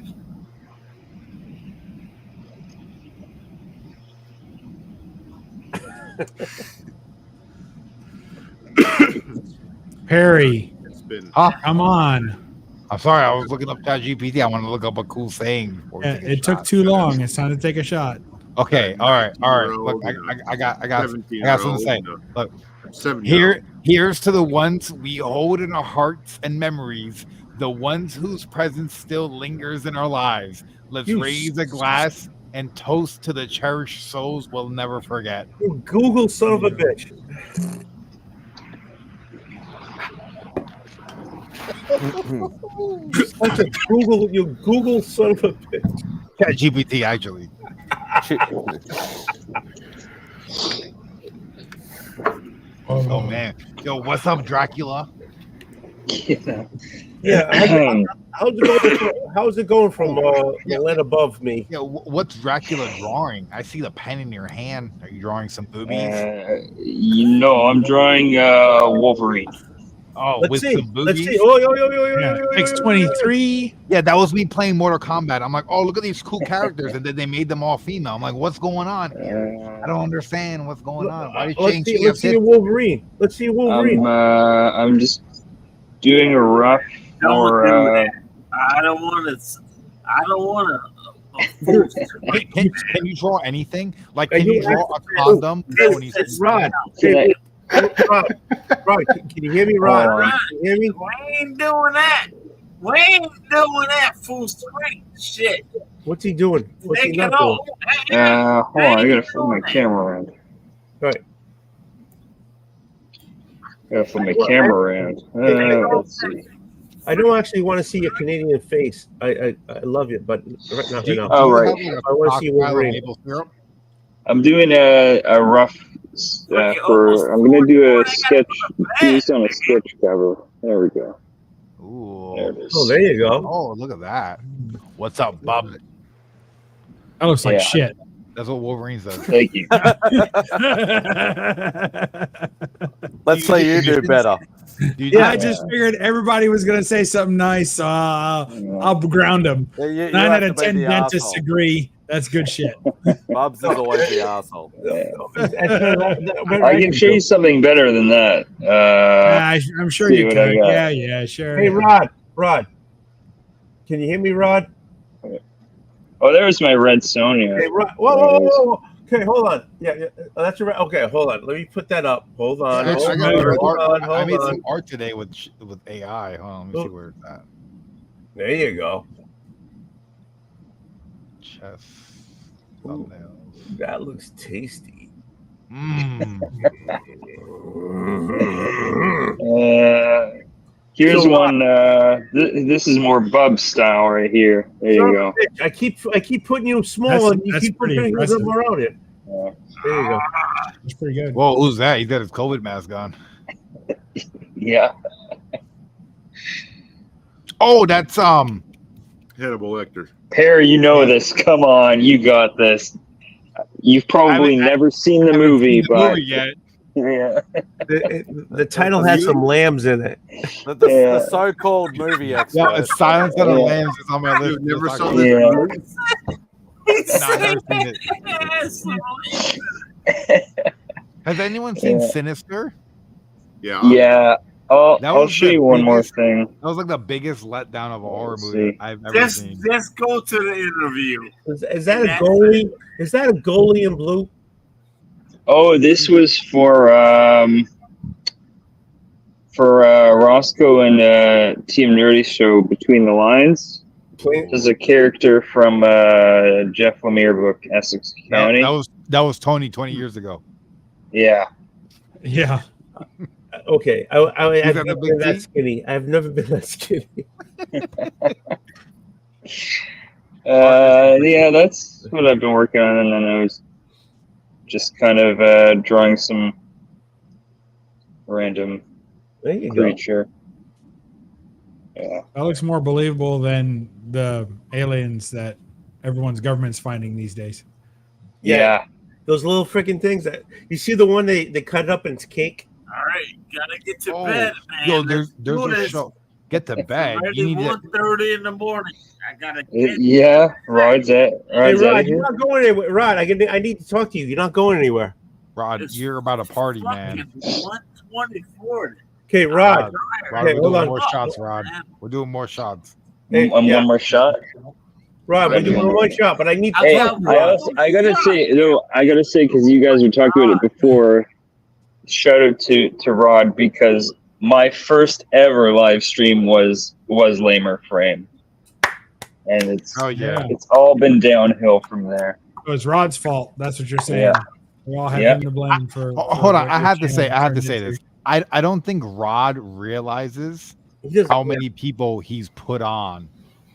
C: Perry,
H: It's been
C: come on.
B: I'm sorry, I was looking up ChatGPT. I want to look up a cool saying. Before we
C: Yeah,
B: take a
C: it took
B: shot.
C: too long. It's time to take a shot.
B: Okay, all right. Look,
H: 19-year-old,
B: I got something to say. Look,
H: 7-year-old.
B: here's to the ones we hold in our hearts and memories, the ones whose presence still lingers in our lives. Let's raise a glass and toast to the cherished souls we'll never forget.
A: You Google son of a bitch. You such a Google son of a bitch.
B: ChatGPT, actually. Oh man, yo, what's up, Dracula?
A: Yeah. How's it going from the land above me?
B: Yeah, what's Dracula drawing? I see the pen in your hand. Are you drawing some boobies?
I: I'm drawing Wolverine.
B: Oh,
A: Let's
B: with
A: see.
B: some boobies?
A: Let's see. Oh, yo.
C: X-23.
B: Yeah, that was me playing Mortal Kombat. I'm like, oh, look at these cool characters, and then they made them all female. I'm like, what's going on here? I don't understand what's going on. Why did
A: Let's see a Wolverine. Let's see a Wolverine.
I: I'm just doing a rough
K: Don't do
I: for.
K: that. I don't want to.
B: Hey, can you draw anything? Like,
A: Can
B: can you
A: you
B: draw a
A: actually-
B: condom? when he's
A: Rod,
I: Can
A: Rod, can you hear me, Rod?
I: Hold on.
A: Can you hear me?
K: We ain't doing that. We ain't doing that full screen shit.
A: What's he doing? What's he
K: Take
A: not
K: it
A: doing?
K: off.
I: hold on, I gotta flip my camera around.
A: Right.
I: Gotta flip my camera around. Let's see.
A: I don't actually want to see your Canadian face. I love you, but right now, no.
I: Oh, right.
A: I want to see Wolverine.
B: Maple syrup?
I: I'm doing a rough for. I'm gonna do a sketch piece on a sketch cover. There we go.
B: Ooh.
I: There it is.
A: Oh, there you go.
B: Oh, look at that. What's up, bub?
C: That looks like
I: Yeah.
C: shit.
B: That's what Wolverine says.
I: Thank you.
J: Let's say you do better.
C: I just figured everybody was going to say something nice. I'll ground them.
J: Yeah, you
C: 9
J: have
C: out
J: to
C: of
J: be
C: 10
J: the
C: dentists
J: asshole.
C: agree. That's good shit.
J: Bubs is always the asshole.
I: I can show you something better than that.
C: I'm sure
I: see
C: you
I: what
C: could.
I: I got.
C: Yeah, sure.
A: Hey, Rod. Can you hear me, Rod?
I: Oh, there's my red Sonya.
A: Hey, Rod. Whoa. Okay, hold on. Yeah, that's right. Okay, hold on. Let me put that up. Hold on.
B: I
A: Hold
B: made
A: on.
B: some art today with AI. Hold on, let me see where it's at.
A: There you go.
B: Chest thumbnails.
A: That looks tasty.
I: Here's
A: So,
I: one. This is more bub style right here. There you go.
A: I keep putting you small, and you
C: That's
A: keep
C: pretty
A: putting
C: impressive.
A: them around it.
I: Yeah.
A: There you go.
C: It's pretty good.
B: Whoa, who's that? He's got his COVID mask on.
I: Yeah.
B: Oh, that's
H: Hannibal Lecter.
I: Perry, you know this. Come on, you got this. You've probably never seen the movie, but
B: yet.
I: yeah.
A: The title has some lambs in it.
J: The so-called movie expert.
B: Yeah, it's Silence of the Lambs is on my list.
H: You've never saw
B: this.
H: this
I: Yeah.
H: movie?
B: No, I've never seen it. Has anyone seen Sinister?
H: Yeah.
I: Yeah.
B: That
I: I'll
B: was
I: show
B: the
I: you one more
B: biggest-
I: thing.
B: That was like the biggest letdown of a horror
I: Let's
B: movie
I: see.
B: I've ever seen.
K: Let's go to the interview.
A: Is that a goalie? Is that a goalie in blue?
I: Oh, this was for Roscoe and Team Nerdy show Between the Lines. This is a character from Jeff Lemire book, Essex County.
B: That was Tony 20 years ago.
I: Yeah.
C: Yeah.
A: Okay, I've
B: got
A: never
B: a big
A: been that
B: teeth?
A: skinny. I've never been that skinny.
I: Yeah, that's what I've been working on, and then I was just kind of drawing some random
A: There you
I: creature. Yeah.
C: That looks more believable than the aliens that everyone's government's finding these days.
I: Yeah.
A: Those little freaking things that you see. The one they cut it up into cake.
K: All right, gotta get to
B: Oh,
K: bed, man.
B: yo,
K: Let's
B: there's
K: do
B: a
K: this.
B: show. Get to bed. You
K: Already
B: need to.
K: 1:30 in the morning. I gotta get.
I: Yeah, Rod's
A: Hey,
I: out
A: Rod,
I: of
A: you're
I: here.
A: not going anywhere. Rod, I need to talk to you. You're not going anywhere.
B: Rod,
K: It's
B: you're about a party, man.
K: Fucking 1:24.
A: Okay, Rod.
B: Rod,
A: Okay,
B: we're
A: hold
B: doing
A: on.
B: more shots, Rod. We're doing more shots.
A: Hey,
I: One
A: yeah.
I: more shot.
A: Rod, we're doing one shot, but I need to
I: Hey,
A: talk to
I: I
A: Rod.
I: also I gotta say though, because you guys were talking about it before. Shout out to Rod, because my first ever live stream was Lamer Frame, and it's all been downhill from there.
C: It was Rod's fault. That's what you're saying.
I: Yeah.
C: We all have
I: Yeah.
C: him to blame for.
B: Hold on,
C: what
B: I
C: your
B: have to say
C: channel turned
B: this.
C: into.
B: I don't think Rod realizes how many people he's put on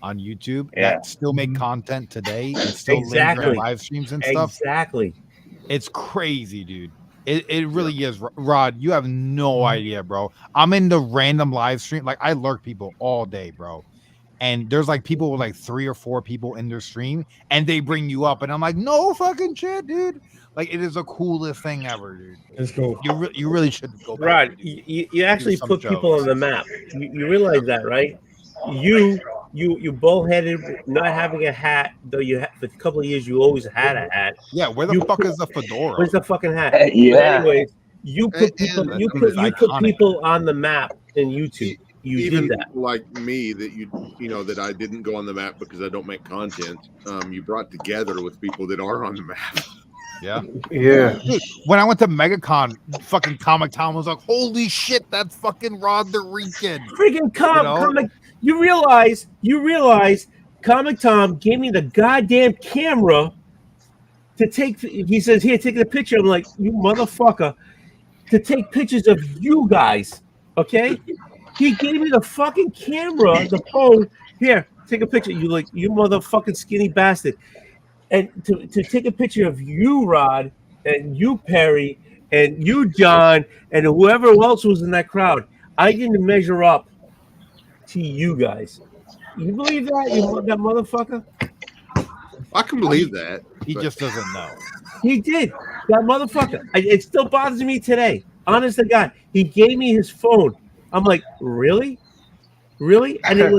B: YouTube that still make content today and still linger in live streams and stuff.
A: Exactly.
B: It's crazy, dude. It really is. Rod, you have no idea, bro. I'm in the random live stream. Like, I lurk people all day, bro. And there's like people with like 3 or 4 people in their stream, and they bring you up, and I'm like, no fucking shit, dude. Like, it is the coolest thing ever, dude.
C: It's cool.
B: You really should go back.
A: Rod, you actually put people on the map. You realize that, right? You bullheaded not having a hat, though for a couple of years you always had a hat.
B: Yeah, where the fuck is the fedora?
A: Where's the fucking hat?
I: Yeah.
A: But anyways, you put people
B: And
A: you put
B: iconic.
A: people on the map in YouTube. You
H: Even
A: did that.
H: like me, that you know that I didn't go on the map because I don't make content. You brought together with people that are on the map.
B: Yeah.
D: Yeah.
B: Dude, when I went to MegaCon, fucking Comic Town was like, holy shit, that's fucking Rod the Rican.
A: Freaking comic. You realize Comic Tom gave me the goddamn camera to take. He says, "Here, take a picture." I'm like, "You motherfucker!" To take pictures of you guys. Okay. He gave me the fucking camera, the phone. Here, take a picture. You motherfucking skinny bastard. And to take a picture of you, Rod, and you, Perry, and you, John, and whoever else was in that crowd. I didn't measure up to you guys. You believe that? That motherfucker?
H: I can believe that.
B: He just doesn't know.
A: He did. That motherfucker. It still bothers me today. Honest to God. He gave me his phone. I'm like, really? Really? And it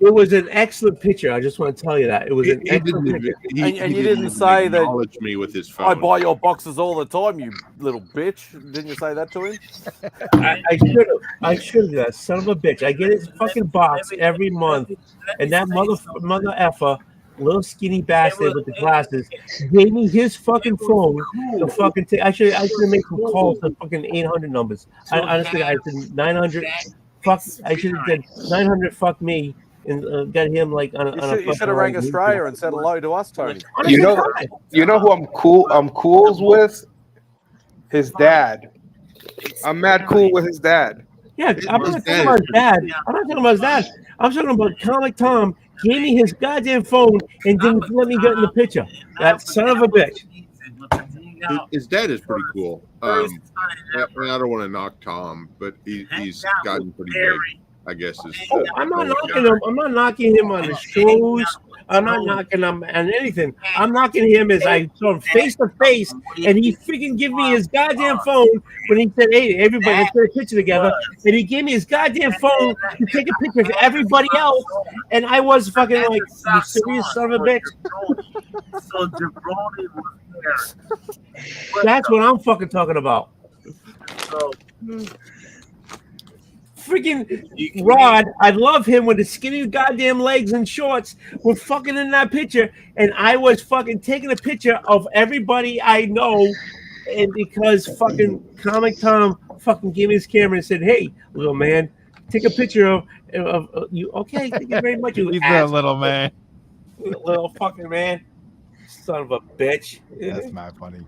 A: was an excellent picture. I just want to tell you that. It was an excellent picture.
J: And you didn't say that
H: acknowledge me with his phone.
J: I buy your boxes all the time, you little bitch. Didn't you say that to him?
A: I should have. That son of a bitch. I get his fucking box every month, and that mother effer, little skinny bastard with the glasses, gave me his fucking phone to fucking take. I should have made some calls to fucking 800 numbers. Honestly, I did 900. Fuck, I should have did 900. Fuck me, and got him like on a.
J: You should have rang Australia and said hello to us, Tony.
D: You know who I'm cool. I'm cools with his dad. I'm mad cool with his dad.
A: Yeah, I'm not talking about his dad. I'm not talking about his dad. I'm talking about Comic Tom gave me his goddamn phone and didn't let me get in the picture. That son of a bitch.
H: His dad is pretty cool. I don't want to knock Tom, but he's gotten pretty big, I guess.
A: I'm not knocking him. I'm not knocking him on his shows. I'm not knocking him on anything. I'm knocking him as I saw him face to face, and he freaking gave me his goddamn phone when he said, "Hey, everybody, let's get a picture together." And he gave me his goddamn phone to take a picture of everybody else, and I was fucking like, "You serious son of a bitch?"
K: So Jabroni was there.
A: That's what I'm fucking talking about.
K: So
A: freaking Rod, I love him with his skinny goddamn legs and shorts. We're fucking in that picture, and I was fucking taking a picture of everybody I know, and because fucking Comic Tom fucking gave me his camera and said, "Hey, little man, take a picture of you." Okay, thank you very much. You
B: He's a little man.
A: Little fucking man, son of a bitch.
B: That's not funny.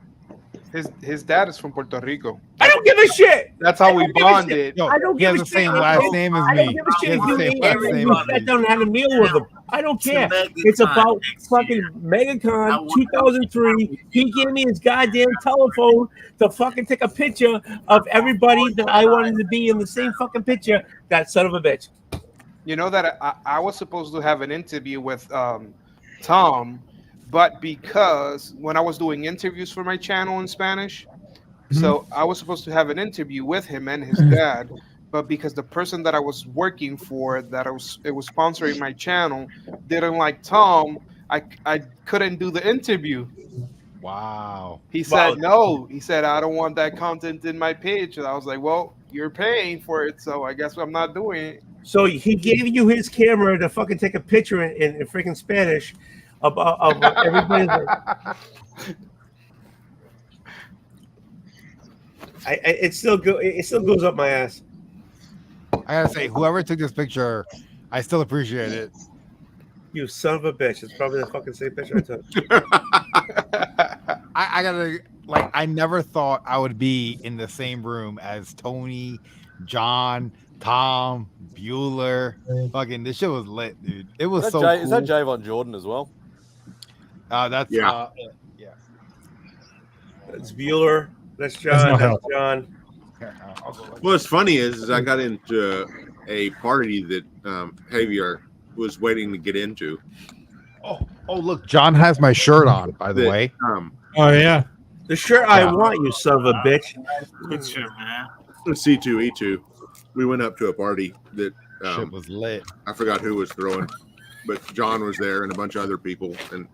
D: His dad is from Puerto Rico.
A: I don't give a shit.
D: That's how we bonded.
B: Yo,
A: I don't
B: he
A: give
B: has
A: a
B: the same
A: shit.
B: last name as
A: I
B: me.
A: don't give a shit
B: He
A: if
B: has
A: you
B: the same last name
A: you
B: as
A: sat
B: me.
A: down and had a meal with him. I don't care. It's about fucking MegaCon 2003. He gave me his goddamn telephone to fucking take a picture of everybody that I wanted to be in the same fucking picture. That son of a bitch.
D: You know that I was supposed to have an interview with Tom, but because when I was doing interviews for my channel in Spanish, so I was supposed to have an interview with him and his dad, but because the person that I was working for, it was sponsoring my channel, didn't like Tom, I couldn't do the interview.
B: Wow.
D: He
A: Wow.
D: said no. He said I don't want that content in my page, and I was like, well, you're paying for it, so I guess I'm not doing it.
A: So he gave you his camera to fucking take a picture in freaking Spanish of everybody's. It still goes up my ass.
B: I gotta say, whoever took this picture, I still appreciate it.
A: You son of a bitch! It's probably the fucking same picture I took.
B: I gotta like. I never thought I would be in the same room as Tony, John, Tom, Bueller. Fucking this shit was lit, dude. It was so cool.
J: Is that Javon Jordan as well?
B: That's
H: Yeah.
B: yeah.
A: That's Bueller. That's
C: That's
A: John.
C: no
A: That's
C: help.
A: John.
H: What's funny is I got into a party that Javier was waiting to get into.
B: Oh, look, John has my shirt on, by the
H: That,
B: way.
C: Oh yeah.
A: The shirt I want, you son of a bitch.
K: Picture, man.
H: C2E2. We went up to a party that
B: Shit was lit.
H: I forgot who was throwing, but John was there and a bunch of other people, and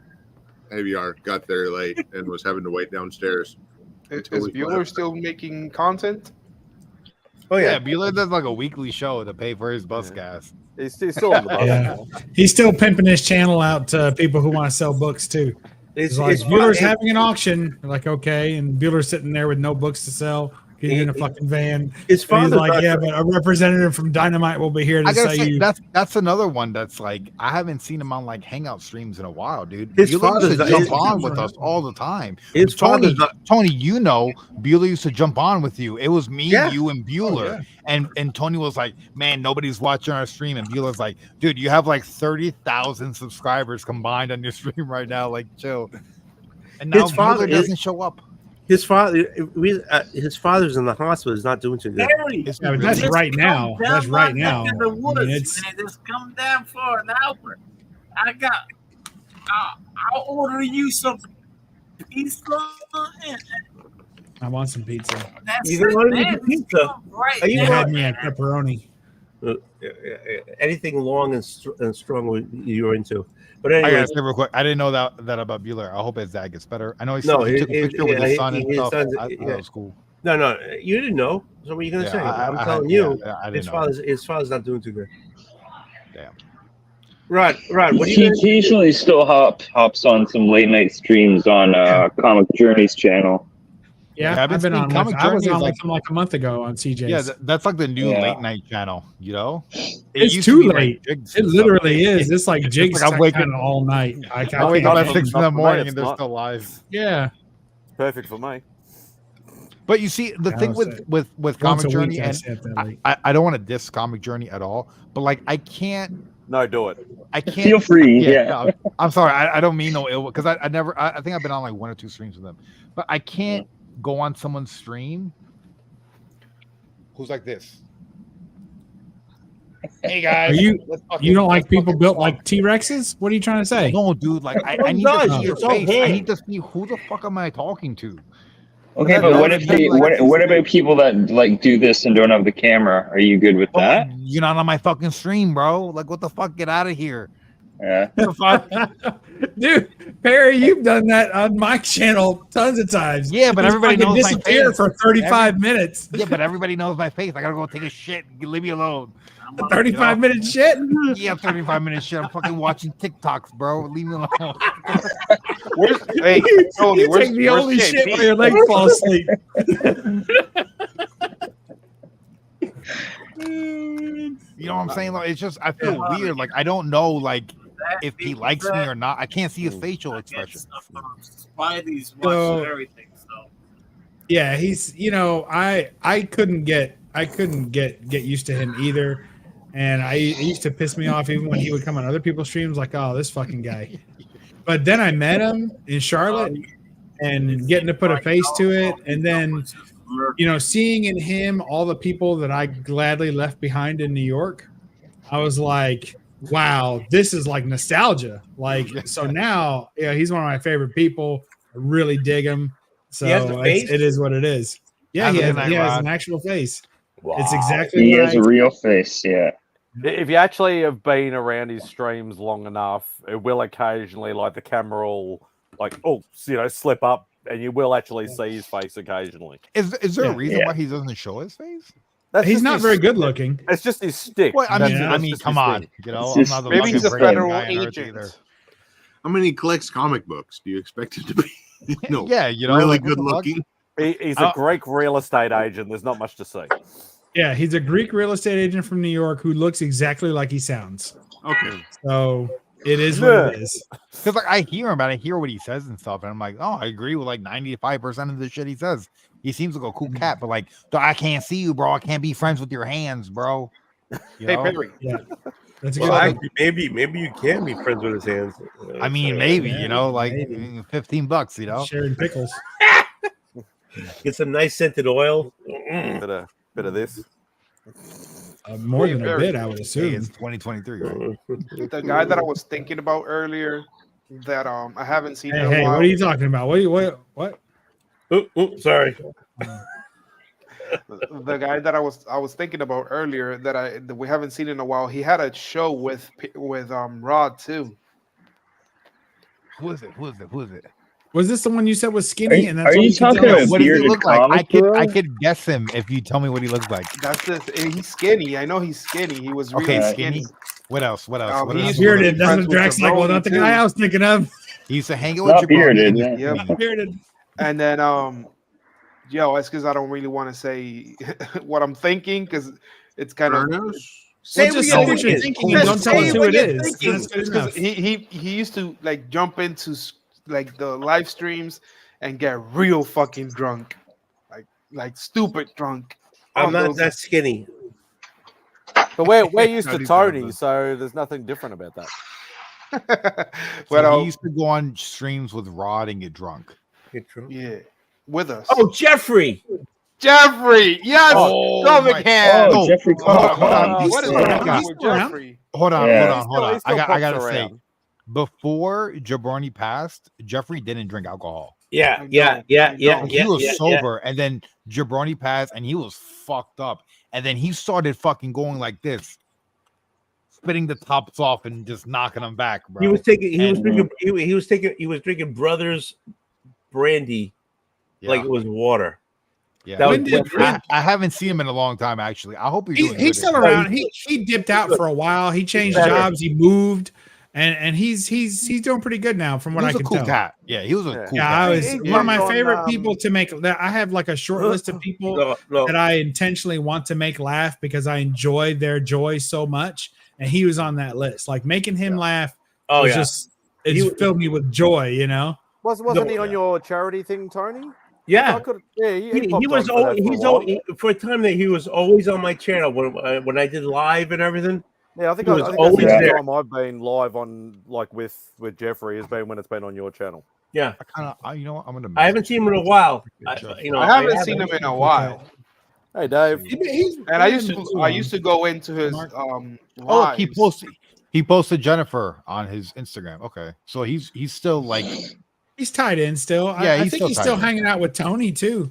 H: Javier got there late and was having to wait downstairs.
D: Is
H: we
D: Bueller
H: left.
D: still making content?
A: Oh
B: Yeah,
A: yeah.
B: Bueller does like a weekly show to pay for his bus gas.
J: He's still on the bus.
C: Yeah. He's still pimping his channel out to people who want to sell books too. It's like Bueller's having an auction. They're like, okay, and Bueller's sitting there with no books to sell. He's in a fucking van.
A: His
C: And he's
A: father's
C: like,
A: not-
C: yeah, but a representative from Dynamite will be here to
B: I gotta
C: say
B: say,
C: you.
B: that's another one that's like I haven't seen him on like hangout streams in a while, dude.
A: His
B: Bueller
A: father's
B: used to
A: not-
B: jump
A: his-
B: on with us all the time.
A: His
B: Tony,
A: father's not-
B: Tony, you know, Bueller used to jump on with you. It was me,
A: Yeah.
B: you, and Bueller. And Tony was like, man, nobody's watching our stream. And Bueller's like, dude, you have like 30,000 subscribers combined on your stream right now. Like, chill. And now
A: His father
B: Bueller doesn't show up.
A: His father, his father's in the hospital. He's not doing too good.
K: Harry,
B: It's
C: Yeah, but that's
K: just
C: right
K: come
C: now.
K: down
C: That's right
K: my
C: now.
K: neck of the
C: I mean,
K: woods,
C: it's-
K: man. Just come down for an hour. I'll order you some pizza. And
C: I want some pizza.
K: that's
A: You don't
K: it,
A: want
K: man.
A: any
K: Just
A: pizza?
K: come right
A: Are you
C: You
K: now.
C: had me at pepperoni.
A: Anything long and strong you're into. But
B: I gotta
A: anyway,
B: say real quick, I didn't know that about Bueller. I hope his dad gets better. I know he
A: No,
B: took a picture with his son and
A: his
B: stuff.
A: son's-
B: I thought
A: yeah.
B: that was cool.
A: no, you didn't know. So what are you gonna
B: Yeah,
A: say? I'm
B: I
A: telling
B: had-
A: you,
B: yeah, I didn't know.
A: his father's not doing too good.
B: Damn.
A: Rod, what are
I: He
A: you gonna
I: occasionally still hops on some late night streams on Comic Journey's channel.
C: Yeah,
B: Yeah, I've been
C: I've been
B: seeing
C: on.
B: Comic
C: I was
B: Journey
C: on
B: is
C: with him like a month ago on CJ's.
B: Yeah, that's like the new
I: Yeah.
B: late night channel, you know? It
C: It's
B: used to
C: too
B: be, like,
C: late.
B: jigs
C: It
B: and stuff.
C: literally is. It's like jigs
B: like I'm waking-
C: kinda all night. I
B: I wake
C: can't
B: up at
C: wait.
B: 6 in the
J: Not for me,
B: morning
J: it's
B: and they're
J: not.
B: still live.
C: Yeah.
J: Perfect for me.
B: But you see, the
C: Yeah,
B: thing
C: I'll
B: with
C: say-
B: with
C: Once
B: Comic
C: a
B: Journey,
C: week, I
B: and
C: stay up that
B: I,
C: late.
B: I don't want to diss Comic Journey at all, but like I can't,
J: No, do it.
B: I can't.
I: Feel free. Yeah.
B: no, I'm sorry, I don't mean no ill because I never. I think I've been on like 1 or 2 streams with them, but I can't go on someone's stream who's like this. Hey guys,
C: Are you-
B: let's fucking-
C: You don't like
B: let's
C: people
B: fucking
C: built
B: talk.
C: like T-Rexes? What are you trying to say?
B: No, dude. Like I need
A: No,
B: to see your
A: it's so
B: face. I
A: him.
B: need to see who the fuck am I talking to?
I: Okay,
B: That-
I: but
B: that
I: what
B: would
I: if
B: be
I: they,
B: like-
I: what about people that like do this and don't have the camera? Are you good with
B: Oh,
I: that?
B: you're not on my fucking stream, bro. Like, what the fuck? Get out of here.
I: Yeah.
B: The fuck?
C: Dude, Perry, you've done that on my channel tons of times.
B: Yeah, but
C: Just
B: everybody
C: fucking
B: knows my
C: disappear
B: face.
C: for 35 minutes.
B: Yeah, but everybody knows my face. I gotta go take a shit. Leave me alone.
C: 35-minute shit.
B: Yeah, 35-minute shit. I'm fucking watching TikToks, bro. Leave me alone.
D: Hey, Tony,
C: You
D: where's,
C: take the
D: where's
C: only shit
D: JP?
C: while your legs fall asleep.
B: You know what I'm saying? Like, it's just I feel weird. Like I don't know, like if he likes me or not. I can't see his facial expression.
K: Spidey's
C: So-
K: watching everything. So
C: Yeah, he's I couldn't get used to him either. And it used to piss me off even when he would come on other people's streams, like, oh, this fucking guy. But then I met him in Charlotte and getting to put a face to it, and then seeing in him all the people that I gladly left behind in New York, I was like, wow, this is like nostalgia. Like, so now, he's one of my favorite people. I really dig him. So
A: He has a face?
C: it is what it is. Yeah,
B: Have
C: he
B: a
C: has,
B: good night,
C: he has
B: Rod.
C: an actual face.
J: Wow.
C: It's exactly
I: He
C: what
I: has
C: I-
I: a real face. Yeah.
J: If you actually have been around his streams long enough, it will occasionally, like the camera will like, oh, slip up, and you will actually see his face occasionally.
B: Is there
C: Yeah.
B: a reason why he doesn't show his face?
J: That's
C: He's
J: just
C: not
J: his
C: very
J: stick.
C: good looking.
J: It's just his stick.
B: Well, I
J: That's
B: mean,
J: it.
B: I
J: That's
B: mean,
J: just
B: come
J: his
B: on,
J: stick.
B: you know,
I: It's
B: I'm
I: just-
B: not the
D: Maybe
B: fucking
D: he's a
B: greatest
D: federal
B: guy on earth
D: agent.
B: either.
H: I mean, he collects comic books. Do you expect him to be,
B: Yeah, you know,
H: really
B: like, what
H: good
B: the fuck?
H: looking?
J: He's a Greek real estate agent. There's not much to see.
C: Yeah, he's a Greek real estate agent from New York who looks exactly like he sounds.
H: Okay.
C: So it is what it is.
B: Because like I hear him and I hear what he says and stuff, and I'm like, oh, I agree with like 95% of the shit he says. He seems like a cool cat, but like, I can't see you, bro. I can't be friends with your hands, bro. You
D: Hey
B: know?
D: Perry,
C: Yeah, that's a
A: Well,
C: good.
A: actually, maybe you can be friends with his hands.
B: I mean, maybe,
C: Yeah,
B: you know, like
C: maybe.
B: $15, you know.
C: Sharing pickles.
A: Get some nice scented oil.
J: Bit of this.
C: More
D: Hey,
C: than a
D: Barry.
C: bit, I would
B: Hey,
C: assume.
B: it's 2023, right?
D: the guy that I was thinking about earlier, that I haven't seen
C: Hey,
D: in a
C: hey,
D: while.
C: what are you talking about? What?
A: Sorry.
D: The guy that I was thinking about earlier that we haven't seen in a while. He had a show with Rod too.
B: Who is it? Who is it? Who is it?
C: Was this the one you said was skinny? And that's
I: Are
C: all
I: you
C: you could
I: talking
C: tell
I: about
C: us?
B: What does he
I: bearded
B: look like? I
I: comic, bro?
B: could guess him if you tell me what he looks like.
D: That's he's skinny. I know he's skinny. He was really
B: Okay,
D: skinny.
B: skinny. What else? What else?
D: Um,
B: What
D: he
B: else?
D: used to be
C: Bearded. That's
D: friends
C: what
D: with
C: Drax like. Well, not the
D: Jabroni,
C: guy
D: too.
C: I was thinking of.
B: He used to hang out with
I: Not
B: Jabroni
I: bearded.
B: and
I: Yeah.
B: just-
D: Yep.
C: Bearded.
D: And then it's because I don't really want to say what I'm thinking because it's kind of
H: Ernos?
A: Say
C: Well, just
A: what
C: say
A: you're
C: what you're
A: thinking.
C: thinking and don't
A: Just
C: tell us
A: say
C: who
A: what
C: it
A: you're
C: is.
A: thinking.
C: That's good
D: because
C: enough.
D: he used to like jump into like the live streams and get real fucking drunk, like stupid drunk.
A: I'm
D: On
A: not
D: those-
A: that skinny.
J: But we're used
B: No,
J: to
B: he's talking
J: Tony,
B: about-
J: so there's nothing different about that.
D: but
B: So he used to go on streams with Rod and get drunk.
D: yeah, with us.
A: Oh, Jeffrey.
D: Jeffrey, yes,
B: Oh,
D: comic
B: my-
D: hand.
I: Oh, Jeffrey
B: hold on,
I: Comic.
B: hold on.
C: He's
D: What is
C: still
D: going
C: around.
D: on
C: He's
D: with
C: still around.
D: Jeffrey?
B: Hold on,
I: Yeah.
B: hold on, hold on.
J: He still
B: I
J: pops
B: gotta say,
J: around.
B: before Jabroni passed, Jeffrey didn't drink alcohol.
A: Yeah,
D: I
A: yeah,
D: know,
A: yeah,
D: I
A: yeah,
D: know.
B: Like,
A: yeah.
B: he was
A: yeah,
B: sober, and then Jabroni passed, and he was fucked up. And then he started fucking going like this, spitting the tops off and just knocking them back, bro.
A: He was taking. He was
B: And-
A: drinking. He was taking. He was drinking Brothers brandy
B: Yeah.
A: like it was water.
B: Yeah.
A: That was
C: When did-
A: different.
B: I haven't seen him in a long time, actually. I hope he's doing
C: He's
B: good.
C: still around. He dipped out for a while. He changed
A: Better.
C: jobs. He moved, and he's doing pretty good now, from
B: He
C: what I
B: was a
C: can
B: cool
C: tell.
B: cat. Yeah, he was a
J: Yeah.
B: cool
C: Yeah,
B: cat.
C: I was
J: He
C: one of my
J: jumped on,
C: favorite people to make that. I have like a short list of people
A: No,
C: that I intentionally want to make laugh because I enjoy their joy so much, and he was on that list. Like making him laugh
A: oh
C: was
A: yeah.
C: just it filled me with joy, you know.
J: Wasn't
A: No,
J: he on
A: yeah.
J: your charity thing, Tony?
A: Yeah.
J: I could, yeah,
A: He
J: popped
A: was
J: on for that
A: always,
J: for a
A: he's
J: while.
A: always, for a time that he was always on my channel when I did live and everything.
J: Yeah, I think
A: he was
J: that's the
A: always
J: only
A: there.
J: time I've been live on like with Jeffrey has been when it's been on your channel.
A: Yeah,
B: I kind of, you know what? I'm gonna.
A: I haven't seen him in a while. I
D: I haven't seen him in a while.
J: Hey, Dave.
D: And I used to go into his
B: Oh, he
D: lives.
B: posted Jennifer on his Instagram. Okay, so he's still like
C: He's tied in still.
B: Yeah,
C: I
B: he's
C: think
B: still
C: he's
B: tied
C: still
B: in.
C: hanging out with Tony too.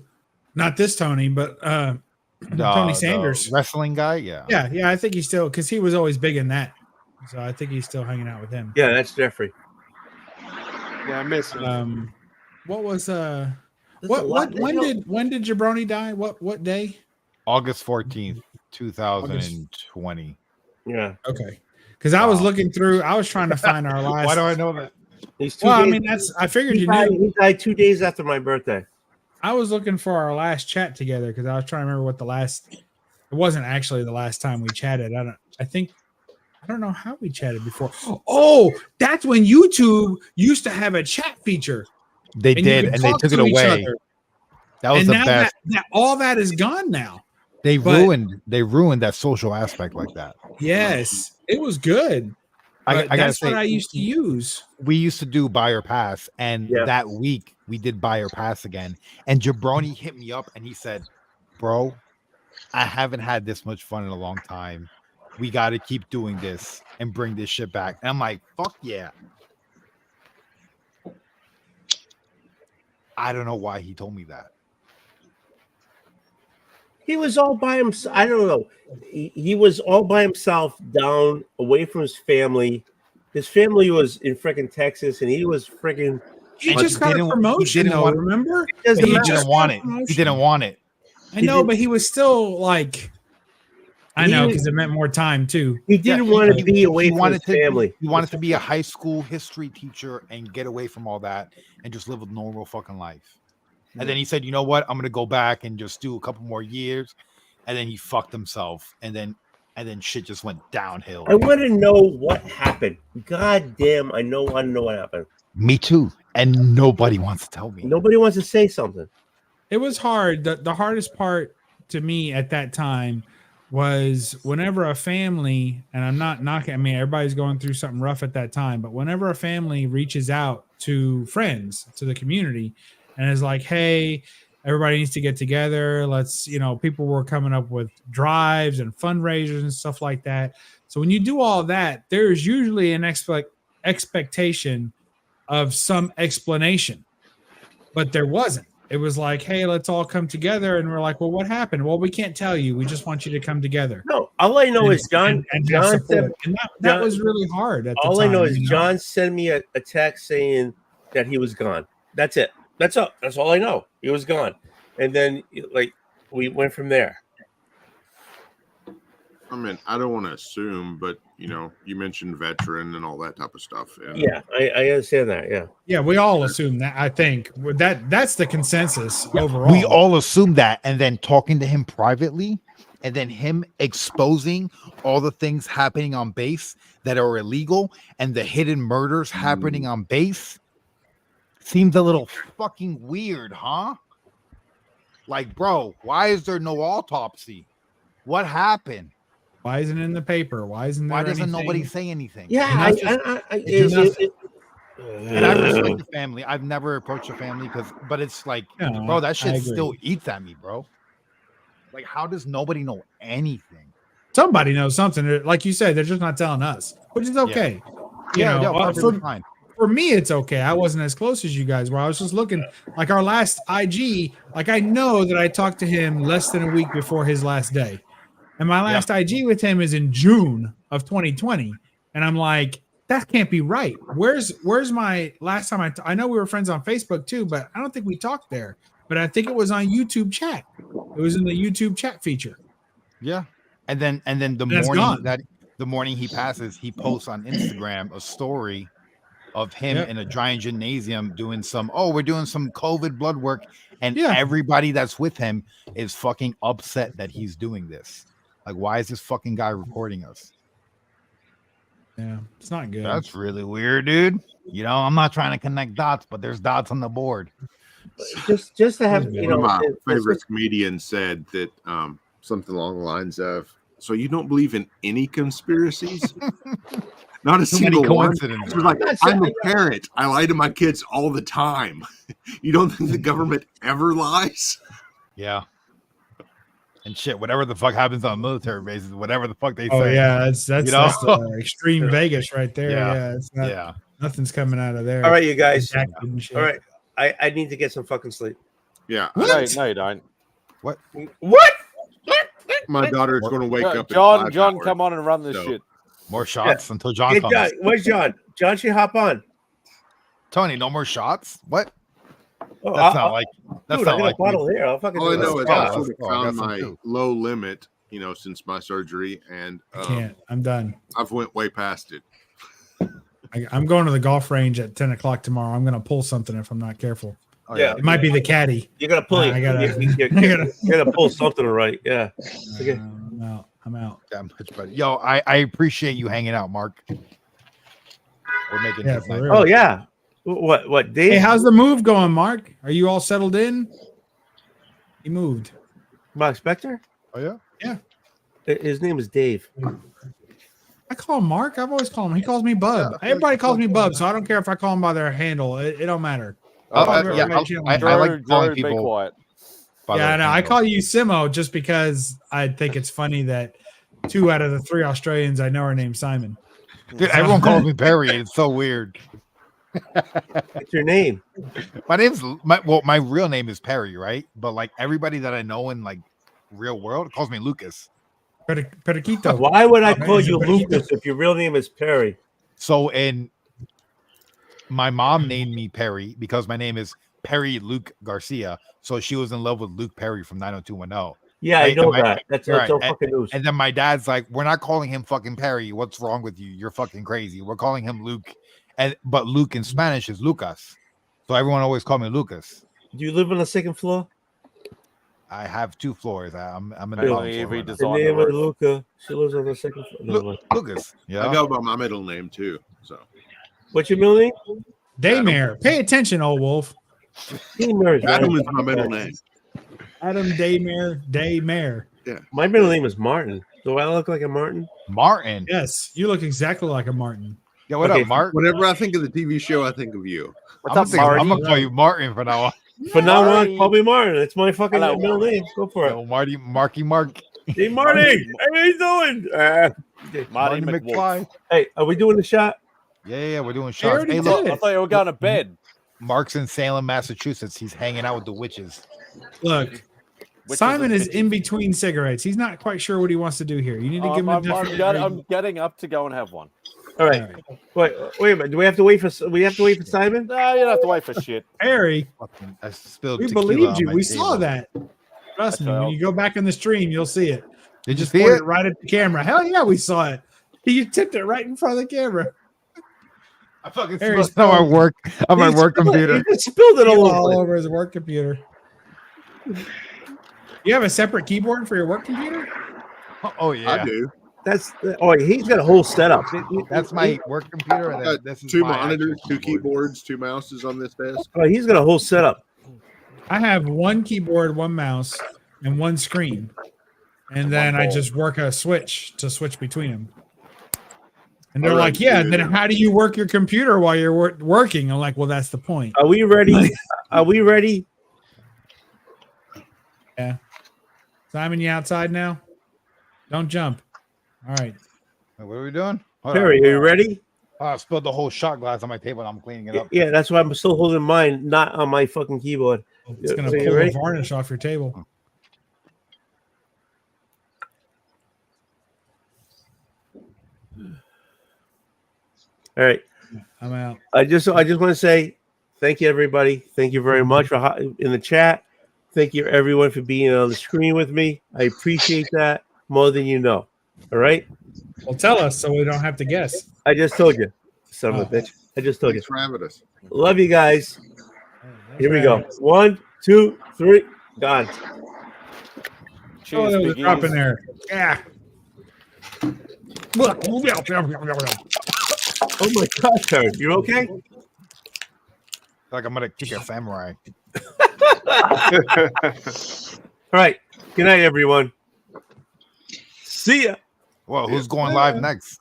C: Not this Tony, but Tony Sanders.
B: the wrestling guy. Yeah,
C: Yeah, I think he's still because he was always big in that. So I think he's still hanging out with him.
A: Yeah, that's Jeffrey.
D: Yeah, I miss him.
C: What was
A: There's a lot-
C: when did Jabroni die? What day?
B: August 14th, 2020.
A: Yeah.
C: Okay. Because I was looking through, I was trying to find our last.
B: Why do I know that?
A: He's 2
C: Well, I
A: days-
C: mean, I figured
A: he
C: you
A: died,
C: knew.
A: he died 2 days after my birthday.
C: I was looking for our last chat together because I was trying to remember what the last. It wasn't actually the last time we chatted. I don't know how we chatted before. Oh, that's when YouTube used to have a chat feature.
B: They
C: and you
B: did,
C: could
B: and they
C: talk
B: took it
C: to each
B: away.
C: other.
B: That was
C: And
B: the
C: now
B: best.
C: all that is gone now.
B: They
C: but-
B: ruined that social aspect like that.
C: Yes, it was good.
B: I
C: But
B: gotta
C: that's what
B: say,
C: I used to use.
B: we used to do buy or pass, and
A: Yeah.
B: that week we did buy or pass again. And Jabroni hit me up and he said, "Bro, I haven't had this much fun in a long time. We got to keep doing this and bring this shit back." And I'm like, "Fuck yeah!" I don't know why he told me that.
A: He was all by himself. I don't know. He was all by himself, down away from his family. His family was in freaking Texas, and he was freaking
C: He
B: and
C: just got a
B: didn't-
C: promotion,
B: didn't
C: though.
B: want-
C: Remember?
A: Doesn't
B: He
A: matter.
B: didn't want it. He didn't want it.
C: I know, but he was still like. I know because it meant more time too.
A: He didn't want to be away from his family.
B: He wanted to be a high school history teacher and get away from all that and just live a normal fucking life. And then he said, "You know what? I'm gonna go back and just do a couple more years." And then he fucked himself, and then shit just went downhill.
A: I want to know what happened. God damn, I want to know what happened.
B: Me too. And nobody wants to tell me.
A: Nobody wants to say something.
C: It was hard. The hardest part to me at that time was whenever a family, and I'm not knocking, I mean, everybody's going through something rough at that time, but whenever a family reaches out to friends, to the community, and is like, hey, everybody needs to get together. Let's, people were coming up with drives and fundraisers and stuff like that. So when you do all that, there's usually an expectation of some explanation, but there wasn't. It was like, hey, let's all come together. And we're like, well, what happened? Well, we can't tell you. We just want you to come together.
A: No, all I know is John. John said,
C: that was really hard.
A: All I know is John sent me a text saying that he was gone. That's it. That's all. That's all I know. He was gone, and then we went from there.
H: I mean, I don't want to assume, but you mentioned veteran and all that type of stuff. And
A: Yeah, I understand that. Yeah.
C: Yeah, we all assume that. I think that's the consensus overall.
B: We all assumed that, and then talking to him privately, and then him exposing all the things happening on base that are illegal, and the hidden murders happening on base seems a little fucking weird, huh? Like, bro, why is there no autopsy? What happened?
C: Why isn't it in the paper? Why isn't there
B: Why doesn't
C: anything?
B: nobody say anything?
A: Yeah,
B: And I respect the family. I've never approached a family but it's like,
C: No,
B: bro, that
C: I
B: shit
C: agree.
B: still eats at me, bro. Like, how does nobody know anything?
C: Somebody knows something. Like you said, they're just not telling us, which is okay.
B: Perfectly fine.
C: For me, it's okay. I wasn't as close as you guys were. I was just looking like our last IG. Like I know that I talked to him less than a week before his last day. And my last IG with him is in June of 2020. And I'm like, that can't be right. Where's my last time I know we were friends on Facebook too, but I don't think we talked there. But I think it was on YouTube chat. It was in the YouTube chat feature.
B: Yeah. And then the morning he passes, he posts on Instagram a story of him in a giant gymnasium doing we're doing some COVID blood work. And everybody that's with him is fucking upset that he's doing this. Like, why is this fucking guy recording us?
C: Yeah, it's not good.
B: That's really weird, dude. I'm not trying to connect dots, but there's dots on the board.
A: Just to have,
H: one of my favorite comedians said that something along the lines of, "So you don't believe in any conspiracies?" Not a single coincidence. Like, I'm a parent. I lie to my kids all the time. You don't think the government ever lies?
B: Yeah. And shit, whatever the fuck happens on military bases, whatever the fuck they say.
C: Oh yeah, that's extreme Vegas right there.
B: Yeah.
C: It's not, nothing's coming out of there.
A: All right, you guys. All right, I need to get some fucking sleep.
H: Yeah.
J: No, you don't.
A: What?
H: My daughter's going to wake up.
J: John, come on and run this shit.
B: More shots until John comes.
A: John, where's John? John should hop on.
B: Tony, no more shots? What?
A: Oh,
B: that's not like
A: that's not like a bottle here. I'll fucking
H: all I know is I
B: let's
H: sort of
B: go.
H: found my low limit, since my surgery, and
C: I can't. I'm done.
H: I've went way past it.
A: Oh,
C: I'm going to the golf range at 10 o'clock tomorrow. I'm going to pull something if I'm not careful.
A: Oh, yeah,
C: it might be the caddy.
A: You're gonna pull it. You're gonna pull something right. Yeah. Okay.
C: I'm out.
B: That much better. Yo, I appreciate you hanging out, Mark. We're making this night.
A: Oh yeah. What? Dave?
C: Hey, how's the move going, Mark? Are you all settled in? He moved.
A: Mark Spector?
B: Oh yeah.
C: Yeah.
A: His name is Dave.
C: I call him Mark. I've always called him. He calls me Bub. Everybody calls me Bub, so I don't care if I call him by their handle. It don't matter.
B: I like calling people.
J: Be quiet.
C: Yeah, I know. I call you Simo just because I think it's funny that 2 out of the 3 Australians I know are named Simon.
B: Dude, everyone calls me Perry. It's so weird.
A: What's your name?
B: My real name is Perry, right? But like everybody that I know in like real world calls me Lucas.
C: Periquito.
A: Why would I call you Lucas if your real name is Perry?
B: So in my mom named me Perry because my name is Perry Luke Garcia. So she was in love with Luke Perry from 90210.
A: Yeah,
B: Right?
A: I know
B: Am I-
A: that. That's
B: Right.
A: all fucking news.
B: And then my dad's like, we're not calling him fucking Perry. What's wrong with you? You're fucking crazy. We're calling him Luke. But Luke in Spanish is Lucas. So everyone always called me Lucas.
A: Do you live on the second floor?
B: I have 2 floors. I'm in the
J: Apparently,
B: bottom
J: if
B: floor
J: he
B: right now.
A: The
J: designed the
A: name of
J: roof.
A: Luca. She lives on the second floor. Never mind.
B: Lucas. Yeah.
H: I go by my middle name too. So
A: What's your middle name?
C: Daymare. Pay attention, old wolf.
H: Adam is my middle name.
C: Adam Daymare.
A: My middle name is Martin. Do I look like a Martin?
B: Martin.
C: Yes, you look exactly like a Martin.
B: Yeah, what
A: Okay,
B: up, Martin?
H: Whenever I think of the TV show, I think of you.
J: What's up,
B: I'm
J: Marty?
B: gonna call you Martin from now on.
A: For now on,
J: Marty.
A: call me Martin. It's my fucking
J: Hello.
A: middle name. Go for it.
B: Yo, Marky Mark.
A: Hey, Marty. Hey, how you doing?
J: Marty
B: Marty
J: McWolf.
B: McFly.
A: Hey, are we doing the shot?
B: Yeah, we're doing
C: They
B: shots.
C: already
B: Hey,
C: did
B: look,
C: it.
J: I thought you were going to bed.
B: Mark's in Salem, Massachusetts. He's hanging out with the witches.
C: Look,
J: Which
C: Simon
J: a
C: is
J: bitch.
C: in between cigarettes. He's not quite sure what he wants to do here. You need to give him a different.
J: I'm getting up to go and have one.
A: All right. Wait a minute. Do we have to wait for Simon?
J: No, you don't have to wait for shit.
C: Harry,
B: Fucking, I spilled
C: we
B: tequila
C: believed
B: on
C: you.
B: my
C: We
B: table.
C: saw that. Trust me. When you go back in the stream, you'll see it.
B: Did you
C: Just
B: see
C: point
B: it?
C: right at the camera? Hell yeah, we saw it. You tipped it right in front of the camera.
B: I fucking
C: Harry
B: spilled it on my work computer.
A: He just spilled it
C: All
A: all over.
C: over his work computer. You have a separate keyboard for your work computer?
B: Oh yeah,
H: I do.
A: He's got a whole setup.
B: that's my work computer. And
H: I
B: then
H: got
B: this is
H: 2
B: my
H: monitors,
B: actual
H: 2 keyboards, 2 mouses on this desk.
A: Oh, he's got a whole setup.
C: I have 1 keyboard, 1 mouse, and 1 screen. And then I just work a switch to switch between them. And they're
H: All right,
C: like, yeah,
H: dude.
C: then how do you work your computer while you're working? I'm like, well, that's the point.
A: Are we ready? Are we ready?
C: Yeah. Simon, you outside now? Don't jump. All right.
B: Wait, what are we doing? Hold
A: Perry,
B: on.
A: are you ready?
B: Oh, I spilled the whole shot glass on my table and I'm cleaning it up.
A: Yeah, that's why I'm still holding mine, not on my fucking keyboard.
C: It's going
A: So
C: to
A: you
C: pull
A: ready?
C: the varnish off your table.
A: All right.
C: I'm out.
A: I just want to say thank you, everybody. Thank you very much for in the chat. Thank you, everyone, for being on the screen with me. I appreciate that more than you know. All right.
C: Well, tell us so we don't have to guess.
A: I just told you, son of a bitch. I just told you.
H: Thanks for having us.
A: Love you guys. Here we go. 1, 2, 3. Gone.
C: Oh,
J: Cheers,
C: there was a
J: biggies.
C: drop in there. Yeah.
A: Oh my God, Terry. You okay?
B: Like I'm gonna kick a samurai.
A: All right. Good night, everyone. See ya.
B: Well, who's going live next?